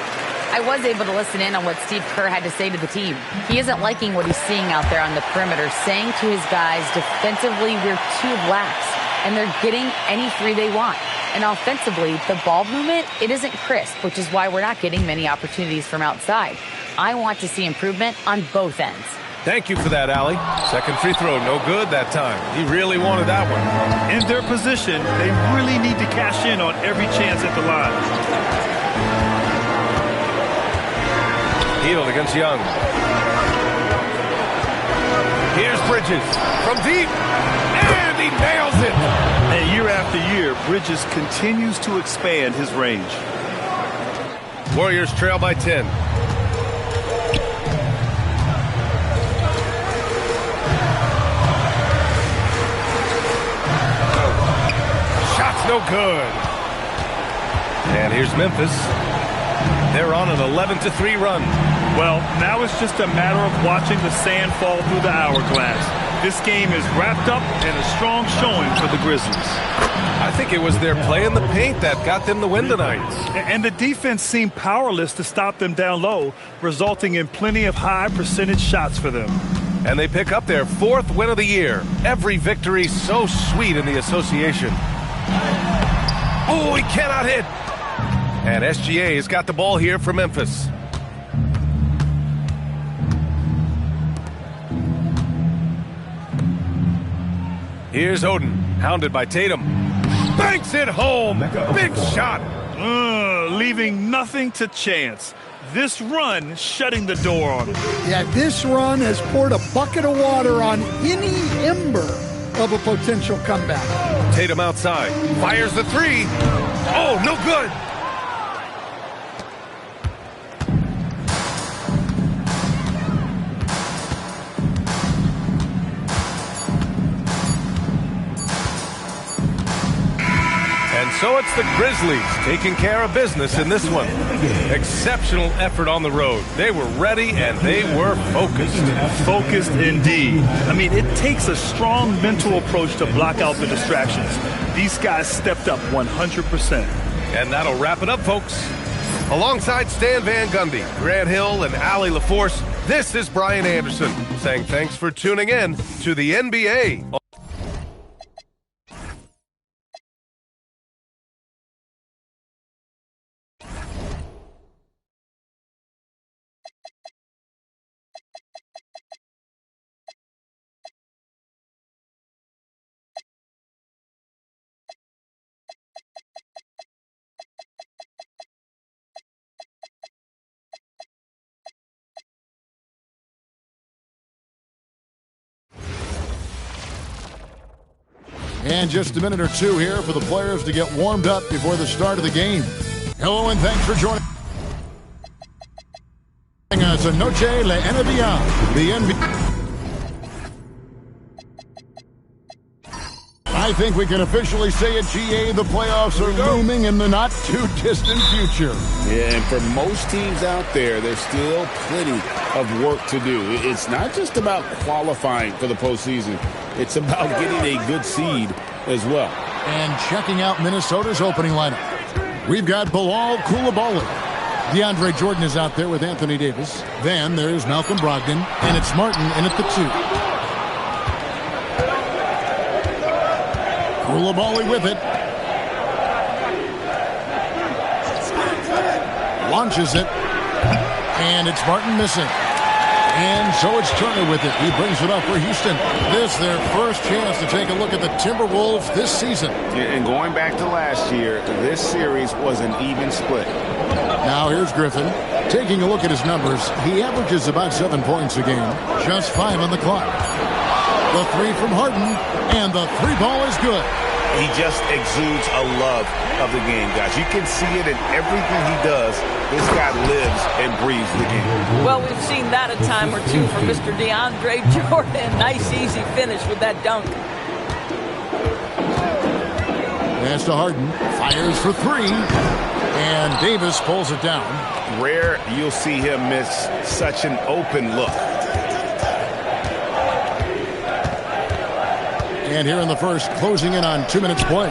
I was able to listen in on what Steve Kerr had to say to the team. He isn't liking what he's seeing out there on the perimeter, saying to his guys, defensively, we're too lax. And they're getting any 3 they want. And offensively, the ball movement, it isn't crisp, which is why we're not getting many opportunities from outside. I want to see improvement on both ends. Thank you for that, Allie. Second free throw, no good that time. He really wanted that one. In their position, they really need to cash in on every chance at the line. Healed against Young. Here's Bridges from deep, and he nails it. And year after year, Bridges continues to expand his range. Warriors trail by 10. Shot's no good. And here's Memphis. They're on an 11-3 run. Well, now it's just a matter of watching the sand fall through the hourglass. This game is wrapped up and a strong showing for the Grizzlies. I think it was their play in the paint that got them the win tonight. And the defense seemed powerless to stop them down low, resulting in plenty of high percentage shots for them. And they pick up their 4th win of the year. Every victory so sweet in the association. Oh, he cannot hit. And SGA has got the ball here for Memphis. Here's Oden, hounded by Tatum. Banks it home. Big shot. Leaving nothing to chance. This run shutting the door on him. Yeah, this run has poured a bucket of water on any ember of a potential comeback. Tatum outside. Fires the 3. Oh, no good. So it's the Grizzlies taking care of business in this one. Exceptional effort on the road. They were ready and they were focused. Focused indeed. I mean, it takes a strong mental approach to block out the distractions. These guys stepped up 100%. And that'll wrap it up, folks. Alongside Stan Van Gundy, Grant Hill, and Allie LaForce, this is Brian Anderson saying thanks for tuning in to the NBA. And just a minute or two here for the players to get warmed up before the start of the game. Hello and thanks for joining us on Noche La NBA, the NBA. I think we can officially say at GA the playoffs are looming in the not-too-distant future. Yeah, and for most teams out there, there's still plenty of work to do. It's not just about qualifying for the postseason. It's about getting a good seed as well. And checking out Minnesota's opening lineup. We've got Bilal Coulibaly. DeAndre Jordan is out there with Anthony Davis. Then there's Malcolm Brogdon, and it's Martin in at the 2. Coulibaly with it. Launches it. And it's Martin missing. And so it's Turner with it. He brings it up for Houston. This their first chance to take a look at the Timberwolves this season. And going back to last year, this series was an even split. Now here's Griffin. Taking a look at his numbers, he averages about 7 points a game. Just 5 on the clock. The 3 from Harden, and the 3 ball is good. He just exudes a love of the game, guys. You can see it in everything he does. This guy lives and breathes the game. Well, we've seen that a time or two from Mr. DeAndre Jordan. Nice, easy finish with that dunk. Pass to Harden. Fires for 3. And Davis pulls it down. Rare you'll see him miss such an open look. And here in the first, closing in on 2 minutes play.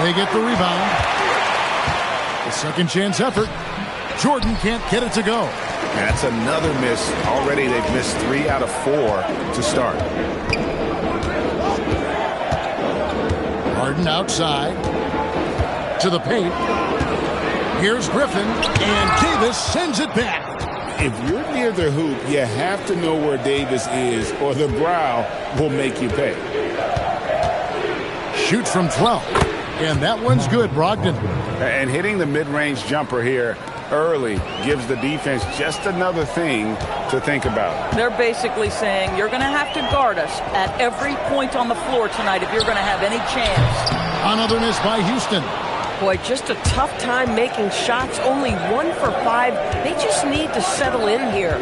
They get the rebound. The second chance effort. Jordan can't get it to go. That's another miss. Already they've missed 3 out of 4 to start. Harden outside. To the paint. Here's Griffin. And Davis sends it back. If you're near the hoop, you have to know where Davis is, or the brow will make you pay. Shoots from 12. And that one's good, Brogdon. And hitting the mid-range jumper here early gives the defense just another thing to think about. They're basically saying you're going to have to guard us at every point on the floor tonight if you're going to have any chance. Another miss by Houston. Boy, just a tough time making shots. Only 1 for 5. They just need to settle in here.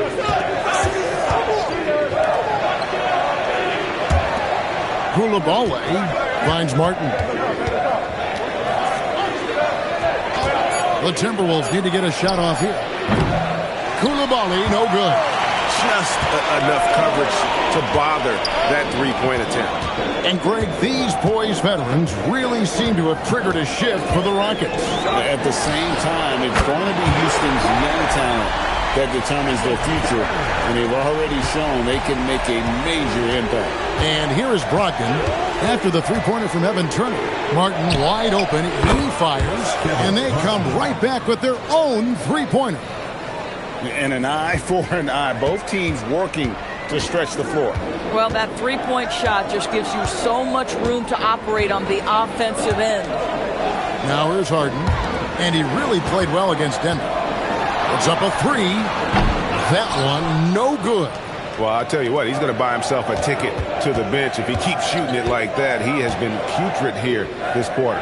Koulibaly finds Martin. The Timberwolves need to get a shot off here. Koulibaly, no good. Just enough coverage to bother that three-point attempt. And, Greg, these poised veterans really seem to have triggered a shift for the Rockets. At the same time, it's going to be Houston's young talent that determines their future, and they've already shown they can make a major impact. And here is Brogdon after the three-pointer from Evan Turner. Martin wide open, he fires, and they come right back with their own three-pointer. And an eye for an eye. Both teams working to stretch the floor. Well, that three-point shot just gives you so much room to operate on the offensive end. Now here's Harden, and he really played well against Denver. It's up a three. That one, no good. Well, I'll tell you what, he's going to buy himself a ticket to the bench. If he keeps shooting it like that, he has been putrid here this quarter.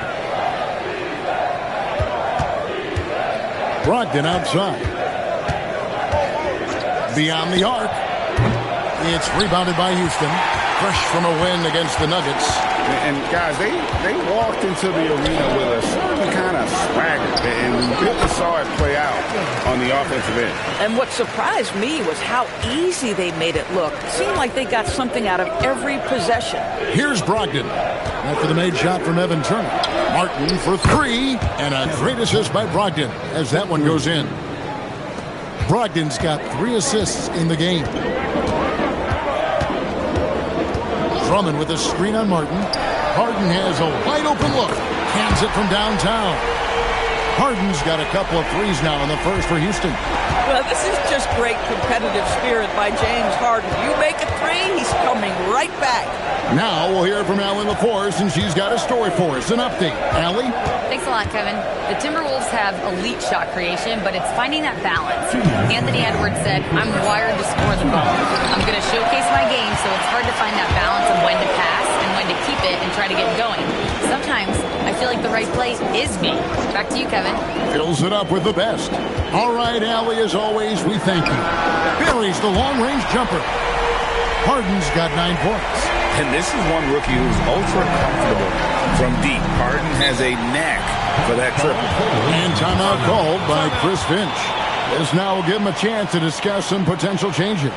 Brogdon outside. Beyond the arc. It's rebounded by Houston. Fresh from a win against the Nuggets. And guys, they walked into the arena with a certain kind of swagger, and we really saw it play out on the offensive end. And what surprised me was how easy they made it look. It seemed like they got something out of every possession. Here's Brogdon. After the made shot from Evan Turner. Martin for three, and a great assist by Brogdon as that one goes in. Brogdon's got 3 assists in the game. Drummond with a screen on Martin. Harden has a wide open look. Hands it from downtown. Harden's got a couple of threes now in the first for Houston. Well, this is just great competitive spirit by James Harden. You make a three, he's coming right back. Now we'll hear from Allie LaForce, and she's got a story for us. An update. Allie? Thanks a lot, Kevin. The Timberwolves have elite shot creation, but it's finding that balance. Anthony Edwards said, I'm wired to score the ball. I'm going to showcase my game, so it's hard to find that balance of when to pass and when to keep it and try to get going. Sometimes I feel like the right play is me. Back to you, Kevin. Fills it up with the best. All right, Allie, as always, we thank you. Buries the long-range jumper. Harden's got 9 points. And this is one rookie who's ultra comfortable from deep. Harden has a knack for that triple. And timeout called by Chris Finch. This now will give him a chance to discuss some potential changes.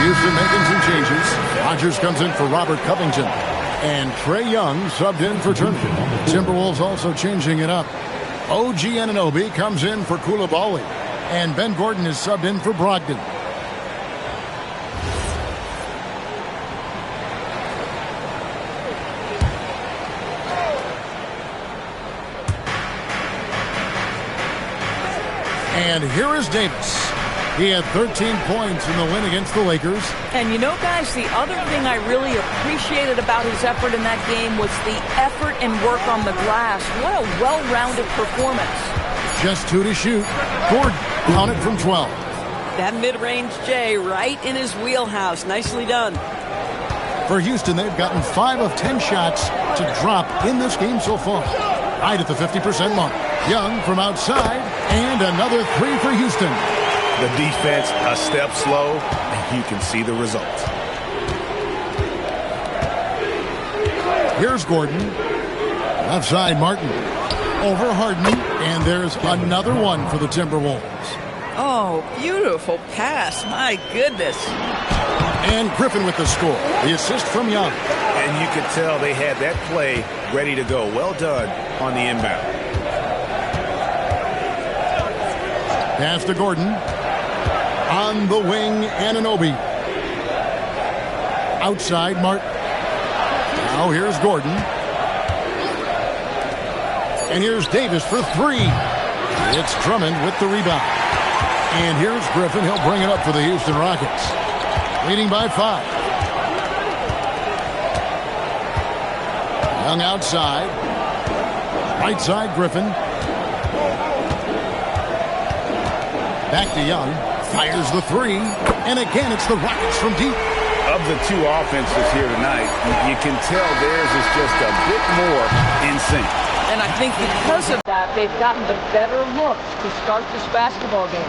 Houston making some changes. Rodgers comes in for Robert Covington. And Trae Young subbed in for Turner. Timberwolves also changing it up. OG Anunoby comes in for Koulibaly. And Ben Gordon is subbed in for Brogdon. And here is Davis. He had 13 points in the win against the Lakers. And you know, guys, the other thing I really appreciated about his effort in that game was the effort and work on the glass. What a well-rounded performance. Just 2 to shoot. Gordon Count it from 12. That mid-range J right in his wheelhouse. Nicely done. For Houston, they've gotten 5 of 10 shots to drop in this game so far. Right at the 50% mark. Young from outside, and another 3 for Houston. The defense a step slow, and you can see the results. Here's Gordon. Left side, Martin. Over Harden, and there's another one for the Timberwolves. Oh, beautiful pass. My goodness. And Griffin with the score. The assist from Young. And you could tell they had that play ready to go. Well done on the inbound. Pass to Gordon. On the wing, Anunoby. Outside, Martin. Now here's Gordon. And here's Davis for 3. It's Drummond with the rebound. And here's Griffin. He'll bring it up for the Houston Rockets. Leading by 5. Young outside. Right side, Griffin. Back to Young. Fires the 3. And again, it's the Rockets from deep. Of the 2 offenses here tonight, you can tell theirs is just a bit more in sync. And I think because of that, they've gotten the better looks to start this basketball game.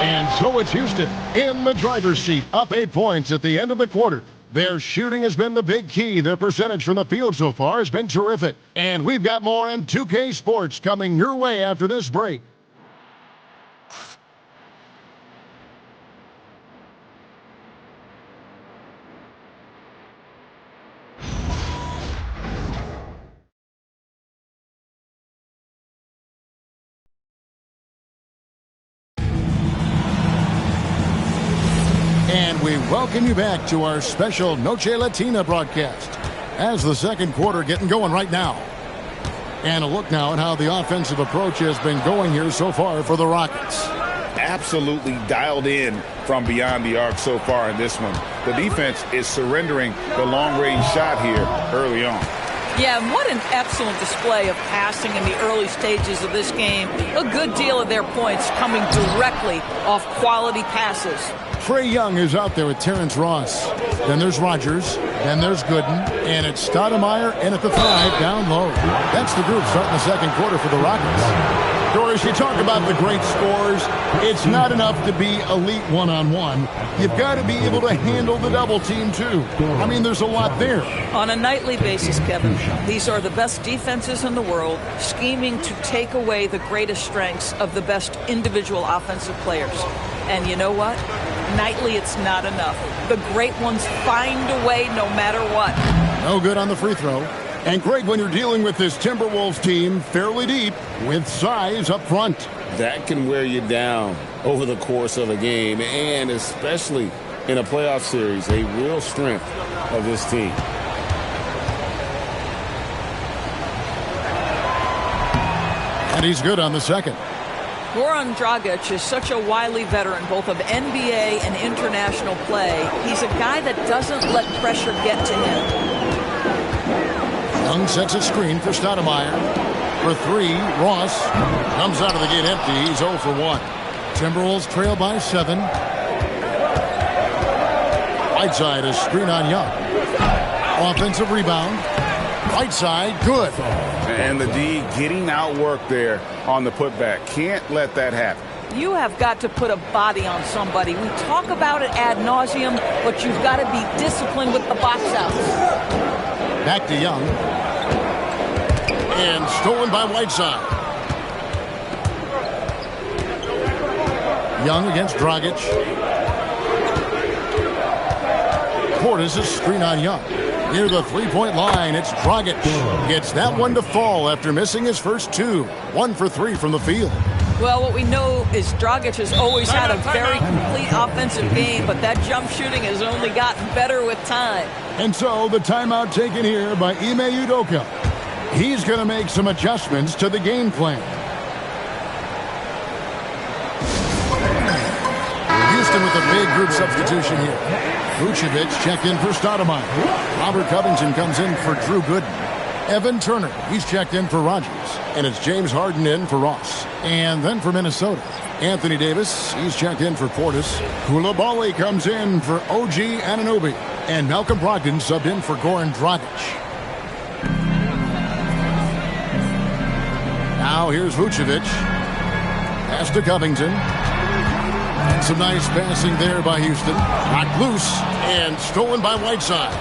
And so it's Houston in the driver's seat, up 8 points at the end of the quarter. Their shooting has been the big key. Their percentage from the field so far has been terrific. And we've got more on 2K Sports coming your way after this break. And we welcome you back to our special Noche Latina broadcast as the second quarter getting going right now. And a look now at how the offensive approach has been going here so far for the Rockets. Absolutely dialed in from beyond the arc so far in this one. The defense is surrendering the long-range shot here early on. Yeah, and what an excellent display of passing in the early stages of this game. A good deal of their points coming directly off quality passes. Trae Young is out there with Terrence Ross. Then there's Rogers. Then there's Gooden. And it's Stoudemire in at the 5 down low. That's the group starting the second quarter for the Rockets. Doris, you talk about the great scores. It's not enough to be elite one-on-one. You've got to be able to handle the double team, too. I mean, there's a lot there. On a nightly basis, Kevin, these are the best defenses in the world, scheming to take away the greatest strengths of the best individual offensive players. And you know what? Nightly, it's not enough. The great ones find a way no matter what. No good on the free throw. And Greg, when you're dealing with this Timberwolves team fairly deep with size up front. That can wear you down over the course of a game, and especially in a playoff series, a real strength of this team. And he's good on the second. Goran Dragic is such a wily veteran, both of NBA and international play. He's a guy that doesn't let pressure get to him. Young sets a screen for Stoudemire. For 3, Ross comes out of the gate empty. He's 0 for 1. Timberwolves trail by 7. Right side, a screen on Young. Offensive rebound. Right side, good. And the D getting outworked there on the putback. Can't let that happen. You have got to put a body on somebody. We talk about it ad nauseum, but you've got to be disciplined with the box outs. Back to Young. And stolen by Whiteside. Young against Dragic. Portis is screen on Young. Near the three-point line, it's Dragic. Gets that one to fall after missing his first 2. 1 for 3 from the field. Well, what we know is Dragic has always had a very complete offensive game, but that jump shooting has only gotten better with time. And so the timeout taken here by Ime Udoka. He's going to make some adjustments to the game plan. Houston with a big group substitution here. Vucevic checked in for Stoudemire. Robert Covington comes in for Drew Gooden. Evan Turner, he's checked in for Rogers. And it's James Harden in for Ross. And then for Minnesota, Anthony Davis, he's checked in for Portis. Koulibaly comes in for OG Anunoby. And Malcolm Brogdon subbed in for Goran Dragic. Now here's Vucevic. Pass to Covington. And some nice passing there by Houston. Knocked loose and stolen by Whiteside.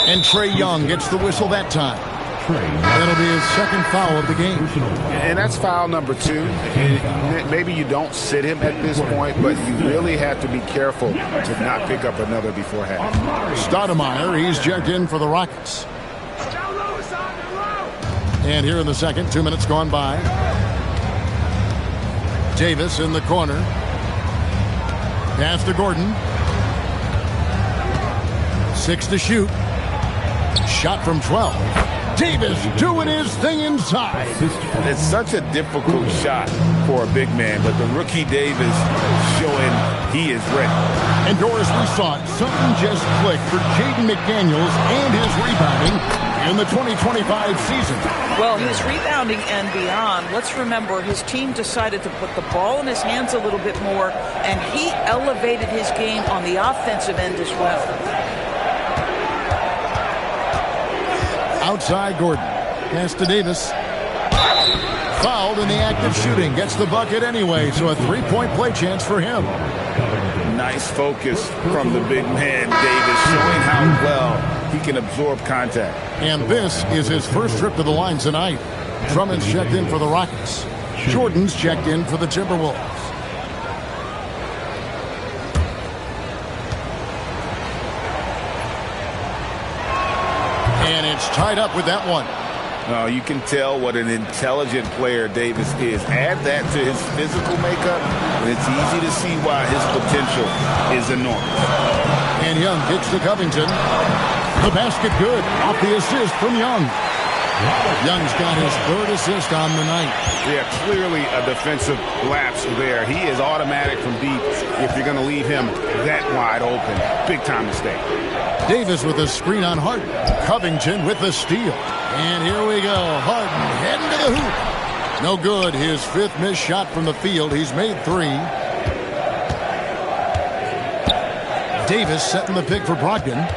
And Trae Young gets the whistle that time. That'll be his second foul of the game. And that's foul number 2. And maybe you don't sit him at this point, but you really have to be careful to not pick up another before half. Stoudemire, he's checked in for the Rockets. And here in the second, 2 minutes gone by. Davis in the corner. Pass to Gordon. 6 to shoot. Shot from 12. Davis doing his thing inside. It's such a difficult shot for a big man, but the rookie Davis showing he is ready. And Doris, we saw it. Something just clicked for Jaden McDaniels and his rebounding in the 2025 season. Well, his rebounding and beyond, let's remember his team decided to put the ball in his hands a little bit more, and he elevated his game on the offensive end as well. Outside Gordon. Pass to Davis. Fouled in the act of shooting. Gets the bucket anyway, so a three-point play chance for him. Nice focus from the big man, Davis, showing how well he can absorb contact. And this is his first trip to the line tonight. Drummond's checked in for the Rockets. Jordan's checked in for the Timberwolves. And it's tied up with that one. You can tell what an intelligent player Davis is. Add that to his physical makeup, and it's easy to see why his potential is enormous. And Young kicks to Covington. The basket good. Off the assist from Young. Young's got his third assist on the night. Yeah, clearly a defensive lapse there. He is automatic from deep if you're going to leave him that wide open. Big time mistake. Davis with a screen on Harden. Covington with the steal. And here we go. Harden heading to the hoop. No good. His fifth missed shot from the field. He's made 3. Davis setting the pick for Brogdon.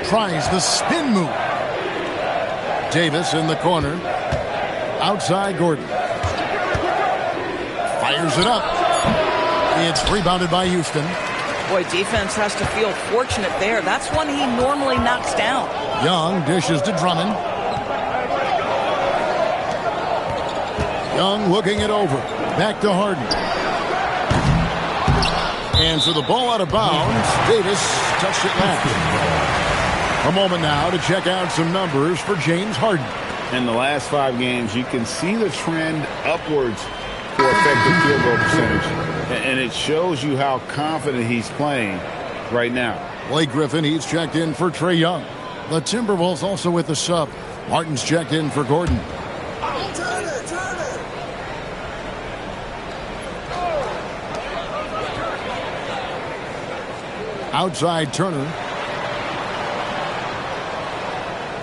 Tries the spin move. Davis in the corner. Outside Gordon. Fires it up. It's rebounded by Houston. Boy, defense has to feel fortunate there. That's one he normally knocks down. Young dishes to Drummond. Young looking it over. Back to Harden. And so the ball out of bounds. Davis touched it last. A moment now to check out some numbers for James Harden. In the last 5 games, you can see the trend upwards for effective field goal percentage. And it shows you how confident he's playing right now. Blake Griffin, he's checked in for Trae Young. The Timberwolves also with the sub. Martin's checked in for Gordon. Outside Turner.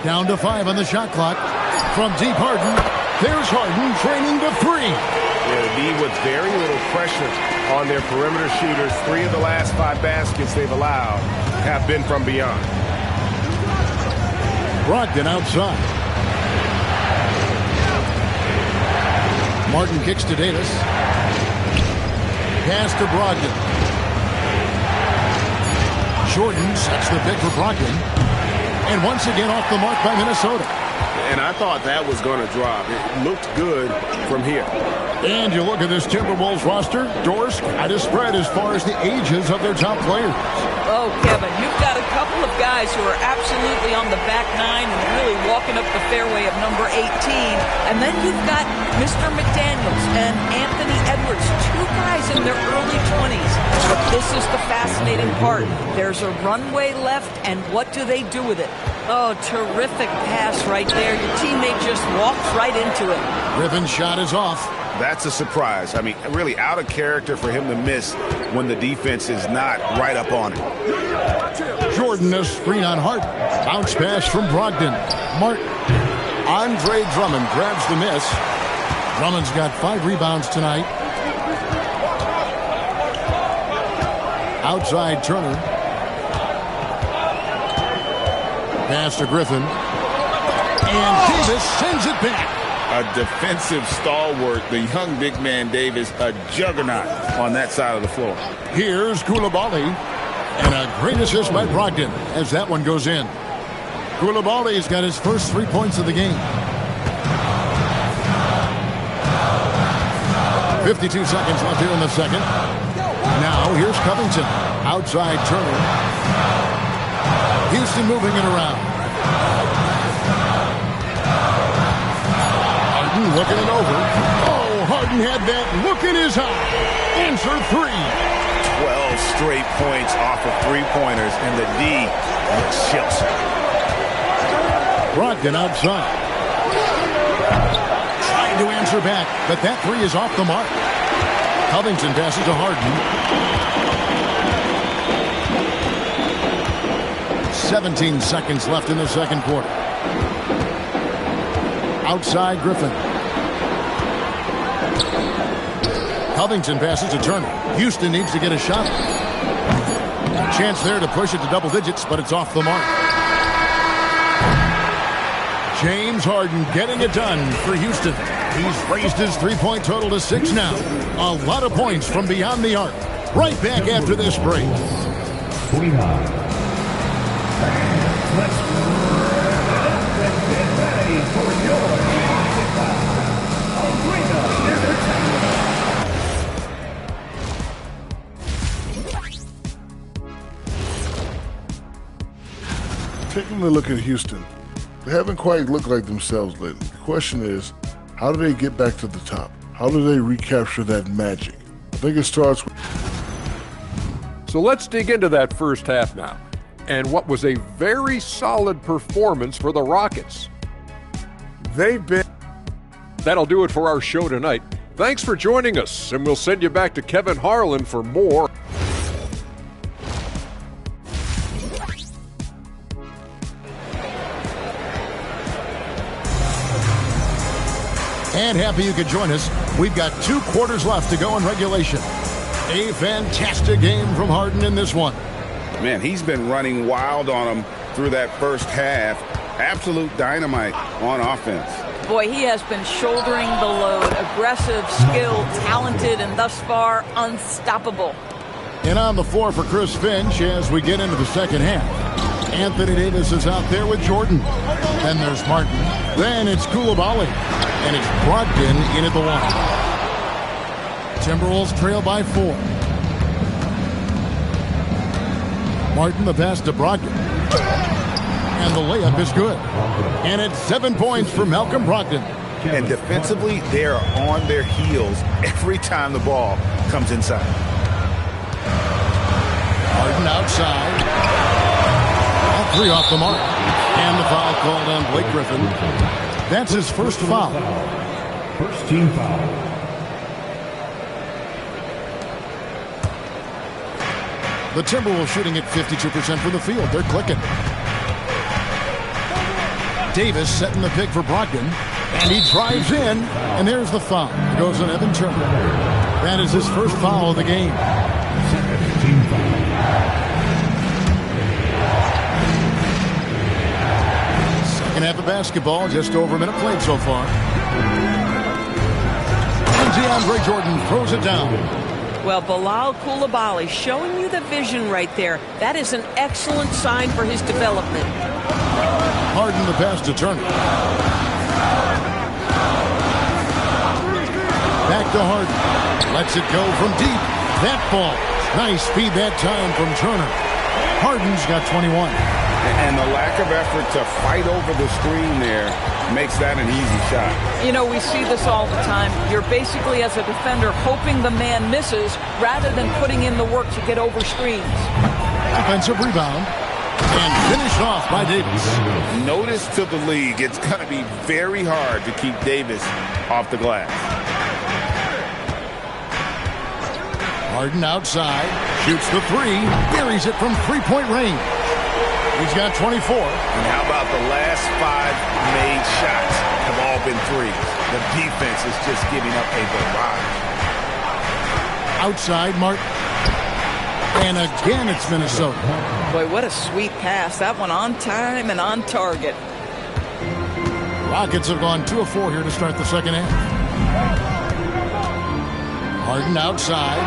Down to 5 on the shot clock. From deep Harden. There's Harden training to 3. Yeah, the D with very little pressure on their perimeter shooters. 3 of the last 5 baskets they've allowed have been from beyond. Brogdon outside. Martin kicks to Davis. Pass to Brogdon. Jordan sets the pick for Brogdon. And once again off the mark by Minnesota. And I thought that was going to drop. It looked good from here. And you look at this Timberwolves roster, Doris, quite a spread as far as the ages of their top players. Oh, Kevin, you've got a couple of guys who are absolutely on the back 9 and really walking up the fairway of number 18. And then you've got Mr. McDaniels and Anthony Edwards, 2 guys in their early 20s. But this is the fascinating part. There's a runway left, and what do they do with it? Oh, terrific pass right there. Your teammate just walks right into it. Griffin's shot is off. That's a surprise. I mean, really out of character for him to miss when the defense is not right up on it. Jordan, a screen on Hart. Bounce pass from Brogdon. Martin. Andre Drummond grabs the miss. Drummond's got 5 rebounds tonight. Outside Turner. Pass to Griffin. And Davis sends it back. A defensive stalwart, the young big man Davis, a juggernaut on that side of the floor. Here's Coulibaly. And a great assist by Brogdon as that one goes in. Coulibaly's got his first 3 points of the game. 52 seconds left here in the second. Now here's Covington. Outside Turner. Houston moving it around. Harden looking it over. Oh, Harden had that look in his eye. Answer 3. 12 straight points off of 3-pointers, and the D looks chips. Brogdon outside. Trying to answer back, but that 3 is off the mark. Covington passes to Harden. 17 seconds left in the second quarter. Outside Griffin. Covington passes to Turner. Houston needs to get a shot. Chance there to push it to double digits, but it's off the mark. James Harden getting it done for Houston. He's raised his 3-point total to 6 now. A lot of points from beyond the arc. Right back after this break. Let's get ready for your Arena Entertainment. Taking a look at Houston, they haven't quite looked like themselves lately. The question is, how do they get back to the top? How do they recapture that magic? I think it starts with... So let's dig into that first half now, and what was a very solid performance for the Rockets. They've been... That'll do it for our show tonight. Thanks for joining us, and we'll send you back to Kevin Harlan for more. And happy you could join us. We've got 2 quarters left to go in regulation. A fantastic game from Harden in this one. Man, he's been running wild on them through that first half. Absolute dynamite on offense. Boy, he has been shouldering the load. Aggressive, skilled, talented, and thus far, unstoppable. And on the floor for Chris Finch as we get into the second half. Anthony Davis is out there with Jordan. Then there's Martin. Then it's Coulibaly. And it's Brogdon in at the 1. Timberwolves trail by 4. Martin the pass to Brogdon. And the layup is good. And it's 7 points for Malcolm Brogdon. And defensively, they are on their heels every time the ball comes inside. Harden outside. All 3 off the mark. And the foul called on Blake Griffin. That's his first foul. First team foul. The Timberwolves shooting at 52% from the field. They're clicking. Davis setting the pick for Brogdon. And he drives in. And there's the foul. It goes on Evan Turner. That is his first foul of the game. Second team foul. Second half of basketball. Just over a minute played so far. And DeAndre Jordan throws it down. Well, Bilal Coulibaly showing you the vision right there. That is an excellent sign for his development. Harden the pass to Turner. Back to Harden. Lets it go from deep. That ball. Nice speed that time from Turner. Harden's got 21. And the lack of effort to fight over the screen there makes that an easy shot. You know, we see this all the time. You're basically, as a defender, hoping the man misses rather than putting in the work to get over screens. Offensive rebound. And finished off by Davis. Notice to the league, it's going to be very hard to keep Davis off the glass. Harden outside. Shoots the 3. Buries it from 3-point range. He's got 24. And how about the last 5 made shots have all been threes? The defense is just giving up a barrage. Outside, Martin. And again, it's Minnesota. Boy, what a sweet pass. That one on time and on target. Rockets have gone 2 of 4 here to start the second half. Harden outside.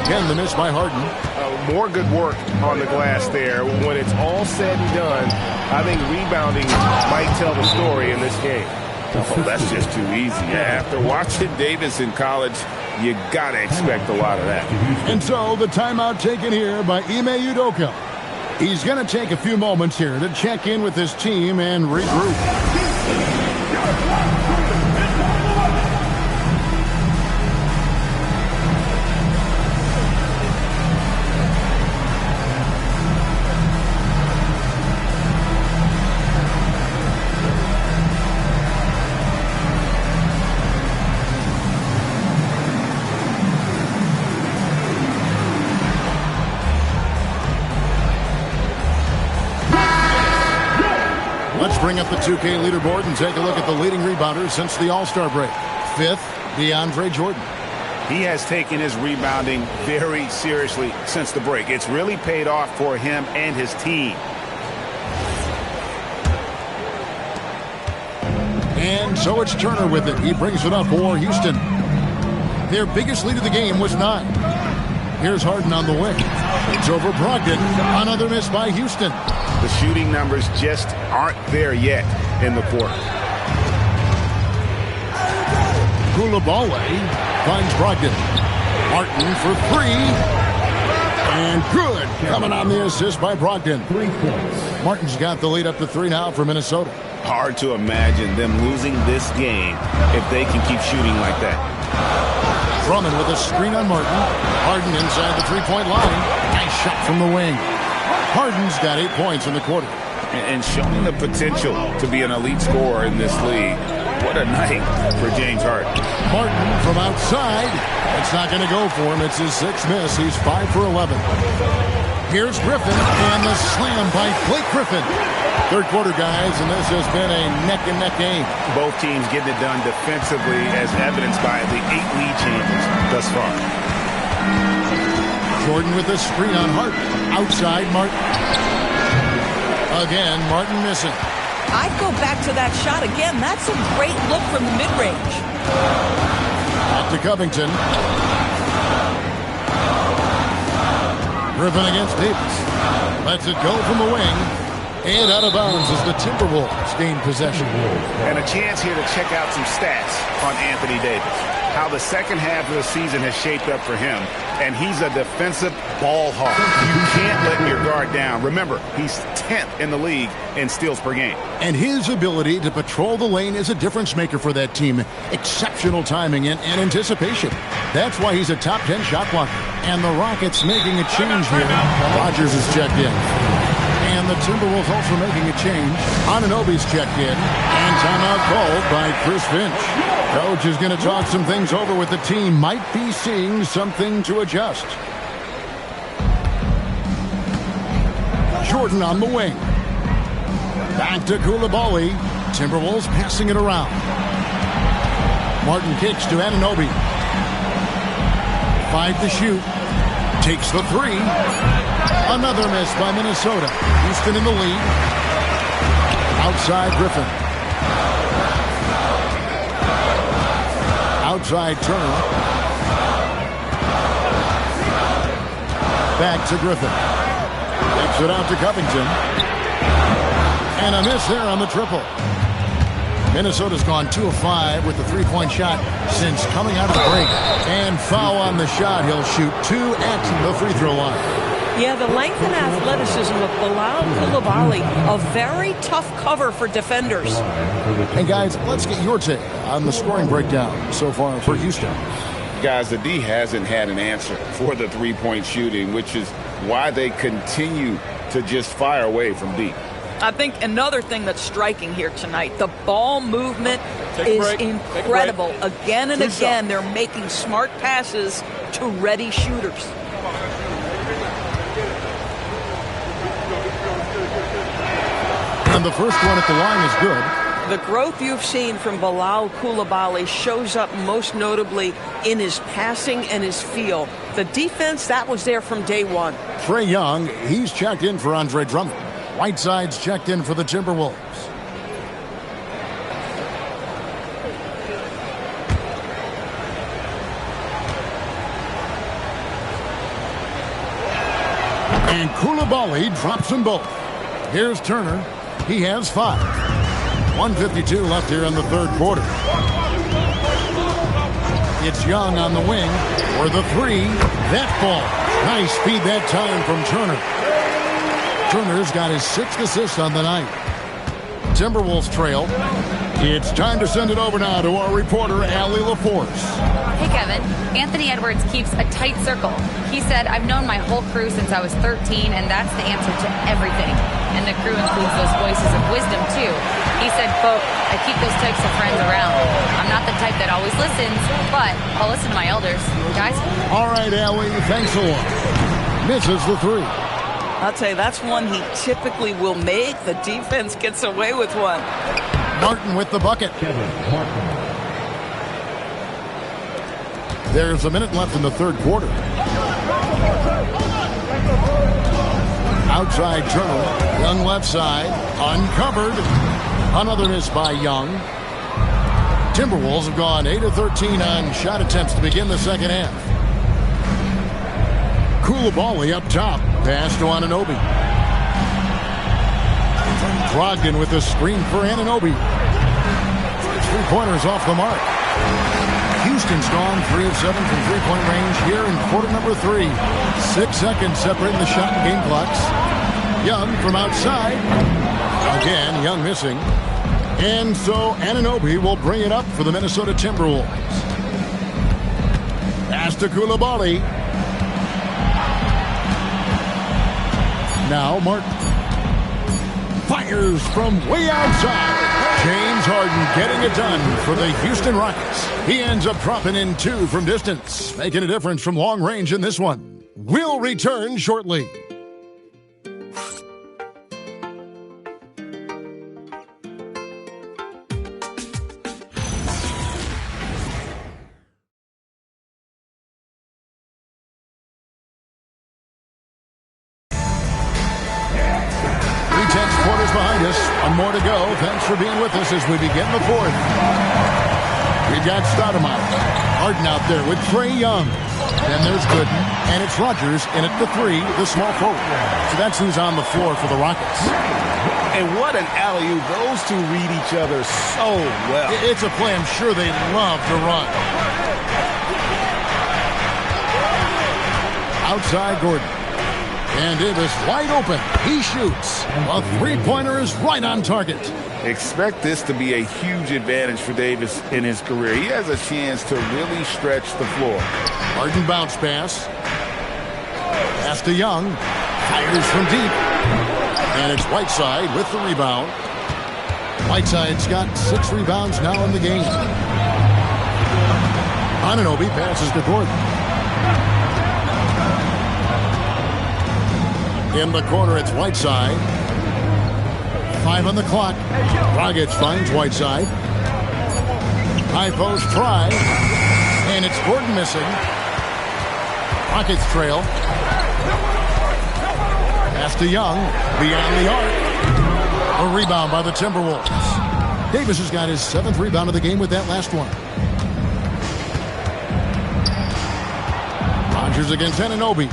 Again, the miss by Harden. More good work on the glass there. When it's all said and done, I think rebounding might tell the story in this game. Oh, that's just too easy. After watching Davis in college, you got to expect a lot of that. And so the timeout taken here by Ime Udoka. He's going to take a few moments here to check in with his team and regroup. Bring up the 2K leaderboard and take a look at the leading rebounders since the All-Star break. 5th, DeAndre Jordan. He has taken his rebounding very seriously since the break. It's really paid off for him and his team. And so it's Turner with it. He brings it up for Houston. Their biggest lead of the game was 9. Here's Harden on the wing. It's over Brogdon. Another miss by Houston. The shooting numbers just aren't there yet in the quarter. Koulibaly finds Brogdon. Martin for 3. And good. Coming on the assist by Brogdon. 3 points. Martin's got the lead up to 3 now for Minnesota. Hard to imagine them losing this game if they can keep shooting like that. Drummond with a screen on Martin. Harden inside the 3-point line. Nice shot from the wing. Harden's got 8 points in the quarter. And showing the potential to be an elite scorer in this league. What a night for James Harden. Martin from outside. It's not going to go for him. It's his 6th miss. He's 5 for 11. Here's Griffin, and the slam by Blake Griffin. Third quarter, guys, and this has been a neck-and-neck game. Both teams getting it done defensively, as evidenced by the 8 lead changes thus far. Jordan with a screen on Harden. Outside, Martin. Again, Martin missing. I'd go back to that shot again. That's a great look from the mid-range. Back to Covington. Griffin against Davis. Lets it go from the wing. And out of bounds as the Timberwolves gain possession. And a chance here to check out some stats on Anthony Davis. How the second half of the season has shaped up for him. And he's a defensive ball hawk. You can't let your guard down. Remember, he's 10th in the league in steals per game. And his ability to patrol the lane is a difference maker for that team. Exceptional timing and anticipation. That's why he's a top 10 shot blocker. And the Rockets making a change here. Rodgers is checked in. And the Timberwolves also making a change. Anunoby's checked in. And timeout called by Chris Finch. Coach is going to talk some things over with the team. Might be seeing something to adjust. Jordan on the wing. Back to Koulibaly. Timberwolves passing it around. Martin kicks to Anunoby. 5 to shoot. Takes the 3. Another miss by Minnesota. Houston in the lead. Outside Griffin. Outside Turner. Back to Griffin. Takes it out to Covington. And a miss there on the triple. Minnesota's gone 2 of 5 with the 3-point shot since coming out of the break. And foul on the shot. He'll shoot 2 at the free throw line. Yeah, the length and athleticism of Bilal Koulibaly, a very tough cover for defenders. And guys, let's get your take on the scoring breakdown so far for Houston. Guys, the D hasn't had an answer for the 3-point shooting, which is why they continue to just fire away from deep. I think another thing that's striking here tonight, the ball movement is incredible. Again and again, they're making smart passes to ready shooters. And the first one at the line is good. The growth you've seen from Bilal Coulibaly shows up most notably in his passing and his feel. The defense, that was there from day one. Trae Young, he's checked in for Andre Drummond. Whiteside's checked in for the Timberwolves. And Coulibaly drops them both. Here's Turner. He has 5. 1:52 left here in the third quarter. It's Young on the wing for the 3. That ball. Nice speed that time from Turner. Turner's got his 6th assist on the night. Timberwolves trail. It's time to send it over now to our reporter, Allie LaForce. Hey, Kevin. Anthony Edwards keeps a tight circle. He said, I've known my whole crew since I was 13, and that's the answer to everything. And the crew includes those voices of wisdom, too. He said, quote, I keep those types of friends around. I'm not the type that always listens, but I'll listen to my elders. Guys? All right, Allie, thanks a lot. Misses the 3. I'll tell you, that's one he typically will make. The defense gets away with one. Martin with the bucket. There's a minute left in the third quarter. Outside Turner. Young left side. Uncovered. Another miss by Young. Timberwolves have gone 8 of 13 on shot attempts to begin the second half. Coulibaly up top. Pass to Anunoby. Brogdon with the screen for Anunoby. 3-pointers off the mark. Houston's gone 3 of 7 from three-point range here in quarter number 3. 6 seconds separating the shot and game clocks. Young from outside. Again, Young missing. And so Anunoby will bring it up for the Minnesota Timberwolves. Pass to Coulibaly. Now Martin. Fires from way outside. James Harden getting it done for the Houston Rockets. He ends up dropping in 2 from distance, making a difference from long range in this one. We'll return shortly. Behind us. One more to go. Thanks for being with us as we begin the fourth. We've got Stoudemire. Harden out there with Trae Young. Then there's Gooden. And it's Rodgers in at the 3, the small forward. So that's who's on the floor for the Rockets. And what an alley-oop. Those two read each other so well. It's a play I'm sure they love to run. Outside Gordon. And Davis wide open. He shoots. A 3-pointer is right on target. Expect this to be a huge advantage for Davis in his career. He has a chance to really stretch the floor. Harden bounce pass. Pass to Young. Fires from deep. And it's Whiteside with the rebound. Whiteside's got 6 rebounds now in the game. Anunoby passes to Gordon. In the corner, it's Whiteside. 5 on the clock. Dragic finds Whiteside. High post try. And it's Gordon missing. Rockets trail. Pass to Young. Beyond the arc. A rebound by the Timberwolves. Davis has got his 7th rebound of the game with that last one. Rodgers against Anunoby.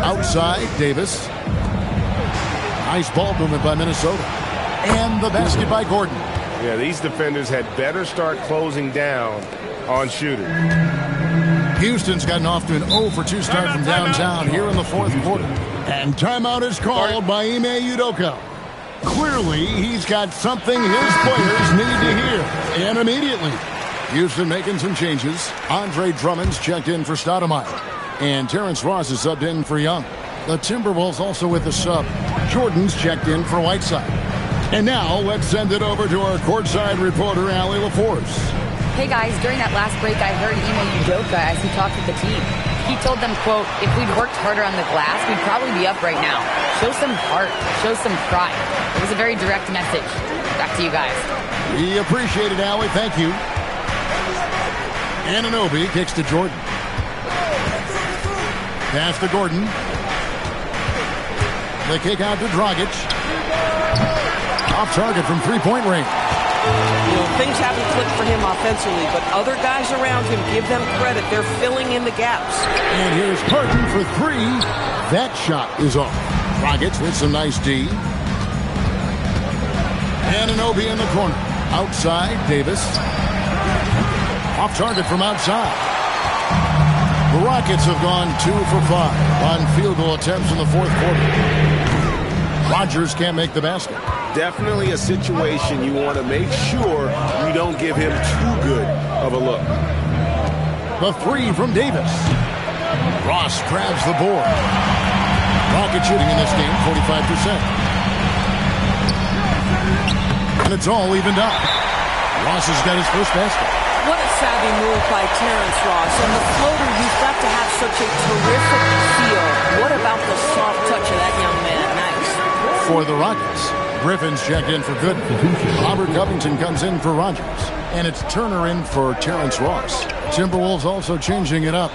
Outside, Davis. Nice ball movement by Minnesota. And the basket by Gordon. Yeah, these defenders had better start closing down on shooters. Houston's gotten off to an 0-for-2 start from downtown here in the fourth quarter. And timeout is called by Ime Udoka. Clearly, he's got something his players need to hear. And immediately, Houston making some changes. Andre Drummond's checked in for Stoudemire. And Terrence Ross is subbed in for Young. The Timberwolves also with a sub. Jordan's checked in for Whiteside. And now, let's send it over to our courtside reporter, Allie LaForce. Hey guys, during that last break, I heard Ime Udoka as he talked with the team. He told them, quote, "If we'd worked harder on the glass, we'd probably be up right now. Show some heart. Show some pride." It was a very direct message. Back to you guys. We appreciate it, Allie. Thank you. Anunoby kicks to Jordan. Pass to Gordon. The kick out to Dragic. Off target from three-point range. You know, things haven't clicked for him offensively, but other guys around him, give them credit. They're filling in the gaps. And here's Harden for three. That shot is off. Dragic with some nice D. Anunoby in the corner. Outside, Davis. Off target from outside. The Rockets have gone 2 for 5 on field goal attempts in the fourth quarter. Rodgers can't make the basket. Definitely a situation you want to make sure you don't give him too good of a look. The three from Davis. Ross grabs the board. Rocket shooting in this game, 45%. And it's all evened up. Ross has got his first basket. What a savvy move by Terrence Ross. And the floater, he's got to have such a terrific feel. What about the soft touch of that young man? Nice. For the Rockets, Griffin's checked in for Gooden. Robert Covington comes in for Rodgers. And it's Turner in for Terrence Ross. Timberwolves also changing it up.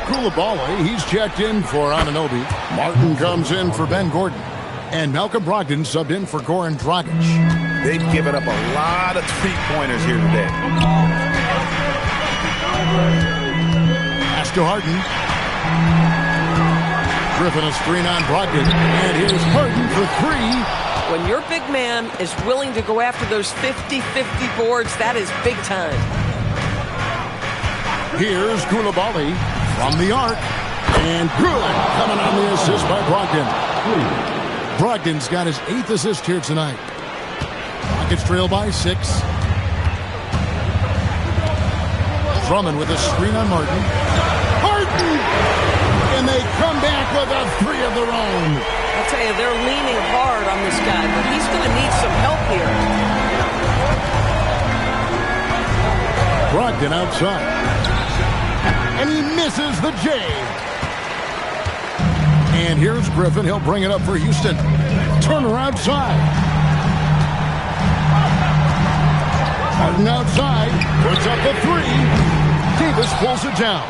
Coulibaly, he's checked in for Anunoby. Martin comes in for Ben Gordon. And Malcolm Brogdon subbed in for Goran Dragic. They've given up a lot of three-pointers here today. Pass to Harden. Griffin a screen on Brogdon. And here's Harden for three. When your big man is willing to go after those 50-50 boards, that is big time. Here's Coulibaly from the arc. And good. Coming on the assist by Brogdon. Brogdon's got his 8th assist here tonight. Rockets trail by 6. Drummond with a screen on Martin. Harden! And they come back with a three of their own. I'll tell you, they're leaning hard on this guy, but he's going to need some help here. Brogdon outside. And he misses the J. And here's Griffin. He'll bring it up for Houston. Turner outside. Harden outside. Puts up the three. Davis pulls it down.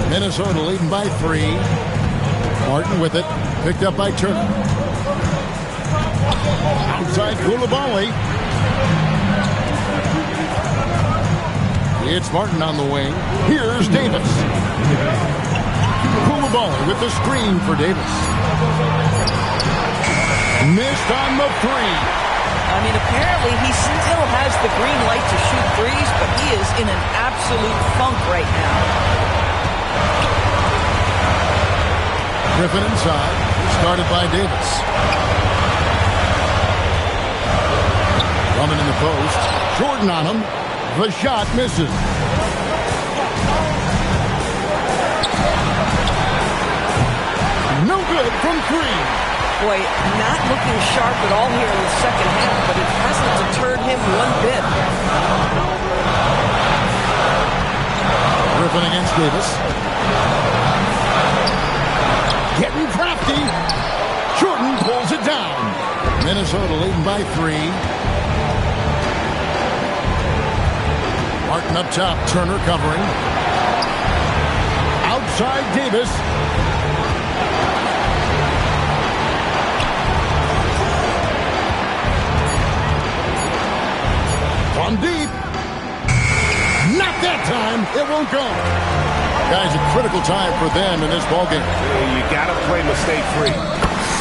Minnesota leading by 3. Martin with it. Picked up by Turner. Outside Coulibaly. It's Martin on the wing. Here's Davis. Coulibaly with the screen for Davis. Missed on the three. I mean, apparently he still has the green light to shoot threes, but he is in an absolute funk right now. Griffin inside. Started by Davis. Drummond in the post. Jordan on him. The shot misses. No good from 3. Boy, not looking sharp at all here in the second half, but it hasn't deterred him one bit. Griffin against Davis. Getting crafty. Jordan pulls it down. Minnesota leading by 3. Martin up top. Turner covering. Outside Davis. From deep. Not that time. It won't go. Guys, a critical time for them in this ballgame. You got to play mistake-free.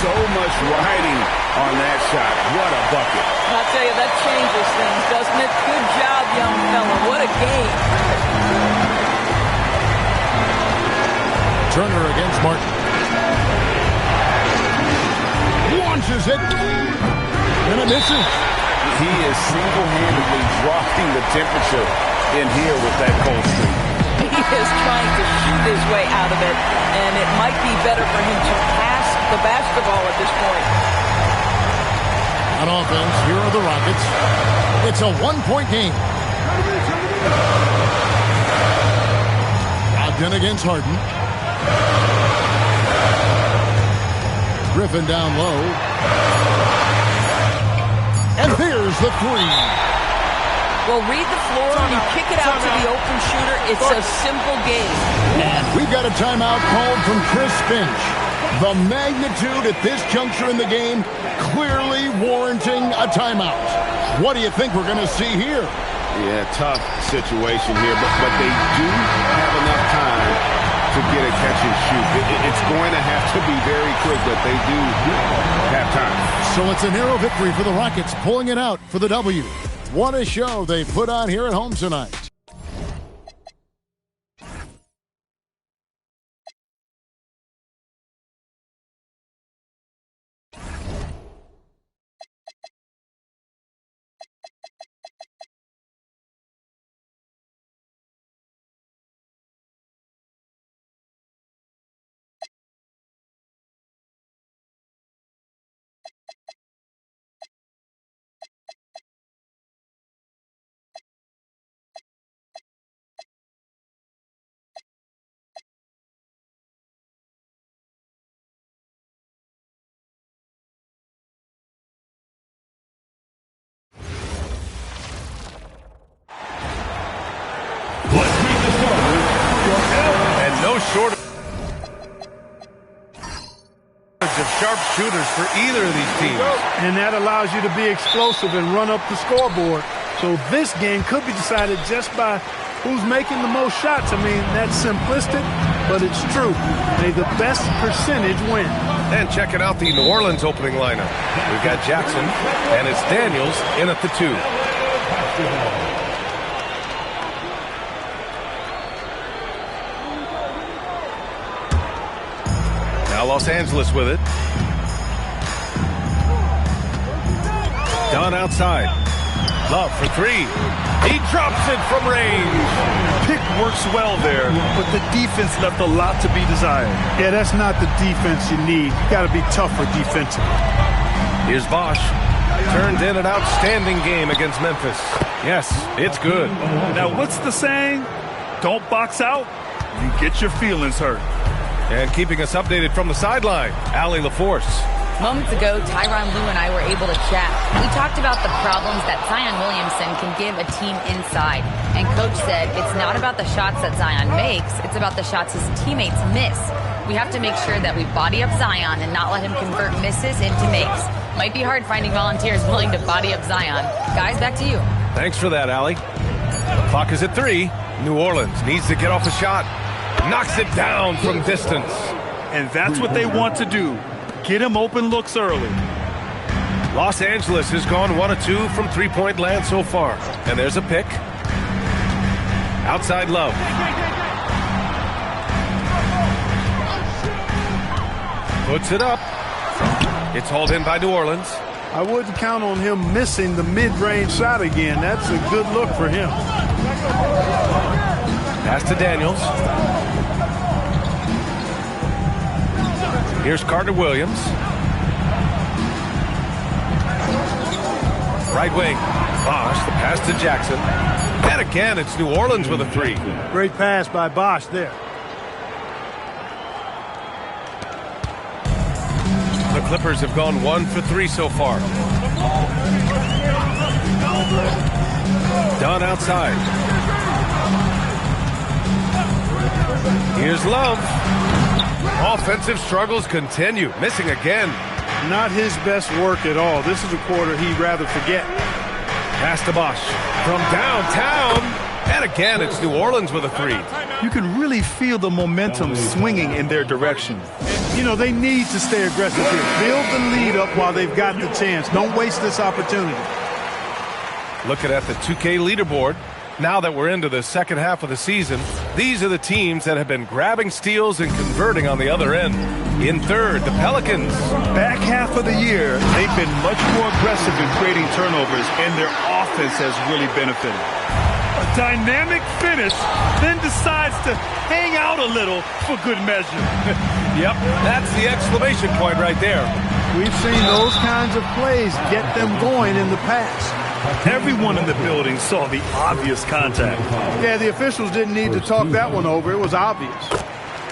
So much riding on that shot. What a bucket. I'll tell you, that changes things, doesn't it? Good job, young fella. What a game. Turner against Martin. Launches it. And it misses. He is single-handedly dropping the temperature in here with that cold streak. He is trying to shoot his way out of it, and it might be better for him to pass the basketball at this point. On offense, here are the Rockets. It's a 1-point game. Brogdon against Harden. Griffin down low. And here's the three. Well, read the floor. When you kick it out to the open shooter, it's a simple game. And we've got a timeout called from Chris Finch. The magnitude at this juncture in the game clearly warranting a timeout. What do you think we're going to see here? Yeah, tough situation here, but they do have enough time to get a catch and shoot. It's going to have to be very quick, but they do have time. So it's a narrow victory for the Rockets, pulling it out for the W. What a show they put on here at home tonight. And no shortage of sharp shooters for either of these teams. And that allows you to be explosive and run up the scoreboard. So this game could be decided just by who's making the most shots. I mean, that's simplistic, but it's true. May the best percentage win. And checking out the New Orleans opening lineup. We've got Jackson, and it's Daniels in at the 2. Now Los Angeles with it. Dunn outside. Love for 3. He drops it from range. Pick works well there, but the defense left a lot to be desired. Yeah, that's not the defense you need. You got to be tougher defensively. Here's Bosch. Turned in an outstanding game against Memphis. Yes, it's good. Now, what's the saying? Don't box out, you get your feelings hurt. And keeping us updated from the sideline, Allie LaForce. Moments ago, Tyronn Lue and I were able to chat. We talked about the problems that Zion Williamson can give a team inside. And Coach said it's not about the shots that Zion makes, it's about the shots his teammates miss. We have to make sure that we body up Zion and not let him convert misses into makes. Might be hard finding volunteers willing to body up Zion. Guys, back to you. Thanks for that, Allie. Clock is at 3. New Orleans needs to get off a shot. Knocks it down from distance. And that's what they want to do. Get him open looks early. Los Angeles has gone 1 of 2 from three-point land so far. And there's a pick. Outside Love. Puts it up. It's hauled in by New Orleans. I wouldn't count on him missing the mid-range shot again. That's a good look for him. Pass to Daniels. Here's Carter Williams. Right wing. Bosch, the pass to Jackson. And again, it's New Orleans with a 3. Great pass by Bosch there. The Clippers have gone 1 for 3 so far. Dunn outside. Here's Love. Offensive struggles continue. Missing again. Not his best work at all. This is a quarter he'd rather forget. Pass to Bosch. From downtown. And again, it's New Orleans with a 3. You can really feel the momentum swinging in their direction. You know, they need to stay aggressive here. Build the lead up while they've got the chance. Don't waste this opportunity. Looking at the 2K leaderboard, now that we're into the second half of the season, these are the teams that have been grabbing steals and converting on the other end. In third, the Pelicans. Back half of the year, they've been much more aggressive in creating turnovers, and their offense has really benefited. A dynamic finish, then decides to hang out a little for good measure. Yep, that's the exclamation point right there. We've seen those kinds of plays get them going in the past. Everyone in the building saw the obvious contact. Yeah, the officials didn't need to talk that one over. It was obvious.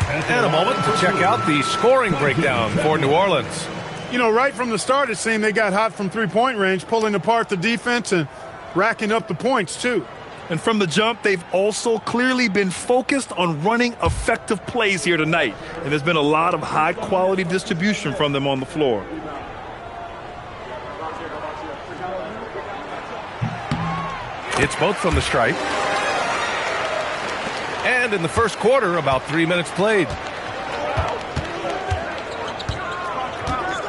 And a moment to check out the scoring breakdown for New Orleans. You know, right from the start, it seemed they got hot from three-point range, pulling apart the defense and racking up the points, too. And from the jump, they've also clearly been focused on running effective plays here tonight. And there's been a lot of high-quality distribution from them on the floor. It's both from the stripe. And in the first quarter, about 3 minutes played.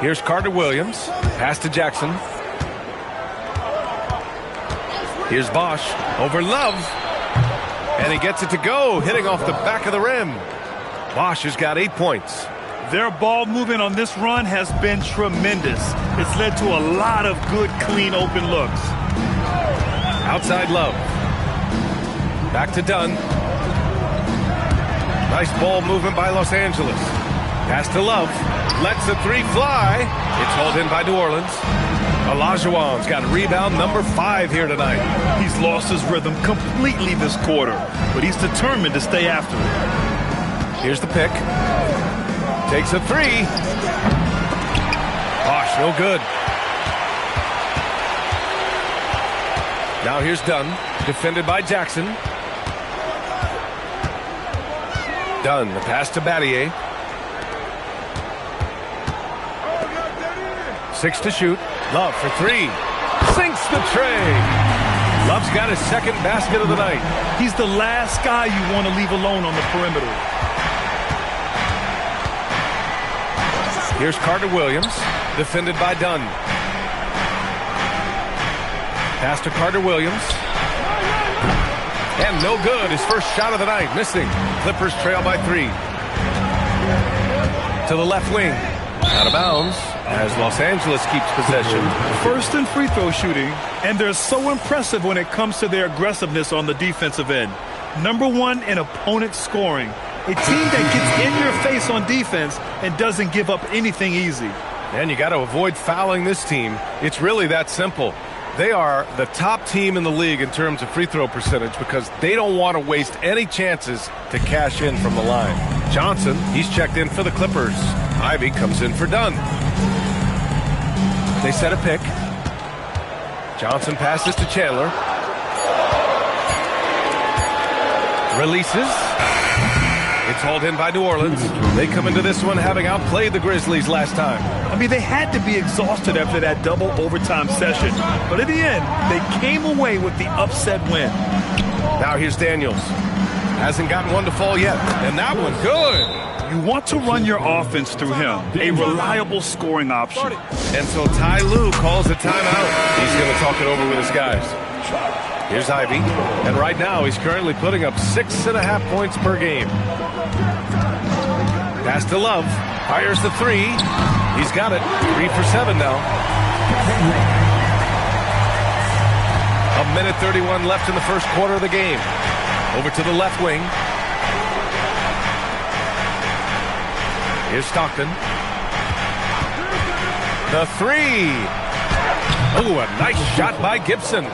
Here's Carter Williams. Pass to Jackson. Here's Bosch over Love. And he gets it to go, hitting off the back of the rim. Bosch has got 8 points. Their ball movement on this run has been tremendous. It's led to a lot of good, clean, open looks. Outside Love. Back to Dunn. Nice ball movement by Los Angeles. Pass to Love. Lets the three fly. It's hauled in by New Orleans. Olajuwon's got rebound number 5 here tonight. He's lost his rhythm completely this quarter, but he's determined to stay after it. Here's the pick. Takes a 3. Bosch, no good. Now here's Dunn, defended by Jackson. Dunn, the pass to Battier. 6 to shoot. Love for 3. Sinks the tray. Love's got his second basket of the night. He's the last guy you want to leave alone on the perimeter. Here's Carter Williams, defended by Dunn. Pass to Carter Williams. And no good. His first shot of the night, missing. Clippers trail by 3. To the left wing. Out of bounds as Los Angeles keeps possession. First in free throw shooting, and they're so impressive when it comes to their aggressiveness on the defensive end. Number 1 in opponent scoring. A team that gets in your face on defense and doesn't give up anything easy. And you got to avoid fouling this team. It's really that simple. They are the top team in the league in terms of free throw percentage because they don't want to waste any chances to cash in from the line. Johnson, he's checked in for the Clippers. Ivy comes in for Dunn. They set a pick. Johnson passes to Chandler. Releases. It's hauled in by New Orleans. They come into this one having outplayed the Grizzlies last time. I mean, they had to be exhausted after that double overtime session. But in the end, they came away with the upset win. Now here's Daniels. Hasn't gotten one to fall yet. And that one, good. You want to run your offense through him. A reliable scoring option. And so Ty Lue calls a timeout. He's going to talk it over with his guys. Here's Ivy. And right now, he's currently putting up 6.5 points per game. Pass to Love. Fires the 3. He's got it. 3 for 7 now. 1:31 left in the first quarter of the game. Over to the left wing. Here's Stockton. The 3. Oh, a nice shot by Gibson.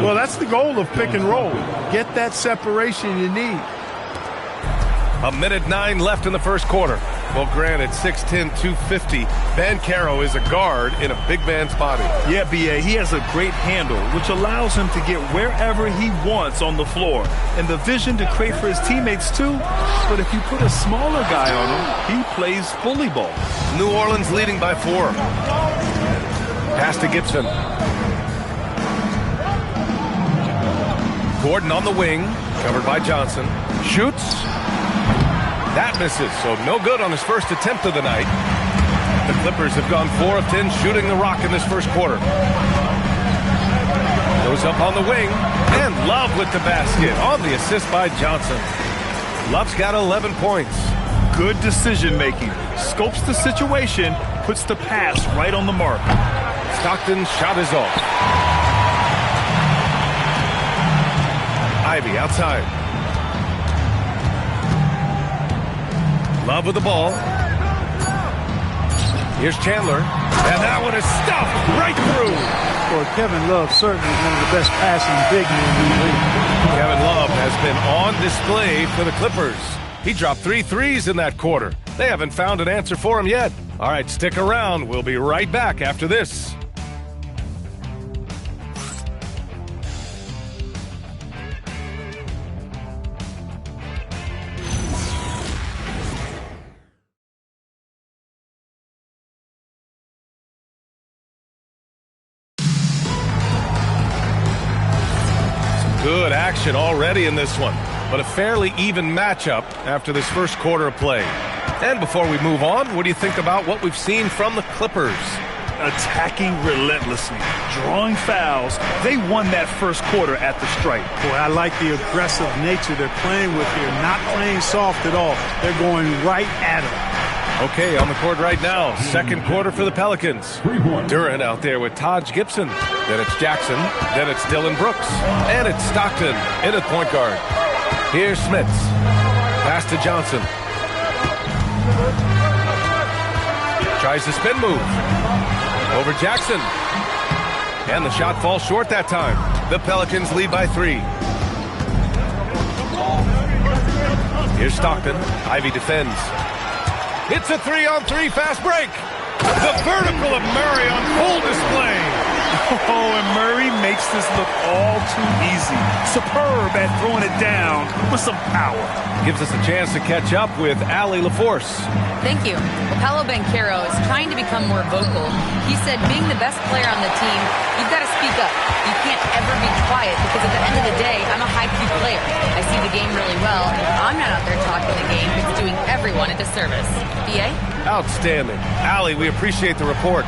Well, that's the goal of pick and roll. Get that separation you need. 1:09 left in the first quarter. Well, granted, 6'10", 250. Banchero is a guard in a big man's body. Yeah, B.A., he has a great handle, which allows him to get wherever he wants on the floor. And the vision to create for his teammates, too. But if you put a smaller guy on him, he plays bully ball. New Orleans leading by 4. Pass to Gibson. Gordon on the wing, covered by Johnson. Shoots. That misses, so no good on his first attempt of the night. The Clippers have gone 4 of 10 shooting the rock in this first quarter. Goes up on the wing, and Love with the basket on the assist by Johnson. Love's got 11 points. Good decision-making. Scopes the situation, puts the pass right on the mark. Stockton's shot is off. Ivy outside. Love with the ball. Here's Chandler. And that one is stuffed right through. Boy, Kevin Love certainly one of the best passing big men in the league. Kevin Love has been on display for the Clippers. He dropped 3 threes in that quarter. They haven't found an answer for him yet. All right, stick around. We'll be right back after this. Good action already in this one, but a fairly even matchup after this first quarter of play. And before we move on, what do you think about what we've seen from the Clippers? Attacking relentlessly, drawing fouls. They won that first quarter at the stripe. Boy, I like the aggressive nature they're playing with here. Not playing soft at all. They're going right at them. Okay, on the court right now, second quarter for the Pelicans. Durant out there with Taj Gibson. Then it's Jackson. Then it's Dylan Brooks. And it's Stockton in at point guard. Here's Smits. Pass to Johnson. Tries the spin move. Over Jackson. And the shot falls short that time. The Pelicans lead by 3. Here's Stockton. Ivy defends. It's a 3-on-3 fast break. The vertical of Murray on full display. Oh, and Murray makes this look all too easy. Superb at throwing it down with some power. Gives us a chance to catch up with Allie LaForce. Thank you. Paolo Banchero is trying to become more vocal. He said being the best player on the team, you've got to speak up. You can't ever be quiet because at the end of the day, I'm a high-key player. I see the game really well, and if I'm not out there talking the game, it's doing everyone a disservice. BA? Outstanding. Allie, we appreciate the report.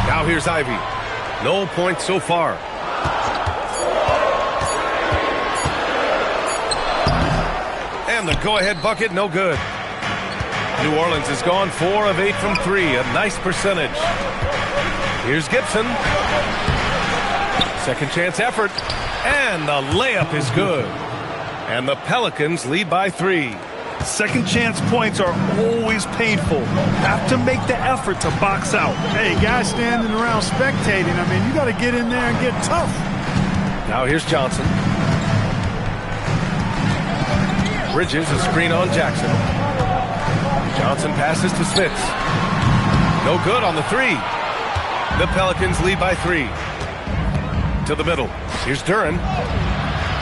Now here's Ivy. No points so far. And the go-ahead bucket, no good. New Orleans has gone 4 of 8 from 3, a nice percentage. Here's Gibson. Second chance effort, and the layup is good. And the Pelicans lead by 3. Second chance points are always painful. Have to make the effort to box out. Hey, guys standing around spectating, I mean, you got to get in there and get tough. Now here's Johnson. Bridges, a screen on Jackson. Johnson passes to Smits. No good on the 3. The Pelicans lead by 3. To the middle. Here's Duran.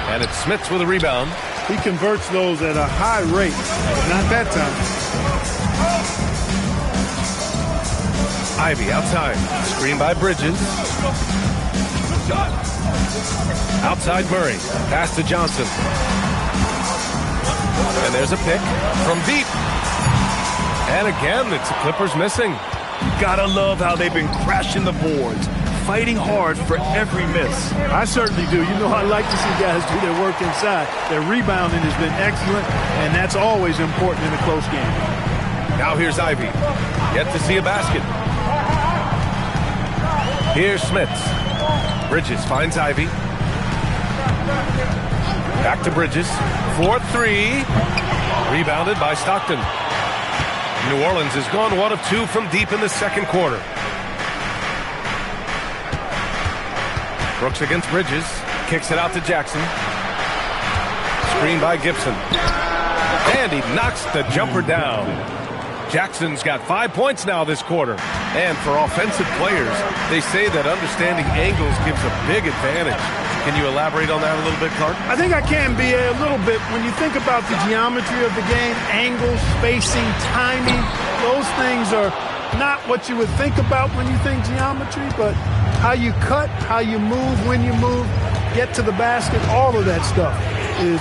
And it's Smits with a rebound. He converts those at a high rate. Not that time. Ivy outside. Screen by Bridges. Outside Murray. Pass to Johnson. And there's a pick from deep. And again, it's the Clippers missing. Gotta love how they've been crashing the boards, fighting hard for every miss. I certainly do. You know, I like to see guys do their work inside. Their rebounding has been excellent, and that's always important in a close game. Now here's Ivy. Yet to see a basket. Here's Smits. Bridges finds Ivy. Back to Bridges. 4-3. Rebounded by Stockton. New Orleans has gone 1 of 2 from deep in the second quarter. Brooks against Bridges. Kicks it out to Jackson. Screen by Gibson. And he knocks the jumper down. Jackson's got 5 points now this quarter. And for offensive players, they say that understanding angles gives a big advantage. Can you elaborate on that a little bit, Clark? I think I can, BA, a little bit. When you think about the geometry of the game, angles, spacing, timing, those things are not what you would think about when you think geometry, but how you cut, how you move, when you move, get to the basket, all of that stuff is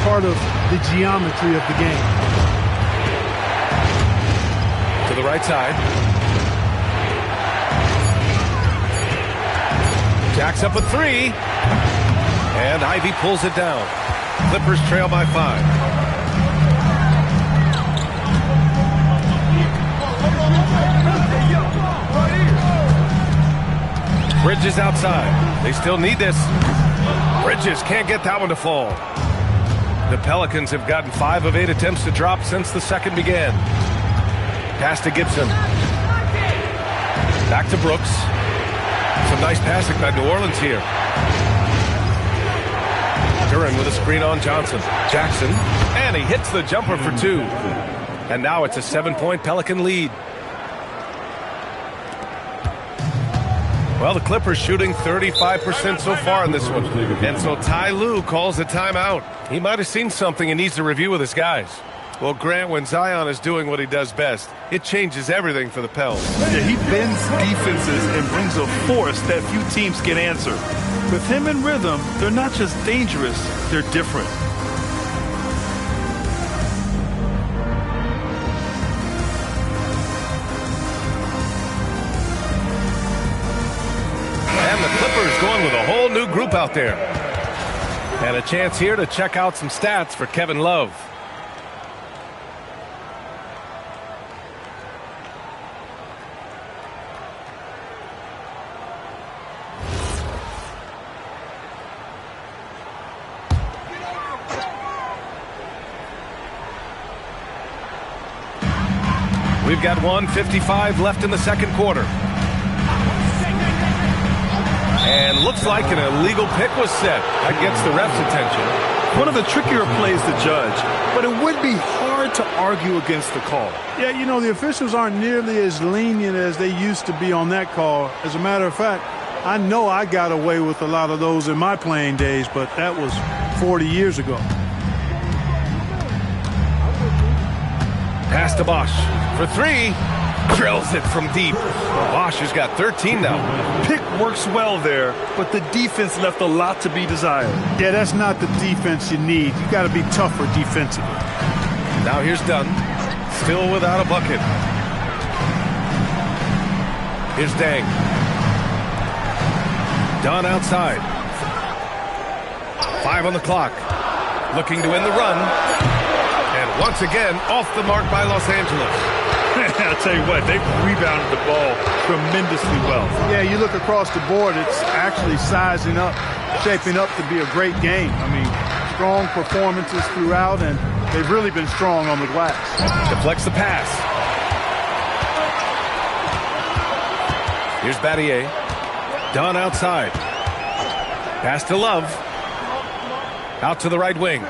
part of the geometry of the game. To the right side. Jacks up a 3. And Ivy pulls it down. Clippers trail by 5. Bridges outside. They still need this. Bridges can't get that one to fall. The Pelicans have gotten 5 of 8 attempts to drop since the second began. Pass to Gibson. Back to Brooks. Some nice passing by New Orleans here. Duran with a screen on Johnson. Jackson, and he hits the jumper for 2. And now it's a 7-point Pelican lead. Well, the Clippers shooting 35% so far in this one. And so Ty Lue calls a timeout. He might have seen something and needs to review with his guys. Well, Grant, when Zion is doing what he does best, it changes everything for the Pels. Yeah, he bends defenses and brings a force that few teams can answer. With him in rhythm, they're not just dangerous, they're different. And the Clippers going with a whole new group out there. And a chance here to check out some stats for Kevin Love. We've got 1:55 left in the second quarter. And looks like an illegal pick was set. That gets the ref's attention. One of the trickier plays to judge, but it would be hard to argue against the call. Yeah, you know, the officials aren't nearly as lenient as they used to be on that call. As a matter of fact, I know I got away with a lot of those in my playing days, but that was 40 years ago. Pass to Bosch for 3. Drills it from deep. Well, Bosch has got 13 now. Pick works well there, but the defense left a lot to be desired. Yeah, that's not the defense you need. You got to be tougher defensively. Now here's Dunn. Still without a bucket. Here's Dang. Dunn outside. 5 on the clock. Looking to win the run. And once again, off the mark by Los Angeles. I'll tell you what, they've rebounded the ball tremendously well. Yeah, you look across the board, it's actually sizing up, shaping up to be a great game. I mean, strong performances throughout, and they've really been strong on the glass. Deflects the pass. Here's Battier. Dunn outside. Pass to Love. Out to the right wing.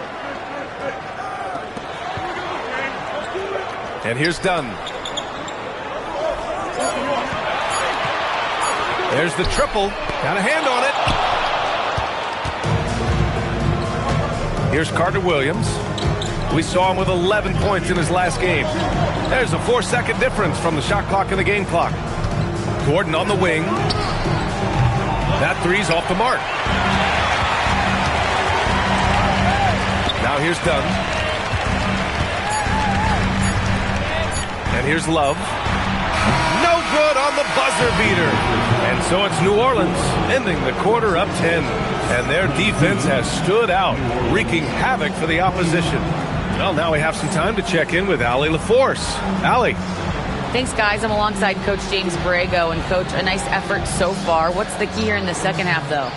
And here's Dunn. There's the triple. Got a hand on it. Here's Carter Williams. We saw him with 11 points in his last game. There's a 4-second difference from the shot clock and the game clock. Gordon on the wing. That three's off the mark. Now here's Dunn. And here's Love. No good on the buzzer beater. And so it's New Orleans ending the quarter up 10. And their defense has stood out, wreaking havoc for the opposition. Well, now we have some time to check in with Allie LaForce. Allie. Thanks, guys. I'm alongside Coach James Borrego. And, Coach, a nice effort so far. What's the key here in the second half, though?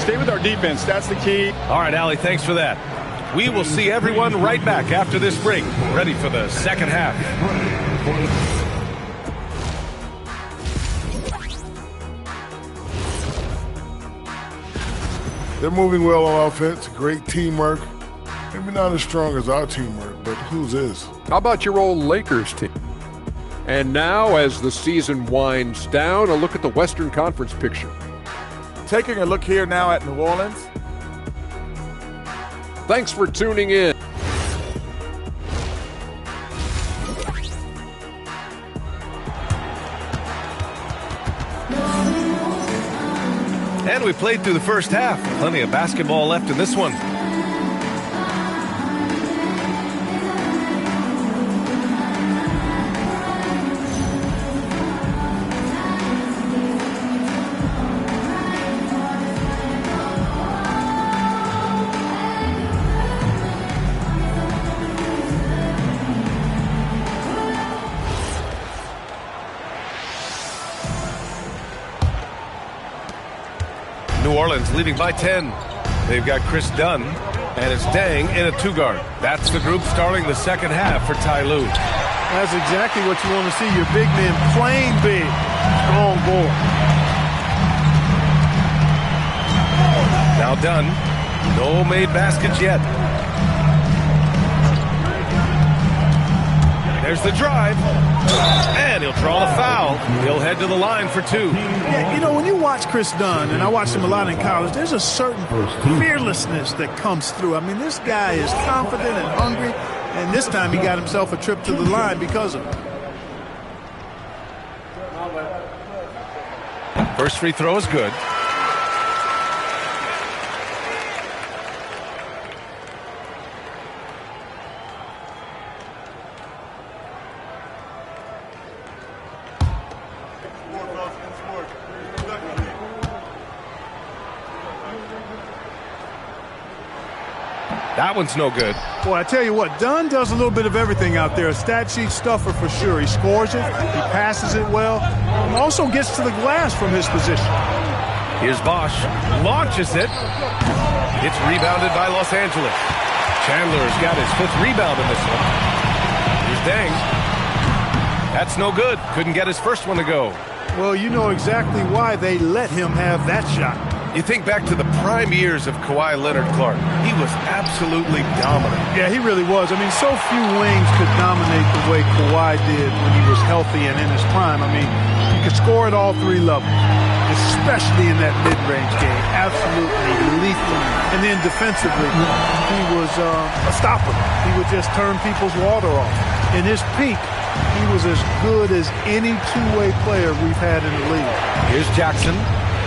Stay with our defense. That's the key. All right, Allie, thanks for that. We will see everyone right back after this break, ready for the second half. They're moving well on offense. Great teamwork. Maybe not as strong as our teamwork, but whose is? How about your old Lakers team? And now, as the season winds down, a look at the Western Conference picture. Taking a look here now at New Orleans. Thanks for tuning in. And we played through the first half. Plenty of basketball left in this one. New Orleans leading by 10. They've got Chris Dunn, and it's Dang in a 2-guard. That's the group starting the second half for Ty Lue. That's exactly what you want to see, your big men playing big. Strong board. Now Dunn. No made baskets yet. There's the drive. And he'll draw the foul. He'll head to the line for 2. Yeah, you know, when you watch Chris Dunn, and I watched him a lot in college, there's a certain fearlessness that comes through. I mean, this guy is confident and hungry, and this time he got himself a trip to the line because of it. First free throw is good. That one's no good. Boy, I tell you what, Dunn does a little bit of everything out there. A stat sheet stuffer for sure. He scores it, he passes it well, and also gets to the glass from his position. Here's Bosch. Launches it. It's rebounded by Los Angeles. Chandler's got his 5th rebound in this one. Here's Deng. That's no good. Couldn't get his first one to go. Well, you know exactly why they let him have that shot. You think back to the prime years of Kawhi Leonard, Clark. He was absolutely dominant. Yeah, he really was. I mean, so few wings could dominate the way Kawhi did when he was healthy and in his prime. I mean, he could score at all 3 levels, especially in that mid-range game. Absolutely lethal. And then defensively, he was unstoppable. He would just turn people's water off. In his peak, he was as good as any two-way player we've had in the league. Here's Jackson.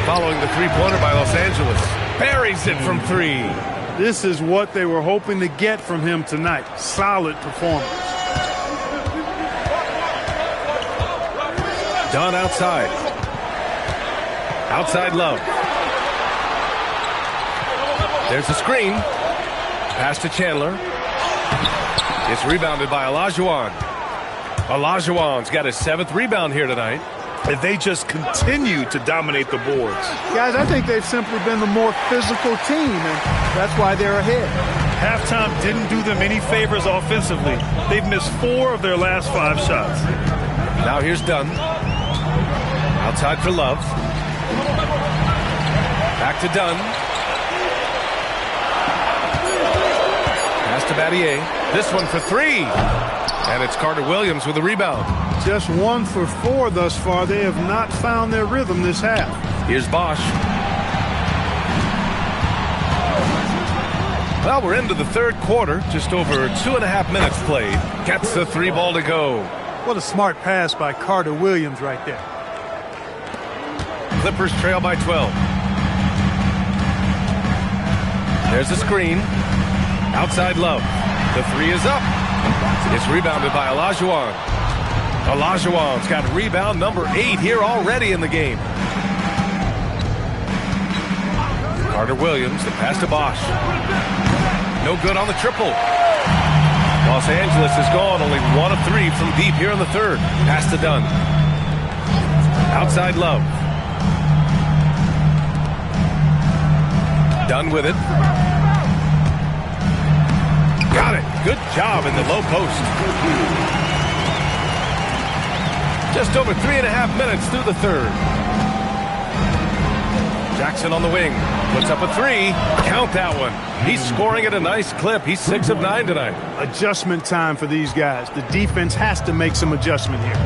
Following the three-pointer by Los Angeles. Buries it from 3. This is what they were hoping to get from him tonight. Solid performance. Dunn outside. Outside Love. There's the screen. Pass to Chandler. It's rebounded by Olajuwon. Olajuwon's got his 7th rebound here tonight. And they just continue to dominate the boards. Guys, I think they've simply been the more physical team, and that's why they're ahead. Halftime didn't do them any favors offensively. They've missed 4 of their last 5 shots. Now here's Dunn. Outside for Love. Back to Dunn. Pass to Battier. This one for 3. And it's Carter Williams with a rebound. Just 1 for 4 thus far. They have not found their rhythm this half. Here's Bosch. Well, we're into the 3rd quarter. Just over 2.5 minutes played. Gets the 3 ball to go. What a smart pass by Carter Williams right there. Clippers trail by 12. There's the screen. Outside Love. The 3 is up. It's rebounded by Olajuwon. Olajuwon's got rebound number 8 here already in the game. Carter Williams, the pass to Bosch. No good on the triple. Los Angeles is gone, only 1 of 3 from deep here in the 3rd. Pass to Dunn. Outside Love. Dunn with it. Got it. Good job in the low post. Just over 3.5 minutes through the 3rd. Jackson on the wing. Puts up a 3. Count that one. He's scoring at a nice clip. He's 6 of 9 tonight. Adjustment time for these guys. The defense has to make some adjustment here.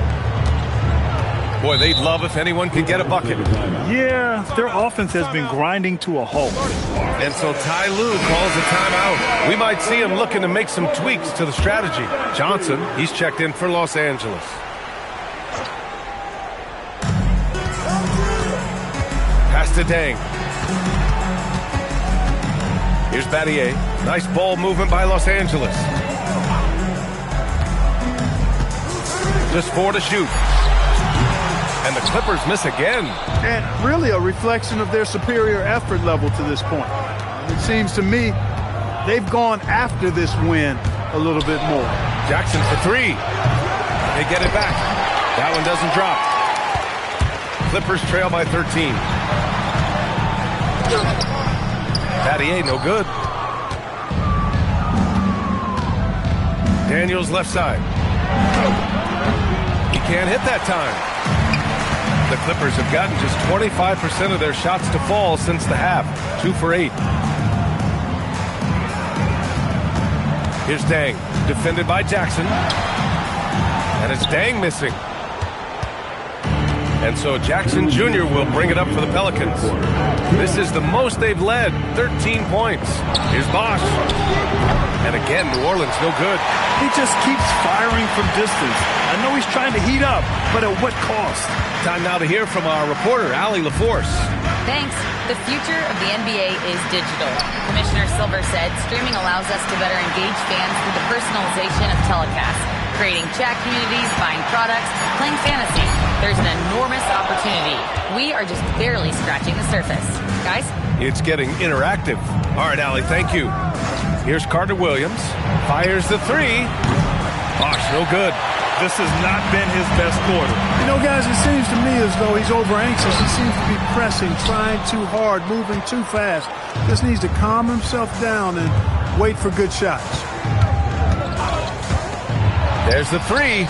Boy, they'd love if anyone could get a bucket. Yeah, their offense has been grinding to a halt. And so Ty Lue calls a timeout. We might see him looking to make some tweaks to the strategy. Johnson, he's checked in for Los Angeles. Pass to Deng. Here's Battier. Nice ball movement by Los Angeles. Just 4 to shoot. And the Clippers miss again. And really a reflection of their superior effort level to this point. It seems to me they've gone after this win a little bit more. Jackson for 3. They get it back. That one doesn't drop. Clippers trail by 13. Battier, no good. Daniels left side. He can't hit that time. The Clippers have gotten just 25% of their shots to fall since the half. 2 for 8. Here's Dang, defended by Jackson. And it's Dang missing. And so Jackson Jr. will bring it up for the Pelicans. This is the most they've led, 13 points. Here's Bosch. And again, New Orleans no good. He just keeps firing from distance. I know he's trying to heat up, but at what cost? Time now to hear from our reporter, Allie LaForce. Thanks. The future of the NBA is digital. Commissioner Silver said streaming allows us to better engage fans through the personalization of telecasts, creating chat communities, buying products, playing fantasy. There's an enormous opportunity. We are just barely scratching the surface. Guys? It's getting interactive. All right, Allie, thank you. Here's Carter Williams. Fires the three. Bosch, no good. This has not been his best quarter. You know, guys, it seems to me as though he's over-anxious. He seems to be pressing, trying too hard, moving too fast. Just needs to calm himself down and wait for good shots. There's the three.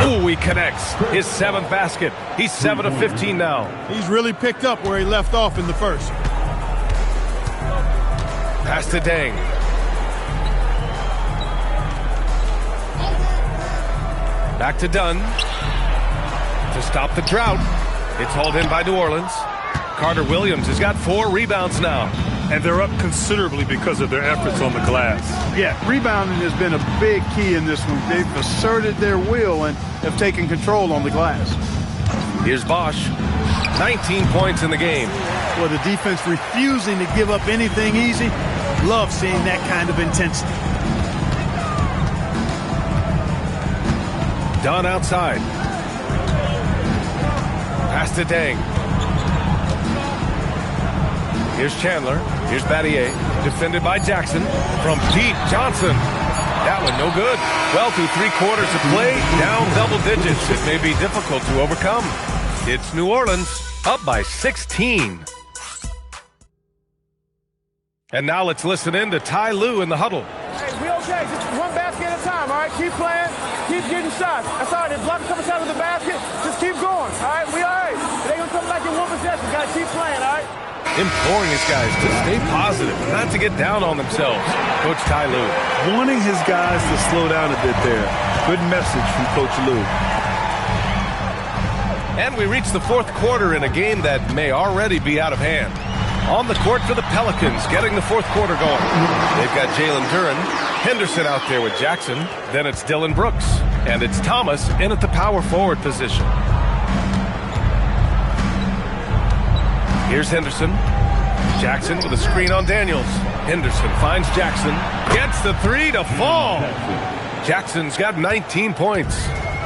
Ooh, he connects. His 7th basket. He's 7 of 15 now. He's really picked up where he left off in the first. Pass to Dang. Back to Dunn. To stop the drought. It's hauled in by New Orleans. Carter Williams has got 4 rebounds now. And they're up considerably because of their efforts on the glass. Yeah, rebounding has been a big key in this one. They've asserted their will and have taken control on the glass. Here's Bosch. 19 points in the game. Well, the defense refusing to give up anything easy. Love seeing that kind of intensity. Dunn outside. Pass to Dang. Here's Chandler. Here's Battier. Defended by Jackson. From Pete Johnson. That one no good. Well, through 3 quarters of play, down double digits. It may be difficult to overcome. It's New Orleans up by 16. And now let's listen in to Ty Lue in the huddle. Hey, we okay. Just one basket at a time, all right? Keep playing. Keep getting shots. That's all right. If block a couple shots of the basket, just keep going, all right? We all right. It ain't going to come back in one possession. Got to keep playing, all right? Imploring his guys to stay positive, not to get down on themselves. Coach Ty Lue. Wanting his guys to slow down a bit there. Good message from Coach Lue. And we reach the 4th quarter in a game that may already be out of hand. On the court for the Pelicans, getting the 4th quarter going. They've got Jalen Duren, Henderson out there with Jackson. Then it's Dylan Brooks. And it's Thomas in at the power forward position. Here's Henderson. Jackson with a screen on Daniels. Henderson finds Jackson. Gets the 3 to fall. Jackson's got 19 points.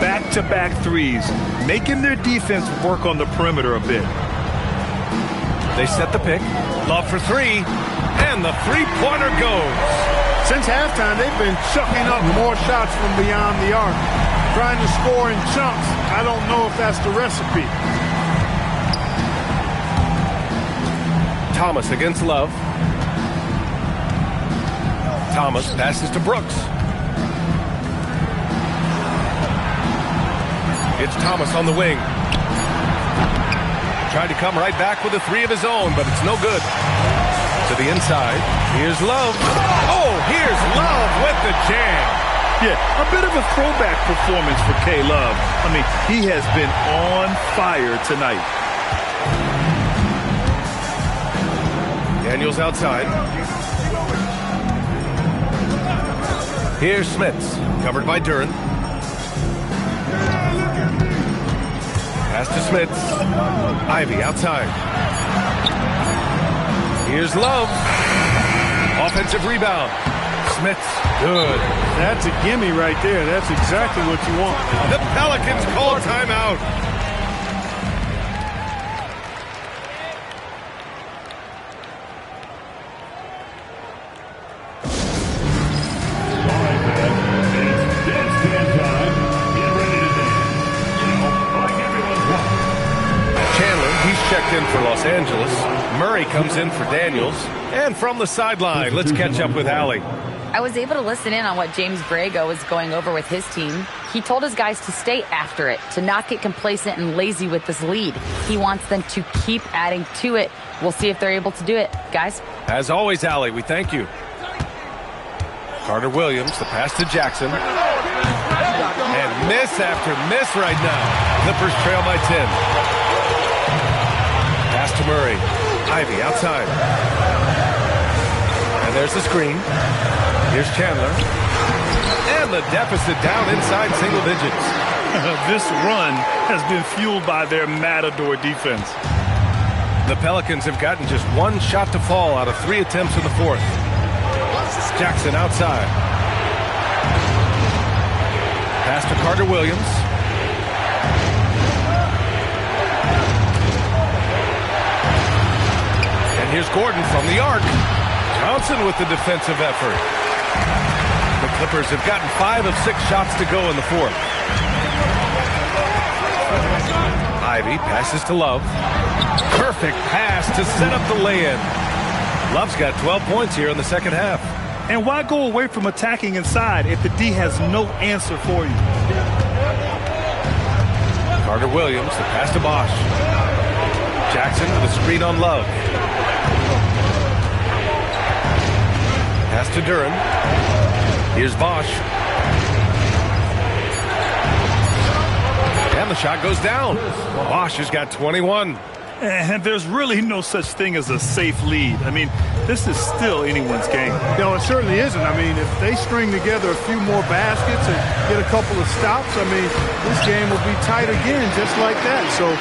Back-to-back threes, making their defense work on the perimeter a bit. They set the pick. Love for 3. And the 3-pointer goes. Since halftime, they've been chucking up more shots from beyond the arc. Trying to score in chunks. I don't know if that's the recipe. Thomas against Love. Thomas passes to Brooks. It's Thomas on the wing. Tried to come right back with a 3 of his own, but it's no good. To the inside. Here's Love. Oh, here's Love with the jam. Yeah, a bit of a throwback performance for K-Love. I mean, he has been on fire tonight. Daniels outside. Here's Smits, covered by Duren. Pass to Smits. Ivy outside. Here's Love. Offensive rebound. Smits, good. That's a gimme right there. That's exactly what you want. The Pelicans call timeout. Checked in for Los Angeles. Murray comes in for Daniels. And from the sideline, let's catch up with Allie. I was able to listen in on what James Borrego was going over with his team. He told his guys to stay after it, to not get complacent and lazy with this lead. He wants them to keep adding to it. We'll see if they're able to do it. Guys? As always, Allie, we thank you. Carter Williams, the pass to Jackson. And miss after miss right now. Clippers trail by 10. Pass to Murray. Ivy outside. And there's the screen. Here's Chandler. And the deficit down inside single digits. This run has been fueled by their Matador defense. The Pelicans have gotten just one shot to fall out of 3 attempts in the fourth. Jackson outside. Pass to Carter Williams. And here's Gordon from the arc. Johnson with the defensive effort. The Clippers have gotten 5 of 6 shots to go in the fourth. Ivy passes to Love. Perfect pass to set up the lay-in. Love's got 12 points here in the second half. And why go away from attacking inside if the D has no answer for you? Carter Williams, the pass to Bosch. Jackson with a screen on Love. Pass to Duren. Here's Bosch. And the shot goes down. Bosch has got 21. And there's really no such thing as a safe lead. I mean, this is still anyone's game. No, it certainly isn't. I mean, if they string together a few more baskets and get a couple of stops, I mean, this game will be tight again just like that. So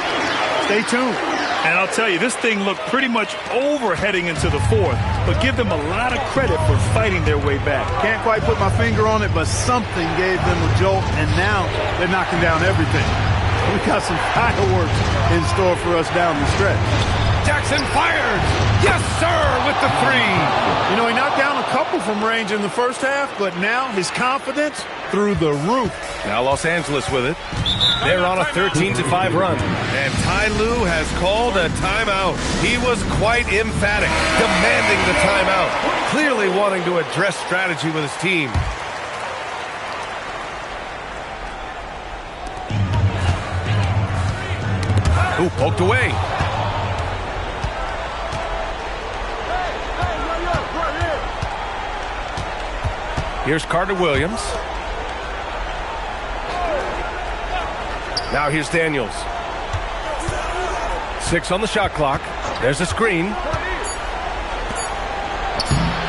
stay tuned. And I'll tell you, this thing looked pretty much over heading into the fourth, but give them a lot of credit for fighting their way back. Can't quite put my finger on it, but something gave them a jolt, and now they're knocking down everything. We got some fireworks in store for us down the stretch. Jackson fires. Yes, sir, with the 3. You know, he knocked down a couple from range in the first half, but now his confidence through the roof. Now Los Angeles with it. They're on a 13-5 run. And Ty Lue has called a timeout. He was quite emphatic, demanding the timeout, clearly wanting to address strategy with his team. Ooh, poked away. Here's Carter Williams. Now here's Daniels. 6 on the shot clock. There's a screen.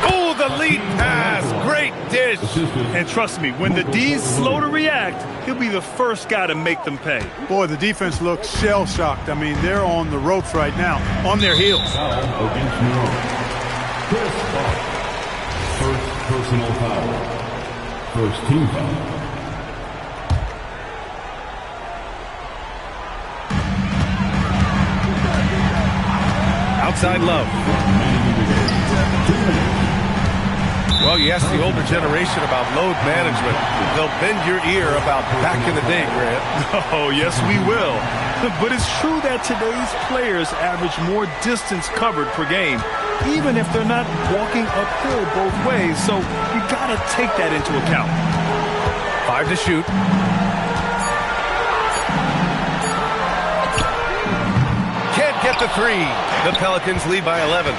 Oh, the lead pass. Great dish. And trust me, when the D's slow to react, he'll be the first guy to make them pay. Boy, the defense looks shell-shocked. I mean, they're on the ropes right now, on their heels. Against New York. First personal foul. First team foul. Outside Love. Well, you ask the older generation about load management, they'll bend your ear about back in the day, Grant. Oh, yes, we will. But it's true that today's players average more distance covered per game, even if they're not walking uphill both ways. So you got to take that into account. 5 to shoot. Can't get the 3. The Pelicans lead by 11.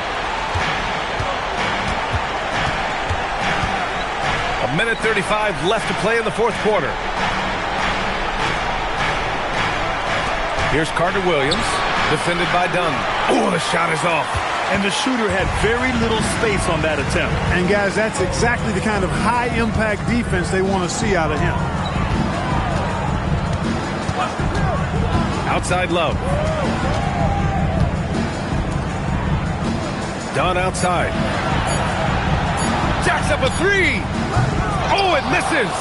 A minute 35 left to play in the fourth quarter. Here's Carter Williams, defended by Dunn. Oh, the shot is off. And the shooter had very little space on that attempt. And, guys, that's exactly the kind of high-impact defense they want to see out of him. Outside Love. Dunn outside. Jacks up a 3. Oh, it misses.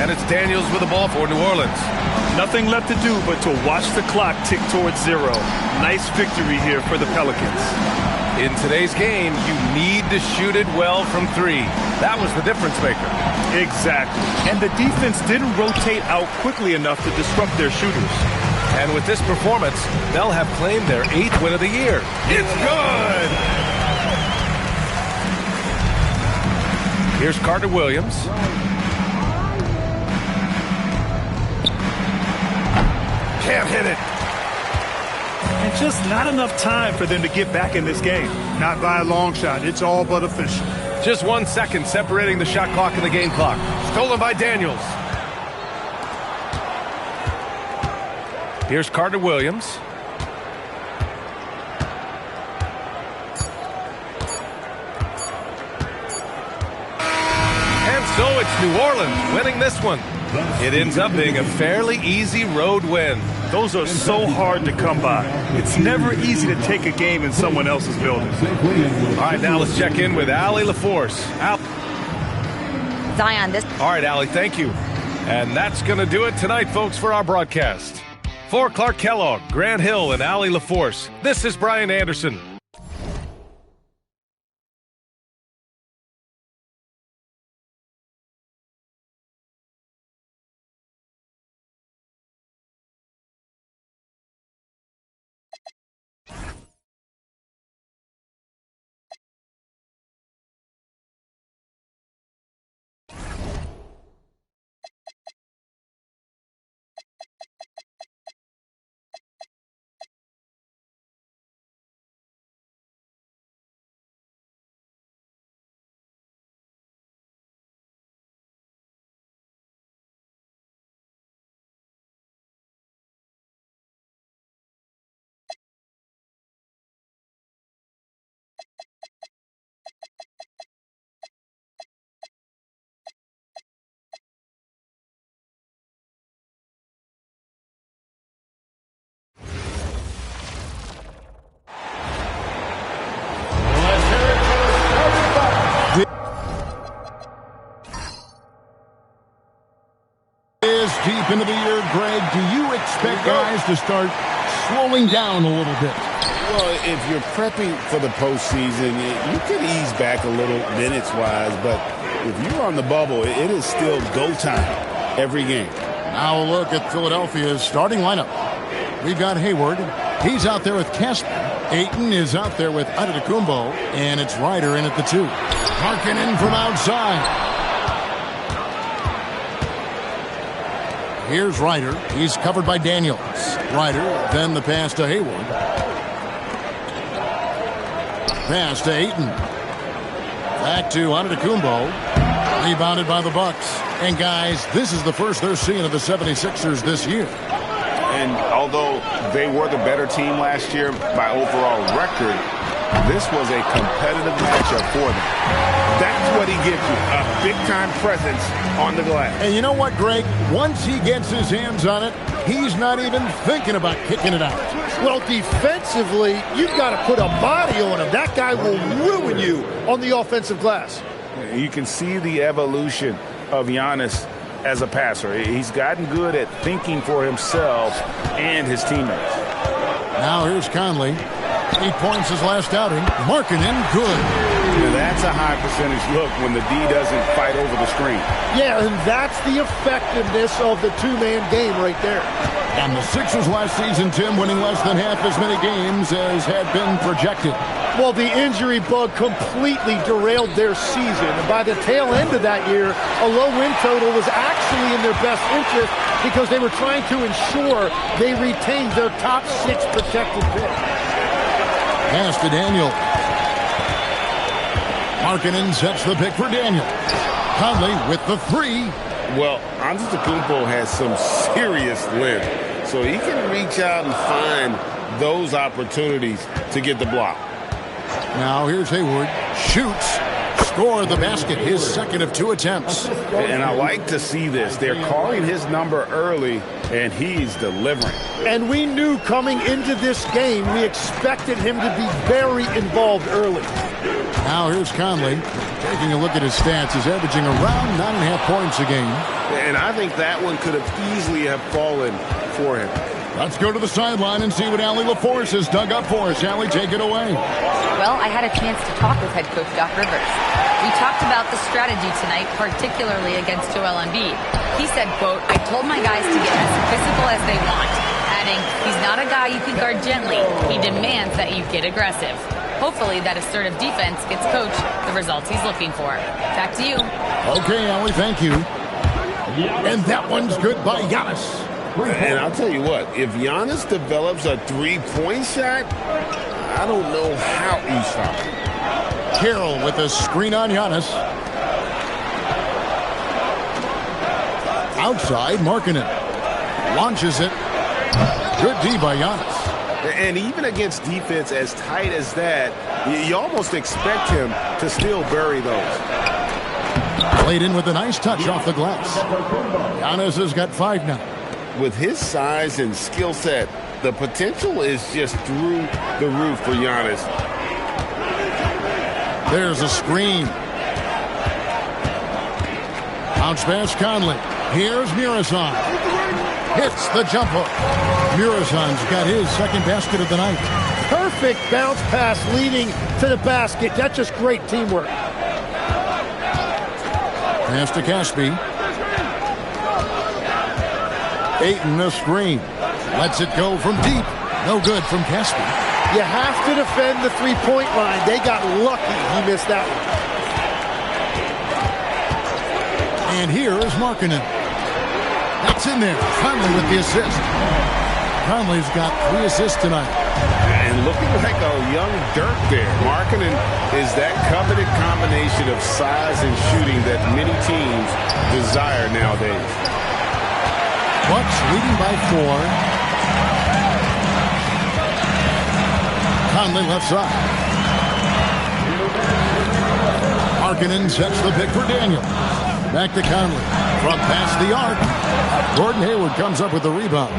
And it's Daniels with the ball for New Orleans. Nothing left to do but to watch the clock tick towards 0. Nice victory here for the Pelicans. In today's game, you need to shoot it well from 3. That was the difference maker. Exactly. And the defense didn't rotate out quickly enough to disrupt their shooters. And with this performance, they'll have claimed their 8th win of the year. It's good! Here's Carter Williams. Can't hit it. And just not enough time for them to get back in this game. Not by a long shot. It's all but official. Just 1 second separating the shot clock and the game clock. Stolen by Daniels. Here's Carter Williams. And so it's New Orleans winning this one. It ends up being a fairly easy road win. Those are so hard to come by. It's never easy to take a game in someone else's building. All right, now let's check in with Allie LaForce. Zion, this. All right, Allie, thank you. And that's going to do it tonight, folks, for our broadcast. For Clark Kellogg, Grant Hill, and Allie LaForce, this is Brian Anderson. Deep into the year, Greg, do you expect guys to start slowing down a little bit? Well, if you're prepping for the postseason, you could ease back a little minutes-wise, but if you're on the bubble, it is still go time every game. Now a look at Philadelphia's starting lineup. We've got Hayward. He's out there with Casper. Ayton is out there with Antetokounmpo, and it's Ryder in at the 2. Markkanen from outside. Here's Ryder. He's covered by Daniels. Ryder, then the pass to Hayward. Pass to Ayton. Back to Antetokounmpo. Rebounded by the Bucks. And guys, this is the first they're seeing of the 76ers this year. And although they were the better team last year by overall record, this was a competitive matchup for them. That's what he gives you, a big-time presence on the glass. And you know what, Greg? Once he gets his hands on it, he's not even thinking about kicking it out. Well, defensively, you've got to put a body on him. That guy will ruin you on the offensive glass. You can see the evolution of Giannis as a passer. He's gotten good at thinking for himself and his teammates. Now here's Conley. 8 points his last outing. Markkanen, good. Now that's a high percentage look when the D doesn't fight over the screen. Yeah, and that's the effectiveness of the two-man game right there. And the Sixers last season, Tim, winning less than half as many games as had been projected. Well, the injury bug completely derailed their season. And by the tail end of that year, a low win total was actually in their best interest because they were trying to ensure they retained their top 6 protected pick. Pass to Daniel. Markkanen sets the pick for Daniel. Conley with the 3. Well, Antetokounmpo has some serious length, so he can reach out and find those opportunities to get the block. Now here's Hayward. Shoots. Score the basket. His second of 2 attempts. And I like to see this. They're calling his number early, and he's delivering. And we knew coming into this game, we expected him to be very involved early. Now here's Conley. Taking a look at his stats, he's averaging around 9.5 points a game. And I think that one could have easily have fallen for him. Let's go to the sideline and see what Allie LaForce has dug up for us. Allie, take it away. Well, I had a chance to talk with head coach Doc Rivers. We talked about the strategy tonight, particularly against Joel Embiid. He said, quote, "I told my guys to get as physical as they want," adding, "He's not a guy you can guard gently. He demands that you get aggressive." Hopefully that assertive defense gets Coach the results he's looking for. Back to you. Okay, Allie, thank you. And that one's good by Giannis. And I'll tell you what, if Giannis develops a three-point shot, I don't know how he's stopping. Carroll with a screen on Giannis. Outside, Markkanen launches it. Good D by Giannis. And even against defense as tight as that, you almost expect him to still bury those. Played in with a nice touch off the glass. Giannis has got 5 now. With his size and skill set, the potential is just through the roof for Giannis. There's a screen. Bounce pass Conley. Here's Muresan. Hits the jump hook. Muresan's got his second basket of the night. Perfect bounce pass leading to the basket. That's just great teamwork. Pass to Caspi. Ayton the screen. Lets it go from deep. No good from Caspi. You have to defend the three-point line. They got lucky he missed that one. And here is Markkanen. That's in there. Conley with the assist. Conley's got 3 assists tonight. And looking like a young Dirk there. Markkanen is that coveted combination of size and shooting that many teams desire nowadays. Bucks leading by 4. Conley left side. Markkanen sets the pick for Daniel. Back to Conley. From past the arc. Gordon Hayward comes up with the rebound.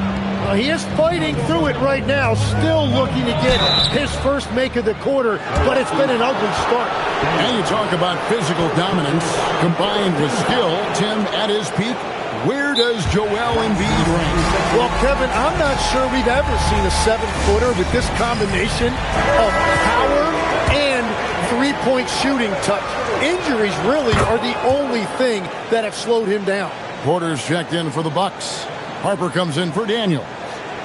He is fighting through it right now. Still looking to get his first make of the quarter, but it's been an ugly start. And you talk about physical dominance combined with skill. Tim, at his peak, where does Joel Embiid rank? Well, Kevin, I'm not sure we've ever seen a 7-footer with this combination of power and three-point shooting touch. Injuries really are the only thing that have slowed him down. Porter's checked in for the Bucks. Harper comes in for Daniel.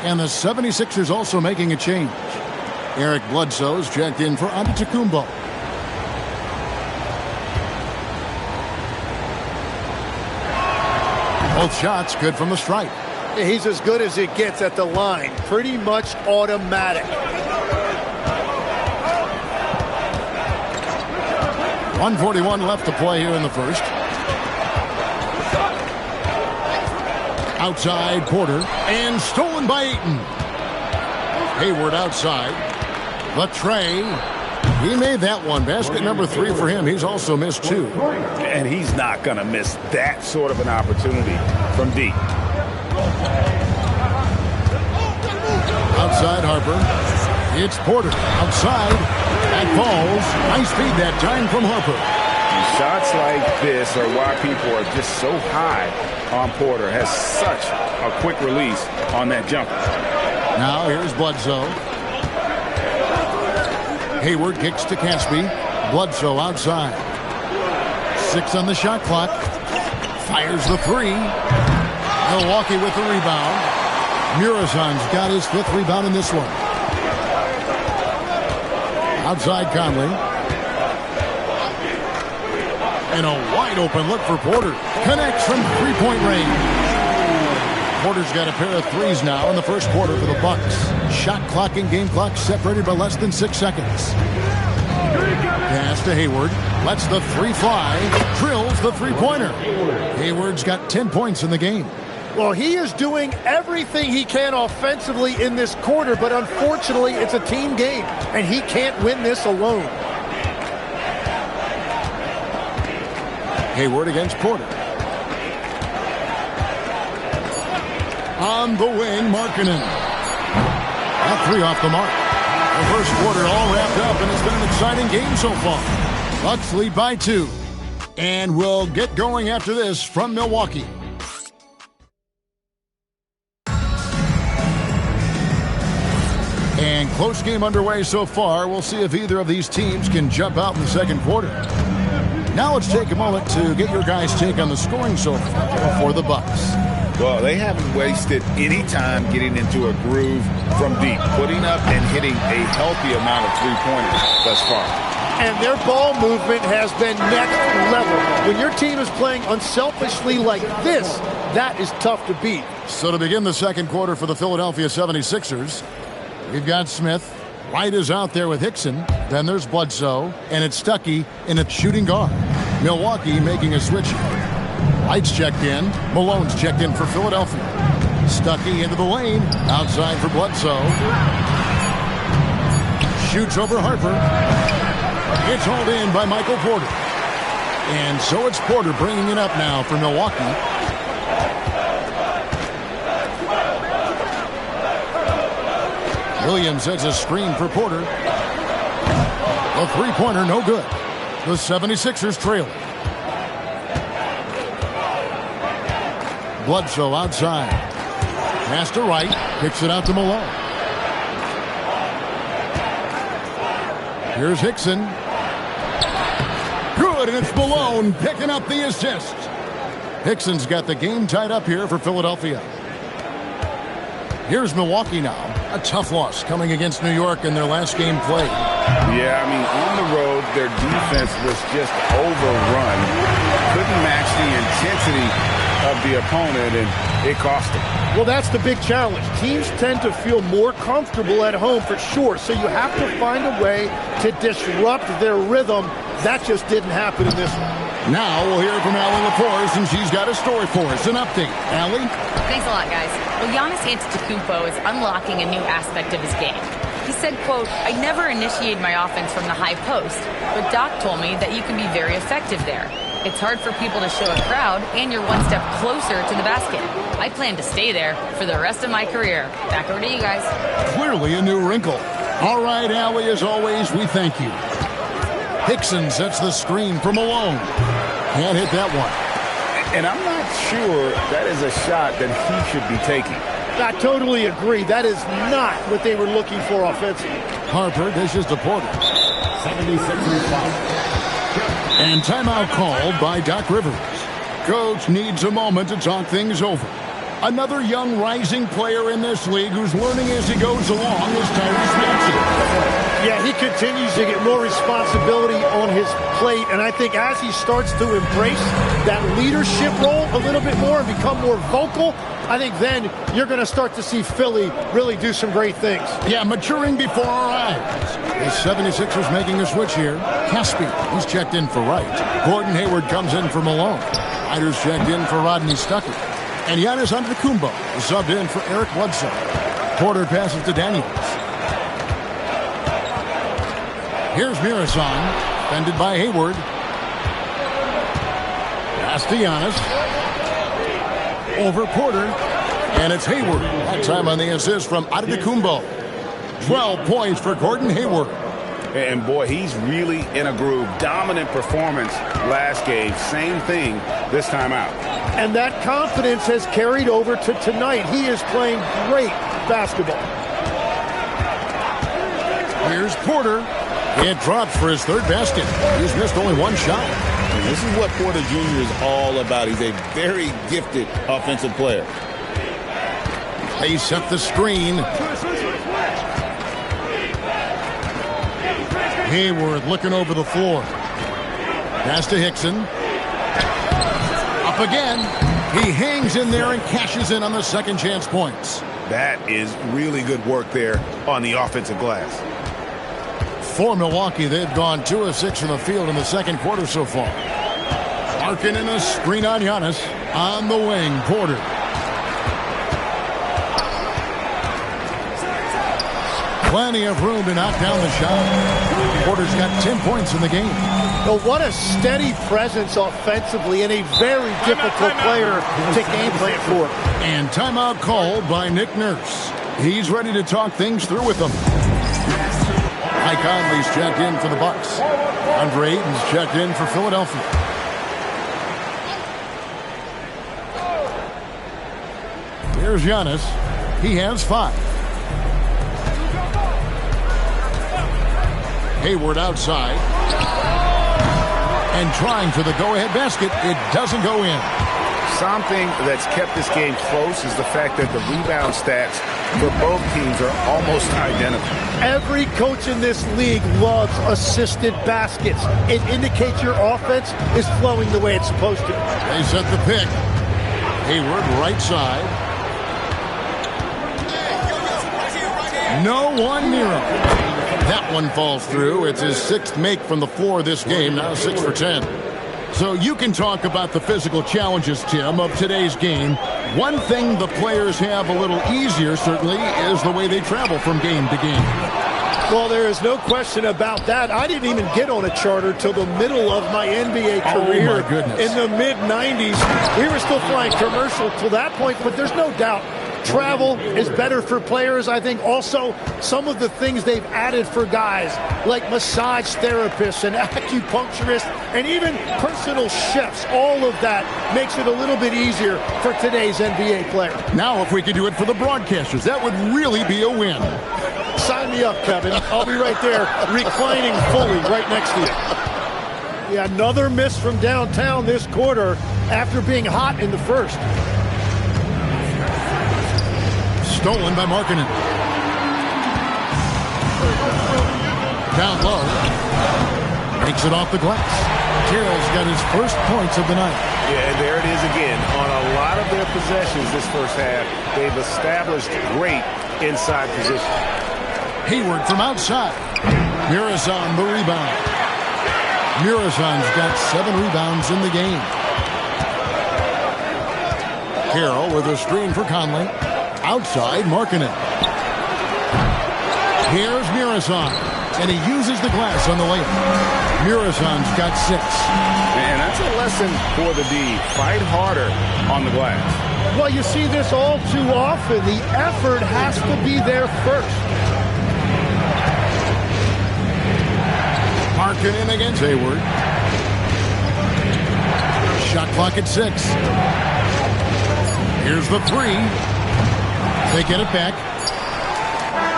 And the 76ers also making a change. Eric Bledsoe's checked in for Antetokounmpo. Both shots good from the stripe. He's as good as it gets at the line. Pretty much automatic. 1:41 left to play here in the first. Outside Porter. And stolen by Ayton. Hayward outside. The tray. He made that one. Basket number 3 for him. He's also missed 2. And he's not going to miss that sort of an opportunity from deep. Outside Harper. It's Porter. Outside. That falls. Nice feed that time from Harper. Shots like this are why people are just so high on Porter. Has such a quick release on that jumper. Now here's Bledsoe. Hayward kicks to Caspi. Bledsoe outside. 6 on the shot clock. Fires the 3. Milwaukee with the rebound. Muresan's got his 5th rebound in this one. Outside Conley. And a wide open look for Porter. Connects from 3-point range. Porter's got a pair of 3s now in the first quarter for the Bucks. Shot clock and game clock separated by less than 6 seconds. Pass to Hayward. Lets the 3 fly. Drills the 3-pointer. Hayward's got 10 points in the game. Well, he is doing everything he can offensively in this quarter, but unfortunately it's a team game, and he can't win this alone. Hayward against Porter. On the wing, Markkanen. That 3 off the mark. The first quarter all wrapped up, and it's been an exciting game so far. Bucks lead by 2. And we'll get going after this from Milwaukee. And close game underway so far. We'll see if either of these teams can jump out in the second quarter. Now let's take a moment to get your guys' take on the scoring so far for the Bucks. Well, they haven't wasted any time getting into a groove from deep, putting up and hitting a healthy amount of three-pointers thus far. And their ball movement has been next level. When your team is playing unselfishly like this, that is tough to beat. So to begin the second quarter for the Philadelphia 76ers, we've got Smith, Wright is out there with Hickson. Then there's Bledsoe, and it's Stuckey in a shooting guard. Milwaukee making a switch. Wright's checked in. Malone's checked in for Philadelphia. Stuckey into the lane. Outside for Bledsoe. Shoots over Harper. It's hauled in by Michael Porter. And so it's Porter bringing it up now for Milwaukee. Williams sets a screen for Porter. A three-pointer, no good. The 76ers trail. Bledsoe outside. Pass to Wright. Kicks it out to Malone. Here's Hickson. Good, and it's Malone picking up the assist. Hickson's got the game tied up here for Philadelphia. Here's Milwaukee now. A tough loss coming against New York in their last game played. Yeah, I mean, on the road, their defense was just overrun. Couldn't match the intensity of the opponent, and it cost them. Well, that's the big challenge. Teams tend to feel more comfortable at home for sure, so you have to find a way to disrupt their rhythm. That just didn't happen in this one. Now we'll hear from Allie LaForce, and she's got a story for us. An update. Allie? Thanks a lot, guys. Well, Giannis Antetokounmpo is unlocking a new aspect of his game. He said, quote, "I never initiate my offense from the high post, but Doc told me that you can be very effective there. It's hard for people to show a crowd, and you're one step closer to the basket. I plan to stay there for the rest of my career." Back over to you guys. Clearly a new wrinkle. All right, Allie, as always, we thank you. Hickson sets the screen for Malone. Can't hit that one. And I'm not sure that is a shot that he should be taking. I totally agree. That is not what they were looking for offensively. Harper dishes to Porter. 76ers foul. And timeout called by Doc Rivers. Coach needs a moment to talk things over. Another young rising player in this league who's learning as he goes along is Tyrese Maxey. Yeah, he continues to get more responsibility on his plate, and I think as he starts to embrace that leadership role a little bit more and become more vocal, I think then you're going to start to see Philly really do some great things. Yeah, maturing before our eyes. The 76ers making a switch here. Caspi, he's checked in for Wright. Gordon Hayward comes in for Malone. Ryder's checked in for Rodney Stuckey. And Giannis Antetokounmpo is subbed in for Eric Bledsoe. Porter passes to Daniels. Here's Mirasan, defended by Hayward. Pass to Giannis. Over Porter. And it's Hayward. That time on the assist from Antetokounmpo. 12 points for Gordon Hayward. And boy, he's really in a groove. Dominant performance last game. Same thing this time out. And that confidence has carried over to tonight. He is playing great basketball. Here's Porter. It drops for his third basket. He's missed only one shot. And this is what Porter Jr. is all about. He's a very gifted offensive player. They set the screen. Hayward looking over the floor. Pass to Hickson. Up again. He hangs in there and cashes in on the second chance points. That is really good work there on the offensive glass. For Milwaukee, they've gone 2 of 6 from the field in the second quarter so far. Larkin in a screen on Giannis. On the wing, Porter. Plenty of room to knock down the shot. Porter's got 10 points in the game. Well, what a steady presence offensively and a very difficult player to game plan for. And timeout called by Nick Nurse. He's ready to talk things through with them. Mike Conley's checked in for the Bucks. Andre Ayton's checked in for Philadelphia. Here's Giannis. He has 5. Hayward outside. And trying for the go-ahead basket. It doesn't go in. Something that's kept this game close is the fact that the rebound stats for both teams are almost identical. Every coach in this league loves assisted baskets. It indicates your offense is flowing the way it's supposed to. They set the pick. Hayward right side. No one near him. That one falls through. It's his 6th make from the floor this game, now 6 for 10. So you can talk about the physical challenges, Tim, of today's game. One thing the players have a little easier, certainly, is the way they travel from game to game. Well, there is no question about that. I didn't even get on a charter till the middle of my NBA career. Oh, my goodness. In the mid-90s. We were still flying commercial till that point, but there's no doubt travel is better for players. I think also some of the things they've added for guys like massage therapists and acupuncturists and even personal chefs, all of that makes it a little bit easier for today's NBA player. Now, if we could do it for the broadcasters, that would really be a win. Sign me up, Kevin. I'll be right there reclining fully right next to you. Yeah, another miss from downtown this quarter after being hot in the first. Stolen by Markkanen. Down low. Makes it off the glass. Carroll's got his first points of the night. Yeah, and there it is again. On a lot of their possessions this first half, they've established great inside position. Hayward from outside. Mirazon the rebound. Mirazon's got 7 rebounds in the game. Carroll with a screen for Conley. Outside, Markkanen. Here's Mirazon, and he uses the glass on the layup. Mirazon's got 6. And that's a lesson for the D. Fight harder on the glass. Well, you see this all too often. The effort has to be there first. Markkanen against Hayward. Shot clock at 6. Here's the 3. They get it back.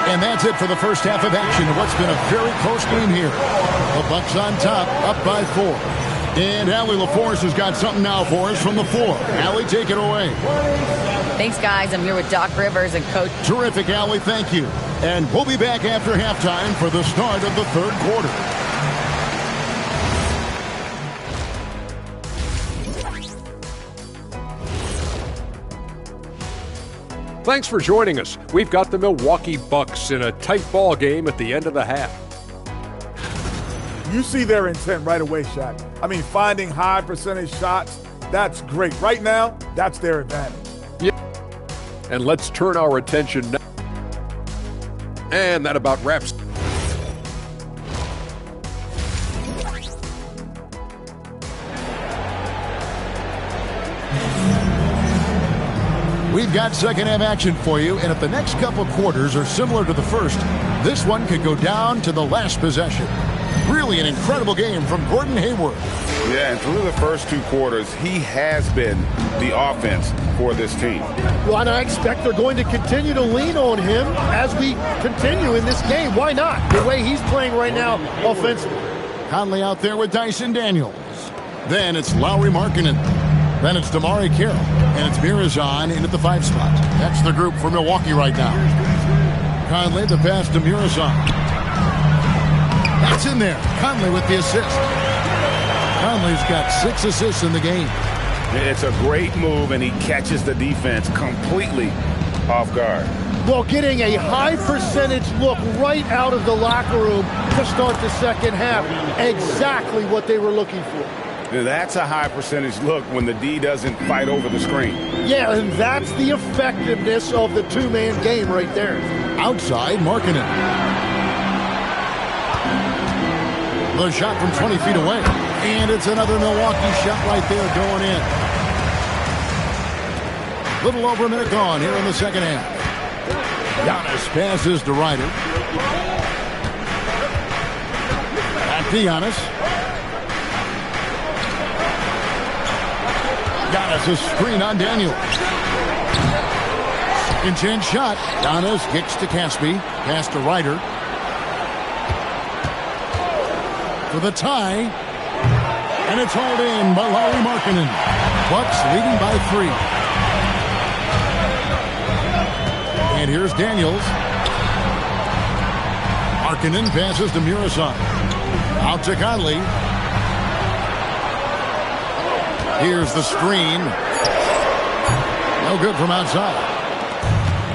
And that's it for the first half of action. What's been a very close game here. The Bucks on top, up by 4. And Allie LaForce has got something now for us from the floor. Allie, take it away. Thanks, guys. I'm here with Doc Rivers and Coach. Terrific, Allie. Thank you. And we'll be back after halftime for the start of the third quarter. Thanks for joining us. We've got the Milwaukee Bucks in a tight ball game at the end of the half. You see their intent right away, Shaq. I mean, finding high percentage shots, that's great. Right now, that's their advantage. Yeah. And let's turn our attention now. And that about wraps. We've got second half action for you, and if the next couple quarters are similar to the first, this one could go down to the last possession. Really an incredible game from Gordon Hayward. Yeah, and through the first 2 quarters, he has been the offense for this team. Well, and I expect they're going to continue to lean on him as we continue in this game. Why not? The way he's playing right now offensively. Conley out there with Dyson Daniels. Then it's Lauri Markkanen. Then it's Damari Carroll. And it's Mirazon in at the 5 spot. That's the group for Milwaukee right now. Conley, the pass to Mirazon. That's in there. Conley with the assist. Conley's got 6 assists in the game. It's a great move, and he catches the defense completely off guard. Well, getting a high percentage look right out of the locker room to start the second half. Exactly what they were looking for. That's a high percentage look when the D doesn't fight over the screen. Yeah, and that's the effectiveness of the 2-man game right there. Outside, Markkanen. The shot from 20 feet away. And it's another Milwaukee shot right there going in. Little over a minute gone here in the second half. Giannis passes to Ryder. Back to Giannis. Giannis a screen on Daniels. Second chance shot. Giannis kicks to Caspi. Pass to Ryder. For the tie. And it's hauled in by Lauri Markkanen. Bucks leading by 3. And here's Daniels. Markkanen passes to Mirazon. Out to Conley. Here's the screen. No good from outside.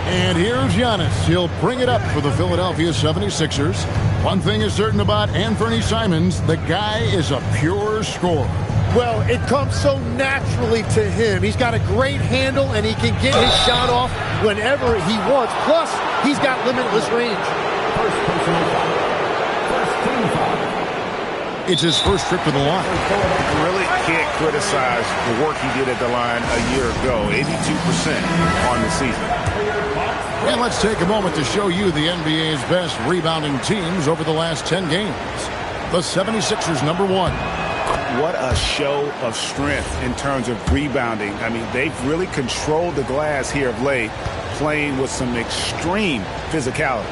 And here's Giannis. He'll bring it up for the Philadelphia 76ers. One thing is certain about Anthony Simons, the guy is a pure scorer. Well, it comes so naturally to him. He's got a great handle, and he can get his shot off whenever he wants. Plus, he's got limitless range. It's his first trip to the line. You really can't criticize the work he did at the line a year ago. 82% on the season. And let's take a moment to show you the NBA's best rebounding teams over the last 10 games. The 76ers, number 1. What a show of strength in terms of rebounding. I mean, they've really controlled the glass here of late, playing with some extreme physicality.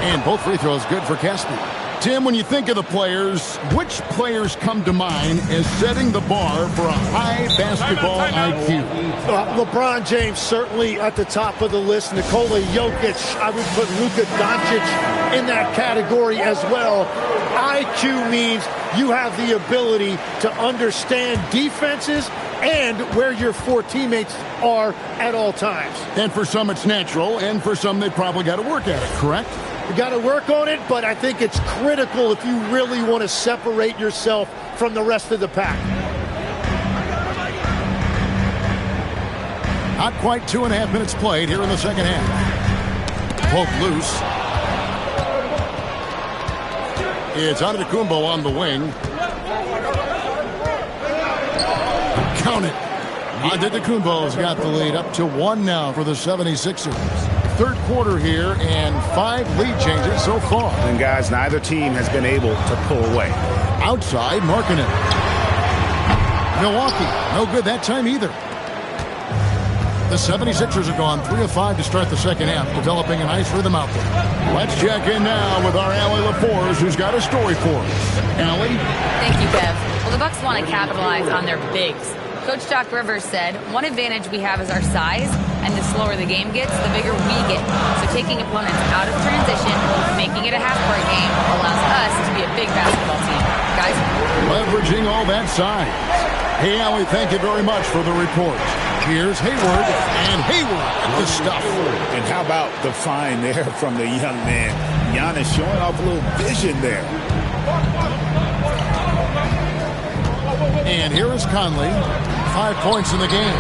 And both free throws good for Caspi. Tim, when you think of the players, which players come to mind as setting the bar for a high basketball IQ? LeBron James certainly at the top of the list. Nikola Jokic, I would put Luka Doncic in that category as well. IQ means you have the ability to understand defenses and where your 4 teammates are at all times. And for some it's natural, and for some they probably got to work at it, correct? You got to work on it, but I think it's critical if you really want to separate yourself from the rest of the pack. Not quite 2.5 minutes played here in the second half. Poke loose. It's Antetokounmpo on the wing. Count it. Antetokounmpo's got the lead up to 1 now for the 76ers. Third quarter here and 5 lead changes so far. And guys, neither team has been able to pull away. Outside, Markkanen. Milwaukee, no good that time either. The 76ers have gone 3 of 5 to start the second half, developing a nice rhythm out there. Let's check in now with our Allie LaForce, who's got a story for us. Allie? Thank you, Kev. Well, the Bucks want to capitalize on their bigs. Coach Doc Rivers said, one advantage we have is our size, and the slower the game gets, the bigger we get. So taking opponents out of transition, making it a half-court game, allows us to be a big basketball team. Guys? Leveraging all that size. Hey, Allie, thank you very much for the report. Here's Hayward, and Hayward with the stuff. And how about the find there from the young man? Giannis showing off a little vision there. And here is Conley. 5 points in the game.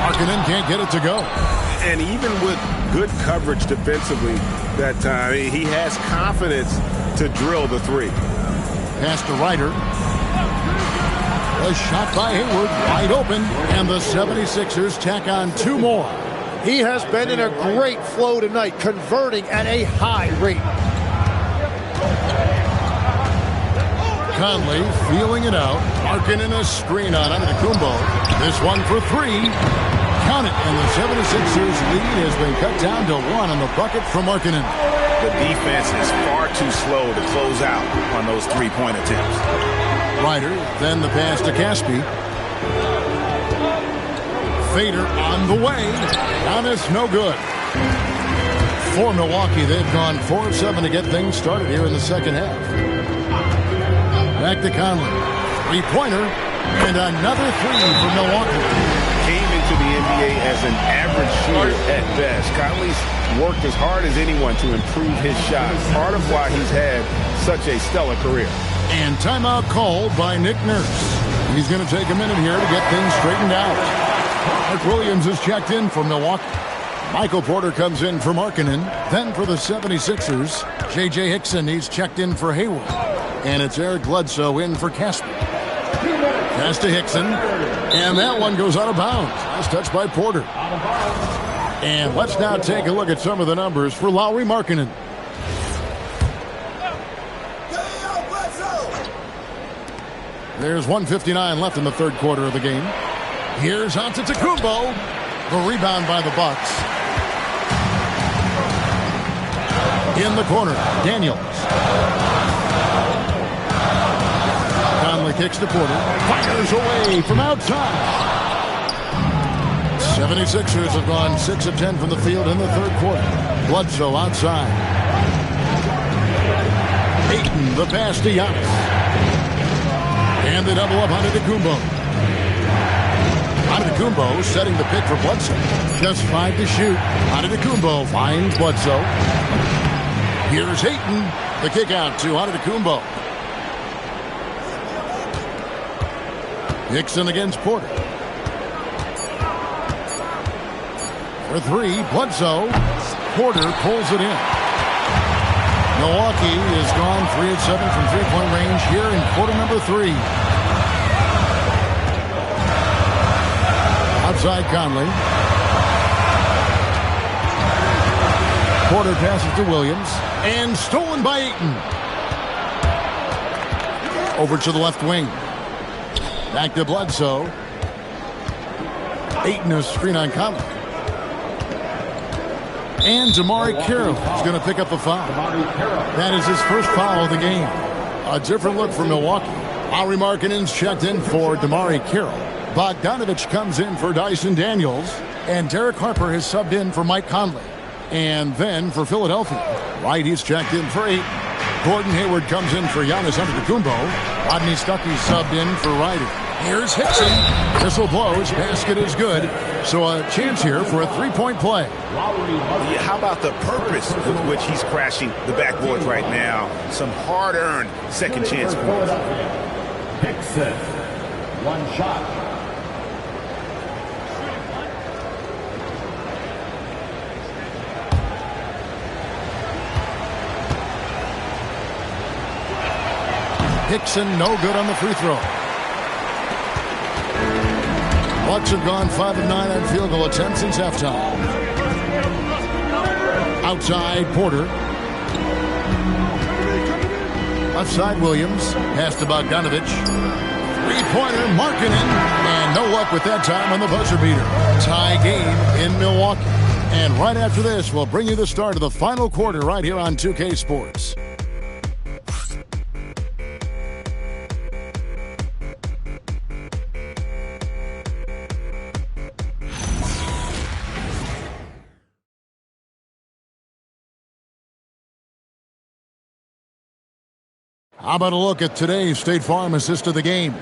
Markkanen can't get it to go. And even with good coverage defensively that time, he has confidence to drill the 3. Pass to Ryder. A shot by Hayward, wide open, and the 76ers tack on 2 more. He has been in a great flow tonight, converting at a high rate. Conley feeling it out. Markkanen a screen on Antetokounmpo. This one for 3. Count it, and the 76ers lead has been cut down to 1 on the bucket from Markkanen. The defense is far too slow to close out on those 3-point attempts. Ryder, then the pass to Caspi. Fader on the way. Giannis no good. For Milwaukee, they've gone 4 of 7 to get things started here in the second half. Back to Conley. 3-pointer, and another 3 for Milwaukee. Came into the NBA as an average shooter at best. Conley's worked as hard as anyone to improve his shot. Part of why he's had such a stellar career. And timeout called by Nick Nurse. He's going to take a minute here to get things straightened out. Mark Williams is checked in for Milwaukee. Michael Porter comes in for Markkanen. Then for the 76ers, J.J. Hickson, he's checked in for Hayward. And it's Eric Bledsoe in for Caspi. Pass to Hickson. And that one goes out of bounds. Nice touch by Porter. And let's now take a look at some of the numbers for Lauri Markkanen. There's 1:59 left in the third quarter of the game. Here's Antetokounmpo. The rebound by the Bucks. In the corner, Daniels. Conley kicks to Porter. Fires away from outside. 76ers have gone 6 of 10 from the field in the third quarter. Bledsoe outside. Ayton, the pass to Giannis. And the double up on Antetokounmpo. Antetokounmpo setting the pick for Bledsoe. Just 5 to shoot. Antetokounmpo finds Bledsoe. Here's Ayton. The kick out to Antetokounmpo. Hickson against Porter. For 3, Bledsoe. Porter pulls it in. Milwaukee is gone 3 of 7 from three-point range here in quarter number 3. Outside Conley. Porter passes to Williams. And stolen by Ayton. Over to the left wing. Back to Bledsoe. Ayton a screen on Conley. And Damari Carroll is going to pick up the foul. That is his first foul of the game. A different look for Milwaukee. Lauri Markkanen's checked in for Damari Carroll. Bogdanovich comes in for Dyson Daniels. And Derek Harper has subbed in for Mike Conley. And then for Philadelphia, Wright he's checked in for 8. Gordon Hayward comes in for Giannis Antetokounmpo. Rodney Stuckey subbed in for Ryder. Here's Hickson. Whistle blows. Basket is good. So a chance here for a three-point play. Yeah, how about the purpose with which he's crashing the backboards right now? Some hard-earned second chance points. Hickson, 1 shot. Hickson no good on the free throw. Bucks have gone 5 of 9 on field goal attempts since halftime. Outside Porter. Left side Williams. Pass to Bogdanovich. Three-pointer Markkanen. And no luck with that time on the buzzer beater. Tie game in Milwaukee. And right after this, we'll bring you the start of the final quarter right here on 2K Sports. How about a look at today's State Farm assist of the game?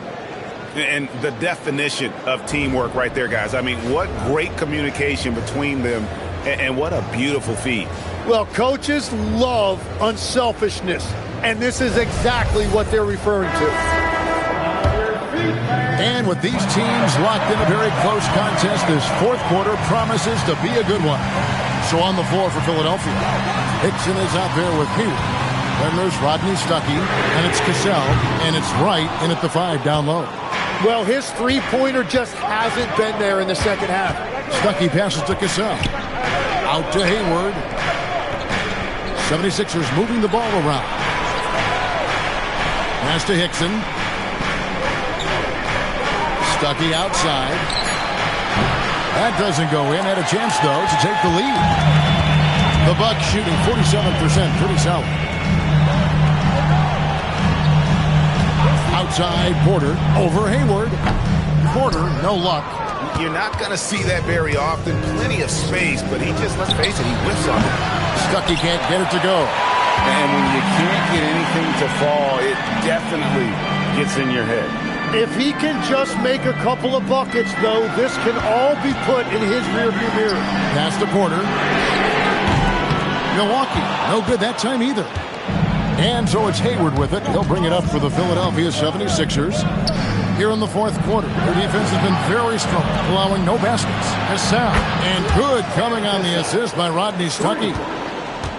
And the definition of teamwork right there, guys. I mean, what great communication between them, and what a beautiful feat. Well, coaches love unselfishness, and this is exactly what they're referring to. And with these teams locked in a very close contest, this fourth quarter promises to be a good one. So on the floor for Philadelphia, Hickson is out there with Hayward. Then there's Rodney Stuckey, and it's Cassell, and it's Wright in at the 5 down low. Well, his three-pointer just hasn't been there in the second half. Stuckey passes to Cassell. Out to Hayward. 76ers moving the ball around. Pass to Hickson. Stuckey outside. That doesn't go in. Had a chance, though, to take the lead. The Bucks shooting 47%. Pretty solid. Outside Porter over Hayward. Porter, no luck. You're not going to see that very often. Plenty of space, but he just, let's face it, he whiffs on it. Stuckey can't get it to go. And when you can't get anything to fall, it definitely gets in your head. If he can just make a couple of buckets, though, this can all be put in his rearview mirror. Pass to Porter. Milwaukee, no good that time either. And so it's Hayward with it. He'll bring it up for the Philadelphia 76ers. Here in the fourth quarter, their defense has been very strong, allowing no baskets. Cassell, and good coming on the assist by Rodney Stuckey.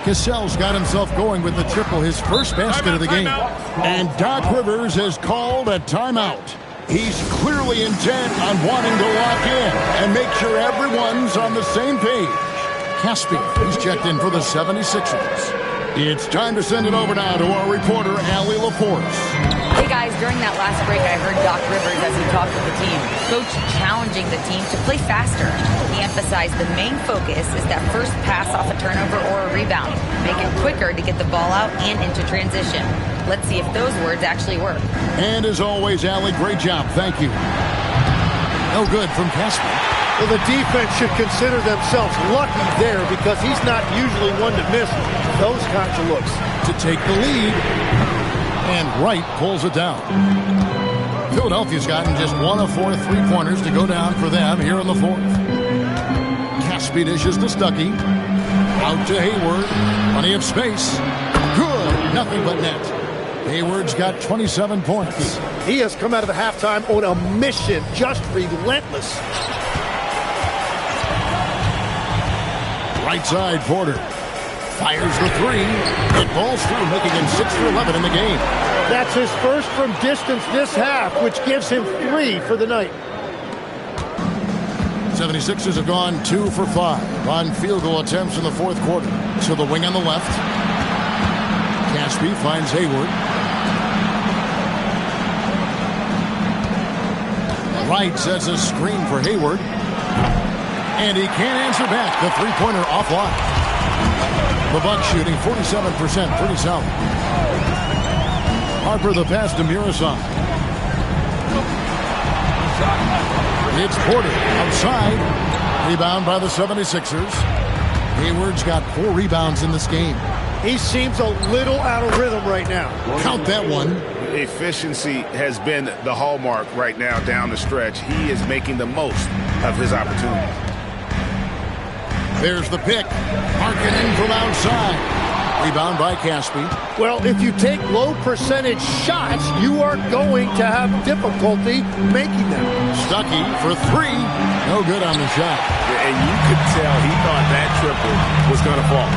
Cassell's got himself going with the triple, his first basket of the game. And Doc Rivers has called a timeout. He's clearly intent on wanting to lock in and make sure everyone's on the same page. Caspian, he's checked in for the 76ers. It's time to send it over now to our reporter, Allie LaForce. Hey guys, during that last break, I heard Doc Rivers as he talked with the team. Coach challenging the team to play faster. He emphasized the main focus is that first pass off a turnover or a rebound. Make it quicker to get the ball out and into transition. Let's see if those words actually work. And as always, Allie, great job. Thank you. No good from Caspian. Well, the defense should consider themselves lucky there because he's not usually one to miss those kinds of looks. To take the lead. And Wright pulls it down. Philadelphia's gotten just 1 of 4 3-pointers to go down for them here in the fourth. Caspi dishes to Stuckey. Out to Hayward. Plenty of space. Good. Nothing but net. Hayward's got 27 points. He has come out of the halftime on a mission, just relentless. Right side, Porter. Fires the three. It falls through, making him 6 for 11 in the game. That's his first from distance this half, which gives him 3 for the night. 76ers have gone 2 for 5 on field goal attempts in the fourth quarter. So the wing on the left. Caspi finds Hayward. Wright sets a screen for Hayward. And he can't answer back. The three-pointer offline. The Bucks shooting 47%. Pretty solid. Harper the pass to Murasov. It's Porter outside. Rebound by the 76ers. Hayward's got 4 rebounds in this game. He seems a little out of rhythm right now. Count that one. Efficiency has been the hallmark right now down the stretch. He is making the most of his opportunities. There's the pick. Markkanen from outside. Rebound by Caspi. Well, if you take low percentage shots, you are going to have difficulty making them. Stuckey for 3. No good on the shot. And you could tell he thought that triple was going to fall.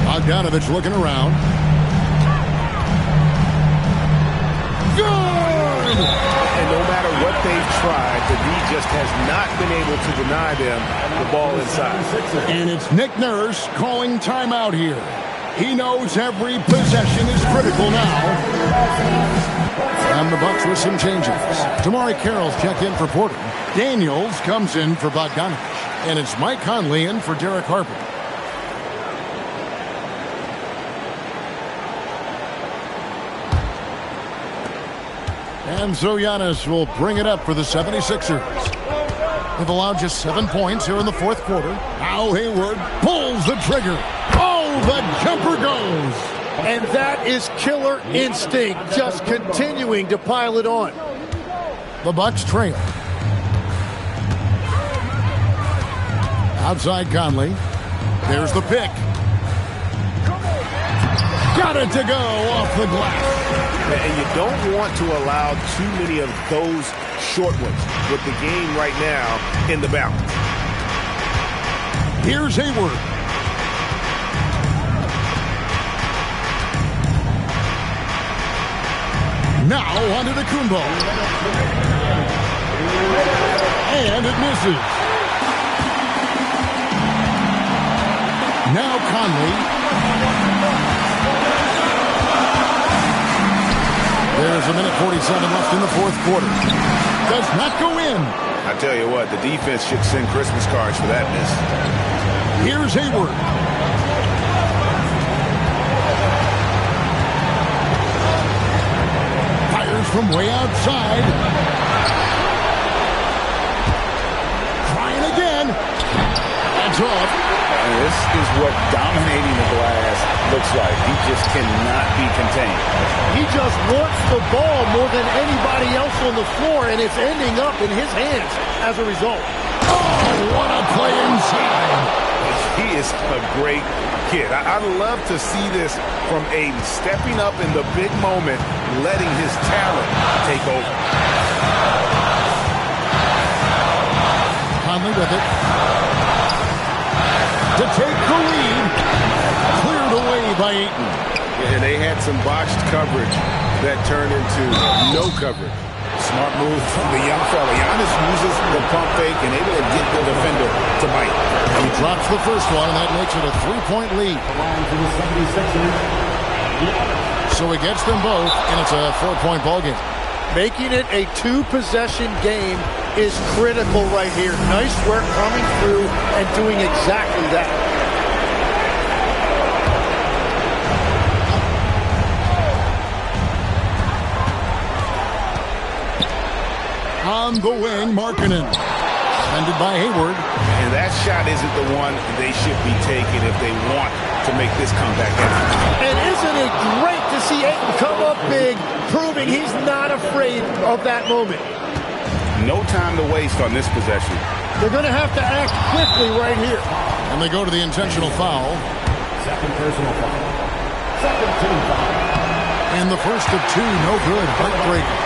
Bogdanovich looking around. Good! And no matter what they've tried, the D just has not been able to deny them the ball inside. And it's Nick Nurse calling timeout here. He knows every possession is critical now. And the Bucks with some changes. Tamari Carroll's checked in for Porter. Daniels comes in for Bogdanovich. And it's Mike Conley in for Derek Harper. And so Giannis will bring it up for the 76ers. They've allowed just 7 points here in the fourth quarter. Now Hayward pulls the trigger. Oh, the jumper goes. And that is killer instinct, just continuing to pile it on. The Bucks trail. Outside Conley. There's the pick. Got it to go off the glass. And you don't want to allow too many of those short ones with the game right now in the balance. Here's Hayward. Now onto the Kumbo. And it misses. Now Conley. There's a minute 47 left in the fourth quarter. Does not go in. I tell you what, the defense should send Christmas cards for that miss. Here's Hayward. Fires from way outside. Trying again. That's off. And this is what dominating the glass looks like. He just cannot be contained. He just wants the ball more than anybody else on the floor, and it's ending up in his hands as a result. Oh, what a play inside. He is a great kid. I love to see this from Aiden, stepping up in the big moment, letting his talent take over. Conley with it. To take the lead. Cleared away by Ayton. And they had some botched coverage that turned into no coverage. Smart move from the young fella. Giannis uses the pump fake and able to get the defender to bite. He drops the first one, and that makes it a 3-point lead. So he gets them both, and it's a 4-point ball game. Making it a 2-possession game is critical right here. Nice work coming through and doing exactly that. On the wing, Markkanen. Defended by Hayward. And And that shot isn't the one they should be taking if they want to make this comeback happen. And isn't it great to see Ayton come up big, proving he's not afraid of that moment. No time to waste on this possession. They're going to have to act quickly right here. And they go to the intentional foul. Second personal foul. Second team foul. And the first of two, no good. Heartbreaking.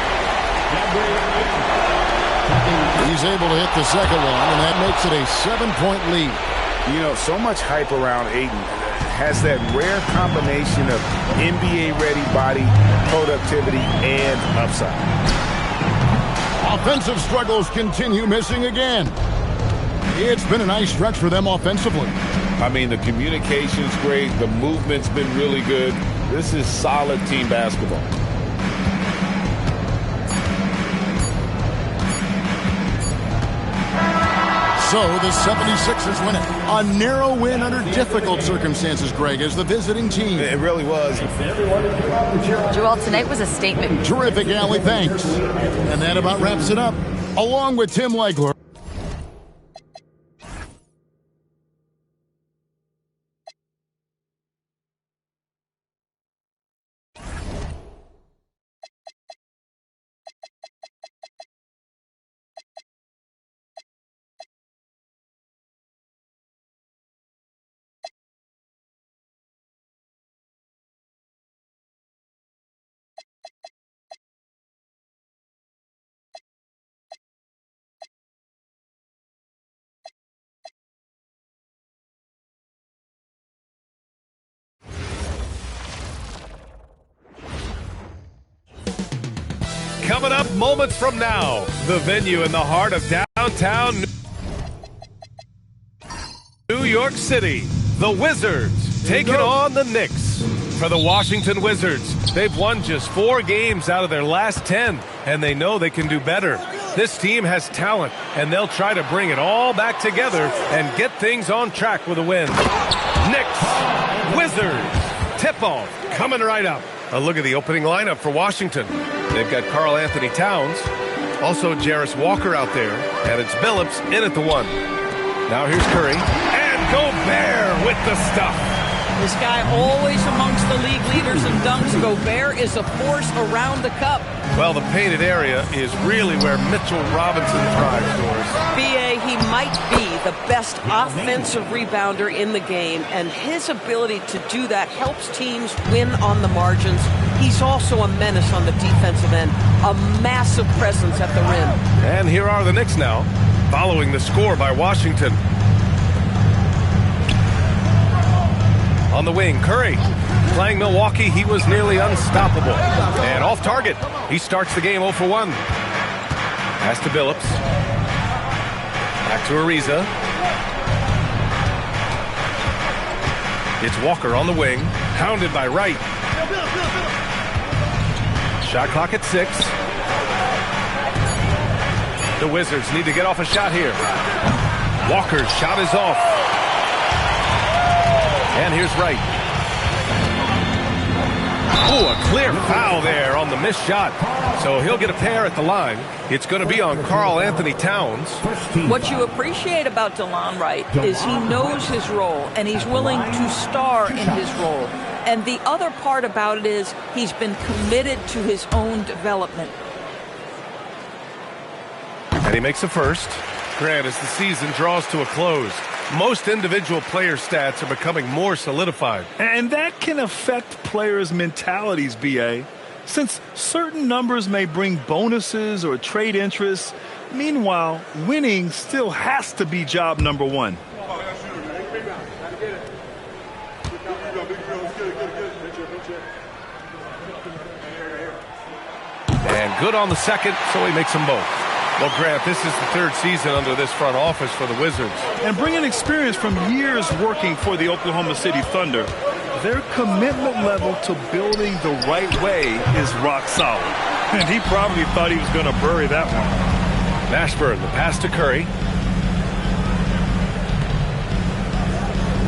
He's able to hit the second one, and that makes it a 7-point lead. You know, so much hype around Ayton. Has that rare combination of NBA-ready body, productivity, and upside. Offensive struggles continue, missing again. It's been a nice stretch for them offensively. I mean, the communication's great. The movement's been really good. This is solid team basketball. So the 76ers win it. A narrow win under difficult circumstances, Greg, as the visiting team. It really was. Joel, tonight was a statement. Terrific, Allie. Thanks. And that about wraps it up. Along with Tim Legler. Coming up moments from now, the venue in the heart of downtown New York City, the Wizards taking on the Knicks. For the Washington Wizards, they've won just 4 games out of their last 10, and they know they can do better. This team has talent, and they'll try to bring it all back together and get things on track with a win. Knicks, Wizards, tip-off coming right up. A look at the opening lineup for Washington. They've got Karl Anthony Towns, also Jarris Walker out there, and it's Billups in at the 1. Now here's Curry, and Gobert with the stuff. This guy always amongst the league leaders in dunks. Gobert is a force around the cup. Well, the painted area is really where Mitchell Robinson thrives, Doris. B.A., he might be the best offensive rebounder in the game, and his ability to do that helps teams win on the margins. He's also a menace on the defensive end, a massive presence at the rim. And here are the Knicks now, following the score by Washington. On the wing, Curry. Playing Milwaukee, he was nearly unstoppable. And off target, he starts the game 0 for 1. Pass to Billups. Back to Ariza. It's Walker on the wing, hounded by Wright. Shot clock at 6. The Wizards need to get off a shot here. Walker's shot is off. And here's Wright. Oh, a clear foul there on the missed shot. So he'll get a pair at the line. It's going to be on Karl Anthony Towns. What you appreciate about DeLon Wright is he knows his role, and he's willing to star in his role. And the other part about it is he's been committed to his own development. And he makes a first. Grant, as the season draws to a close, most individual player stats are becoming more solidified. And that can affect players' mentalities, B.A., since certain numbers may bring bonuses or trade interests. Meanwhile, winning still has to be job number 1. And good on the second, so he makes them both. Well, Grant, this is the 3rd season under this front office for the Wizards. And bringing experience from years working for the Oklahoma City Thunder, their commitment level to building the right way is rock solid. And he probably thought he was going to bury that one. Mashburn, the pass to Curry.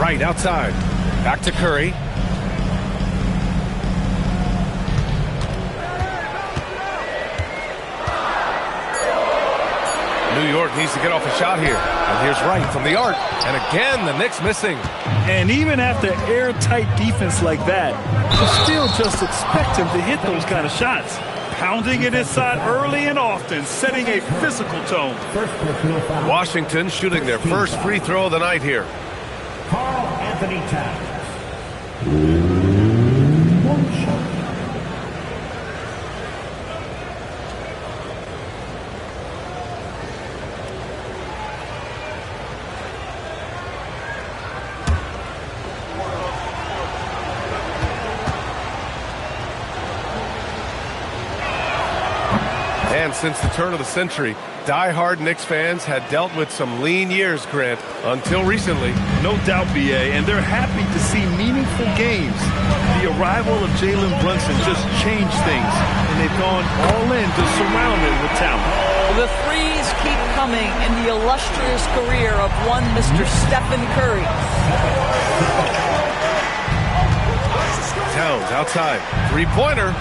Right outside. Back to Curry. New York needs to get off a shot here. And here's Wright from the arc. And again, the Knicks missing. And even after airtight defense like that, you still just expect him to hit those kind of shots. Pounding it inside early and often, setting a physical tone. Washington shooting their first free throw of the night here. Carl Anthony Towns. And since the turn of the century, die-hard Knicks fans had dealt with some lean years, Grant, until recently. No doubt, B.A., and they're happy to see meaningful games. The arrival of Jalen Brunson just changed things, and they've gone all in to surround him with talent. The threes keep coming in the illustrious career of one Mr. Stephen Curry. Towns outside. Three-pointer.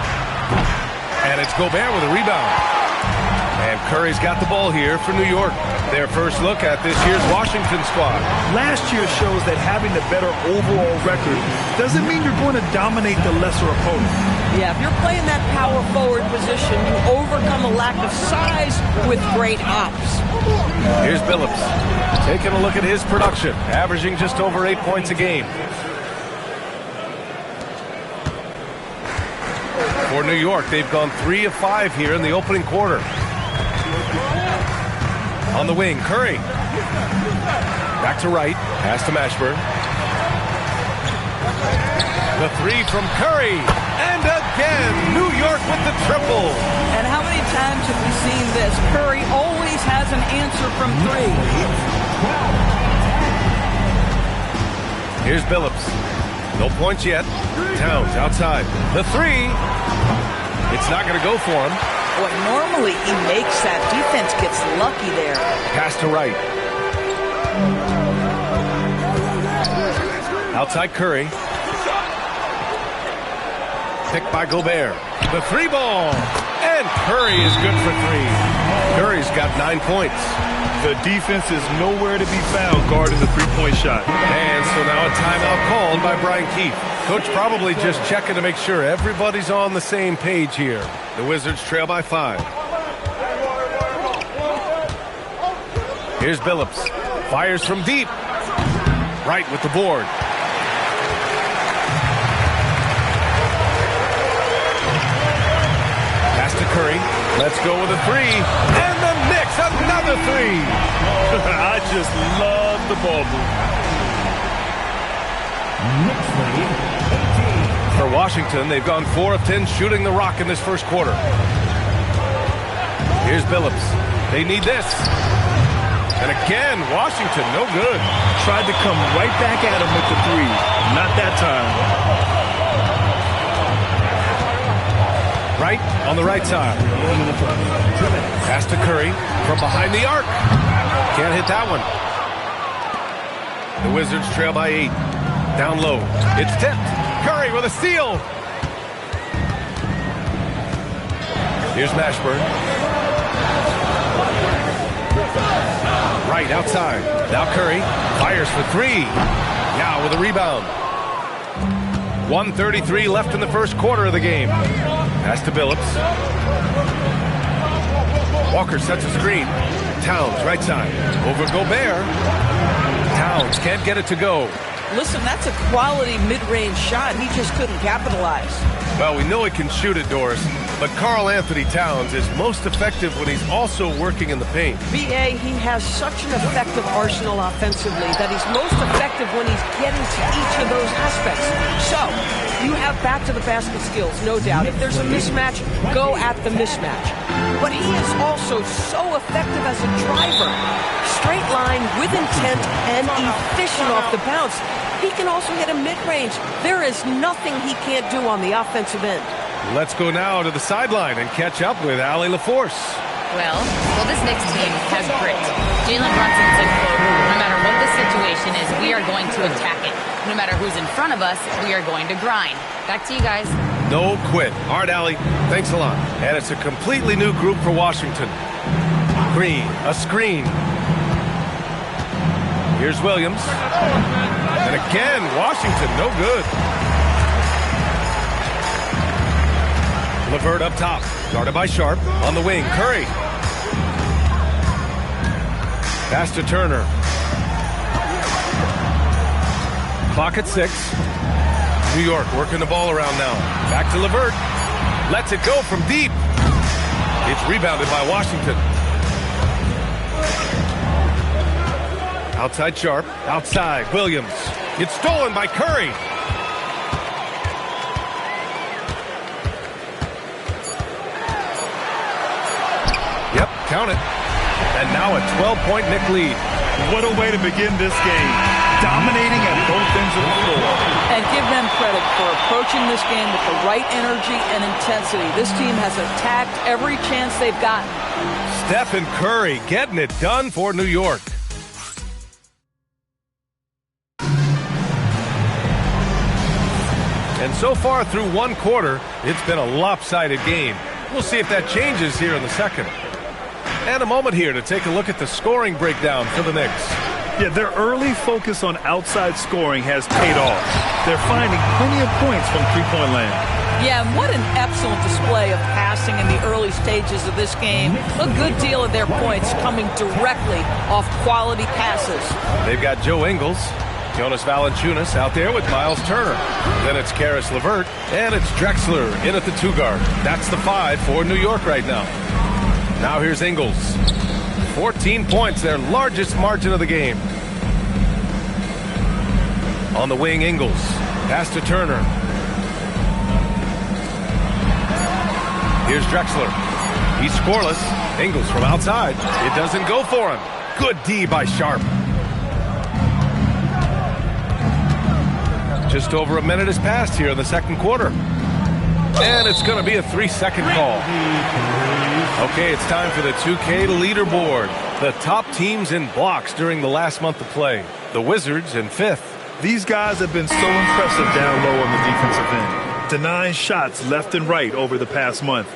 And it's Gobert with a rebound. And Curry's got the ball here for New York. Their first look at this year's Washington squad. Last year shows that having the better overall record doesn't mean you're going to dominate the lesser opponent. Yeah, if you're playing that power forward position, you overcome a lack of size with great ops. Here's Billups. Taking a look at his production, averaging just over 8 points a game. For New York, they've gone 3 of 5 here in the opening quarter. On the wing, Curry. Back to Wright. Pass to Mashburn. The three from Curry. And again, New York with the triple. And how many times have we seen this? Curry always has an answer from 3. Here's Billups. No points yet. Towns outside. The three. It's not going to go for him. Boy, normally he makes that. Defense gets lucky there. Pass to Wright. Outside Curry. Picked by Gobert. The three ball. And Curry is good for 3. Curry's got 9 points. The defense is nowhere to be found guarding the three-point shot. And so now a timeout called by Brian Keefe. Coach probably just checking to make sure everybody's on the same page here. The Wizards trail by 5. Here's Billups. Fires from deep. Right with the board. Pass to Curry. Let's go with a 3. And the Knicks, another 3. I just love the ball movement. For Washington, they've gone 4 of 10 shooting the rock in this first quarter. Here's Billups. They need this. And again, Washington, no good. Tried to come right back at him with the 3. Not that time. Right on the right side. Pass to Curry from behind the arc. Can't hit that one. The Wizards trail by 8. Down low. It's tipped. Curry with a steal. Here's Mashburn. Right outside. Now Curry fires for 3. Now with a rebound. 1:33 left in the first quarter of the game. Pass to Billups. Walker sets a screen. Towns right side. Over Gobert. Towns can't get it to go. Listen, that's a quality mid-range shot. He just couldn't capitalize. Well, we know he can shoot it, Doris, but Karl Anthony Towns is most effective when he's also working in the paint. B.A., he has such an effective arsenal offensively that he's most effective when he's getting to each of those aspects. So, you have back-to-the-basket skills, no doubt. If there's a mismatch, go at the mismatch. But he is also so effective as a driver. Straight line, with intent, and efficient off the bounce. He can also hit a mid-range. There is nothing he can't do on the offensive end. Let's go now to the sideline and catch up with Allie LaForce. Well, this Knicks team has grit. Jalen Brunson said, quote, no matter what the situation is, we are going to attack it. No matter who's in front of us, we are going to grind. Back to you guys. No quit. All right, Allie, thanks a lot. And it's a completely new group for Washington. Green, a screen. Here's Williams. And again, Washington, no good. LeVert up top, guarded by Sharp. On the wing, Curry. Pass to Turner. Clock at 6. New York working the ball around now. Back to LeVert. Lets it go from deep. It's rebounded by Washington. Outside Sharp. Outside Williams. It's stolen by Curry. Yep, count it. And now a 12-point Knick lead. What a way to begin this game. Dominating at both ends of the floor. And give them credit for approaching this game with the right energy and intensity. This team has attacked every chance they've gotten. Stephen Curry getting it done for New York. And so far through one quarter, it's been a lopsided game. We'll see if that changes here in the second. And a moment here to take a look at the scoring breakdown for the Knicks. Yeah, their early focus on outside scoring has paid off. They're finding plenty of points from three-point land. Yeah, and what an excellent display of passing in the early stages of this game. A good deal of their points coming directly off quality passes. They've got Joe Ingles, Jonas Valanciunas out there with Miles Turner. Then it's Karis LeVert, and it's Drexler in at the 2 guard. That's the 5 for New York right now. Now here's Ingles. 14 points, their largest margin of the game. On the wing, Ingles. Pass to Turner. Here's Drexler. He's scoreless. Ingles from outside. It doesn't go for him. Good D by Sharp. Just over a minute has passed here in the second quarter. And it's going to be a 3-second call. Okay, it's time for the 2K leaderboard. The top teams in blocks during the last month of play. The Wizards in 5th. These guys have been so impressive down low on the defensive end, denying shots left and right over the past month.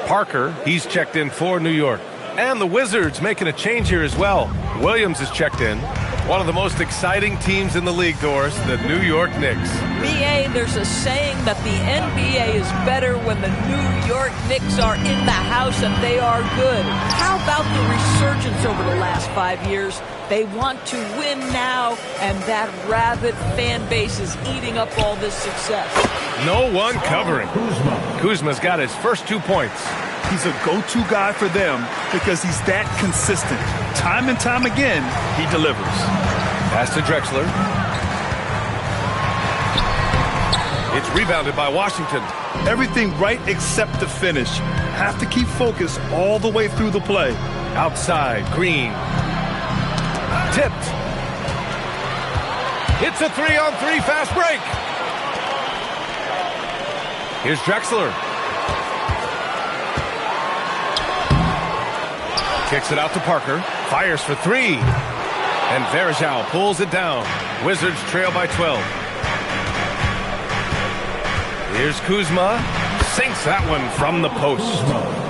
Parker, he's checked in for New York. And the Wizards making a change here as well. Williams is checked in. One of the most exciting teams in the league, Doris, the New York Knicks. BA, there's a saying that the NBA is better when the New York Knicks are in the house and they are good. How about the resurgence over the last 5 years? They want to win now, and that rabid fan base is eating up all this success. No one covering. Kuzma's got his first 2 points. He's a go-to guy for them because he's that consistent. Time and time again, he delivers. Pass to Drexler. It's rebounded by Washington. Everything right except the finish. Have to keep focused all the way through the play. Outside, Green. Tipped. It's a 3-on-3 fast break. Here's Drexler. Kicks it out to Parker. Fires for 3. And Verjao pulls it down. Wizards trail by 12. Here's Kuzma. Sinks that one from the post.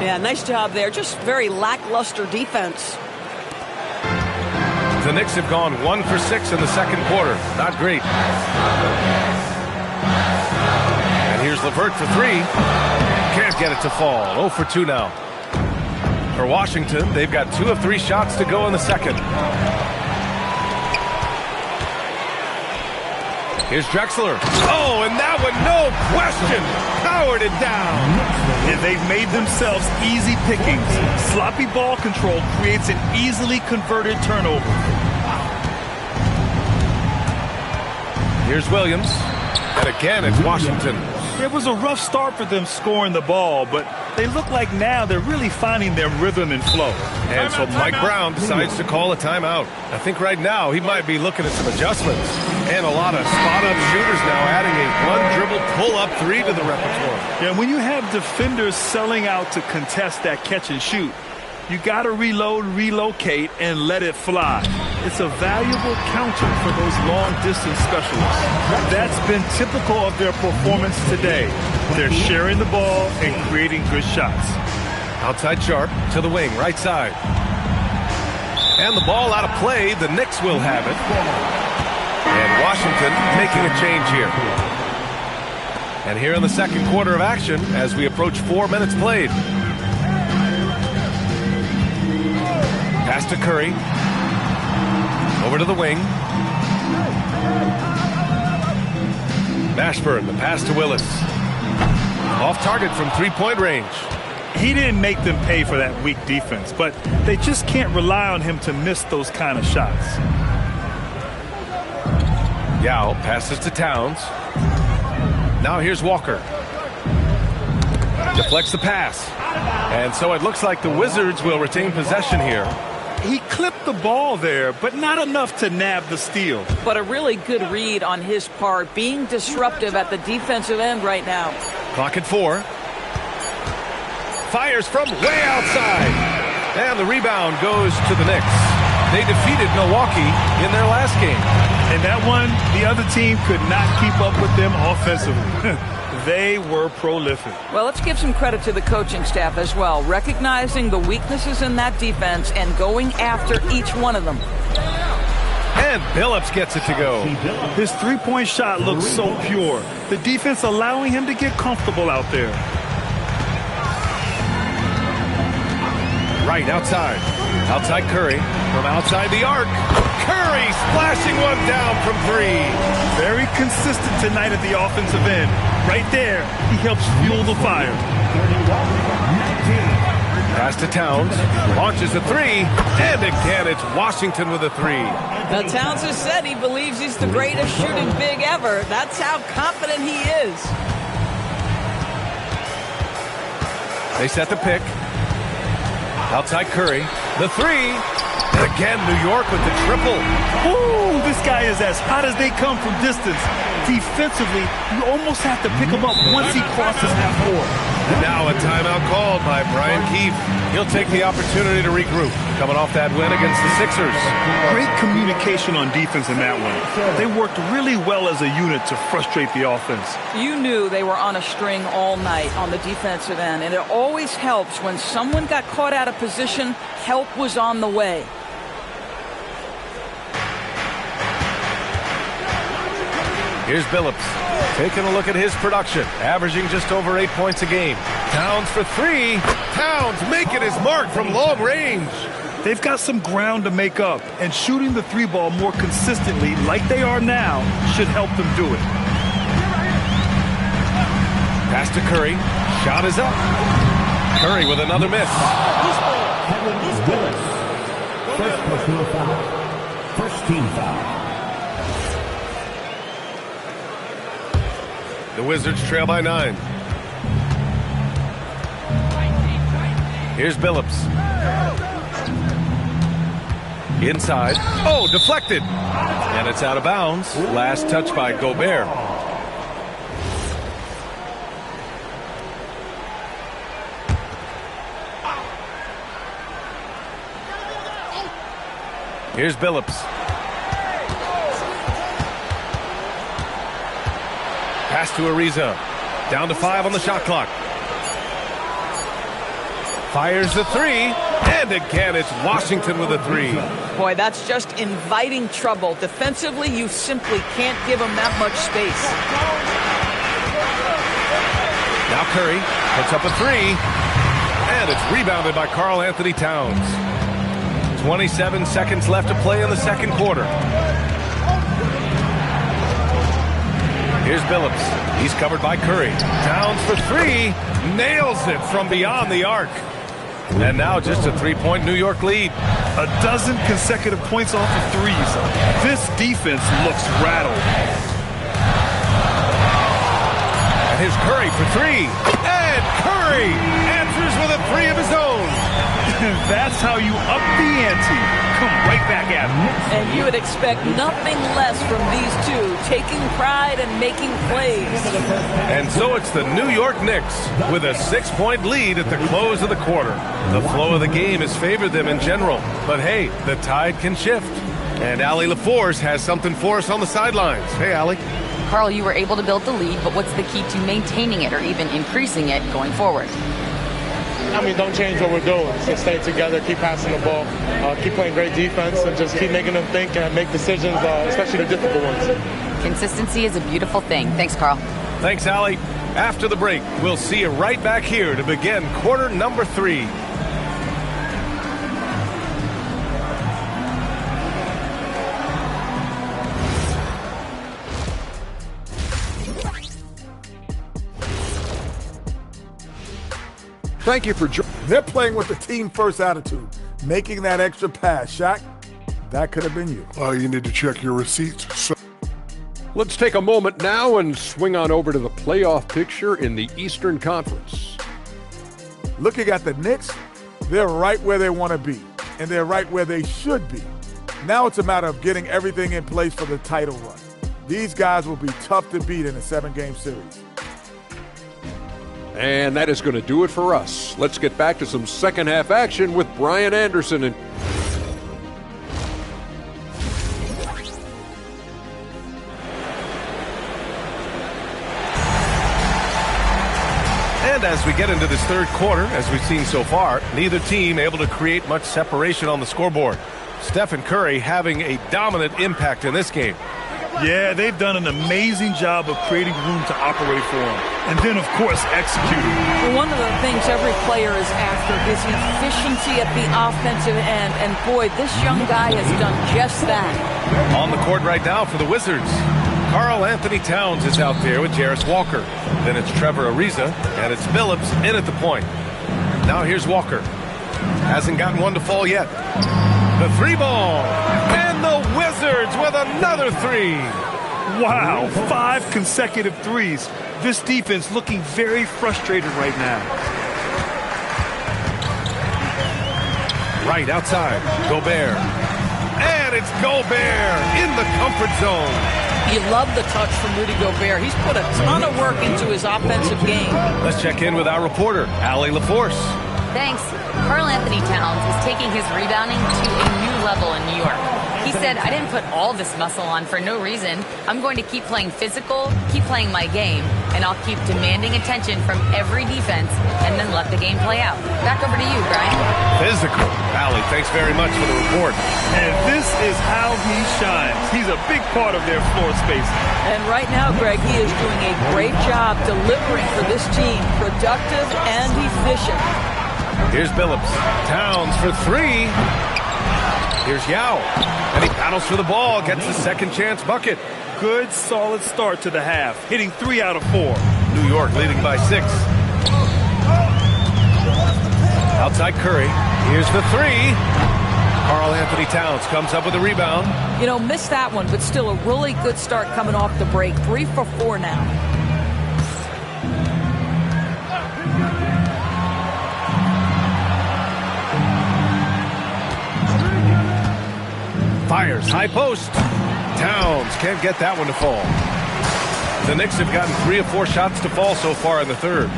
Yeah, nice job there. Just very lackluster defense. The Knicks have gone 1 for 6 in the second quarter. Not great. And here's LeVert for 3. Can't get it to fall. 0 for 2 now. For Washington, they've got 2 of 3 shots to go in the second. Here's Drexler. Oh, and that one, no question, powered it down. And they've made themselves easy pickings. Sloppy ball control creates an easily converted turnover. Here's Williams. And again, it's Washington. It was a rough start for them scoring the ball, but they look like now they're really finding their rhythm and flow. And so Mike Brown decides to call a timeout. I think right now he might be looking at some adjustments. And a lot of spot-up shooters now adding a one-dribble pull-up 3 to the repertoire. Yeah, when you have defenders selling out to contest that catch and shoot, you got to reload, relocate, and let it fly. It's a valuable counter for those long-distance specialists. That's been typical of their performance today. They're sharing the ball and creating good shots. Outside Sharp to the wing, right side. And the ball out of play. The Knicks will have it. And Washington making a change here. And here in the second quarter of action as we approach 4 minutes played. Pass to Curry. Over to the wing. Mashburn, the pass to Willis. Off target from three-point range. He didn't make them pay for that weak defense, but they just can't rely on him to miss those kind of shots. Yao passes to Towns. Now here's Walker. Deflects the pass. And so it looks like the Wizards will retain possession here. He clipped the ball there, but not enough to nab the steal. But a really good read on his part, being disruptive at the defensive end right now. Clock at 4. Fires from way outside. And the rebound goes to the Knicks. They defeated Milwaukee in their last game. And that one, the other team could not keep up with them offensively. They were prolific. Well, let's give some credit to the coaching staff as well, recognizing the weaknesses in that defense and going after each one of them. And Billups gets it to go. His three-point shot looks so pure. The defense allowing him to get comfortable out there. Right outside. Outside Curry. From outside the arc. Curry splashing one down from 3. Very consistent tonight at the offensive end. Right there, he helps fuel the fire. Pass to Towns. Launches a 3. And again, it's Washington with a 3. Now, Towns has said he believes he's the greatest shooting big ever. That's how confident he is. They set the pick. Outside Curry. The 3. And again, New York with the triple. Ooh, this guy is as hot as they come from distance. Defensively, you almost have to pick him up once he crosses half court. And now a timeout called by Brian Keefe. He'll take the opportunity to regroup, coming off that win against the Sixers. Great communication on defense in that one. They worked really well as a unit to frustrate the offense. You knew they were on a string all night on the defensive end, and it always helps when someone got caught out of position, help was on the way. Here's Billups, taking a look at his production, averaging just over 8 points a game. Towns for 3. Towns making his mark from long range. They've got some ground to make up, and shooting the 3 ball more consistently like they are now should help them do it. Pass to Curry. Shot is up. Curry with another miss. First personal foul. First team foul. The Wizards trail by 9. Here's Billups. Inside. Oh, deflected. And it's out of bounds. Last touch by Gobert. Here's Billups. Pass to Ariza. Down to 5 on the shot clock. Fires the 3. And again, it's Washington with a 3. Boy, that's just inviting trouble. Defensively, you simply can't give them that much space. Now Curry puts up a 3. And it's rebounded by Karl Anthony Towns. 27 seconds left to play in the second quarter. Here's Billups. He's covered by Curry. Towns for 3. Nails it from beyond the arc. And now just a 3-point New York lead. A dozen consecutive points off of 3s. This defense looks rattled. And here's Curry for 3. And Curry answers with a 3 of his own. That's how you up the ante. Come right back at him. And you would expect nothing less from these two, taking pride and making plays. And so it's the New York Knicks with a 6-point lead at the close of the quarter. The flow of the game has favored them in general. But hey, the tide can shift. And Allie LaForce has something for us on the sidelines. Hey, Allie. Karl, you were able to build the lead, but what's the key to maintaining it or even increasing it going forward? don't change what we're doing. Just stay together, keep passing the ball, keep playing great defense, and just keep making them think and make decisions, especially the difficult ones. Consistency is a beautiful thing. Thanks, Carl. Thanks, Allie. After the break, we'll see you right back here to begin quarter number 3. Thank you for joining. They're playing with the team-first attitude, making that extra pass. Shaq, that could have been you. You need to check your receipts. Let's take a moment now and swing on over to the playoff picture in the Eastern Conference. Looking at the Knicks, they're right where they want to be, and they're right where they should be. Now it's a matter of getting everything in place for the title run. These guys will be tough to beat in a 7-game series. And that is going to do it for us. Let's get back to some second half action with Brian Anderson. And as we get into this third quarter, as we've seen so far, neither team able to create much separation on the scoreboard. Stephen Curry having a dominant impact in this game. Yeah, they've done an amazing job of creating room to operate for him. And then, of course, executing. Well, one of the things every player is after is efficiency at the offensive end. And, boy, this young guy has done just that. On the court right now for the Wizards, Karl Anthony Towns is out there with Jarris Walker. Then it's Trevor Ariza, and it's Billups in at the point. Now here's Walker. Hasn't gotten one to fall yet. The 3-ball. And the Wizards with another 3. Wow, 5 consecutive threes. This defense looking very frustrated right now. Right outside, Gobert. And it's Gobert in the comfort zone. You love the touch from Rudy Gobert. He's put a ton of work into his offensive game. Let's check in with our reporter, Allie LaForce. Thanks. Karl Anthony Towns is taking his rebounding to a new level in New York. He said, I didn't put all this muscle on for no reason. I'm going to keep playing physical, keep playing my game, and I'll keep demanding attention from every defense and then let the game play out. Back over to you, Brian. Physical. Allie, thanks very much for the report. And this is how he shines. He's a big part of their floor space. And right now, Greg, he is doing a great job delivering for this team, productive and efficient. Here's Billups. Towns for 3. Here's Yao. And he paddles for the ball, gets the second chance bucket. Good, solid start to the half, hitting 3 out of 4. New York leading by 6. Outside Curry. Here's the 3. Karl Anthony Towns comes up with a rebound. You know, missed that one, but still a really good start coming off the break. 3 for 4 now. Fires, high post. Towns can't get that one to fall. The Knicks have gotten 3 of 4 shots to fall so far in the third.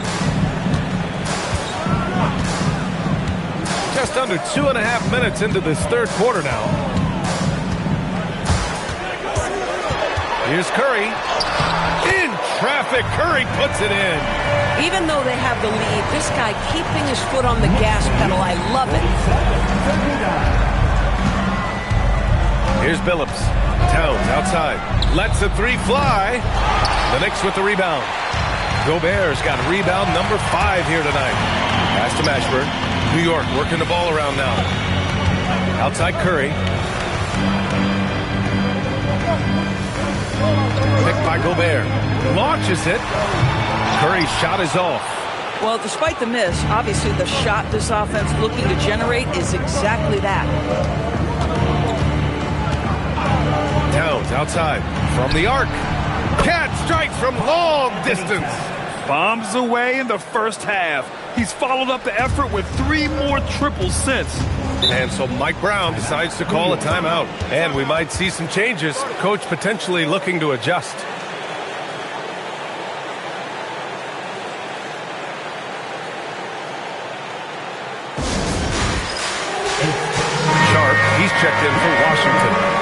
Just under 2.5 minutes into this third quarter now. Here's Curry. In traffic, Curry puts it in. Even though they have the lead, this guy keeping his foot on the gas pedal, I love it. Here's Billups. Towns outside. Lets the 3 fly. The Knicks with the rebound. Gobert's got rebound number 5 here tonight. Pass to Mashburn. New York working the ball around now. Outside Curry. Picked by Gobert. Launches it. Curry's shot is off. Well, despite the miss, obviously the shot this offense looking to generate is exactly that. Towns outside from the arc. Cat strikes from long distance. Bombs away in the first half. He's followed up the effort with 3 more triples since. And so Mike Brown decides to call a timeout. And we might see some changes. Coach potentially looking to adjust. Sharp, he's checked in for Washington.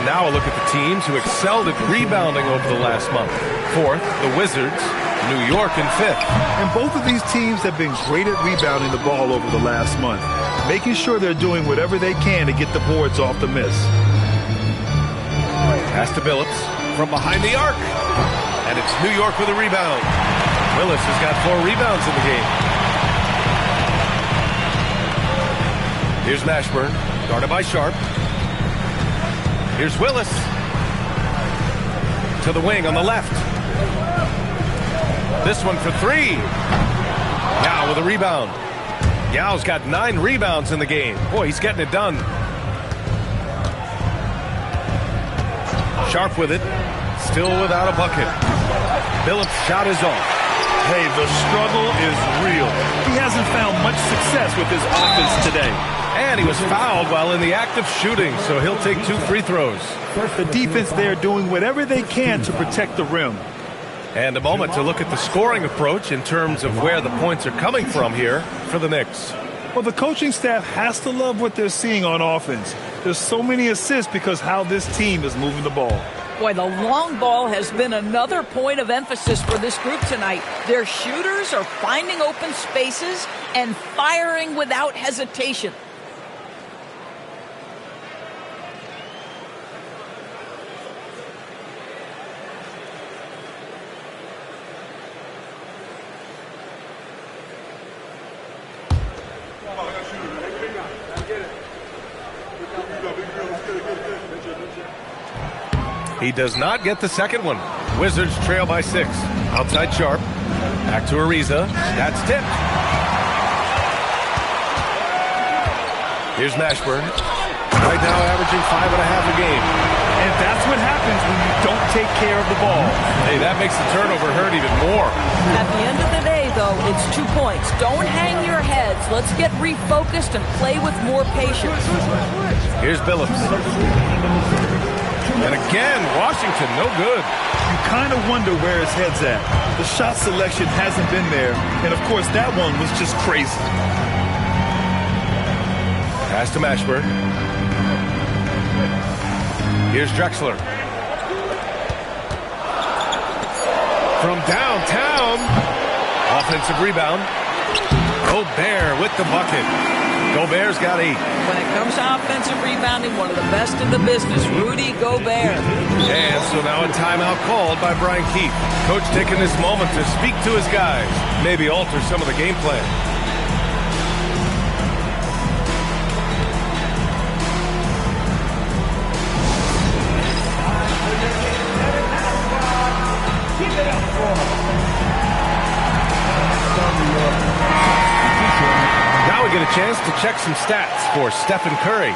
Now a look at the teams who excelled at rebounding over the last month. 4th, the Wizards. New York in 5th. And both of these teams have been great at rebounding the ball over the last month, making sure they're doing whatever they can to get the boards off the miss. Pass to Billups from behind the arc. And it's New York with a rebound. Willis has got 4 rebounds in the game. Here's Mashburn, guarded by Sharp. Here's Willis. To the wing on the left. This one for 3. Yao with a rebound. Yao's got 9 rebounds in the game. Boy, he's getting it done. Sharp with it. Still without a bucket. Billups' shot is off. Hey, the struggle is real. He hasn't found much success with his offense today. And he was fouled while in the act of shooting, so he'll take 2 free throws. The defense there doing whatever they can to protect the rim. And a moment to look at the scoring approach in terms of where the points are coming from here for the Knicks. Well, the coaching staff has to love what they're seeing on offense. There's so many assists because how this team is moving the ball. Boy, the long ball has been another point of emphasis for this group tonight. Their shooters are finding open spaces and firing without hesitation. He does not get the second one. Wizards trail by 6. Outside Sharp. Back to Ariza. That's tipped. Here's Mashburn. Right now averaging 5.5 a game. And that's what happens when you don't take care of the ball. Hey, that makes the turnover hurt even more. At the end of the day, though, it's 2 points. Don't hang your heads. Let's get refocused and play with more patience. Here's Billups. And again, Washington, no good. You kind of wonder where his head's at. The shot selection hasn't been there. And, of course, that one was just crazy. Pass to Mashburn. Here's Drexler. From downtown. Offensive rebound. Gobert with the bucket. Gobert's got 8. When it comes to offensive rebounding, one of the best in the business, Rudy Gobert. And so now a timeout called by Brian Keefe. Coach taking this moment to speak to his guys, maybe alter some of the game plan. Now we get a chance to check some stats for Stephen Curry.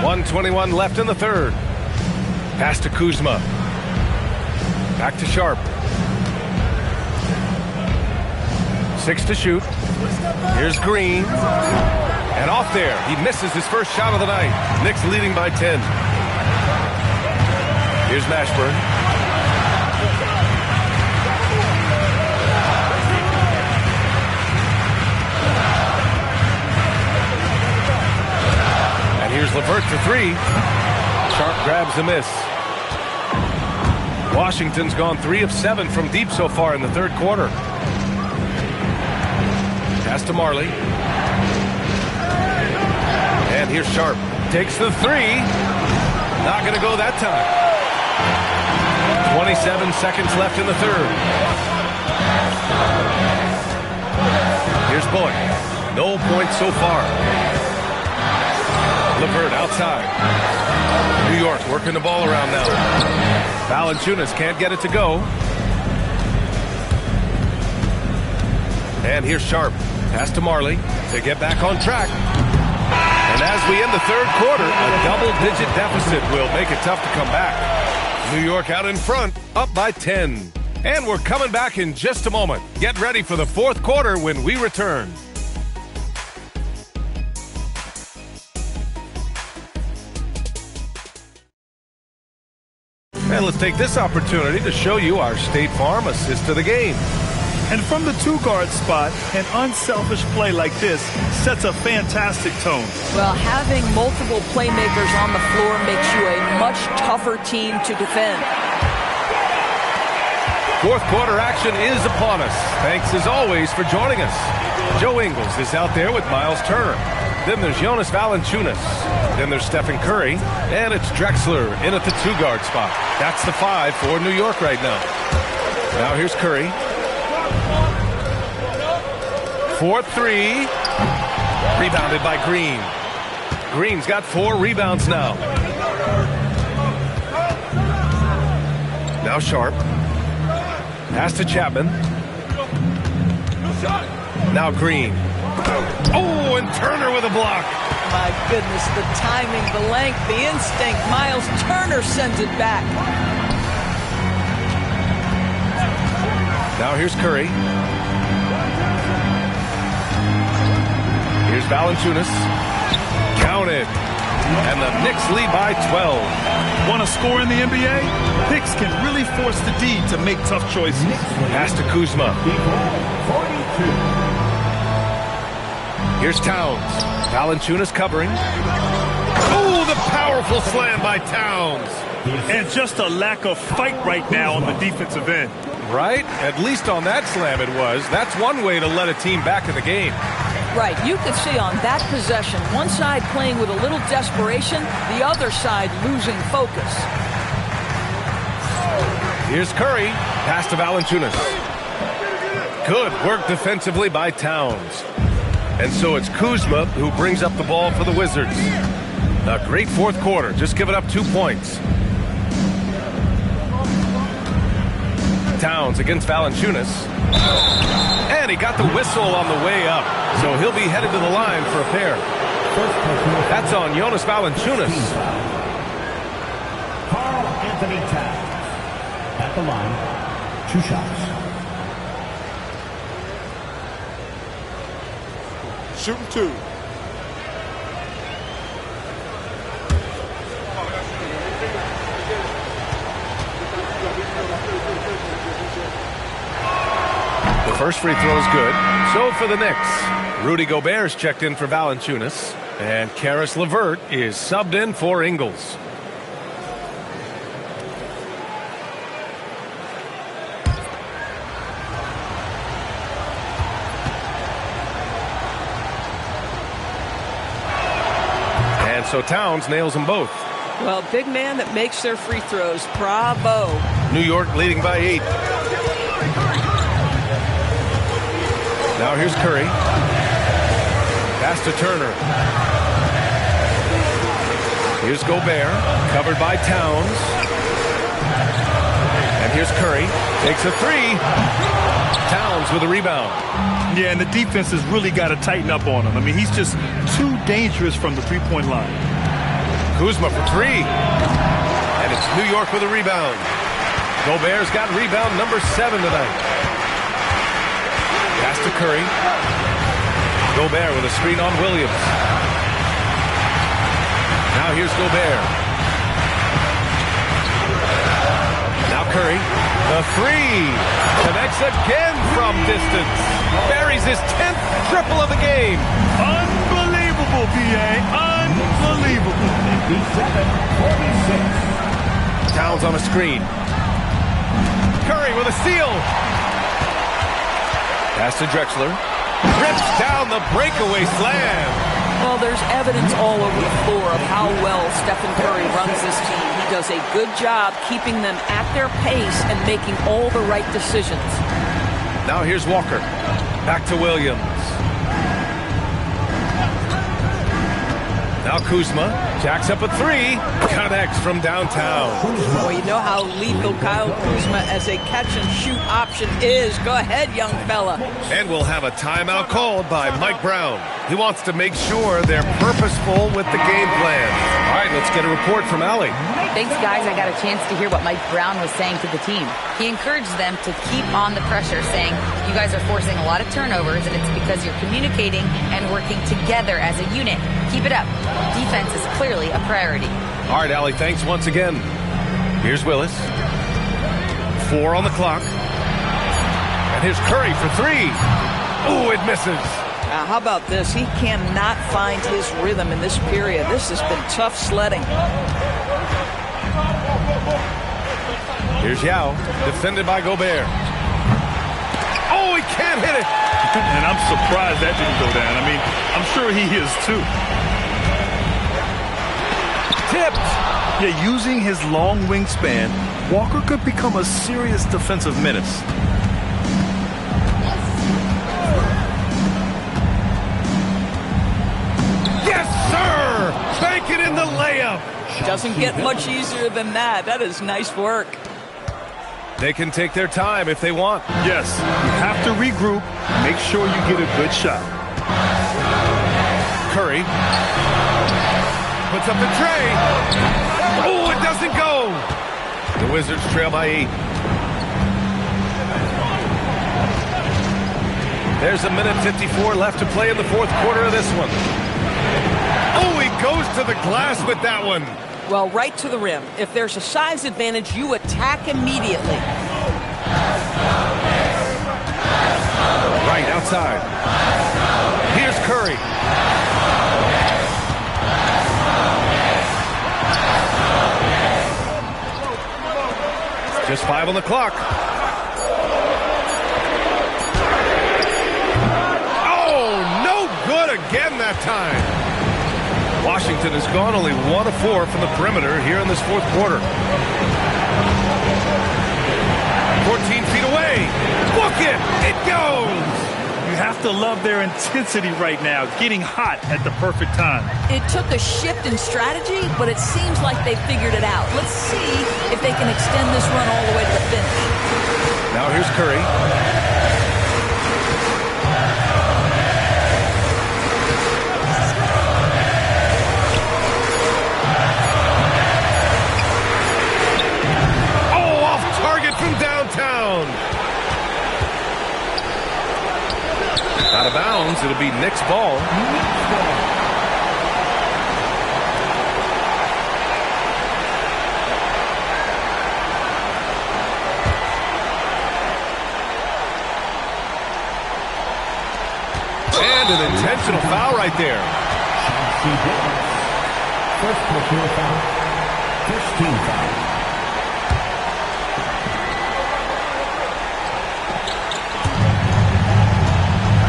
.121 left in the third. Pass to Kuzma. Back to Sharp. 6 to shoot. Here's Green. And off there. He misses his first shot of the night. Knicks leading by 10. Here's Mashburn. And here's LeVert for 3. Sharp grabs the miss. Washington's gone 3 of 7 from deep so far in the third quarter. Pass to Marley. And here's Sharp. Takes the 3. Not going to go that time. 27 seconds left in the third. Here's Boyd. No points so far. LeVert outside. New York working the ball around now. Valanciunas can't get it to go. And here's Sharp. Pass to Marley to get back on track. And as we end the third quarter, a double-digit deficit will make it tough to come back. New York out in front, up by 10. And we're coming back in just a moment. Get ready for the fourth quarter when we return. And let's take this opportunity to show you our State Farm assist to the game. And from the two-guard spot, an unselfish play like this sets a fantastic tone. Well, having multiple playmakers on the floor makes you a much tougher team to defend. Fourth quarter action is upon us. Thanks as always for joining us. Joe Ingles is out there with Miles Turner. Then there's Jonas Valanciunas. Then there's Stephen Curry. And it's Drexler in at the two-guard spot. That's the 5 for New York right now. Now here's Curry. 4-3. Rebounded by Green. Green's got 4 rebounds now. Now Sharp. Pass to Chapman. Now Green. Oh, and Turner with a block. My goodness, the timing, the length, the instinct. Miles Turner sends it back. Now here's Curry. Here's Valanciunas. Counted. And the Knicks lead by 12. Want to score in the NBA? Knicks can really force the D to make tough choices. Pass to Kuzma. Here's Towns. Valanciunas covering. Oh, the powerful slam by Towns. And just a lack of fight right now on the defensive end. Right? At least on that slam it was. That's one way to let a team back in the game. Right, you could see on that possession, one side playing with a little desperation, the other side losing focus. Here's Curry, pass to Valanciunas. Good work defensively by Towns. And so it's Kuzma who brings up the ball for the Wizards. A great fourth quarter, just giving up 2 points. Towns against Valanciunas. And he got the whistle on the way up. So he'll be headed to the line for a pair. That's on Jonas Valanciunas. Karl Anthony Towns at the line. 2 shots. Shooting 2. The first free throw is good. So for the Knicks, Rudy Gobert's checked in for Valanciunas, and Karis LeVert is subbed in for Ingles. And so Towns nails them both. Well, big man that makes their free throws. Bravo. New York leading by 8. Now here's Curry. Pass to Turner. Here's Gobert, covered by Towns. And here's Curry. Takes a 3. Towns with a rebound. Yeah, and the defense has really got to tighten up on him. I mean, he's just too dangerous from the three-point line. Kuzma for 3. And it's New York with a rebound. Gobert's got rebound number 7 tonight. Pass to Curry. Gobert with a screen on Williams. Now here's Gobert. Now Curry. The 3. Connects again from distance. Buries his 10th triple of the game. Unbelievable, PA. Unbelievable. 57-46. Towns on a screen. Curry with a steal. Pass to Drexler. Rips down the breakaway slam. Well, there's evidence all over the floor of how well Stephen Curry runs this team. He does a good job keeping them at their pace and making all the right decisions. Now here's Walker. Back to Williams. Now Kuzma jacks up a 3. Connects from downtown. Well, you know how lethal Kyle Kuzma as a catch-and-shoot option is. Go ahead, young fella. And we'll have a timeout called by Mike Brown. He wants to make sure they're purposeful with the game plan. All right, let's get a report from Allie. Thanks, guys. I got a chance to hear what Mike Brown was saying to the team. He encouraged them to keep on the pressure, saying, you guys are forcing a lot of turnovers, and it's because you're communicating and working together as a unit. Keep it up. Defense is clearly a priority. All right, Allie, thanks once again. Here's Willis. 4 on the clock. And And here's Curry for three. Ooh, it misses. Now, how about this? He cannot find his rhythm in this period. This has been tough sledding. Here's Yao, defended by Gobert. Oh, he can't hit it. And I'm surprised that didn't go down. I mean, I'm sure he is too. Tipped. Yeah, using his long wingspan, Walker could become a serious defensive menace. Yes, sir! Bank it in the layup. Doesn't get much easier than that. That is nice work. They can take their time if they want. Yes, you have to regroup. Make sure you get a good shot. Curry puts up the tray. Oh, it doesn't go. The Wizards trail by 8. There's 1:54 left to play in the fourth quarter of this one. Oh, he goes to the glass with that one. Well, right to the rim. If there's a size advantage, you attack immediately. Right outside. Here's Curry. Just 5 on the clock. Oh, no good again that time. Washington has gone only 1 of 4 from the perimeter here in this fourth quarter. 14 feet away. Book it. It goes. You have to love their intensity right now, getting hot at the perfect time. It took a shift in strategy, but it seems like they figured it out. Let's see if they can extend this run all the way to the finish. Now here's Curry. From downtown. Out of bounds. It'll be Knicks ball. And an intentional foul right there. First personal foul. First team foul.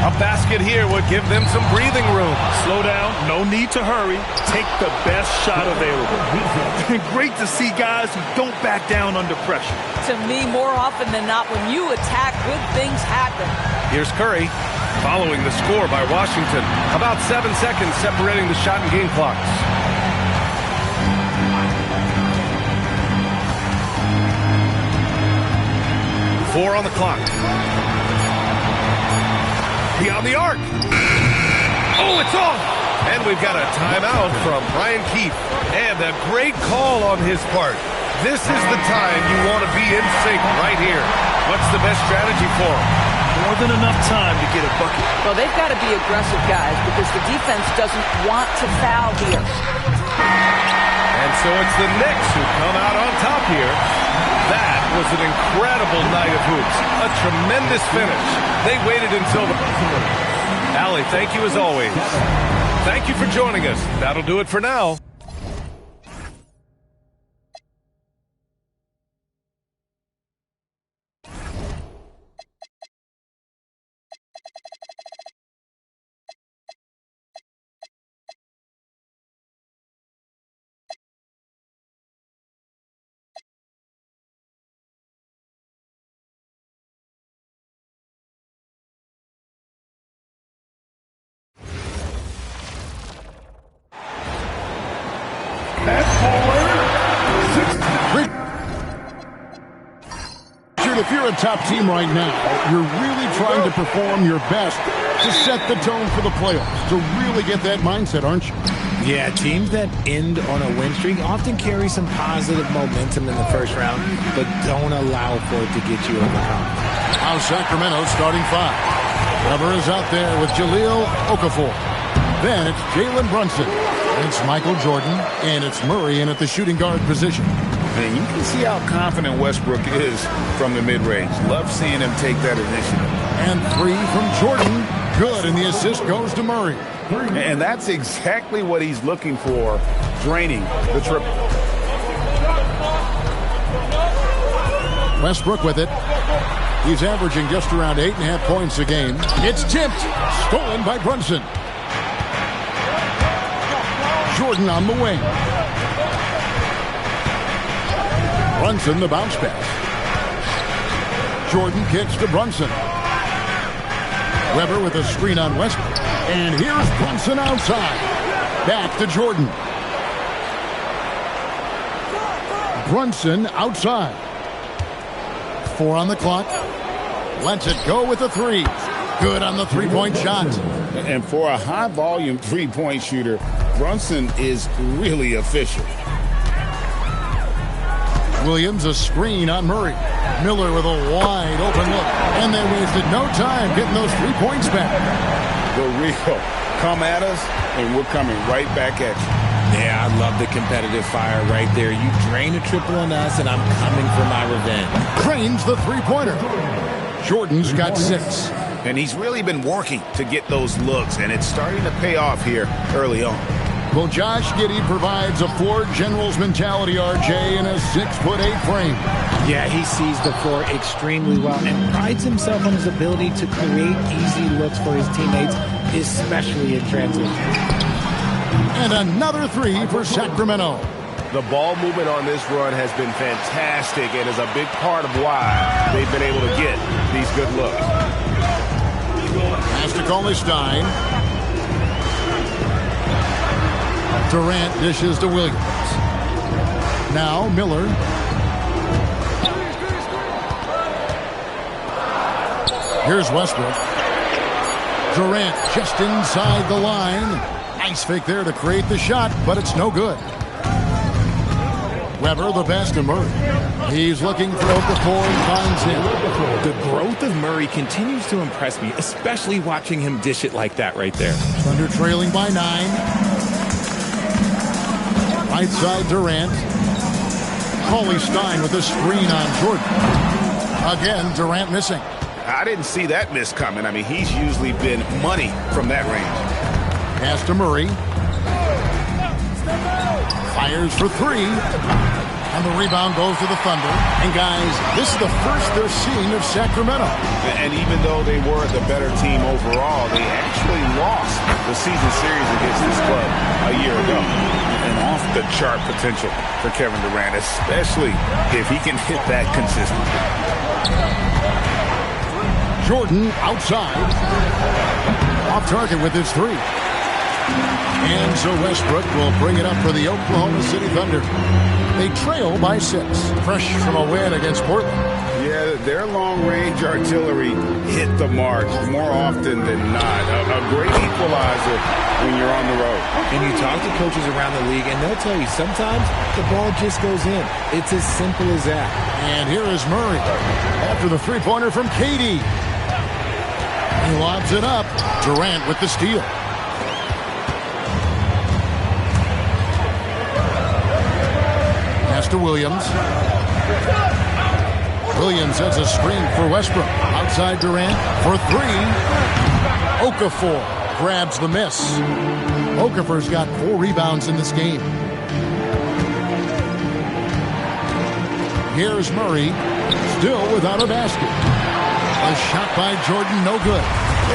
A basket here would give them some breathing room. Slow down. No need to hurry. Take the best shot available. Great to see guys who don't back down under pressure. To me, more often than not, when you attack, good things happen. Here's Curry following the score by Washington. About 7 seconds separating the shot and game clocks. Four on the clock. Beyond the arc. Oh, it's off. And we've got a timeout from Brian Keefe. And a great call on his part. This is the time you want to be in sync right here. What's the best strategy for him? More than enough time to get a bucket. Well, they've got to be aggressive, guys, because the defense doesn't want to foul here. And so it's the Knicks who come out on top here. That was an incredible night of hoops. A tremendous finish. They waited until the... Allie, thank you as always. Thank you for joining us. That'll do it for now. If you're a top team right now, you're really trying to perform your best to set the tone for the playoffs, to really get that mindset, aren't you? Yeah, teams that end on a win streak often carry some positive momentum in the first round, but don't allow for it to get you overcome. Now Sacramento starting 5. Weber is out there with Jahlil Okafor. Then it's Jalen Brunson. It's Michael Jordan, and it's Murray in at the shooting guard position. And you can see how confident Westbrook is from the mid-range. Love seeing him take that initiative. And 3 from Jordan. Good, and the assist goes to Murray. And that's exactly what he's looking for, draining the triple. Westbrook with it. He's averaging just around 8.5 points a game. It's tipped. Stolen by Brunson. Jordan on the wing. Brunson the bounce pass. Jordan kicks to Brunson. Weber with a screen on Westbrook. And here's Brunson outside. Back to Jordan. Brunson outside. 4 on the clock. Lets it go with the 3. Good on the three-point shot. And for a high-volume three-point shooter, Brunson is really efficient. Williams a screen on Murray. Miller with a wide open look. And they wasted no time getting those 3 points back. The real come at us, and we're coming right back at you. Yeah, I love the competitive fire right there. You drain a triple on us, and I'm coming for my revenge. Cranes the three-pointer. Jordan's got 6. And he's really been working to get those looks, and it's starting to pay off here early on. Well, Josh Giddey provides a Ford General's mentality, RJ, in a 6'8" frame. Yeah, he sees the floor extremely well and prides himself on his ability to create easy looks for his teammates, especially in transition. And another 3 for Sacramento. The ball movement on this run has been fantastic and is a big part of why they've been able to get these good looks. Pass to Coley-Stein. Durant dishes to Williams. Now Miller. Here's Westbrook. Durant just inside the line. Nice fake there to create the shot, but it's no good. Weber the best to Murray. He's looking for Okafor and finds him. The growth of Murray continues to impress me, especially watching him dish it like that right there. Thunder trailing by 9. Right side Durant. Coley-Stein with a screen on Jordan. Again, Durant missing. I didn't see that miss coming. I mean, he's usually been money from that range. Pass to Murray. Fires for 3. And the rebound goes to the Thunder. And guys, this is the first they're seeing of Sacramento. And even though they were the better team overall, they actually lost the season series against this club a year ago. And off the chart potential for Kevin Durant, especially if he can hit that consistently. Jordan outside. Off target with his 3. And so Westbrook will bring it up for the Oklahoma City Thunder. They trail by 6. Fresh from a win against Portland. Yeah, their long-range artillery hit the mark more often than not. A great equalizer when you're on the road. And you talk to coaches around the league, and they'll tell you sometimes the ball just goes in. It's as simple as that. And here is Murray after the three-pointer from KD. He lobs it up. Durant with the steal. Pass to Williams. Williams has a screen for Westbrook. Outside Durant for 3. Okafor grabs the miss. Okafor's got 4 rebounds in this game. Here's Murray, still without a basket. A shot by Jordan, no good.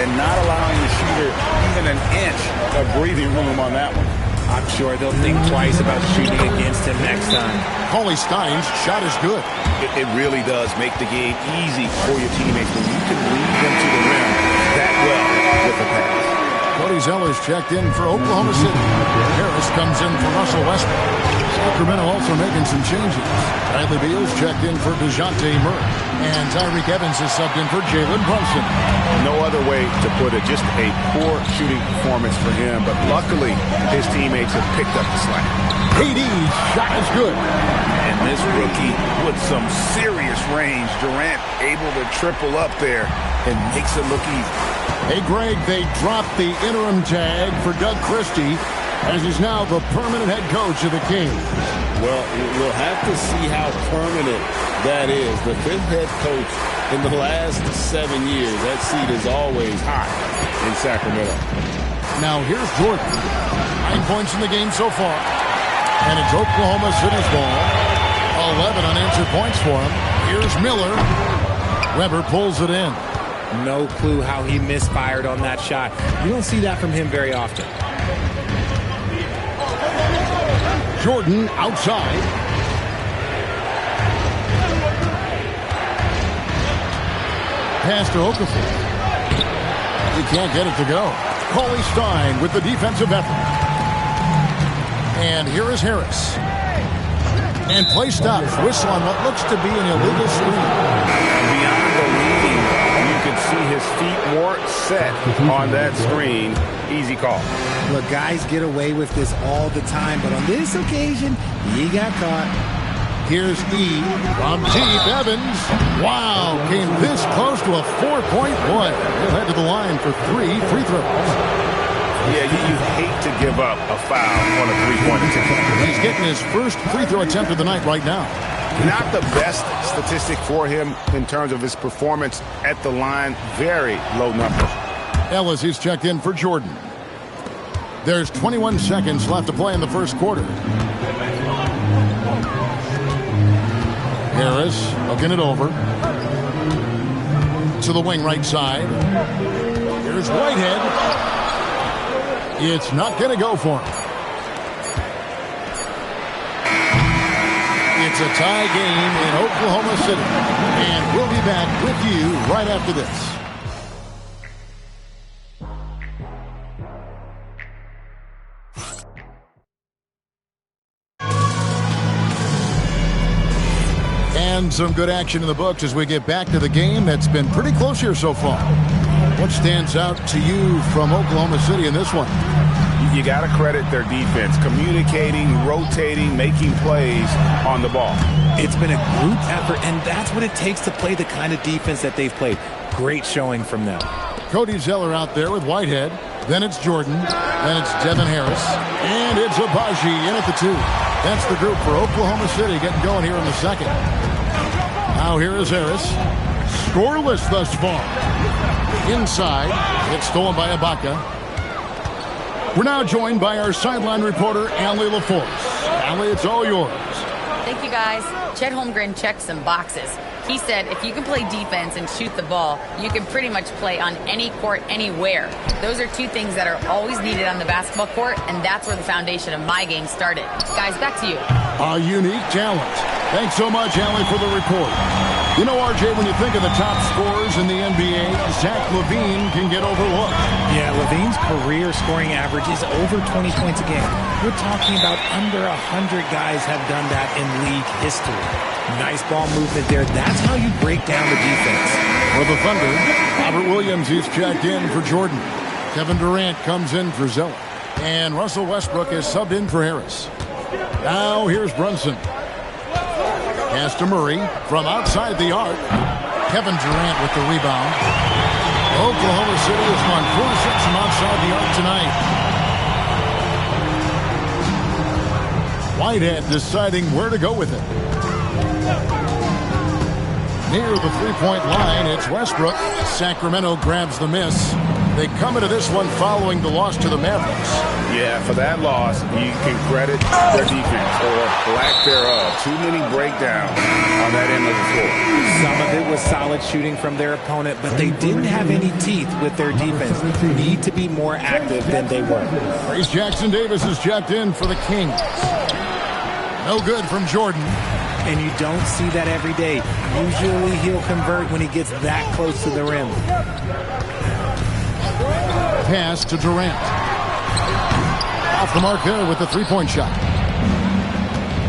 And not allowing the shooter even an inch of breathing room on that one. I'm sure they'll think twice about shooting against him next time. Coley-Stein's shot is good. It really does make the game easy for your teammates when you can lead them to the rim that well with the pass. Cody Zeller's checked in for Oklahoma City. Harris comes in for Russell Westbrook. Sacramento also making some changes. Bradley Beal's checked in for DeJounte Murray. And Tyreek Evans is subbed in for Jalen Brunson. No other way to put it. Just a poor shooting performance for him. But luckily, his teammates have picked up the slack. KD's shot is good. And this rookie with some serious range. Durant able to triple up there and makes it look easy. Hey, Greg, they dropped the interim tag for Doug Christie. as he's now the permanent head coach of the Kings. Well, we'll have to see how permanent that is. The 5th head coach in the last 7 years. That seat is always hot in Sacramento. Now here's Jordan. 9 points in the game so far. And it's Oklahoma City's ball. 11 unanswered points for him. Here's Miller. Weber pulls it in. No clue how he misfired on that shot. You don't see that from him very often. Jordan outside. Pass to Okafor. He can't get it to go. Cauley Stein with the defensive effort. And here is Harris. And play stops. Whistle on what looks to be an illegal screen. Beyond the leading, you can see his feet more set on that screen. Easy call. Look, guys get away with this all the time, but on this occasion, he got caught. Here's E from deep. Evans. Wow, came this close to a 4-point play. He'll head to the line for 3 free throws. Yeah, you hate to give up a foul on a three-point attempt. He's getting his first free throw attempt of the night right now. Not the best statistic for him in terms of his performance at the line. Very low numbers. Ellis is checked in for Jordan. There's 21 seconds left to play in the first quarter. Harris hooking it over to the wing right side. Here's Whitehead. It's not going to go for him. It's a tie game in Oklahoma City. And we'll be back with you right after this. And some good action in the books as we get back to the game that's been pretty close here so far. What stands out to you from Oklahoma City in this one? You got to credit their defense, communicating, rotating, making plays on the ball. It's been a group effort, and that's what it takes to play the kind of defense that they've played. Great showing from them. Cody Zeller out there with Whitehead. Then it's Jordan. Then it's Devin Harris. And it's Abaji in at the 2. That's the group for Oklahoma City getting going here in the second. Now here is Harris. Scoreless thus far. Inside. It's stolen by Ibaka. We're now joined by our sideline reporter, Allie LaForce. Allie, it's all yours. Thank you, guys. Chet Holmgren checked some boxes. He said if you can play defense and shoot the ball, you can pretty much play on any court, anywhere. Those are two things that are always needed on the basketball court, and that's where the foundation of my game started. Guys, back to you. A unique talent. Thanks so much, Allie, for the report. You know, RJ, when you think of the top scorers in the NBA, Zach LaVine can get overlooked. Yeah, LaVine's career scoring average is over 20 points a game. We're talking about under 100 guys have done that in league history. Nice ball movement there. That's how you break down the defense. For the Thunder, Robert Williams is checked in for Jordan. Kevin Durant comes in for Zeller. And Russell Westbrook is subbed in for Harris. Now here's Brunson. Pass to Murray from outside the arc. Kevin Durant with the rebound. Oklahoma City has won 4-6 from outside the arc tonight. Whitehead deciding where to go with it. Near the three-point line, it's Westbrook. Sacramento grabs the miss. They come into this one following the loss to the Mavericks. Yeah, for that loss, you can credit their defense or lack thereof. Too many breakdowns on that end of the floor. Some of it was solid shooting from their opponent, but they didn't have any teeth with their defense. Need to be more active than they were. Trace Jackson Davis is checked in for the Kings. No good from Jordan. And you don't see that every day. Usually he'll convert when he gets that close to the rim. Pass to Durant. Off the mark there with the three-point shot.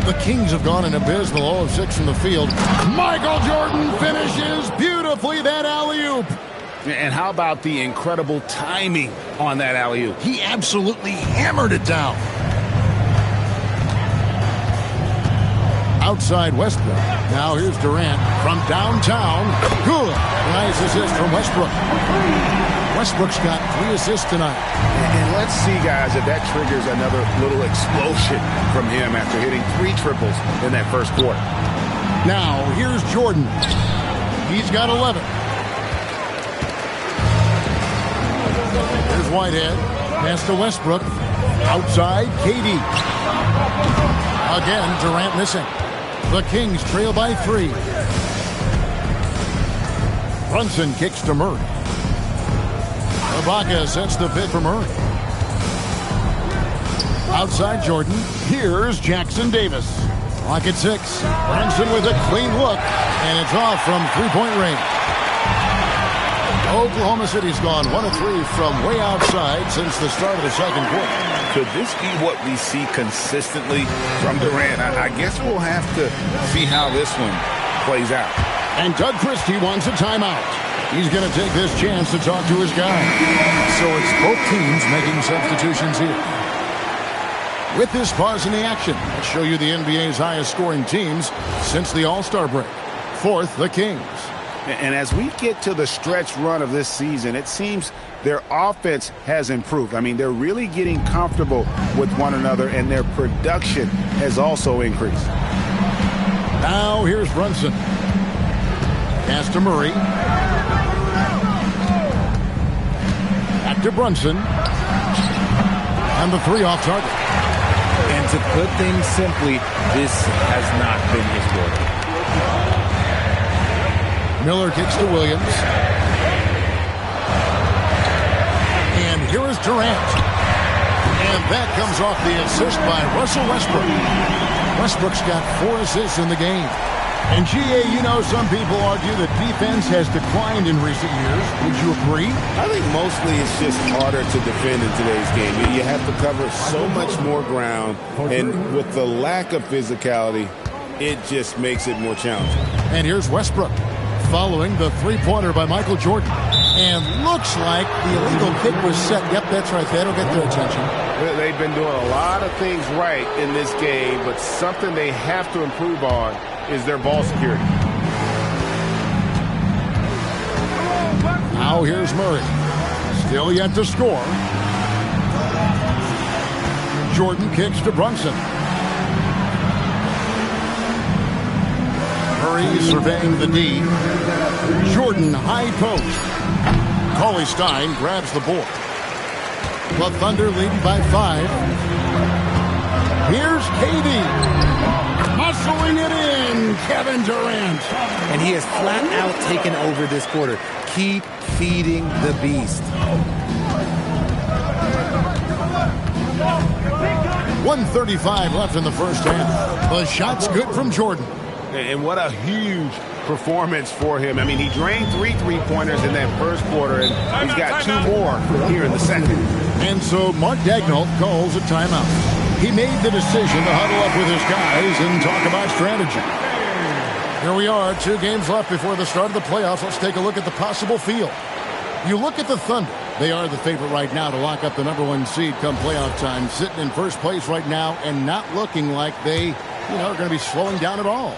The Kings have gone an abysmal 0 of 6 from the field. Michael Jordan finishes beautifully that alley-oop. And how about the incredible timing on that alley-oop? He absolutely hammered it down. Outside Westbrook. Now here's Durant from downtown. Good. Nice assist from Westbrook. Westbrook's got 3 assists tonight. And let's see, guys, if that triggers another little explosion from him after hitting 3 triples in that first quarter. Now, here's Jordan. He's got 11. Here's Whitehead. Pass to Westbrook. Outside, KD. Again, Durant missing. The Kings trail by 3. Brunson kicks to Murray. Ibaka sets the pick for Murray. Outside Jordan. Here's Jackson Davis. Clock at 6. Brunson with a clean look. And it's off from three-point range. Oklahoma City's gone 1 of 3 from way outside since the start of the second quarter. Could this be what we see consistently from Durant? I guess we'll have to see how this one plays out. And Doug Christie wants a timeout. He's going to take this chance to talk to his guy. So it's both teams making substitutions here. With this pause in the action, I'll show you the NBA's highest scoring teams since the All-Star break. 4th, the Kings. And as we get to the stretch run of this season, it seems their offense has improved. I mean, they're really getting comfortable with one another, and their production has also increased. Now here's Brunson. Pass to Murray. Back to Brunson. And the 3 off target. And to put things simply, this has not been his quarter. Miller kicks to Williams. And here is Durant. And that comes off the assist by Russell Westbrook. Westbrook's got 4 assists in the game. And GA, you know, some people argue that defense has declined in recent years. Would you agree? I think mostly it's just harder to defend in today's game. You have to cover so much more ground. And with the lack of physicality, it just makes it more challenging. And here's Westbrook, following the three-pointer by Michael Jordan. And looks like the illegal kick was set. Yep, that's right. That'll get their attention. They've been doing a lot of things right in this game, but something they have to improve on is their ball security. Now here's Murray. Still yet to score. Jordan kicks to Brunson. Murray surveying the D. Jordan high post. Cauley Stein grabs the board. The Thunder lead by 5. Here's KD. Muscling it in, Kevin Durant. And he has flat out taken over this quarter. Keep feeding the beast. 1:35 left in the first half. The shot's good from Jordan. And what a huge performance for him. I mean, he drained 3 three-pointers in that first quarter, and he's got 2 more here in the second. And so Mark Daigneault calls a timeout. He made the decision to huddle up with his guys and talk about strategy. Here we are, 2 games left before the start of the playoffs. Let's take a look at the possible field. You look at the Thunder. They are the favorite right now to lock up the #1 seed come playoff time, sitting in first place right now and not looking like they, are going to be slowing down at all.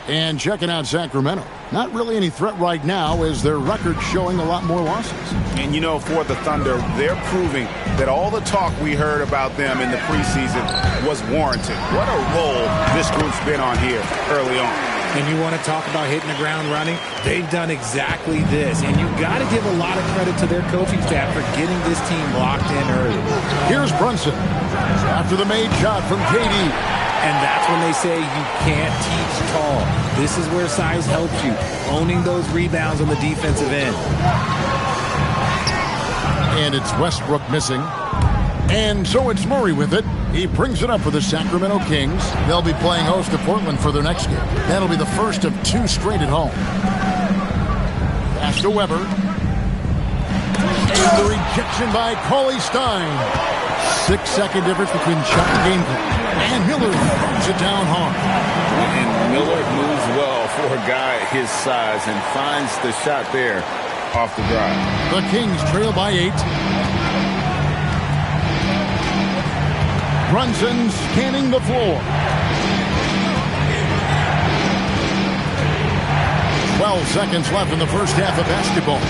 And checking out Sacramento. Not really any threat right now as their record showing a lot more losses. And for the Thunder, they're proving that all the talk we heard about them in the preseason was warranted. What a role this group's been on here early on. And you want to talk about hitting the ground running? They've done exactly this. And you got to give a lot of credit to their coaching staff for getting this team locked in early. Here's Brunson after the made shot from KD. And that's when they say you can't teach tall. This is where size helps you, owning those rebounds on the defensive end. And it's Westbrook missing. And so it's Murray with it. He brings it up for the Sacramento Kings. They'll be playing host to Portland for their next game. That'll be the first of 2 straight at home. Pass to Weber. And the rejection by Cauley Stein. 6-second difference between shot and game clock. And Miller throws it down hard. And Miller moves well for a guy his size and finds the shot there off the drive. The Kings trail by 8. Brunson scanning the floor. 12 seconds left in the first half of basketball.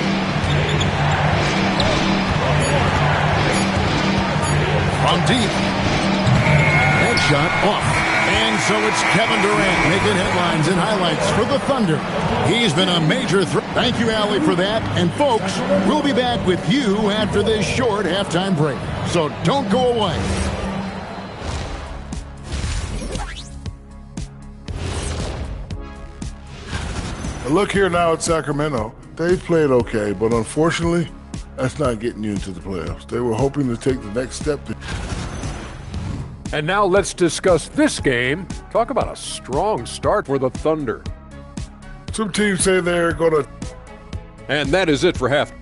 From deep. That shot off. And so it's Kevin Durant making headlines and highlights for the Thunder. He's been a major threat. Thank you, Allie, for that. And folks, we'll be back with you after this short halftime break. So don't go away. Look here now at Sacramento. They've played okay, but unfortunately, that's not getting you into the playoffs. They were hoping to take the next step. And now let's discuss this game. Talk about a strong start for the Thunder. Some teams say they're going to... And that is it for half.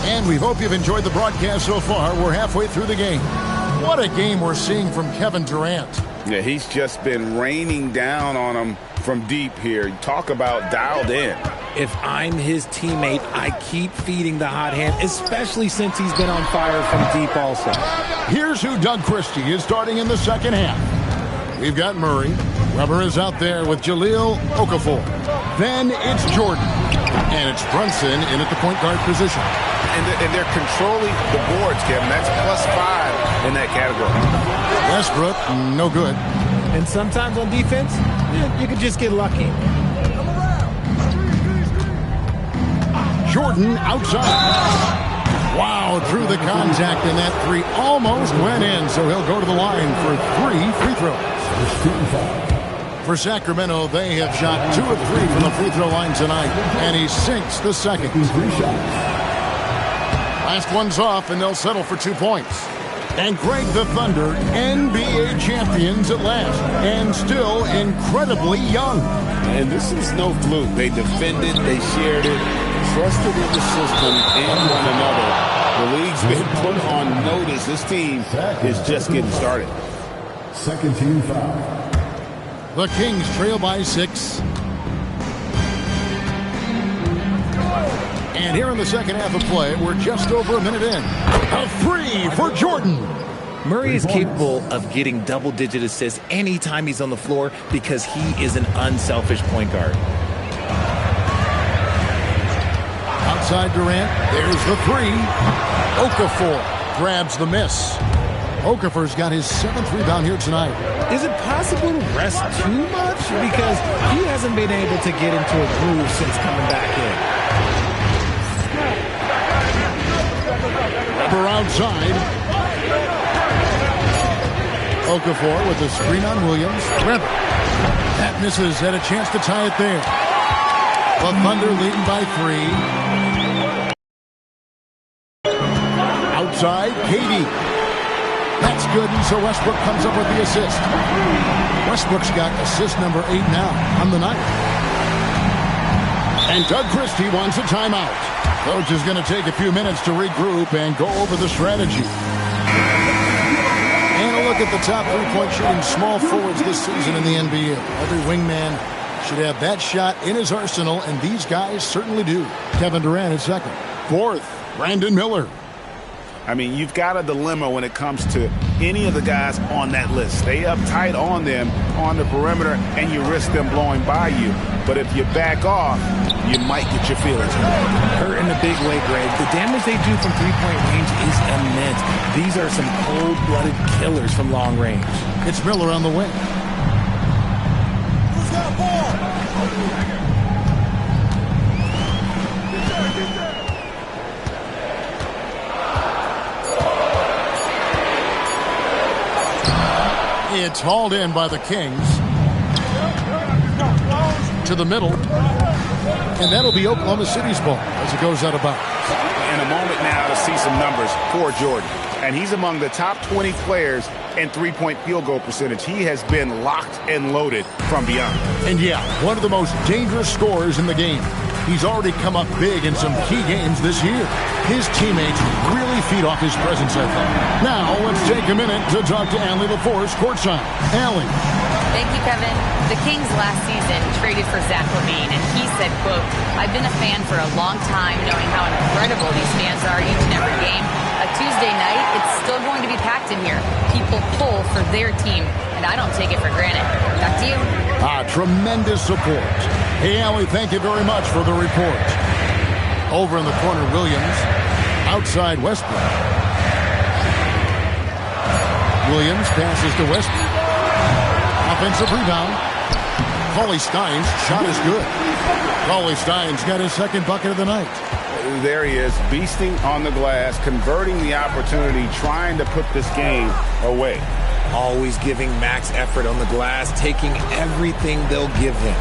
And we hope you've enjoyed the broadcast so far. We're halfway through the game. What a game we're seeing from Kevin Durant. Yeah, he's just been raining down on him from deep here. Talk about dialed in. If I'm his teammate, I keep feeding the hot hand, especially since he's been on fire from deep also. Here's who Doug Christie is starting in the second half. We've got Murray. Weber is out there with Jahlil Okafor. Then it's Jordan. And it's Brunson in at the point guard position. And they're controlling the boards, Kevin. That's +5 in that category. Westbrook, no good. And sometimes on defense, you could just get lucky. Jordan outside. Wow, through the contact, and that three almost went in, so he'll go to the line for 3 free throws. For Sacramento, they have shot 2 of 3 from the free throw line tonight, and he sinks the second. Last one's off, and they'll settle for 2 points. And Greg, the Thunder, NBA champions at last, and still incredibly young. And this is no fluke. They defended, they shared it, trusted in the system and one another. The league's been put on notice. This team is just getting started. Second team foul. The Kings trail by 6. And here in the second half of play, we're just over a minute in. A 3 for Jordan. Murray is capable of getting double-digit assists anytime he's on the floor because he is an unselfish point guard. Outside Durant, there's the 3. Okafor grabs the miss. Okafor's got his 7th rebound here tonight. Is it possible to rest too much? Because he hasn't been able to get into a groove since coming back in. Weber outside. Okafor with the screen on Williams. Weber. That misses. Had a chance to tie it there. The Thunder leading by 3. Outside, KD. That's good, and so Westbrook comes up with the assist. Westbrook's got assist number 8 now on the night. And Doug Christie wants a timeout. Coach is going to take a few minutes to regroup and go over the strategy. And a look at the top three-point shooting small forwards this season in the NBA. Every wingman should have that shot in his arsenal, and these guys certainly do. Kevin Durant is second. Fourth, Brandon Miller. I mean, you've got a dilemma when it comes to any of the guys on that list. Stay up tight on them on the perimeter, and you risk them blowing by you. But if you back off, you might get your feelings hurt in a big way, Greg. The damage they do from three-point range is immense. These are some cold-blooded killers from long range. It's Miller on the wing. Who's got a ball? It's hauled in by the Kings. To the middle. And that'll be Oklahoma City's ball as it goes out of bounds. In a moment now to see some numbers for Jordan. And he's among the top 20 players in three-point field goal percentage. He has been locked and loaded from beyond. And yeah, one of the most dangerous scorers in the game. He's already come up big in some key games this year. His teammates really feed off his presence, I think. Now, let's take a minute to talk to Allie LaForce courtside. Allie. Thank you, Kevin. The Kings last season traded for Zach LaVine, and he said, quote, "I've been a fan for a long time, knowing how incredible these fans are each and every game. A Tuesday night, it's still going to be packed in here. People pull for their team, and I don't take it for granted." Back to you. Tremendous support. Hey, Allie, thank you very much for the report. Over in the corner, Williams. Outside Westbrook. Williams passes to Westbrook. Offensive rebound. Cauley-Stein's shot is good. Cauley-Stein's got his second bucket of the night. There he is, beasting on the glass, converting the opportunity, trying to put this game away. Always giving max effort on the glass, taking everything they'll give him.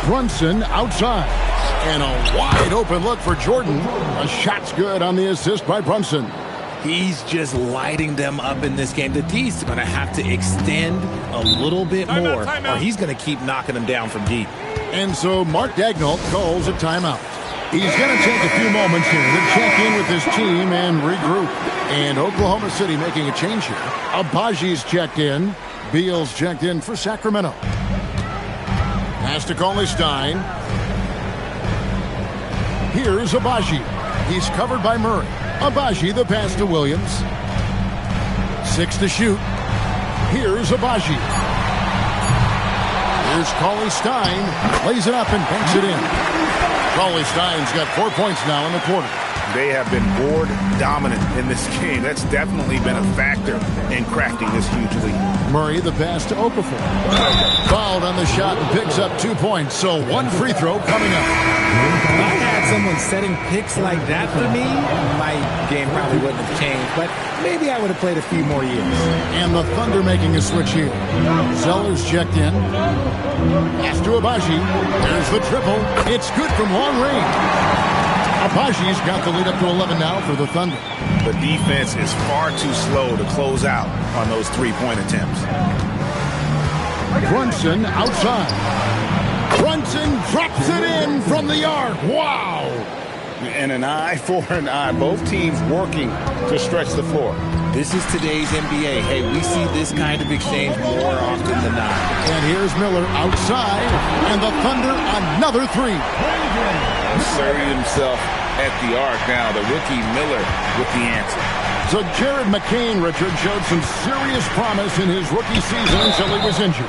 Brunson outside. And a wide open look for Jordan. A shot's good on the assist by Brunson. He's just lighting them up in this game. The D's going to have to extend a little bit more, or he's going to keep knocking them down from deep. And so Mark Daigneault calls a timeout. He's going to take a few moments here to check in with his team and regroup. And Oklahoma City making a change here. Abaji's checked in. Beal's checked in for Sacramento. Pass to Cauley-Stein. Here's Abaji. He's covered by Murray. Abaji, the pass to Williams. 6 to shoot. Here's Abaji. Here's Cauley-Stein. Lays it up and banks it in. Cauley-Stein's got 4 points now in the quarter. They have been board dominant in this game. That's definitely been a factor in crafting this huge lead. Murray, the pass to Okafor. Fouled on the shot and picks up 2 points. So one free throw coming up. If I had someone setting picks like that for me, my game probably wouldn't have changed, but maybe I would have played a few more years. And the Thunder making a switch here. Zellers checked in. Pass to Abaji. There's the triple. It's good from long range. Abaji's got the lead up to 11 now for the Thunder. The defense is far too slow to close out on those three-point attempts. Brunson outside. Brunson drops it in from the arc. Wow! And an eye for an eye. Both teams working to stretch the floor. This is today's NBA. Hey, we see this kind of exchange more often than not. And here's Miller outside. And the Thunder, another three. Inserted himself at the arc now. The rookie Miller with the answer. So Jared McCain, Richard, showed some serious promise in his rookie season until he was injured.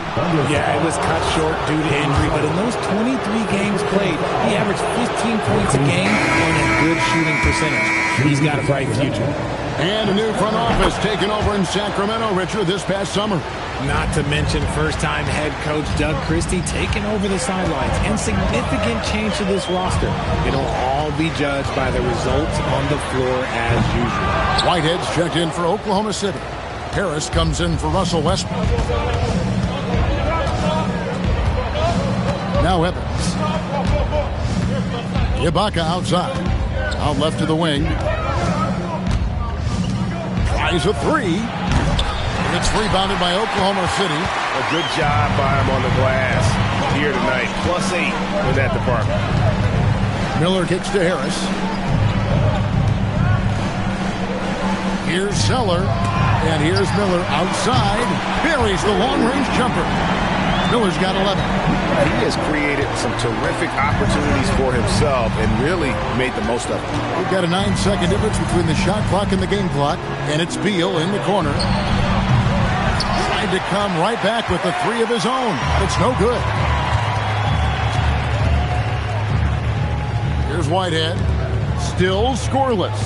Yeah, it was cut short due to injury, but in those 23 games played, he averaged 15 points a game and a good shooting percentage. He's got a bright future. And a new front office taken over in Sacramento, Richard, this past summer. Not to mention first-time head coach Doug Christie taking over the sidelines, and significant change to this roster. It'll all be judged by the results on the floor as usual. Whitehead's checked in for Oklahoma City. Harris comes in for Russell Westbrook. Now Evans. Ibaka outside. Out left to the wing. Tries a three. It's rebounded by Oklahoma City. A good job by him on the glass here tonight. +8 in that department. Miller kicks to Harris. Here's Zeller. And here's Miller outside. Buries the long-range jumper. Miller's got 11. He has created some terrific opportunities for himself and really made the most of it. We've got a 9-second difference between the shot clock and the game clock. And it's Beal in the corner. Tried to come right back with the three of his own. But it's no good. Here's Whitehead. Still scoreless.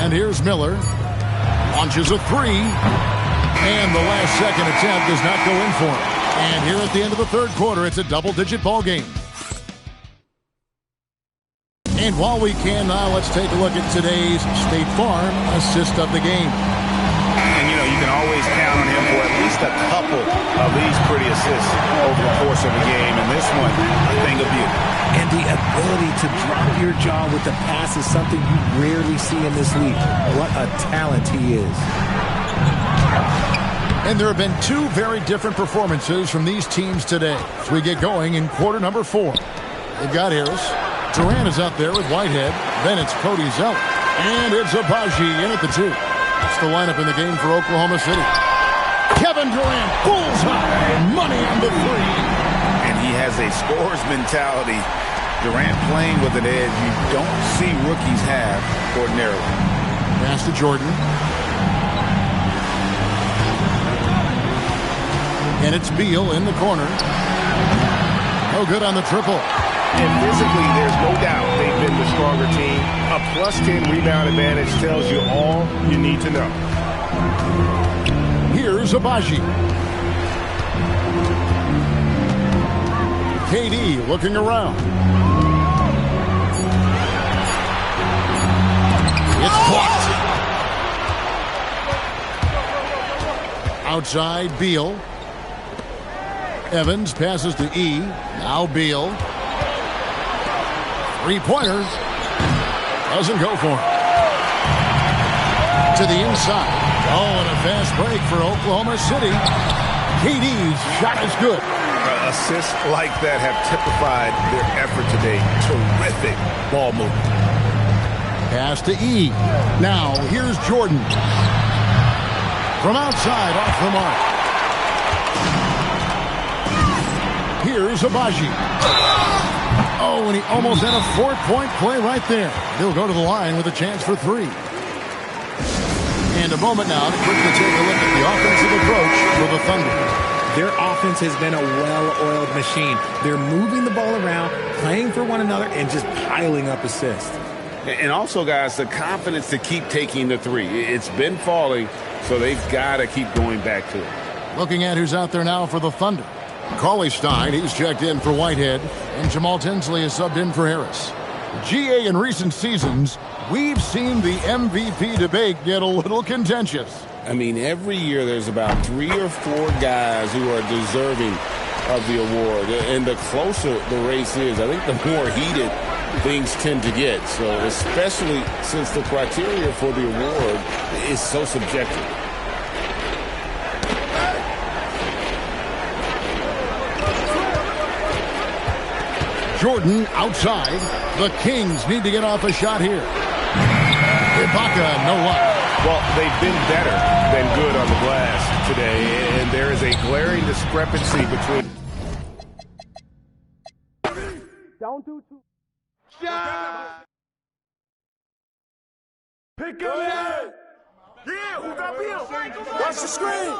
And here's Miller. Launches a three. And the last second attempt does not go in for him. And here at the end of the third quarter, it's a double-digit ball game. And while we can now, let's take a look at today's State Farm assist of the game. And, you know, you can always count on him for at least a couple of these pretty assists over the course of the game. And this one, a thing of beauty. And the ability to drop your jaw with the pass is something you rarely see in this league. What a talent he is. And there have been two very different performances from these teams today as we get going in quarter number 4. They've got Harris. Durant is out there with Whitehead. Then it's Cody Zeller. And it's Abaji in at the 2. That's the lineup in the game for Oklahoma City. Kevin Durant, bullseye, money on the 3. And he has a scorer's mentality. Durant playing with an edge you don't see rookies have ordinarily. Pass to Jordan. And it's Beal in the corner. No good on the triple. And physically, there's no doubt they've been the stronger team. A +10 rebound advantage tells you all you need to know. Here's Abaji. KD looking around. It's blocked. Outside, Beal. Evans passes to E. Now Beal. Three-pointer. Doesn't go for him. To the inside. Oh, and a fast break for Oklahoma City. KD's shot is good. Assists like that have typified their effort today. Terrific ball movement. Pass to E. Now, here's Jordan. From outside, off the mark. Here's Abaji. Oh, and he almost had a 4-point play right there. He'll go to the line with a chance for 3. And a moment now to quickly take a look at the offensive approach for the Thunder. Their offense has been a well-oiled machine. They're moving the ball around, playing for one another, and just piling up assists. And also, guys, the confidence to keep taking the 3. It's been falling, so they've got to keep going back to it. Looking at who's out there now for the Thunder. Cauley Stein, he's checked in for Whitehead, and Jamal Tinsley is subbed in for Harris. GA, in recent seasons, we've seen the MVP debate get a little contentious. I mean, every year there's about 3 or 4 guys who are deserving of the award. And the closer the race is, I think the more heated things tend to get. So especially since the criteria for the award is so subjective. Jordan outside. The Kings need to get off a shot here. Ibaka, no luck. Well, they've been better than good on the glass today, and there is a glaring discrepancy between... Don't do too... Shot! Pick up! Yeah, who got Beal? Watch the screen!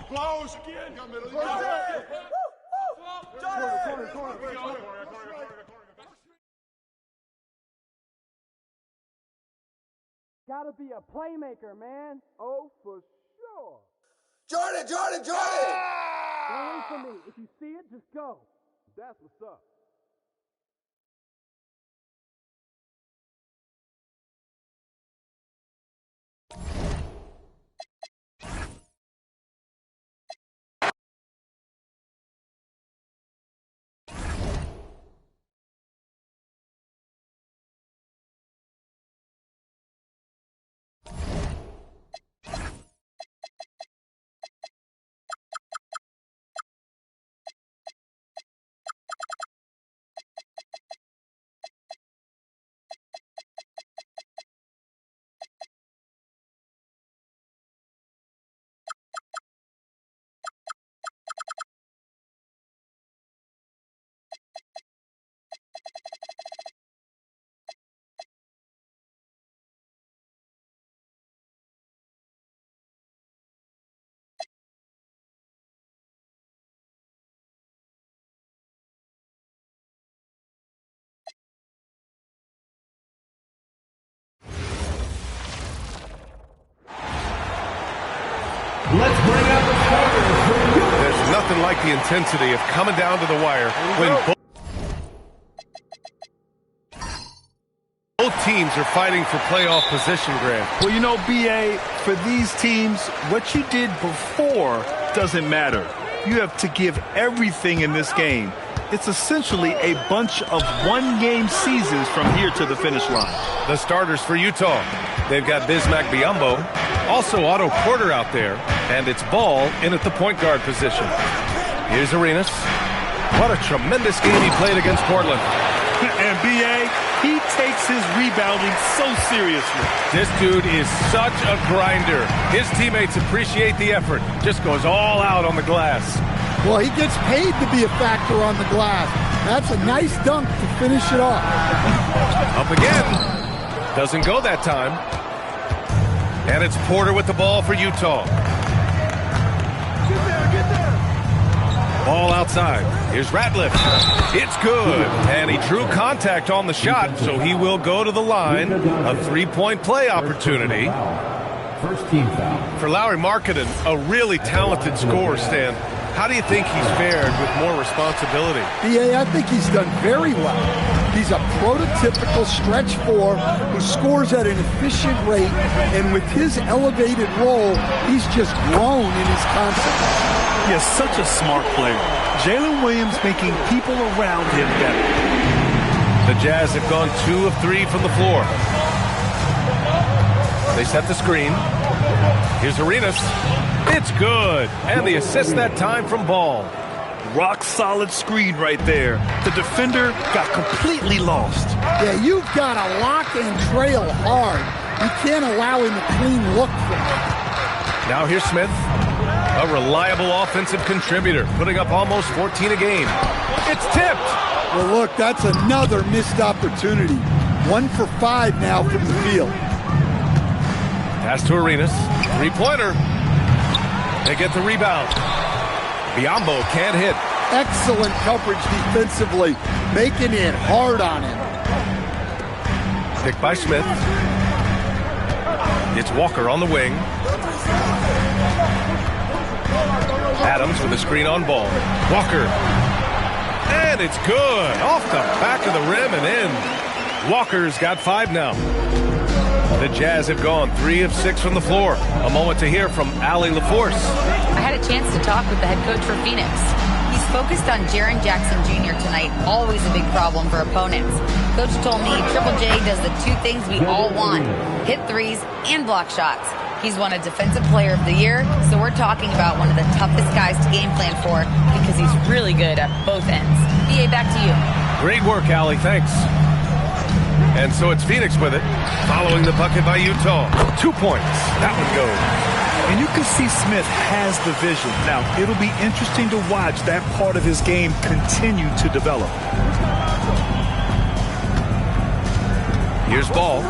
Close again. Gotta be a playmaker, man. Oh, for sure. Jordan! Go away from me. If you see it, just go. That's what's up. Let's bring out the starters. There's nothing like the intensity of coming down to the wire when both teams are fighting for playoff position, Grant. Well, you know, B.A., for these teams, what you did before doesn't matter. You have to give everything in this game. It's essentially a bunch of one-game seasons from here to the finish line. The starters for Utah. They've got Bismack Biyombo, also Otto Porter out there, and it's Ball in at the point guard position. Here's Arenas. What a tremendous game he played against Portland. And B.A., he takes his rebounding so seriously. This dude is such a grinder. His teammates appreciate the effort. Just goes all out on the glass. Well, he gets paid to be a factor on the glass. That's a nice dunk to finish it off. Up again. Doesn't go that time. And it's Porter with the ball for Utah. Ball outside. Here's Ratliff. It's good. And he drew contact on the shot, so he will go to the line. A three-point play opportunity. First team foul. For Lauri Markkanen, a really talented scorer, Stan. How do you think he's fared with more responsibility? B.A., I think he's done very well. He's a prototypical stretch four who scores at an efficient rate, and with his elevated role, he's just grown in his confidence. He is such a smart player. Jalen Williams making people around him better. The Jazz have gone 2 of 3 from the floor. They set the screen. Here's Arenas. It's good. And the assist that time from Ball. Rock solid screen right there. The defender got completely lost. Yeah, you've got to lock and trail hard. You can't allow him a clean look for it. Now here's Smith. A reliable offensive contributor, putting up almost 14 a game. It's tipped. Well, look, that's another missed opportunity. 1 for 5 now from the field. Pass to Arenas. Three-pointer. They get the rebound. Biyombo can't hit. Excellent coverage defensively, making it hard on him. Picked by Smith. It's Walker on the wing. Adams with a screen on Ball. Walker. And it's good. Off the back of the rim and in. Walker's got 5 now. The Jazz have gone 3 of 6 from the floor. A moment to hear from Allie LaForce. I had a chance to talk with the head coach for Phoenix. He's focused on Jaren Jackson Jr. tonight, always a big problem for opponents. Coach told me Triple J does the 2 things we all want, hit threes and block shots. He's won a Defensive Player of the Year, so we're talking about one of the toughest guys to game plan for because he's really good at both ends. BA, back to you. Great work, Allie. Thanks. And so it's Phoenix with it, following the bucket by Utah. 2 points. That one goes. And you can see Smith has the vision. Now, it'll be interesting to watch that part of his game continue to develop. Here's Ball,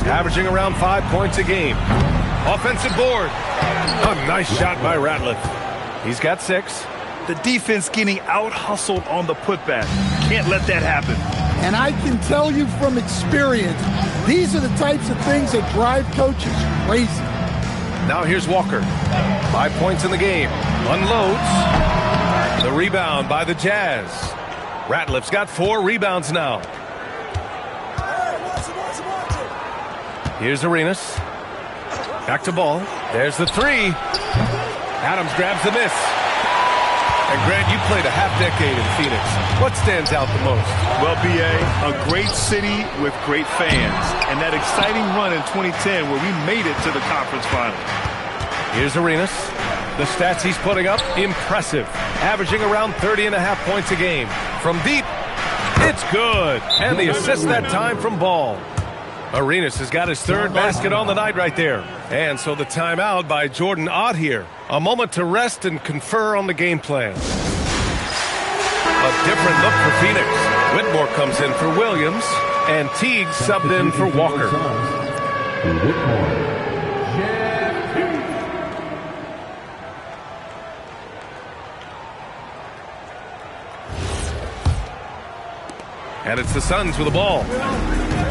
averaging around 5 points a game. Offensive board. A nice shot by Ratliff. He's got 6. The defense getting out-hustled on the putback. Can't let that happen. And I can tell you from experience, these are the types of things that drive coaches crazy. Now here's Walker. 5 points in the game. Unloads. The rebound by the Jazz. Ratliff's got 4 rebounds now. Here's Arenas. Back to Ball. There's the 3. Adams grabs the miss. And Grant, you played a half-decade in Phoenix. What stands out the most? Well, B.A., a great city with great fans. And that exciting run in 2010 where we made it to the conference final. Here's Arenas. The stats he's putting up, impressive. Averaging around 30.5 points a game. From deep, it's good. And the assist that time from Ball. Arenas has got his 3rd basket on the night right there. And so the timeout by Jordan Ott here. A moment to rest and confer on the game plan. A different look for Phoenix. Whitmore comes in for Williams, and Teague subbed in for Walker. And it's the Suns with the ball.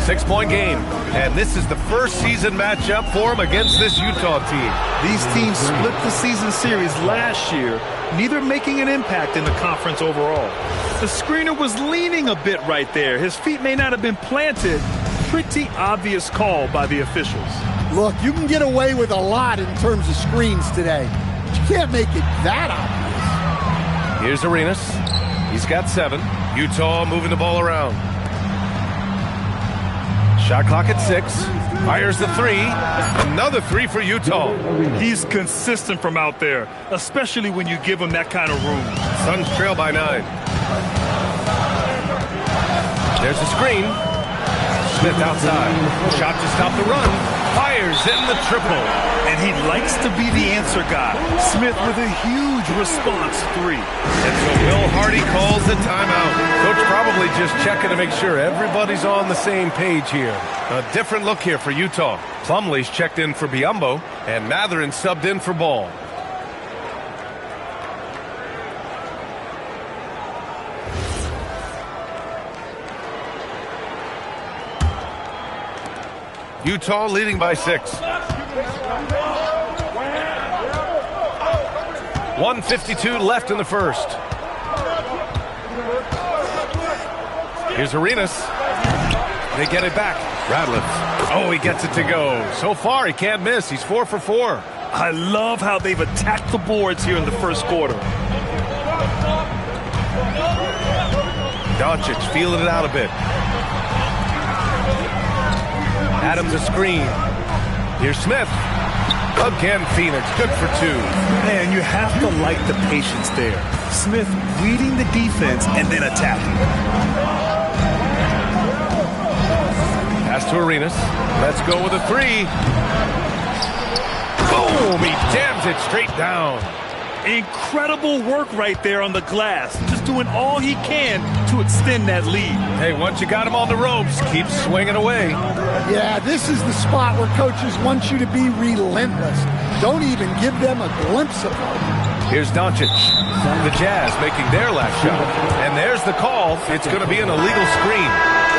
6-point game. And this is the first season matchup for them against this Utah team. These teams split the season series last year, neither making an impact in the conference overall. The screener was leaning a bit right there. His feet may not have been planted. Pretty obvious call by the officials. Look, you can get away with a lot in terms of screens today. But you can't make it that obvious. Here's Arenas. He's got 7. Utah moving the ball around. Shot clock at 6. Fires the 3. Another 3 for Utah. He's consistent from out there, especially when you give him that kind of room. Suns trail by 9. There's a screen. Smith outside. Shot to stop the run. Fires in the triple. And he likes to be the answer guy. Smith with a huge response three. And so Will Hardy calls the timeout. Coach probably just checking to make sure everybody's on the same page here. A different look here for Utah. Plumlee's checked in for Biyombo, and Mathurin subbed in for Ball. Utah leading by 6. 1:52 left in the first. Here's Arenas. They get it back. Radliff. Oh, he gets it to go. So far, he can't miss. He's 4 for 4. I love how they've attacked the boards here in the first quarter. Doncic feeling it out a bit. Adams a screen. Here's Smith. Again, Phoenix. Good for 2. Man, you have to like the patience there. Smith reading the defense and then attacking. Pass to Arenas. Let's go with a 3. Boom! He jams it straight down. Incredible work right there on the glass. Just doing all he can to extend that lead. Hey, once you got him on the ropes, keep swinging away. Yeah, this is the spot where coaches want you to be relentless. Don't even give them a glimpse of hope. Here's Doncic. The Jazz making their last shot. And there's the call. It's going to be an illegal screen.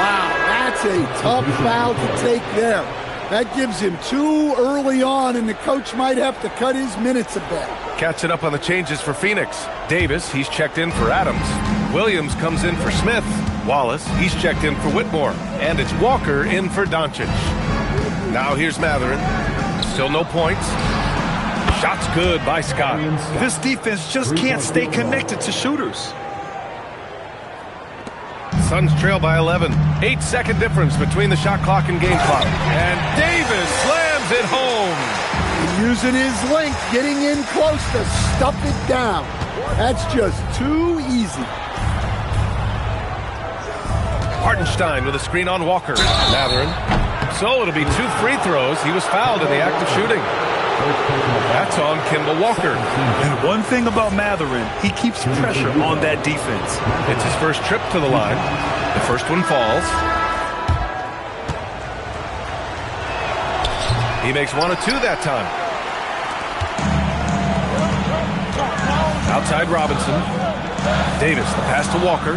Wow, that's a tough foul to take there. That gives him 2 early on, and the coach might have to cut his minutes a bit. Catching up on the changes for Phoenix. Davis, he's checked in for Adams. Williams comes in for Smith. Wallace, he's checked in for Whitmore. And it's Walker in for Doncic. Now here's Mathurin. Still no points. Shot's good by Scott. This defense just can't stay connected to shooters. Suns trail by 11. 8-second difference between the shot clock and game clock. And Davis slams it home. Using his length, getting in close to stuff it down. That's just too easy. Hartenstein with a screen on Walker. Mathurin. So it'll be 2 free throws. He was fouled in the act of shooting. That's on Kemba Walker. And one thing about Mathurin, he keeps pressure on that defense. It's his first trip to the line. The first one falls. He makes 1 of 2 that time. Outside Robinson. Davis, the pass to Walker.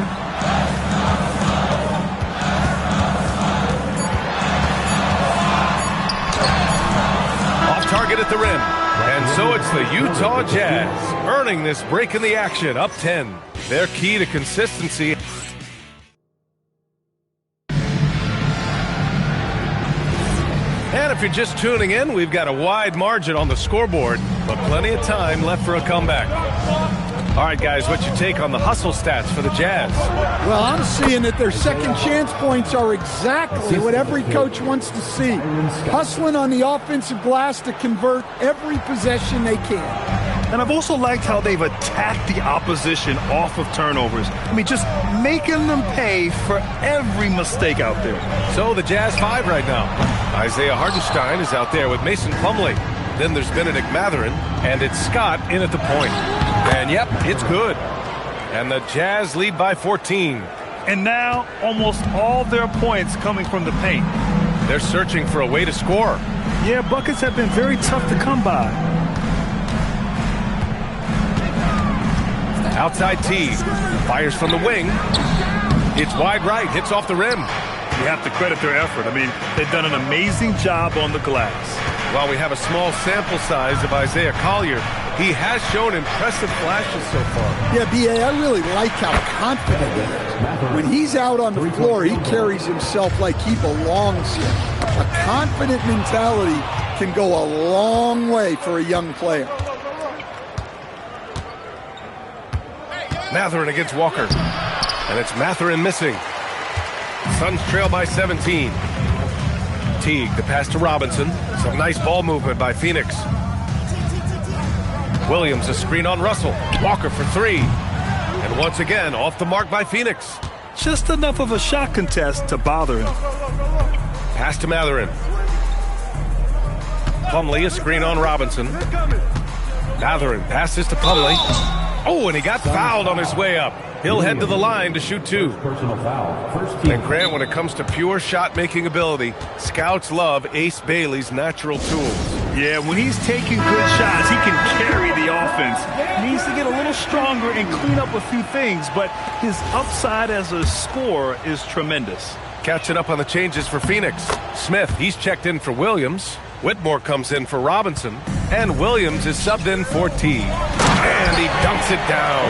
Target at the rim. And so it's the Utah Jazz earning this break in the action, up 10. Their key to consistency. And if you're just tuning in, we've got a wide margin on the scoreboard, but plenty of time left for a comeback. All right, guys, what's your take on the hustle stats for the Jazz? Well, I'm seeing that their second chance points are exactly what every coach wants to see. Hustling on the offensive glass to convert every possession they can. And I've also liked how they've attacked the opposition off of turnovers. I mean, just making them pay for every mistake out there. So the Jazz 5 right now. Isaiah Hartenstein is out there with Mason Plumlee. Then there's Benedict Mathurin, and it's Scott in at the point. And yep, it's good. And the Jazz lead by 14. And now almost all their points coming from the paint. They're searching for a way to score. Yeah, buckets have been very tough to come by. Outside T. Fires from the wing. It's wide right. Hits off the rim. You have to credit their effort. I mean, they've done an amazing job on the glass. While we have a small sample size of Isaiah Collier, he has shown impressive flashes so far. Yeah, B.A., I really like how confident he is. When he's out on the floor, he carries himself like he belongs here. A confident mentality can go a long way for a young player. Mathurin against Walker. And it's Mathurin missing. Suns trail by 17. Teague, the pass to Robinson. Some nice ball movement by Phoenix. Williams, a screen on Russell. Walker for 3. And once again, off the mark by Phoenix. just enough of a shot contest to bother him. Pass to Matherin. Plumlee, a screen on Robinson. Matherin passes to Plumlee. Oh, and he got fouled on his way up. He'll head to the line to shoot 2. And Grant, when it comes to pure shot-making ability, scouts love Ace Bailey's natural tools. Yeah, when he's taking good shots, he can carry the offense. He needs to get a little stronger and clean up a few things, but his upside as a scorer is tremendous. Catching up on the changes for Phoenix. Smith, he's checked in for Williams. Whitmore comes in for Robinson. And Williams is subbed in for T. And he dunks it down.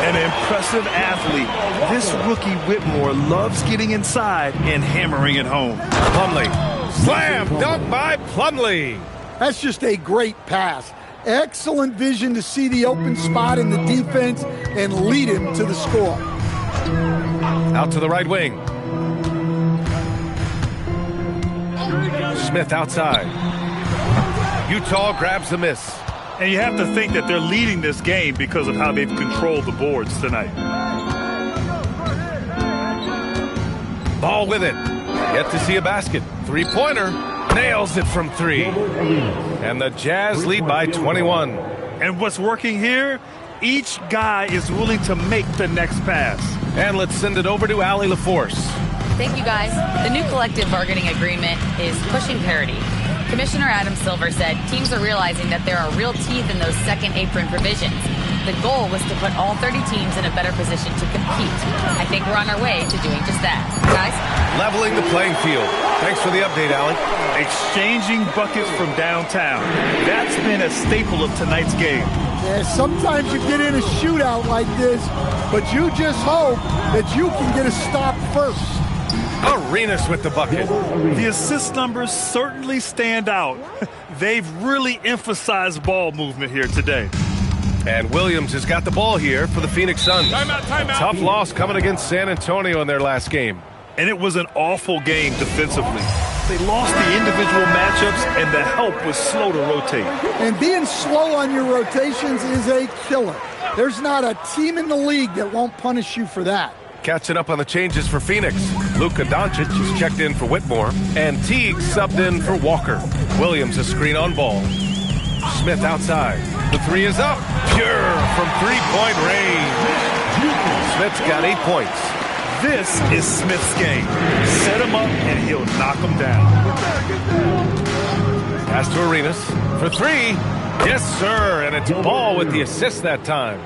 An impressive athlete. This rookie Whitmore loves getting inside and hammering it home. Plumlee. Slam dunk by Plumlee. That's just a great pass. Excellent vision to see the open spot in the defense and lead him to the score. Out to the right wing. Smith outside. Utah grabs the miss. And you have to think that they're leading this game because of how they've controlled the boards tonight. Ball with it. Yet to see a basket. Three-pointer. Nails it from 3. And the Jazz lead by 21. And what's working here? Each guy is willing to make the next pass. And let's send it over to Allie LaForce. Thank you, guys. The new collective bargaining agreement is pushing parity. Commissioner Adam Silver said teams are realizing that there are real teeth in those second apron provisions. The goal was to put all 30 teams in a better position to compete. I think we're on our way to doing just that. Guys? Leveling the playing field. Thanks for the update, Allie. Exchanging buckets from downtown. That's been a staple of tonight's game. Yeah, sometimes you get in a shootout like this, but you just hope that you can get a stop first. Arenas with the bucket. The assist numbers certainly stand out. They've really emphasized ball movement here today. And Williams has got the ball here for the Phoenix Suns. Timeout. Tough loss coming against San Antonio in their last game. And it was an awful game defensively. They lost the individual matchups, and the help was slow to rotate. And being slow on your rotations is a killer. There's not a team in the league that won't punish you for that. Catching up on the changes for Phoenix. Luka Doncic is checked in for Whitmore. And Teague subbed in for Walker. Williams a screen on ball. Smith outside. The 3 is up. Pure from 3-point range. Smith's got 8 points. This is Smith's game. Set him up and he'll knock him down. Pass to Arenas for 3. Yes, sir. And it's Ball with the assist that time.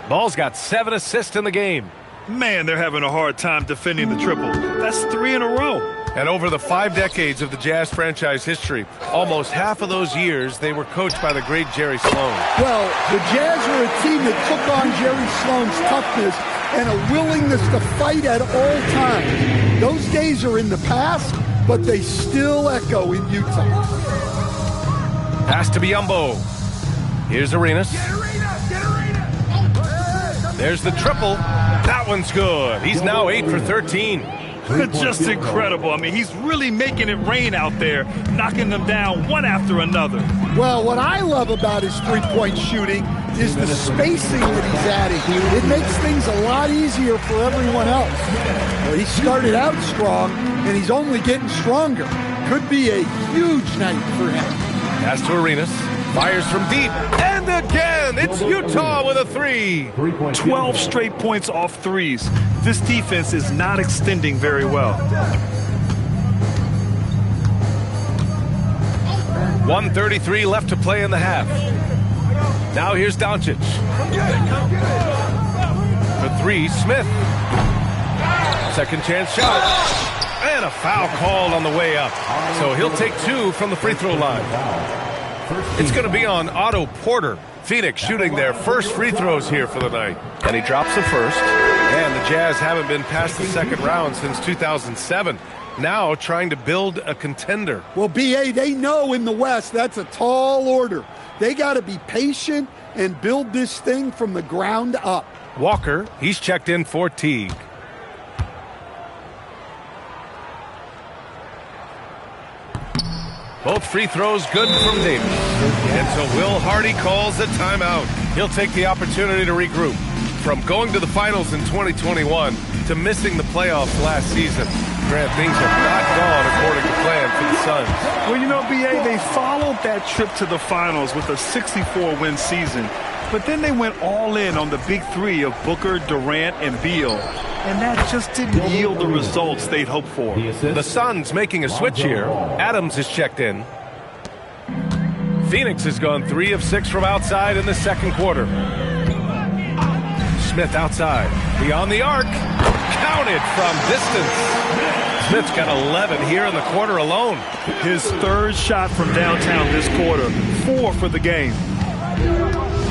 Ball's got 7 assists in the game. Man, they're having a hard time defending the triple. That's 3 in a row. And over the 5 decades of the Jazz franchise history, almost half of those years, they were coached by the great Jerry Sloan. Well, the Jazz were a team that took on Jerry Sloan's toughness and a willingness to fight at all times. Those days are in the past, but they still echo in Utah. Pass to Biyombo. Here's Arenas. There's the triple. That one's good. He's now 8 for 13. Just incredible. I mean, he's really making it rain out there, knocking them down one after another. Well, what I love about his three-point shooting is the spacing that he's adding. It makes things a lot easier for everyone else. Well, he started out strong, and he's only getting stronger. Could be a huge night for him. Pass to Arenas. Fires from deep. And again, it's Utah with a 3. 12 straight points off threes. This defense is not extending very well. 1:33 left to play in the half. Now here's Doncic. For 3, Smith. Second chance shot. And a foul called on the way up. So he'll take 2 from the free throw line. It's going to be on Otto Porter. Phoenix shooting their first free throws here for the night. And he drops the first. And the Jazz haven't been past the second round since 2007. Now trying to build a contender. Well, B.A., they know in the West that's a tall order. They got to be patient and build this thing from the ground up. Walker, he's checked in for Teague. Both free throws good from Davis. And so Will Hardy calls the timeout. He'll take the opportunity to regroup. From going to the finals in 2021 to missing the playoffs last season, Grant, things have not gone according to plan for the Suns. Well, you know, B.A., they followed that trip to the finals with a 64-win season, but then they went all in on the big three of Booker, Durant, and Beal, and that just didn't yield the results they'd hoped for. The Suns making a switch here. Adams is checked in. Phoenix has gone 3 of 6 from outside in the second quarter. Smith outside, beyond the arc, counted from distance. Smith's got 11 here in the quarter alone. His third shot from downtown this quarter, 4 for the game.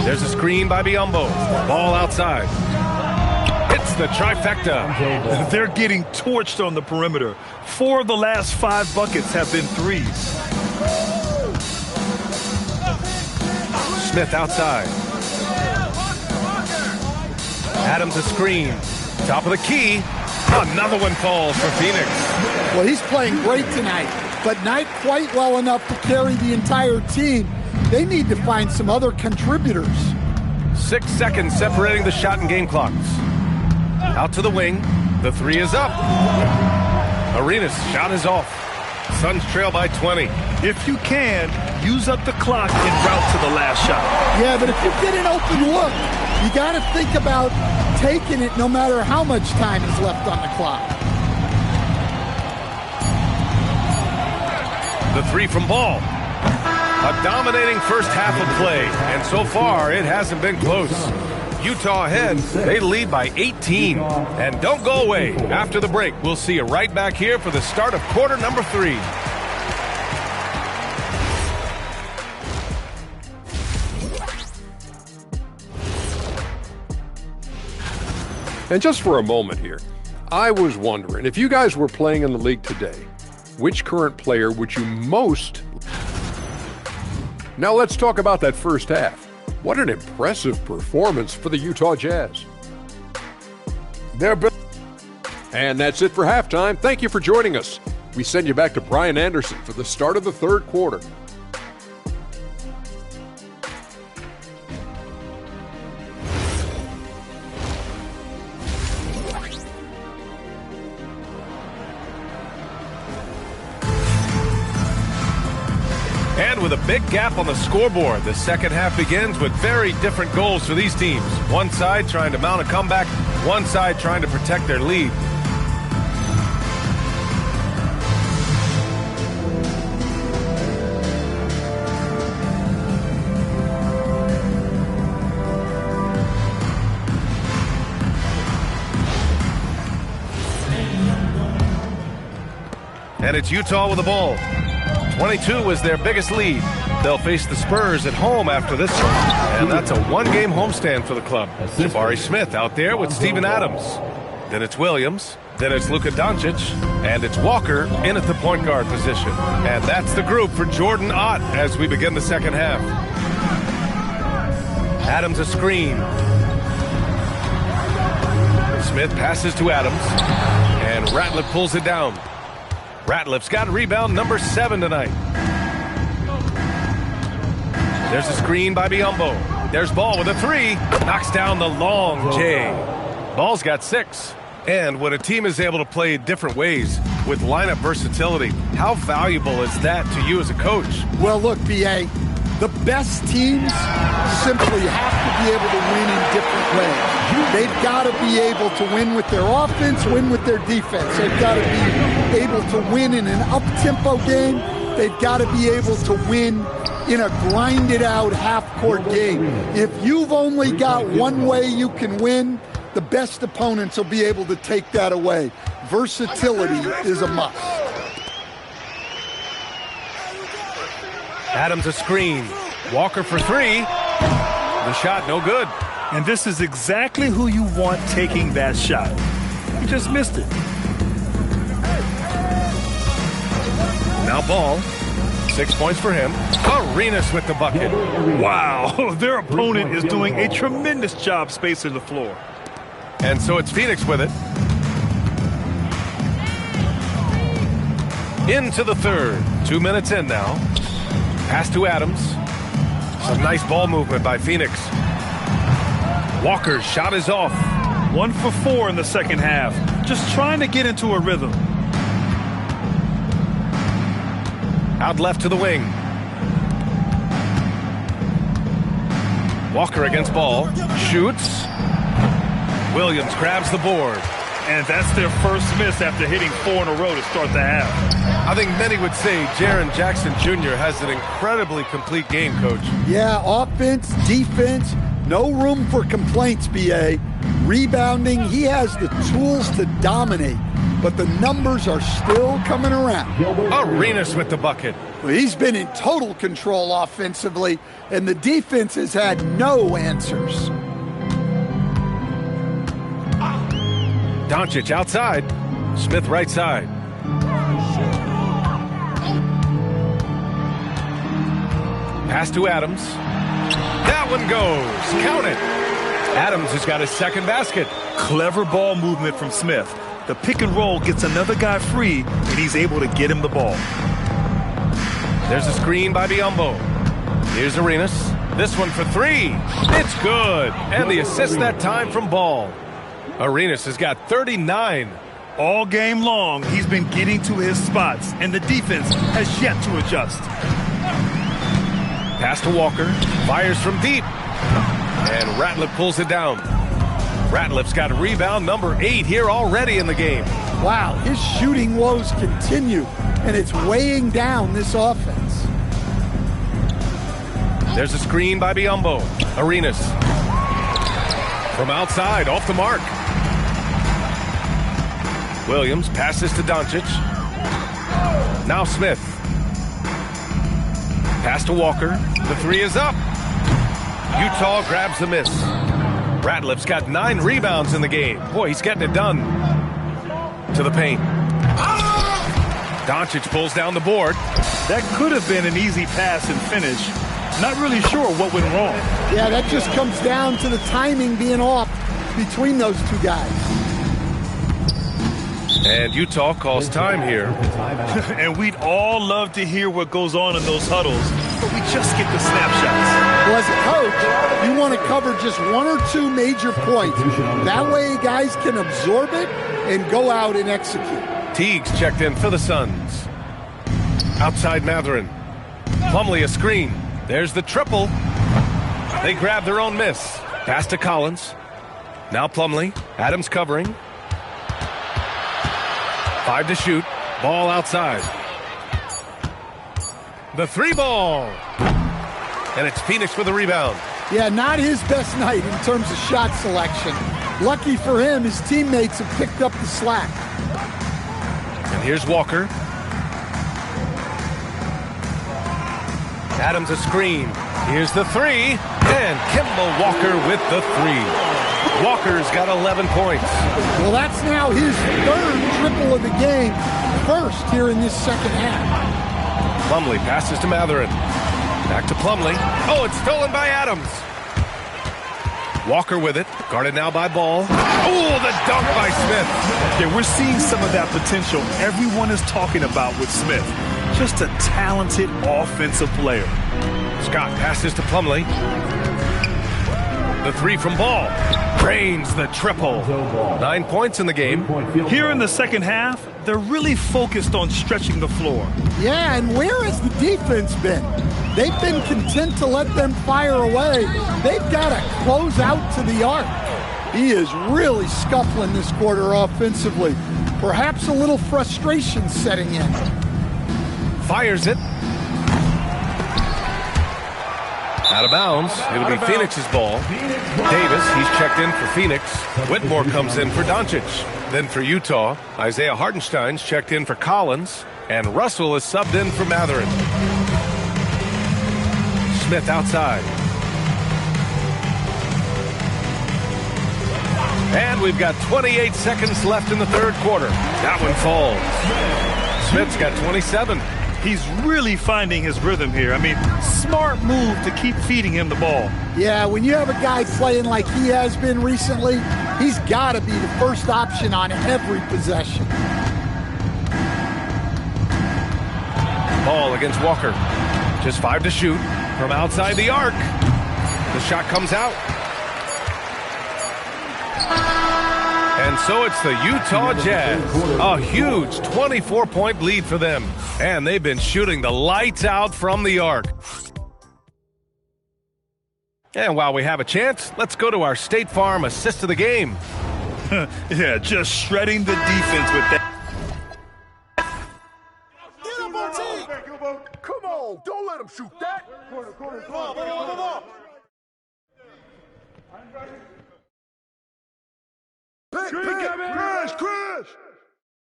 There's a screen by Biyombo. Ball outside. Hits the trifecta. They're getting torched on the perimeter. 4 of the last 5 buckets have been threes. Smith outside. Adams a screen. Top of the key. Another one falls for Phoenix. Well, he's playing great tonight, but not quite well enough to carry the entire team. They need to find some other contributors. 6 seconds separating the shot and game clocks. Out to the wing. The 3 is up. Arenas' shot is off. Suns trail by 20. If you can, use up the clock en route to the last shot. Yeah, but if you get an open look, you got to think about taking it no matter how much time is left on the clock. The 3 from Ball. A dominating first half of play, and so far it hasn't been close. Utah ahead. They lead by 18. And don't go away. After the break, we'll see you right back here for the start of quarter number 3. And just for a moment here, I was wondering, if you guys were playing in the league today, which current player would you most... Now let's talk about that first half. What an impressive performance for the Utah Jazz. And that's it for halftime. Thank you for joining us. We send you back to Brian Anderson for the start of the third quarter. And with a big gap on the scoreboard, the second half begins with very different goals for these teams. One side trying to mount a comeback, one side trying to protect their lead. And it's Utah with the ball. 22 is their biggest lead. They'll face the Spurs at home after this one. And that's a one-game homestand for the club. Jabari Smith out there with Steven Adams. Then it's Williams. Then it's Luka Doncic. And it's Walker in at the point guard position. And that's the group for Jordan Ott as we begin the second half. Adams a screen. Smith passes to Adams. And Ratliff pulls it down. Ratliff's got rebound number 7 tonight. There's a screen by Biyombo. There's Ball with a 3. Knocks down the long J. Ball's got 6. And when a team is able to play different ways with lineup versatility, how valuable is that to you as a coach? Well, look, B.A., the best teams simply have to be able to win in different ways. They've got to be able to win with their offense, win with their defense. They've got to be able to win in an up-tempo game. They've got to be able to win in a grinded-out half-court game. If you've only got one way you can win, the best opponents will be able to take that away. Versatility is a must. Adams a screen. Walker for 3. The shot no good. And this is exactly who you want taking that shot. He just missed it. Now Ball. 6 points for him. Arenas with the bucket. Wow, their opponent is doing a tremendous job spacing the floor. And so it's Phoenix with it. Into the third. 2 minutes in now. Pass to Adams. Some nice ball movement by Phoenix. Walker's shot is off. 1 for 4 in the second half. Just trying to get into a rhythm. Out left to the wing. Walker against ball. Shoots. Williams grabs the board. And that's their first miss after hitting 4 in a row to start the half. I think many would say Jaren Jackson Jr. has an incredibly complete game, Coach. Yeah, offense, defense, no room for complaints, B.A. Rebounding, he has the tools to dominate, but the numbers are still coming around. Arenas with the bucket. Well, he's been in total control offensively, and the defense has had no answers. Doncic outside. Smith right side. Pass to Adams. That one goes. Count it. Adams has got his second basket. Clever ball movement from Smith. The pick and roll gets another guy free, and he's able to get him the ball. There's a screen by Biyombo. Here's Arenas. This one for 3. It's good. And the assist that time from Ball. Arenas has got 39. All game long, he's been getting to his spots, and the defense has yet to adjust. Pass to Walker. Fires from deep. And Ratliff pulls it down. Ratliff's got rebound number 8 here already in the game. Wow, his shooting woes continue, and it's weighing down this offense. There's a screen by Biyombo. Arenas. From outside, off the mark. Williams passes to Doncic. Now Smith. Pass to Walker. The 3 is up. Utah grabs the miss. Ratliff's got 9 rebounds in the game. Boy, he's getting it done. To the paint. Doncic pulls down the board. That could have been an easy pass and finish. Not really sure what went wrong. Yeah, that just comes down to the timing being off between those two guys. And Utah calls time here. And we'd all love to hear what goes on in those huddles, but we just get the snapshots. Well, as a coach, you want to cover just 1 or 2 major points. That way guys can absorb it and go out and execute. Teague's checked in for the Suns. Outside Mathurin. Plumlee a screen. There's the triple. They grab their own miss. Pass to Collins. Now Plumlee. Adams covering. 5 to shoot. Ball outside. The 3 ball. And it's Phoenix with a rebound. Yeah, not his best night in terms of shot selection. Lucky for him, his teammates have picked up the slack. And here's Walker. Adams a screen. Here's the 3. And Kemba Walker with the 3. Walker's got 11 points. Well, that's now his 3rd triple of the game. First here in this second half. Plumlee passes to Mathurin. Back to Plumlee. Oh, it's stolen by Adams. Walker with it. Guarded now by Ball. Oh, the dunk by Smith. Yeah, we're seeing some of that potential everyone is talking about with Smith. Just a talented offensive player. Scott passes to Plumlee. The 3 from Ball. Drains the triple. 9 points in the game. Here in the second half, they're really focused on stretching the floor. Yeah, and where has the defense been? They've been content to let them fire away. They've got to close out to the arc. He is really scuffling this quarter offensively. Perhaps a little frustration setting in. Fires it. Out of bounds. It'll be Phoenix's ball. Davis, he's checked in for Phoenix. Whitmore comes in for Doncic. Then for Utah, Isaiah Hartenstein's checked in for Collins. And Russell is subbed in for Mathurin. Smith outside. And we've got 28 seconds left in the 3rd quarter. That one falls. Smith's got 27. He's really finding his rhythm here. I mean, smart move to keep feeding him the ball. Yeah, when you have a guy playing like he has been recently, he's got to be the first option on every possession. Ball against Walker. Just 5 to shoot from outside the arc. The shot comes out. And so it's the Utah Jazz. A huge 24-point lead for them. And they've been shooting the lights out from the arc. And while we have a chance, let's go to our State Farm assist of the game. Yeah, just shredding the defense with that. Come on, don't let him shoot that. Corner. Pick, Crash.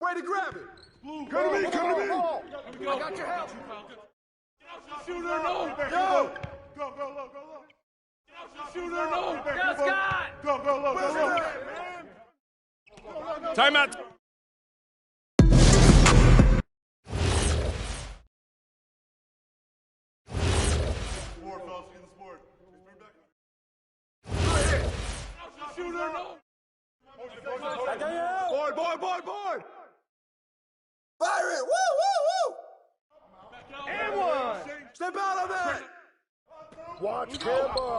Way to grab it. Come to me. I got your help. Shooter, no. Go. Go low. Shooter, no. Yes, God. Go low. Timeout. Shooter, no. Board. Fire it. Woo. And one. Step out of it. Watch Kemba.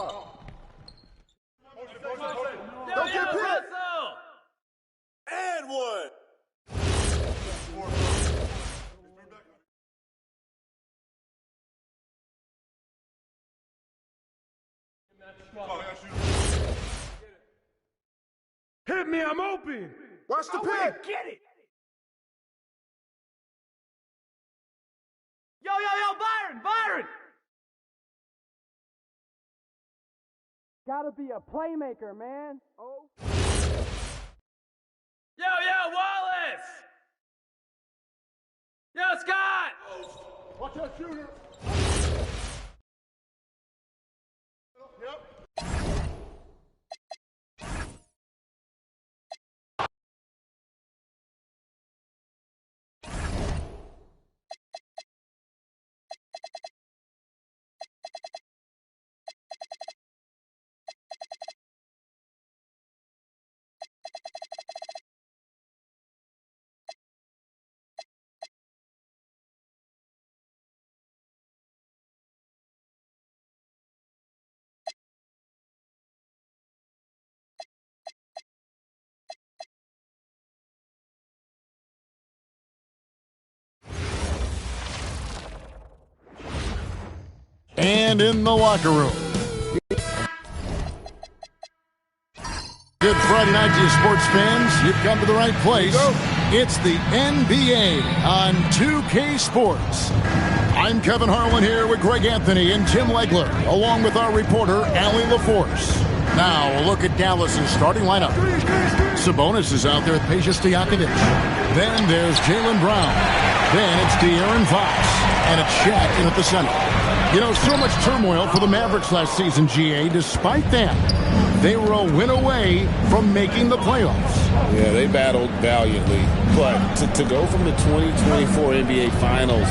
Don't get hit. And one. Hit me, I'm open. Watch the pick. Get it. Yo, Byron. Gotta be a playmaker, man. Oh. Yo, Wallace. Yo, Scott. Watch that shooter. Yep. And in the locker room. Good Friday night to you sports fans. You've come to the right place. It's the NBA on 2K Sports. I'm Kevin Harlan here with Greg Anthony and Tim Legler, along with our reporter, Allie LaForce. Now a look at Dallas' starting lineup. Sabonis is out there with Peja Stojakovic. Then there's Jaylen Brown. Then it's De'Aaron Fox. And it's Shaq in at the center. You know, so much turmoil for the Mavericks last season, GA. Despite that, they were a win away from making the playoffs. Yeah, they battled valiantly. But to go from the 2024 NBA Finals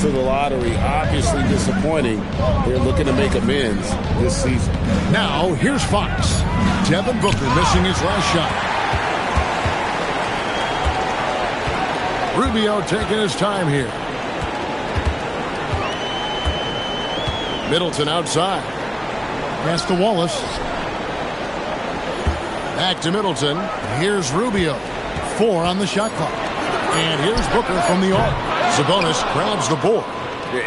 to the lottery, obviously disappointing. They're looking to make amends this season. Now, here's Fox. Devin Booker missing his last shot. Rubio taking his time here. Middleton outside. Pass to Wallace. Back to Middleton. Here's Rubio. 4 on the shot clock. And here's Booker from the arc. Sabonis grabs the board.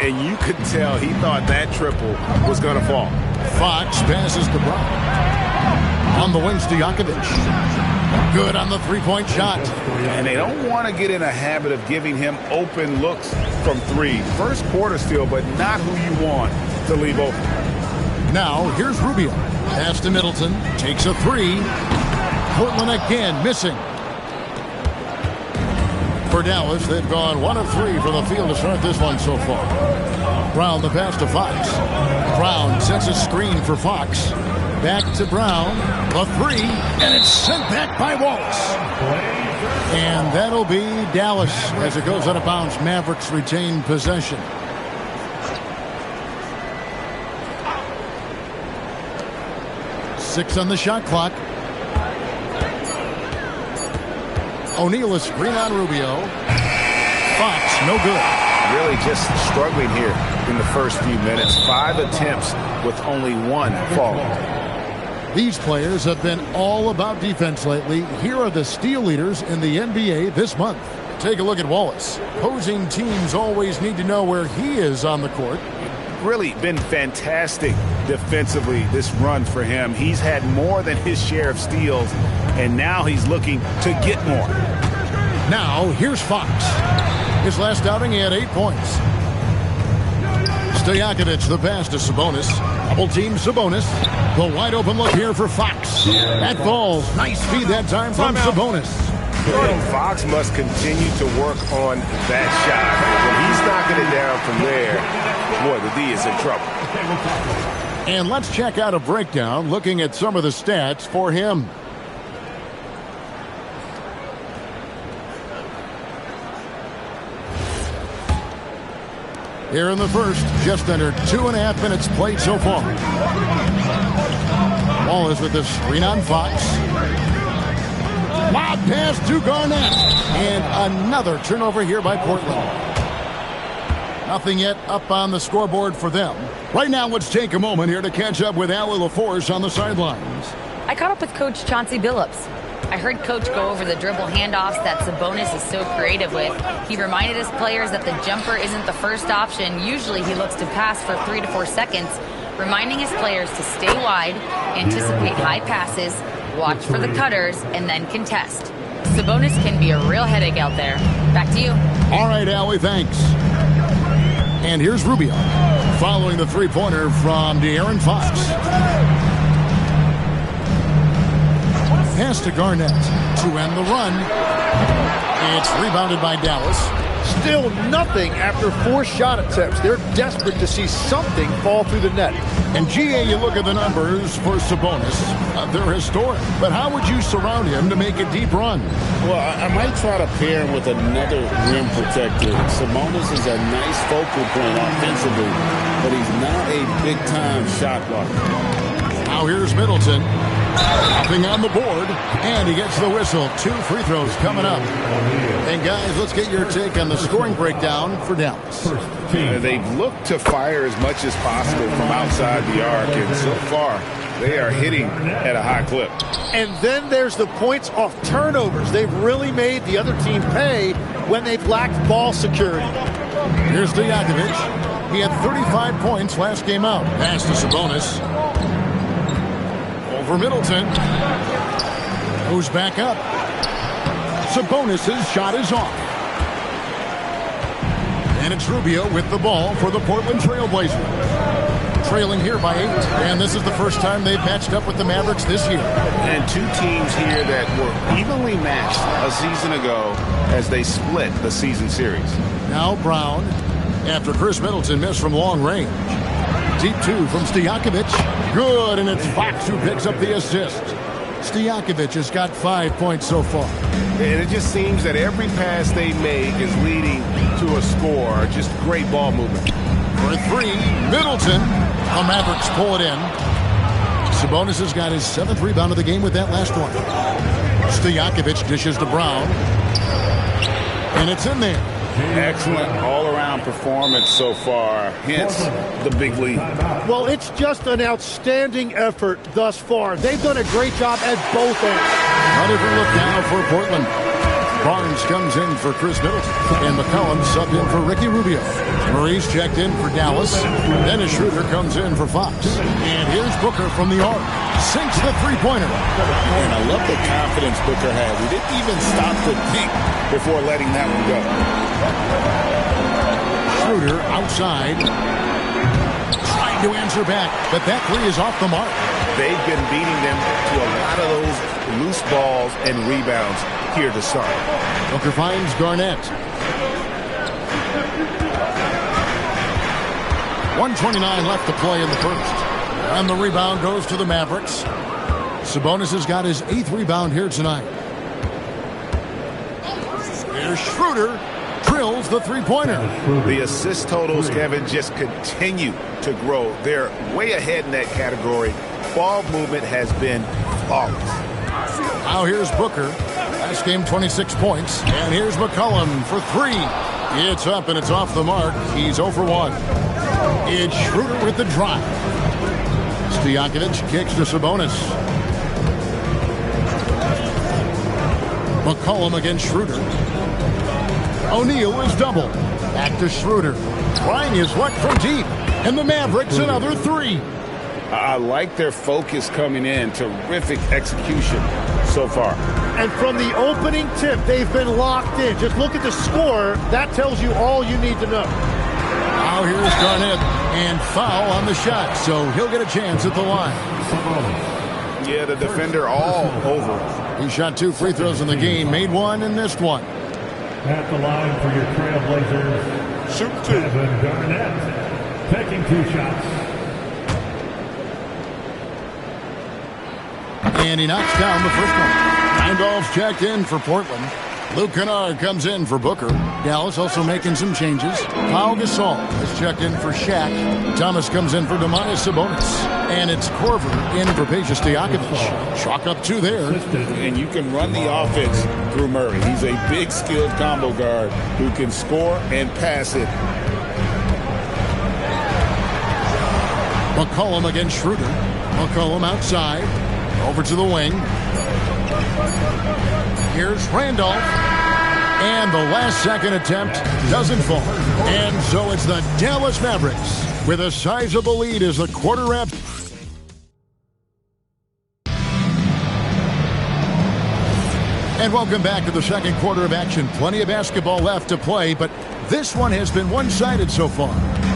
And you could tell he thought that triple was going to fall. Fox passes to Brown. On the wing, Stojakovic. Good on the three-point shot. And they don't want to get in a habit of giving him open looks from three. First quarter still, but not who you want to leave open. Now, here's Rubio. Pass to Middleton. Takes a three. Portland again missing. For Dallas, they've gone 1 of 3 from the field to start this one so far. Brown the pass to Fox. Brown sets a screen for Fox. Back to Brown. The three. And it's sent back by Wallace. And that'll be Dallas as it goes out of bounds. Mavericks retain possession. Six on the shot clock. O'Neal is screen on Rubio. Fox, no good. Really just struggling here in the first few minutes. 5 attempts with only 1 falling. These players have been all about defense lately. Here are the steal leaders in the NBA this month. Take a look at Wallace. Opposing teams always need to know where he is on the court. Really been fantastic defensively this run for him. He's had more than his share of steals, and now he's looking to get more. Now, here's Fox. His last outing, he had 8 points. Stojakovic, the pass to Sabonis. Double team Sabonis. The wide open look here for Fox. That falls. Nice speed that time from Sabonis. Fox must continue to work on that shot. When he's knocking it down from there, boy, the D is in trouble. And let's check out a breakdown looking at some of the stats for him. Here in the first, just under 2.5 minutes played so far. Wallace with the screen on Fox. Lob pass to Garnett. And another turnover here by Portland. Nothing yet up on the scoreboard for them. Right now, let's take a moment here to catch up with Allie LaForce on the sidelines. I caught up with Coach Chauncey Billups. I heard Coach go over the dribble handoffs that Sabonis is so creative with. He reminded his players that the jumper isn't the first option. Usually he looks to pass for 3 to 4 seconds, reminding his players to stay wide, anticipate high passes, watch for the cutters, and then contest. Sabonis can be a real headache out there. Back to you. All right, Allie, thanks. And here's Rubio, following the three-pointer from De'Aaron Fox. Pass to Garnett to end the run. It's rebounded by Dallas. Still nothing after 4 shot attempts. They're desperate to see something fall through the net. And GA, you look at the numbers for Sabonis. They're historic. But how would you surround him to make a deep run? Well, I might try to pair him with another rim protector. Sabonis is a nice focal point offensively, but he's not a big-time shot blocker. Now here's Middleton. Nothing on the board, and he gets the whistle. 2 free throws coming up. And guys, let's get your take on the scoring breakdown for Dallas. They've looked to fire as much as possible from outside the arc, and so far they are hitting at a high clip. And then there's the points off turnovers. They've really made the other team pay when they've lacked ball security. Here's Stojakovic. He had 35 points last game out. Pass to Sabonis. Over Middleton. Goes back up. Sabonis' shot is off. And it's Rubio with the ball for the Portland Trailblazers. Trailing here by 8. And this is the first time they've matched up with the Mavericks this year. And 2 teams here that were evenly matched a season ago as they split the season series. Now Brown, after Chris Middleton missed from long range. Deep 2 from Stojakovic. Good, and it's Fox who picks up the assist. Stojakovic has got 5 points so far. And it just seems that every pass they make is leading to a score. Just great ball movement. For 3, Middleton. The Mavericks pull it in. Sabonis has got his 7th rebound of the game with that last one. Stojakovic dishes to Brown. And it's in there. Excellent all-around performance so far, hence the big lead. Well, it's just an outstanding effort thus far. They've done a great job at both ends. A different look now for Portland. Barnes comes in for Chris Middleton, and McCollum subbed in for Ricky Rubio. Murray's checked in for Dallas. Dennis Schroeder comes in for Fox. And here's Booker from the arc. Sinks the three-pointer. And I love the confidence Booker had. He didn't even stop to think before letting that one go. Schroeder outside. Trying to answer back, but that 3 is off the mark. They've been beating them to a lot of those loose balls and rebounds here to start. Booker finds Garnett. 1:29 left to play in the first. And the rebound goes to the Mavericks. Sabonis has got his 8th rebound here tonight. There's Schroeder. Drills the three-pointer. The assist totals, Kevin, just continue to grow. They're way ahead in that category. Ball movement has been flawless. Now here's Booker. Last game, 26 points. And here's McCollum for 3. It's up and it's off the mark. He's 0 for 1. It's Schroeder with the drive. Stojakovic kicks to Sabonis. McCollum against Schroeder. O'Neal is double. Back to Schroeder. Trying his luck from deep. And the Mavericks another three. I like their focus coming in. Terrific execution so far. And from the opening tip, they've been locked in. Just look at the score. That tells you all you need to know. Now here's Garnett. And foul on the shot. So he'll get a chance at the line. Yeah, the defender all over. He shot 2 free throws in the game. Made one and missed one. At the line for your Trailblazers. Shoot 2. Kevin Garnett taking 2 shots. And he knocks down the first one. Randolph's checked in for Portland. Luke Kennard comes in for Booker. Dallas also making some changes. Pau Gasol is checked in for Shaq. Thomas comes in for Domantas Sabonis. And it's Korver in for Peja Stojakovic. Chalk up 2 there. And you can run the offense through Murray. He's a big, skilled combo guard who can score and pass it. McCollum against Schroeder. McCollum outside. Over to the wing. Here's Randolph. And the last second attempt doesn't fall. And so it's the Dallas Mavericks with a sizable lead as the quarter wraps. And welcome back to the second quarter of action. Plenty of basketball left to play, but this one has been one-sided so far.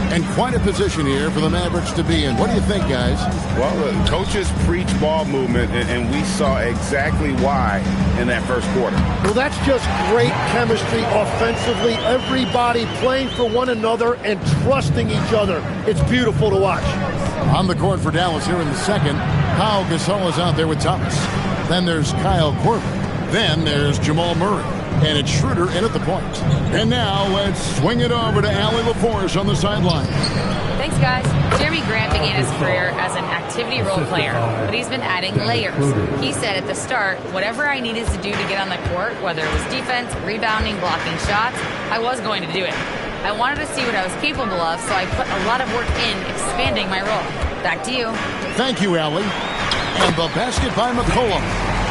And quite a position here for the Mavericks to be in. What do you think, guys? Well, the coaches preach ball movement, and we saw exactly why in that first quarter. Well, that's just great chemistry offensively. Everybody playing for one another and trusting each other. It's beautiful to watch. On the court for Dallas here in the second, Pau Gasol is out there with Thomas. Then there's Kyle Korver. Then there's Jamal Murray. And it's Schroeder in at the point. And now let's swing it over to Allie LaForce on the sideline. Thanks, guys. Jeremy Grant began his career as an activity role player, but he's been adding layers. He said at the start, whatever I needed to do to get on the court, whether it was defense, rebounding, blocking shots, I was going to do it. I wanted to see what I was capable of, so I put a lot of work in expanding my role. Back to you. Thank you, Allie. And the basket by McCollum.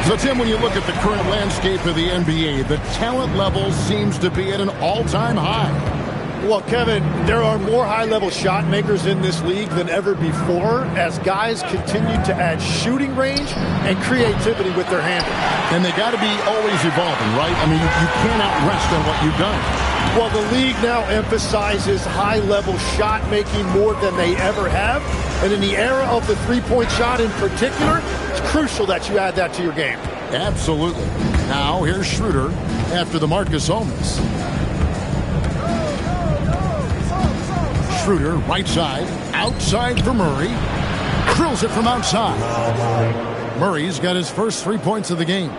So, Tim, when you look at the current landscape of the NBA, the talent level seems to be at an all-time high. Well, Kevin, there are more high-level shot makers in this league than ever before as guys continue to add shooting range and creativity with their handle. And they got to be always evolving, right? I mean, you cannot rest on what you've done. Well, the league now emphasizes high-level shot making more than they ever have. And in the era of the three-point shot in particular, it's crucial that you add that to your game. Absolutely. Now, here's Schroeder after the Marcus Holmes. Schroeder, right side, outside for Murray. Drills it from outside. Murray's got his first 3 points of the game.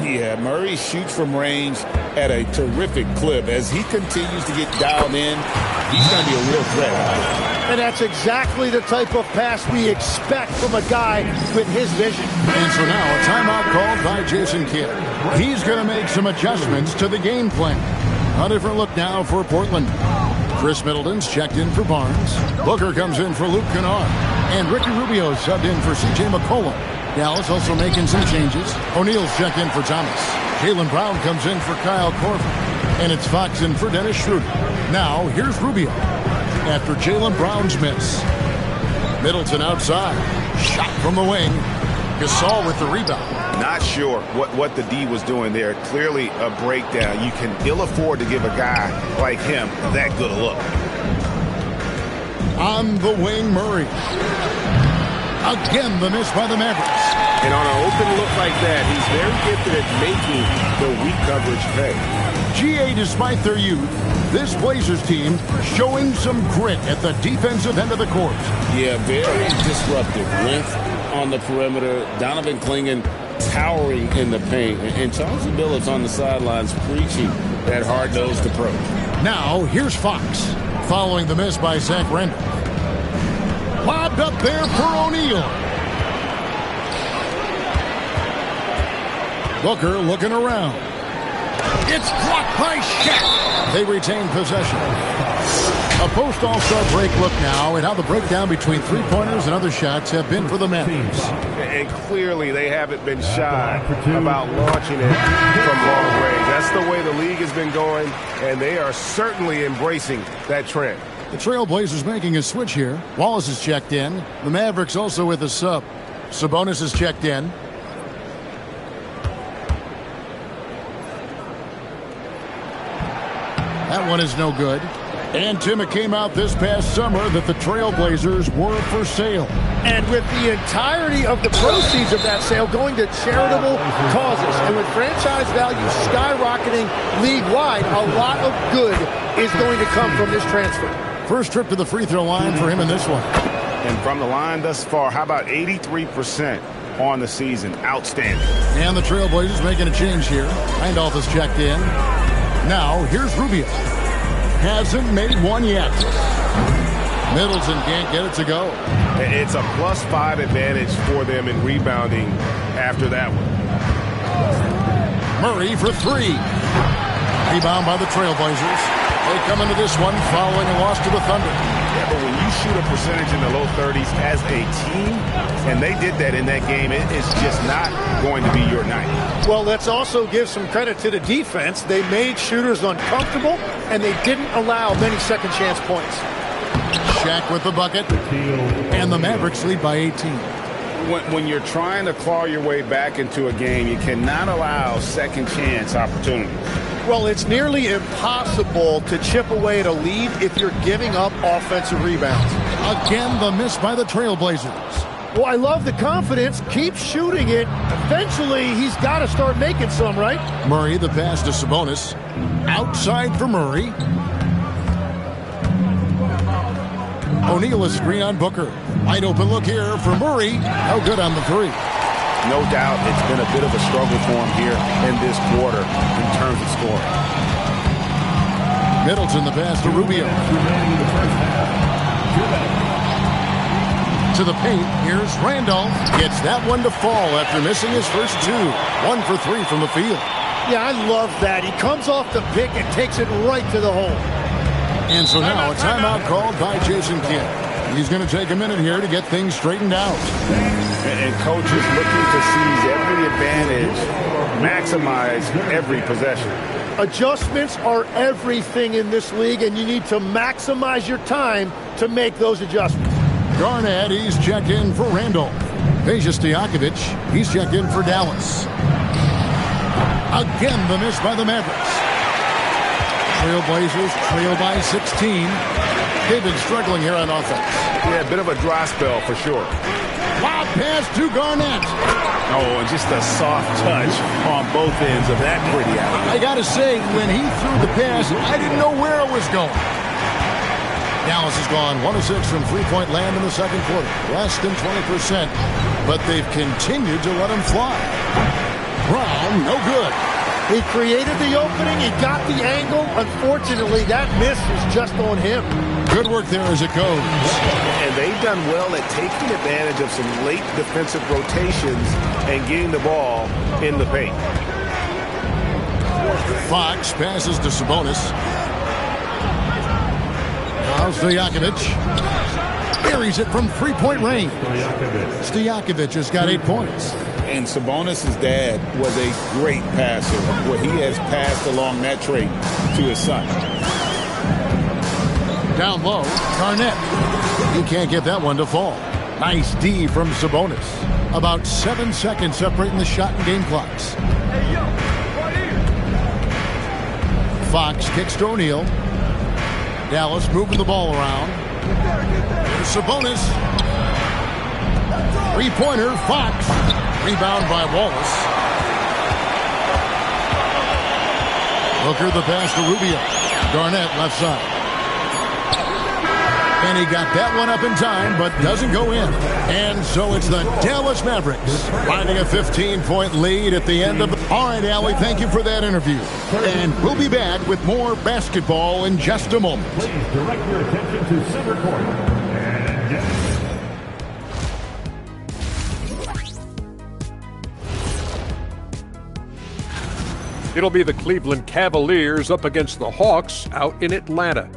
Yeah, Murray shoots from range at a terrific clip. As he continues to get dialed in, he's going to be a real threat. And that's exactly the type of pass we expect from a guy with his vision. And so now a timeout called by Jason Kidd. He's going to make some adjustments to the game plan. A different look now for Portland. Chris Middleton's checked in for Barnes. Booker comes in for Luke Kennard. And Ricky Rubio subbed in for C.J. McCollum. Dallas also making some changes. O'Neal's checked in for Thomas. Jaylen Brown comes in for Kyle Korver. And it's Fox in for Dennis Schroeder. Now, here's Rubio. After Jaylen Brown's miss. Middleton outside. Shot from the wing. Gasol with the rebound. Not sure what the D was doing there. Clearly a breakdown. You can ill afford to give a guy like him that good a look. On the wing, Murray. Again, the miss by the Mavericks. And on an open look like that, he's very gifted at making the weak coverage pay. GA, despite their youth, this Blazers team showing some grit at the defensive end of the court. Yeah, very disruptive. Length on the perimeter. Donovan Clingan towering in the paint. And Chauncey Billups on the sidelines preaching that hard-nosed approach. Now, here's Fox, following the miss by Zach Randolph. Lobbed up there for O'Neal. Booker looking around. It's blocked by Shaq. They retain possession. A post-All-Star break look now at how the breakdown between three-pointers and other shots have been for the Mavericks. And clearly they haven't been shy about launching it from long range. That's the way the league has been going, and they are certainly embracing that trend. The Trailblazers making a switch here. Wallace is checked in. The Mavericks also with a sub. Sabonis is checked in. That one is no good. And Tim, it came out this past summer that the Trailblazers were for sale. And with the entirety of the proceeds of that sale going to charitable causes, and with franchise value skyrocketing league-wide, a lot of good is going to come from this transfer. First trip to the free throw line for him in this one. And from the line thus far, how about 83% on the season? Outstanding. And the Trailblazers making a change here. Randolph is checked in. Now, here's Rubio. Hasn't made one yet. Middleton can't get it to go. It's a +5 advantage for them in rebounding after that one. Murray for three. Rebound by the Trailblazers. They come into this one following a loss to the Thunder. Yeah, but when you shoot a percentage in the low 30s as a team, and they did that in that game, it's just not going to be your night. Well, let's also give some credit to the defense. They made shooters uncomfortable, and they didn't allow many second chance points. Shaq with the bucket, and the Mavericks lead by 18. When you're trying to claw your way back into a game, you cannot allow second chance opportunities. Well, it's nearly impossible to chip away at a lead if you're giving up offensive rebounds. Again, the miss by the Trailblazers. Well, I love the confidence. Keep shooting it. Eventually, he's got to start making some, right? Murray, the pass to Sabonis. Outside for Murray. O'Neal is screen on Booker. Wide open look here for Murray. No good on the three. No doubt it's been a bit of a struggle for him here in this quarter in terms of scoring. Middleton, the pass to Rubio. To the paint, here's Randolph. Gets that one to fall after missing his first two. 1 for 3 from the field. Yeah, I love that. He comes off the pick and takes it right to the hole. And so now a timeout called by Jason Kidd. He's going to take a minute here to get things straightened out. And coach is looking to seize every advantage, maximize every possession. Adjustments are everything in this league, and you need to maximize your time to make those adjustments. Garnett, he's checked in for Randolph. Peja Stojakovic, he's checked in for Dallas. Again, the miss by the Mavericks. Trailblazers trail by 16. They've been struggling here on offense. Yeah, a bit of a dry spell for sure. Lob pass to Garnett. Oh, and just a soft touch on both ends of that pretty alley. I got to say, when he threw the pass, I didn't know where it was going. Dallas has gone 1 of 6 from three-point land in the second quarter. Less than 20%, but they've continued to let him fly. Brown, no good. He created the opening. He got the angle. Unfortunately, that miss was just on him. Good work there as it goes. And they've done well at taking advantage of some late defensive rotations and getting the ball in the paint. Fox passes to Sabonis. Now Stojakovic buries it from three-point range. Stojakovic has got 8 points. And Sabonis' dad was a great passer, where he has passed along that trait to his son. Down low, Garnett. He can't get that one to fall. Nice D from Sabonis. About 7 seconds separating the shot and game clocks. Fox kicks to O'Neal. Dallas moving the ball around. Here's Sabonis. Three-pointer, Fox. Rebound by Wallace. Booker the pass to Rubio. Garnett left side. And he got that one up in time, but doesn't go in. And so it's the Dallas Mavericks finding a 15-point lead at the end of the... All right, Allie, thank you for that interview. And we'll be back with more basketball in just a moment. Please direct your attention to center court. And It'll be the Cleveland Cavaliers up against the Hawks out in Atlanta.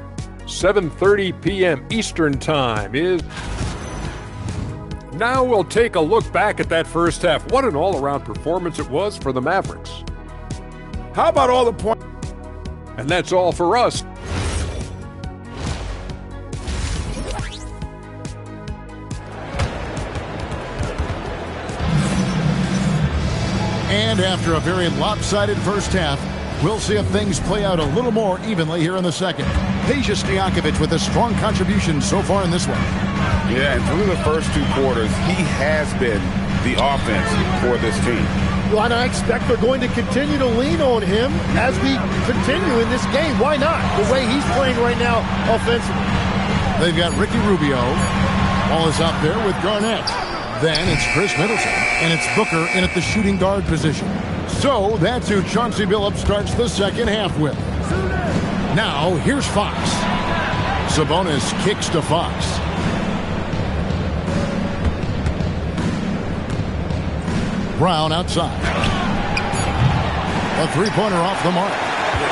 7:30 p.m. Eastern Time is... Now we'll take a look back at that first half. What an all-around performance it was for the Mavericks. How about all the points? And that's all for us. And after a very lopsided first half, we'll see if things play out a little more evenly here in the second. Peja Stojakovic with a strong contribution so far in this one. Yeah, and through the first 2 quarters, he has been the offense for this team. Well, and I expect they're going to continue to lean on him as we continue in this game. Why not? The way he's playing right now offensively. They've got Ricky Rubio. Ball is out there with Garnett. Then it's Chris Middleton, and it's Booker in at the shooting guard position. So that's who Chauncey Billups starts the second half with. Now, here's Fox. Sabonis kicks to Fox. Brown outside. A three-pointer off the mark.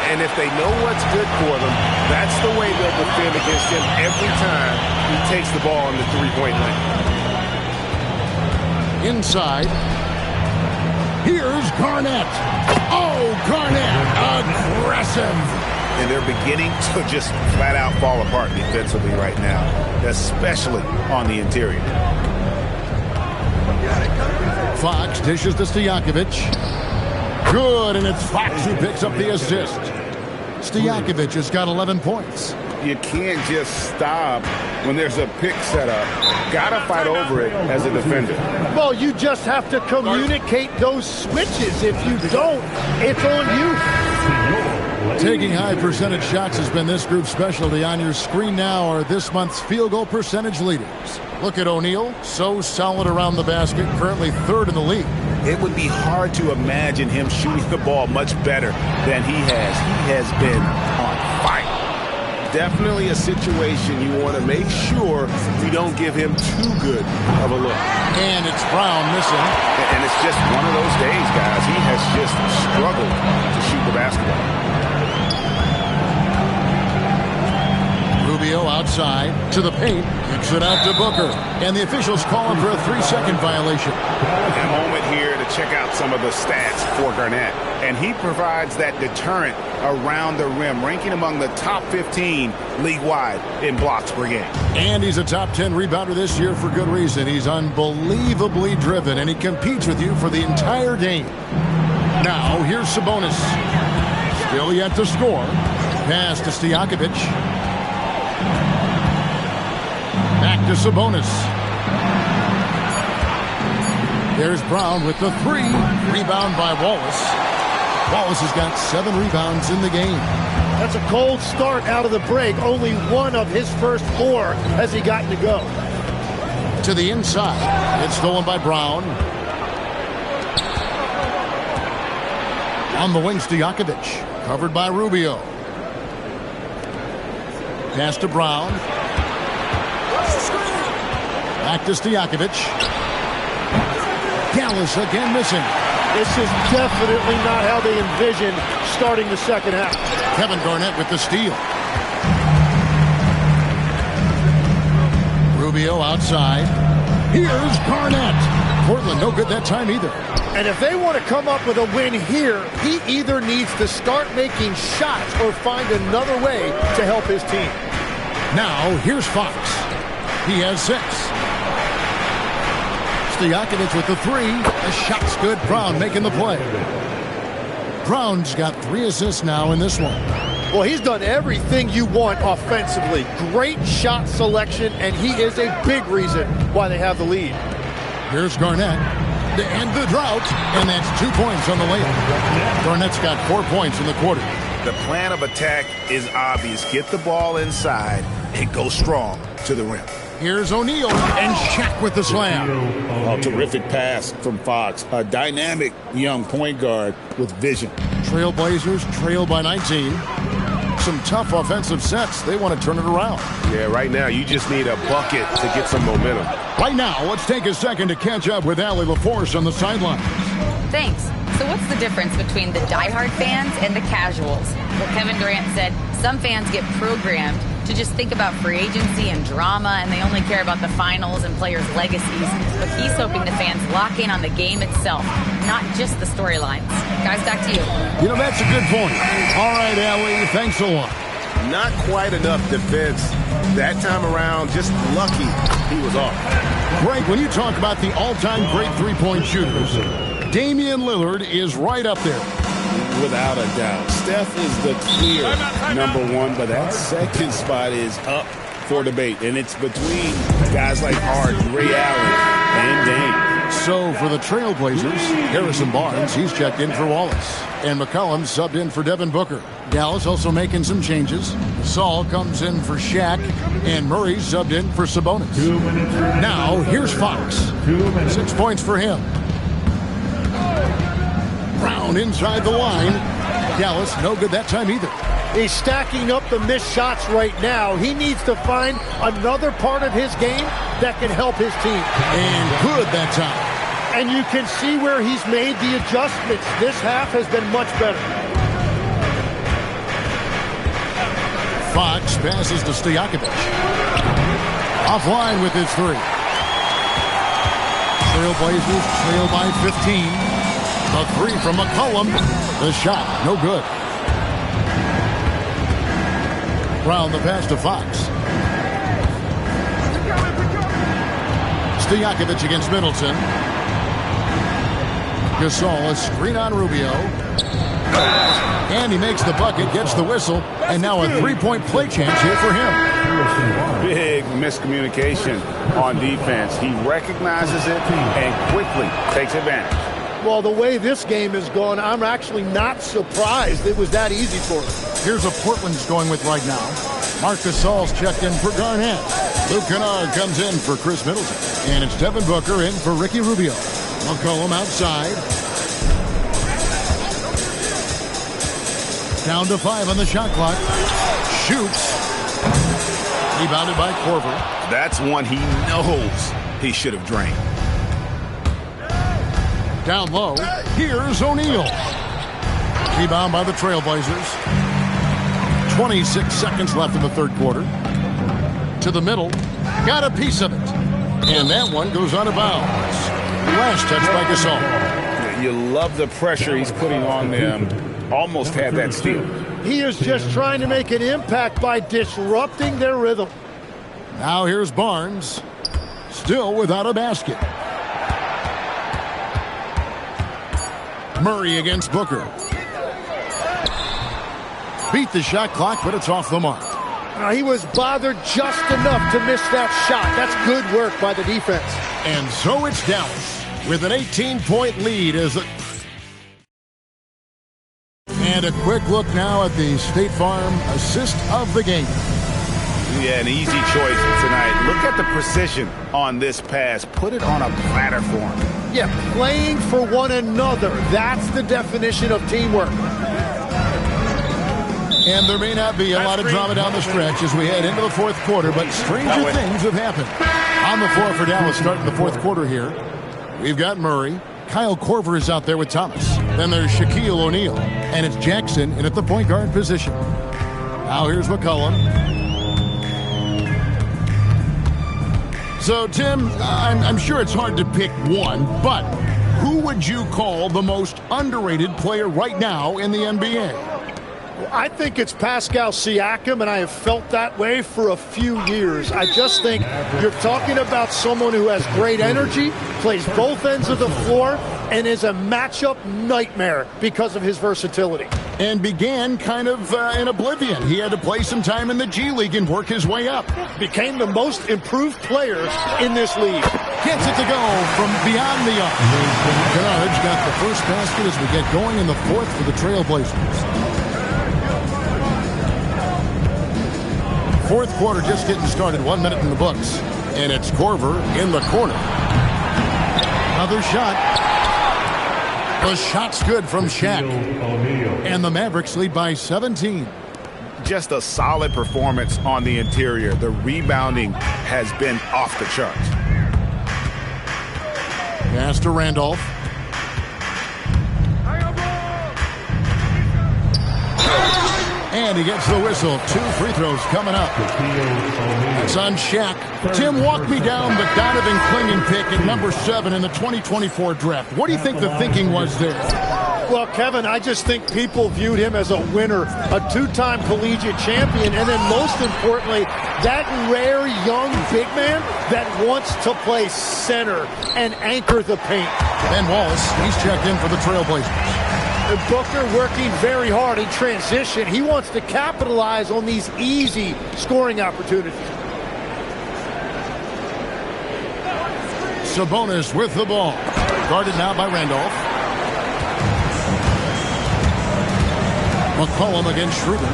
And if they know what's good for them, that's the way they'll defend against him every time he takes the ball in the three-point line. Inside. Here's Garnett. Oh, Garnett. Aggressive. And they're beginning to just flat out fall apart defensively right now, especially on the interior. Fox dishes to Stojakovic. Good, and it's Fox who picks up the assist. Stojakovic has got 11 points. You can't just stop when there's a pick set up. Gotta fight over it as a defender. Well, you just have to communicate those switches. If you don't, it's on you. Taking high percentage shots has been this group's specialty. On your screen now are this month's field goal percentage leaders. Look at O'Neal, so solid around the basket, currently 3rd in the league. It would be hard to imagine him shooting the ball much better than he has. He has been on fire. Definitely a situation you want to make sure you don't give him too good of a look. And it's Brown missing. And it's just one of those days, guys. He has just struggled to shoot the basketball. Rubio outside to the paint, kicks it out to Booker, and the officials call him for a 3-second violation. A moment here to check out some of the stats for Garnett, and he provides that deterrent around the rim, ranking among the top 15 league-wide in blocks per game. And he's a top 10 rebounder this year for good reason. He's unbelievably driven, and he competes with you for the entire game. Now, here's Sabonis. Still yet to score. Pass to Stojakovic. Back to Sabonis. There's Brown with the 3. Rebound by Wallace. Wallace has got 7 rebounds in the game. That's a cold start out of the break. Only 1 of his first 4 has he gotten to go. To the inside. It's stolen by Brown. On the wing, Stojakovic. Covered by Rubio. Pass to Brown. Back to Stojakovic. Dallas again missing. This is definitely not how they envisioned starting the second half. Kevin Garnett with the steal. Rubio outside. Here's Garnett. Portland no good that time either. And if they want to come up with a win here, he either needs to start making shots or find another way to help his team. Now, here's Fox. He has 6. Stojakovic with the 3. The shot's good. Brown making the play. Brown's got 3 assists now in this one. Well, he's done everything you want offensively. Great shot selection, and he is a big reason why they have the lead. Here's Garnett. To end the drought, and that's 2 points on the layup. Garnett's got 4 points in the quarter. The plan of attack is obvious. Get the ball inside and go strong to the rim. Here's O'Neal and Shaq with the slam. Oh, terrific pass from Fox. A dynamic young point guard with vision. Trailblazers trail by 19. Some tough offensive sets. They want to turn it around. Yeah, right now you just need a bucket to get some momentum. Right now, let's take a second to catch up with Allie LaForce on the sideline. Thanks. So what's the difference between the diehard fans and the casuals? Well, Kevin Durant said some fans get programmed to just think about free agency and drama, and they only care about the finals and players' legacies. But he's hoping the fans lock in on the game itself, not just the storylines. Guys, back to you. You know, that's a good point. All right, Allie, thanks a lot. Not quite enough defense that time around. Just lucky he was off. Greg, when you talk about the all-time great three-point shooters, Damian Lillard is right up there. Without a doubt. Steph is the clear #1, but that second spot is up for debate. And it's between guys like Harden, Ray Allen, and Dame. So for the Trailblazers, Harrison Barnes, he's checked in for Wallace. And McCollum subbed in for Devin Booker. Dallas also making some changes. Saul comes in for Shaq, and Murray subbed in for Sabonis. Now, here's Fox. 6 points for him. Brown inside the line. Dallas, no good that time either. He's stacking up the missed shots right now. He needs to find another part of his game that can help his team. And good that time. And you can see where he's made the adjustments. This half has been much better. Fox passes to Stojakovic. Offline with his three. Trailblazers trail by 15. The three from McCollum. The shot, no good. Brown the pass to Fox. Stojakovic against Middleton. Gasol, a screen on Rubio. And he makes the bucket, gets the whistle, and now a three-point play chance here for him. Big miscommunication on defense. He recognizes it and quickly takes advantage. Well, the way this game is going, I'm actually not surprised it was that easy for him. Here's a Portland's going with right now. Marc Gasol's checked in for Garnett. Luke Kennard comes in for Chris Middleton. And it's Devin Booker in for Ricky Rubio. McCollum outside. Down to 5 on the shot clock. Shoots. Rebounded by Korver. That's one he knows he should have drained. Down low, here's O'Neal. Rebound by the Trailblazers. 26 seconds left in the third quarter. To the middle, got a piece of it. And that one goes out of bounds. Last touch by Gasol. You love the pressure he's putting on them. Almost had that steal. He is just trying to make an impact by disrupting their rhythm. Now here's Barnes. Still without a basket. Murray against Booker. Beat the shot clock, but it's off the mark. He was bothered just enough to miss that shot. That's good work by the defense. And so it's Dallas with an 18-point lead as the... And a quick look now at the State Farm assist of the game. Yeah, an easy choice tonight. Look at the precision on this pass. Put it on a platter for him. Yeah, playing for one another. That's the definition of teamwork. And there may not be a lot of drama down the stretch as we head into the fourth quarter, but stranger things have happened. On the floor for Dallas starting the fourth quarter here, we've got Murray. Kyle Korver is out there with Thomas. Then there's Shaquille O'Neal. And it's Jackson in at the point guard position. Now here's McCollum. So, Tim, I'm sure it's hard to pick one, but who would you call the most underrated player right now in the NBA? I think it's Pascal Siakam, and I have felt that way for a few years. I just think you're talking about someone who has great energy, plays both ends of the floor, and is a matchup nightmare because of his versatility. And began kind of in oblivion. He had to play some time in the G League and work his way up. Became the most improved player in this league. Gets it to go from beyond the arc. Kennard's got the first basket as we get going in the fourth for the Trailblazers. Fourth quarter just getting started, 1 minute in the books. And it's Korver in the corner. Another shot. The shot's good from Shaq. And the Mavericks lead by 17. Just a solid performance on the interior. The rebounding has been off the charts. Pass to Randolph. And he gets the whistle. 2 free throws coming up. It's on Shaq. Tim, walk me down the Donovan Clingan pick at number 7 in the 2024 draft. What do you think the thinking was there? Well, Kevin, I just think people viewed him as a winner, a 2-time collegiate champion, and then most importantly, that rare young big man that wants to play center and anchor the paint. Ben Wallace, he's checked in for the Trailblazers. Booker working very hard in transition. He wants to capitalize on these easy scoring opportunities. Sabonis with the ball. Guarded now by Randolph. McCollum against Schroeder.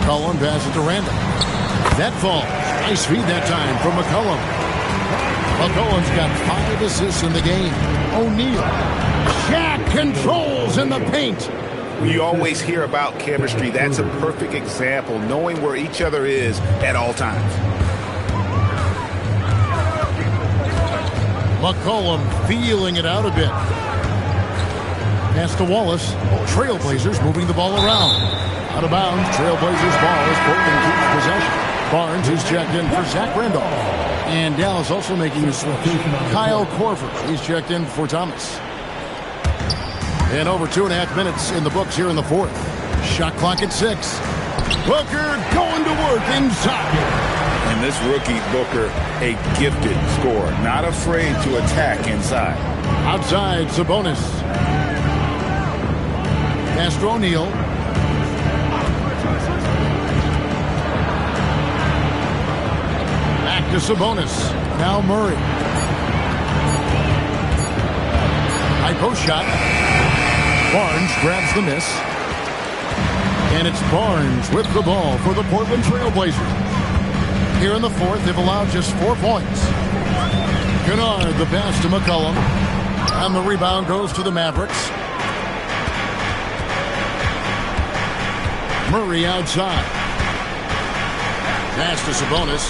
McCollum passes to Randolph. That falls. Nice feed that time from McCollum. McCollum's got 5 assists in the game. O'Neal. Shaq controls in the paint. You always hear about chemistry. That's a perfect example, knowing where each other is at all times. McCollum feeling it out a bit. Pass to Wallace. Trailblazers moving the ball around. Out of bounds. Trailblazers ball as Portland keeps possession. Barnes is checked in for Zach Randolph. And Dallas also making a switch. Kyle Korver. He's checked in for Thomas. And over 2.5 minutes in the books here in the fourth. Shot clock at 6. Booker going to work inside. And this rookie, Booker, a gifted scorer. Not afraid to attack inside. Outside, Sabonis. Pass to O'Neal. Back to Sabonis. Now Murray. High post shot. Barnes grabs the miss. And it's Barnes with the ball for the Portland Trailblazers. Here in the fourth, they've allowed just 4 points. Kennard, the pass to McCollum. And the rebound goes to the Mavericks. Murray outside. Pass to Sabonis.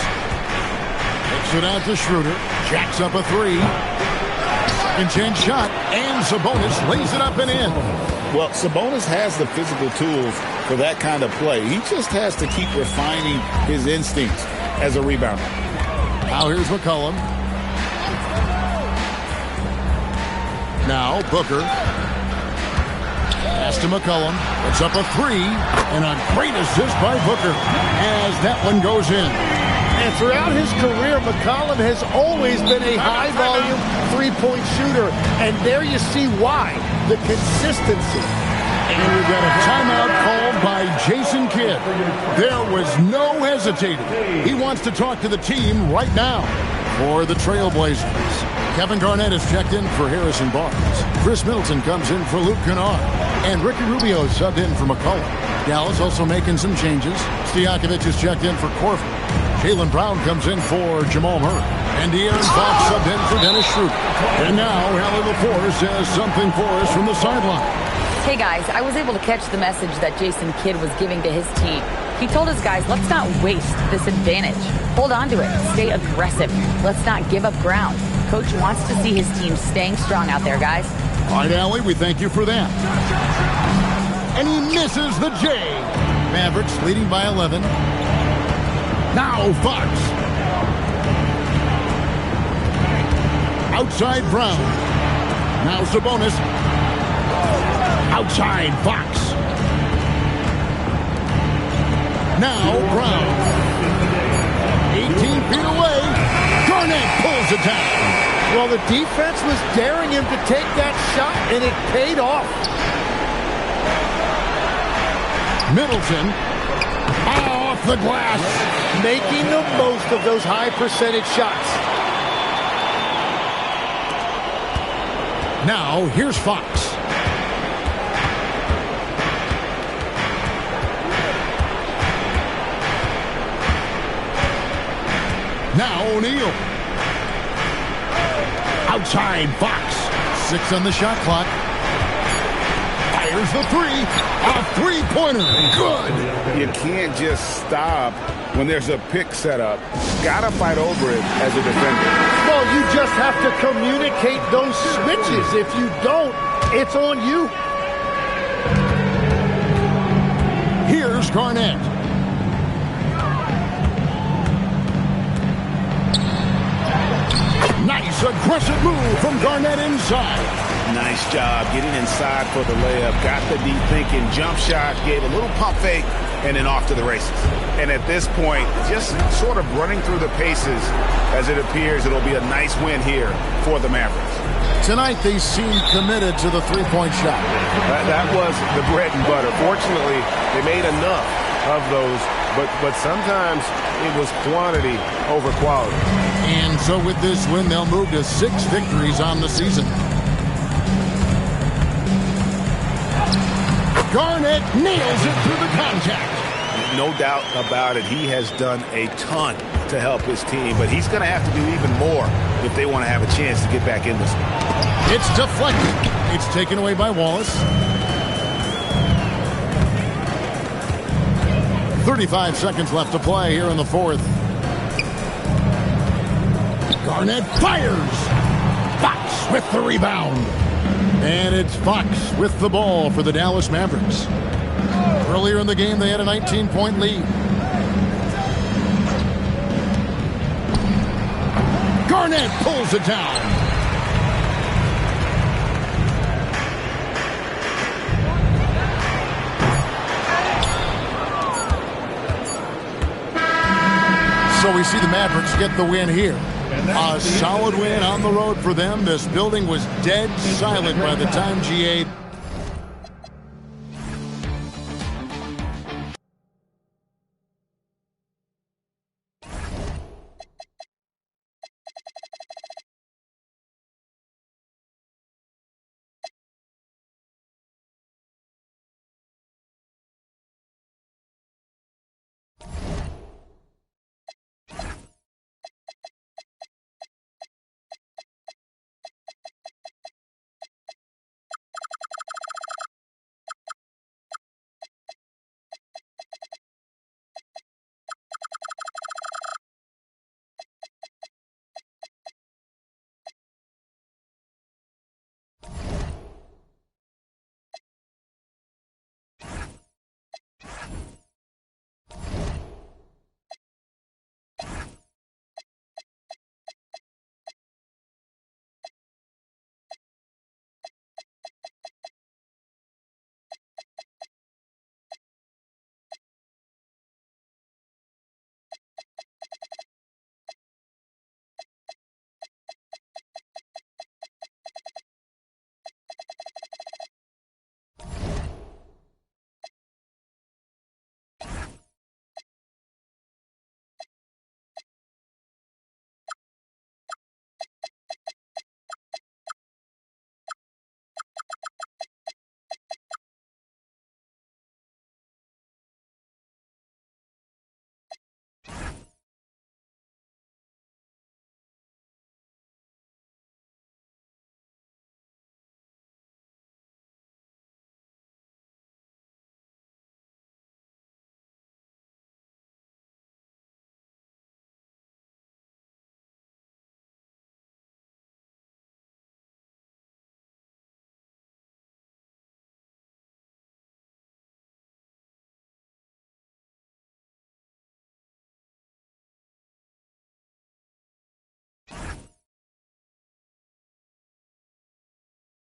Takes it out to Schroeder. Jacks up a 3. Second chance shot. And Sabonis lays it up and in. Well, Sabonis has the physical tools for that kind of play. He just has to keep refining his instincts as a rebounder. Now here's McCollum. Now Booker. Pass to McCollum. It's up a 3. And a great assist by Booker as that one goes in. And throughout his career, McCollum has always been a high-volume three-point shooter. And there you see why. The consistency. And we've got a timeout called by Jason Kidd. There was no hesitating. He wants to talk to the team right now. For the Trailblazers, Kevin Garnett is checked in for Harrison Barnes. Chris Middleton comes in for Luke Kennard. And Ricky Rubio is subbed in for McCollum. Dallas also making some changes. Stojakovic is checked in for Korver. Jaylen Brown comes in for Jamal Murray. And De'Aaron Fox subbed in for Dennis Schroeder. And now Hallie LaForce says something for us from the sideline. Hey guys, I was able to catch the message that Jason Kidd was giving to his team. He told his guys, let's not waste this advantage. Hold on to it. Stay aggressive. Let's not give up ground. Coach wants to see his team staying strong out there, guys. All right, Allie, we thank you for that. And he misses the J. Mavericks leading by 11. Now Fox. Outside Brown. Now Sabonis. Outside Fox. Now Brown. 18 feet away. Garnett pulls it down. Well, the defense was daring him to take that shot, and it paid off. Middleton. Off the glass. Making the most of those high percentage shots. Now, here's Fox. Now O'Neal. Outside Fox. 6 on the shot clock. Fires the 3. A three-pointer. Good. You can't just stop when there's a pick set up. Gotta fight over it as a defender. Well, you just have to communicate those switches. If you don't, it's on you. Here's Garnett. Nice aggressive move from Garnett inside. Nice job getting inside for the layup. Got the deep thinking jump shot, gave a little pump fake, and then off to the races. And at this point, just sort of running through the paces as it appears it'll be a nice win here for the Mavericks. Tonight they seem committed to the three-point shot. That was the bread and butter. Fortunately, they made enough of those, but sometimes it was quantity over quality. And so with this win, they'll move to 6 victories on the season. Garnett nails it through the contact. No doubt about it. He has done a ton to help his team, but he's going to have to do even more if they want to have a chance to get back in this one. It's deflected. It's taken away by Wallace. 35 seconds left to play here in the fourth. Garnett fires. Fox with the rebound. And it's Fox with the ball for the Dallas Mavericks. Earlier in the game, they had a 19-point lead. Garnett pulls it down. So we see the Mavericks get the win here. A solid win on the road for them. This building was dead silent by the time GA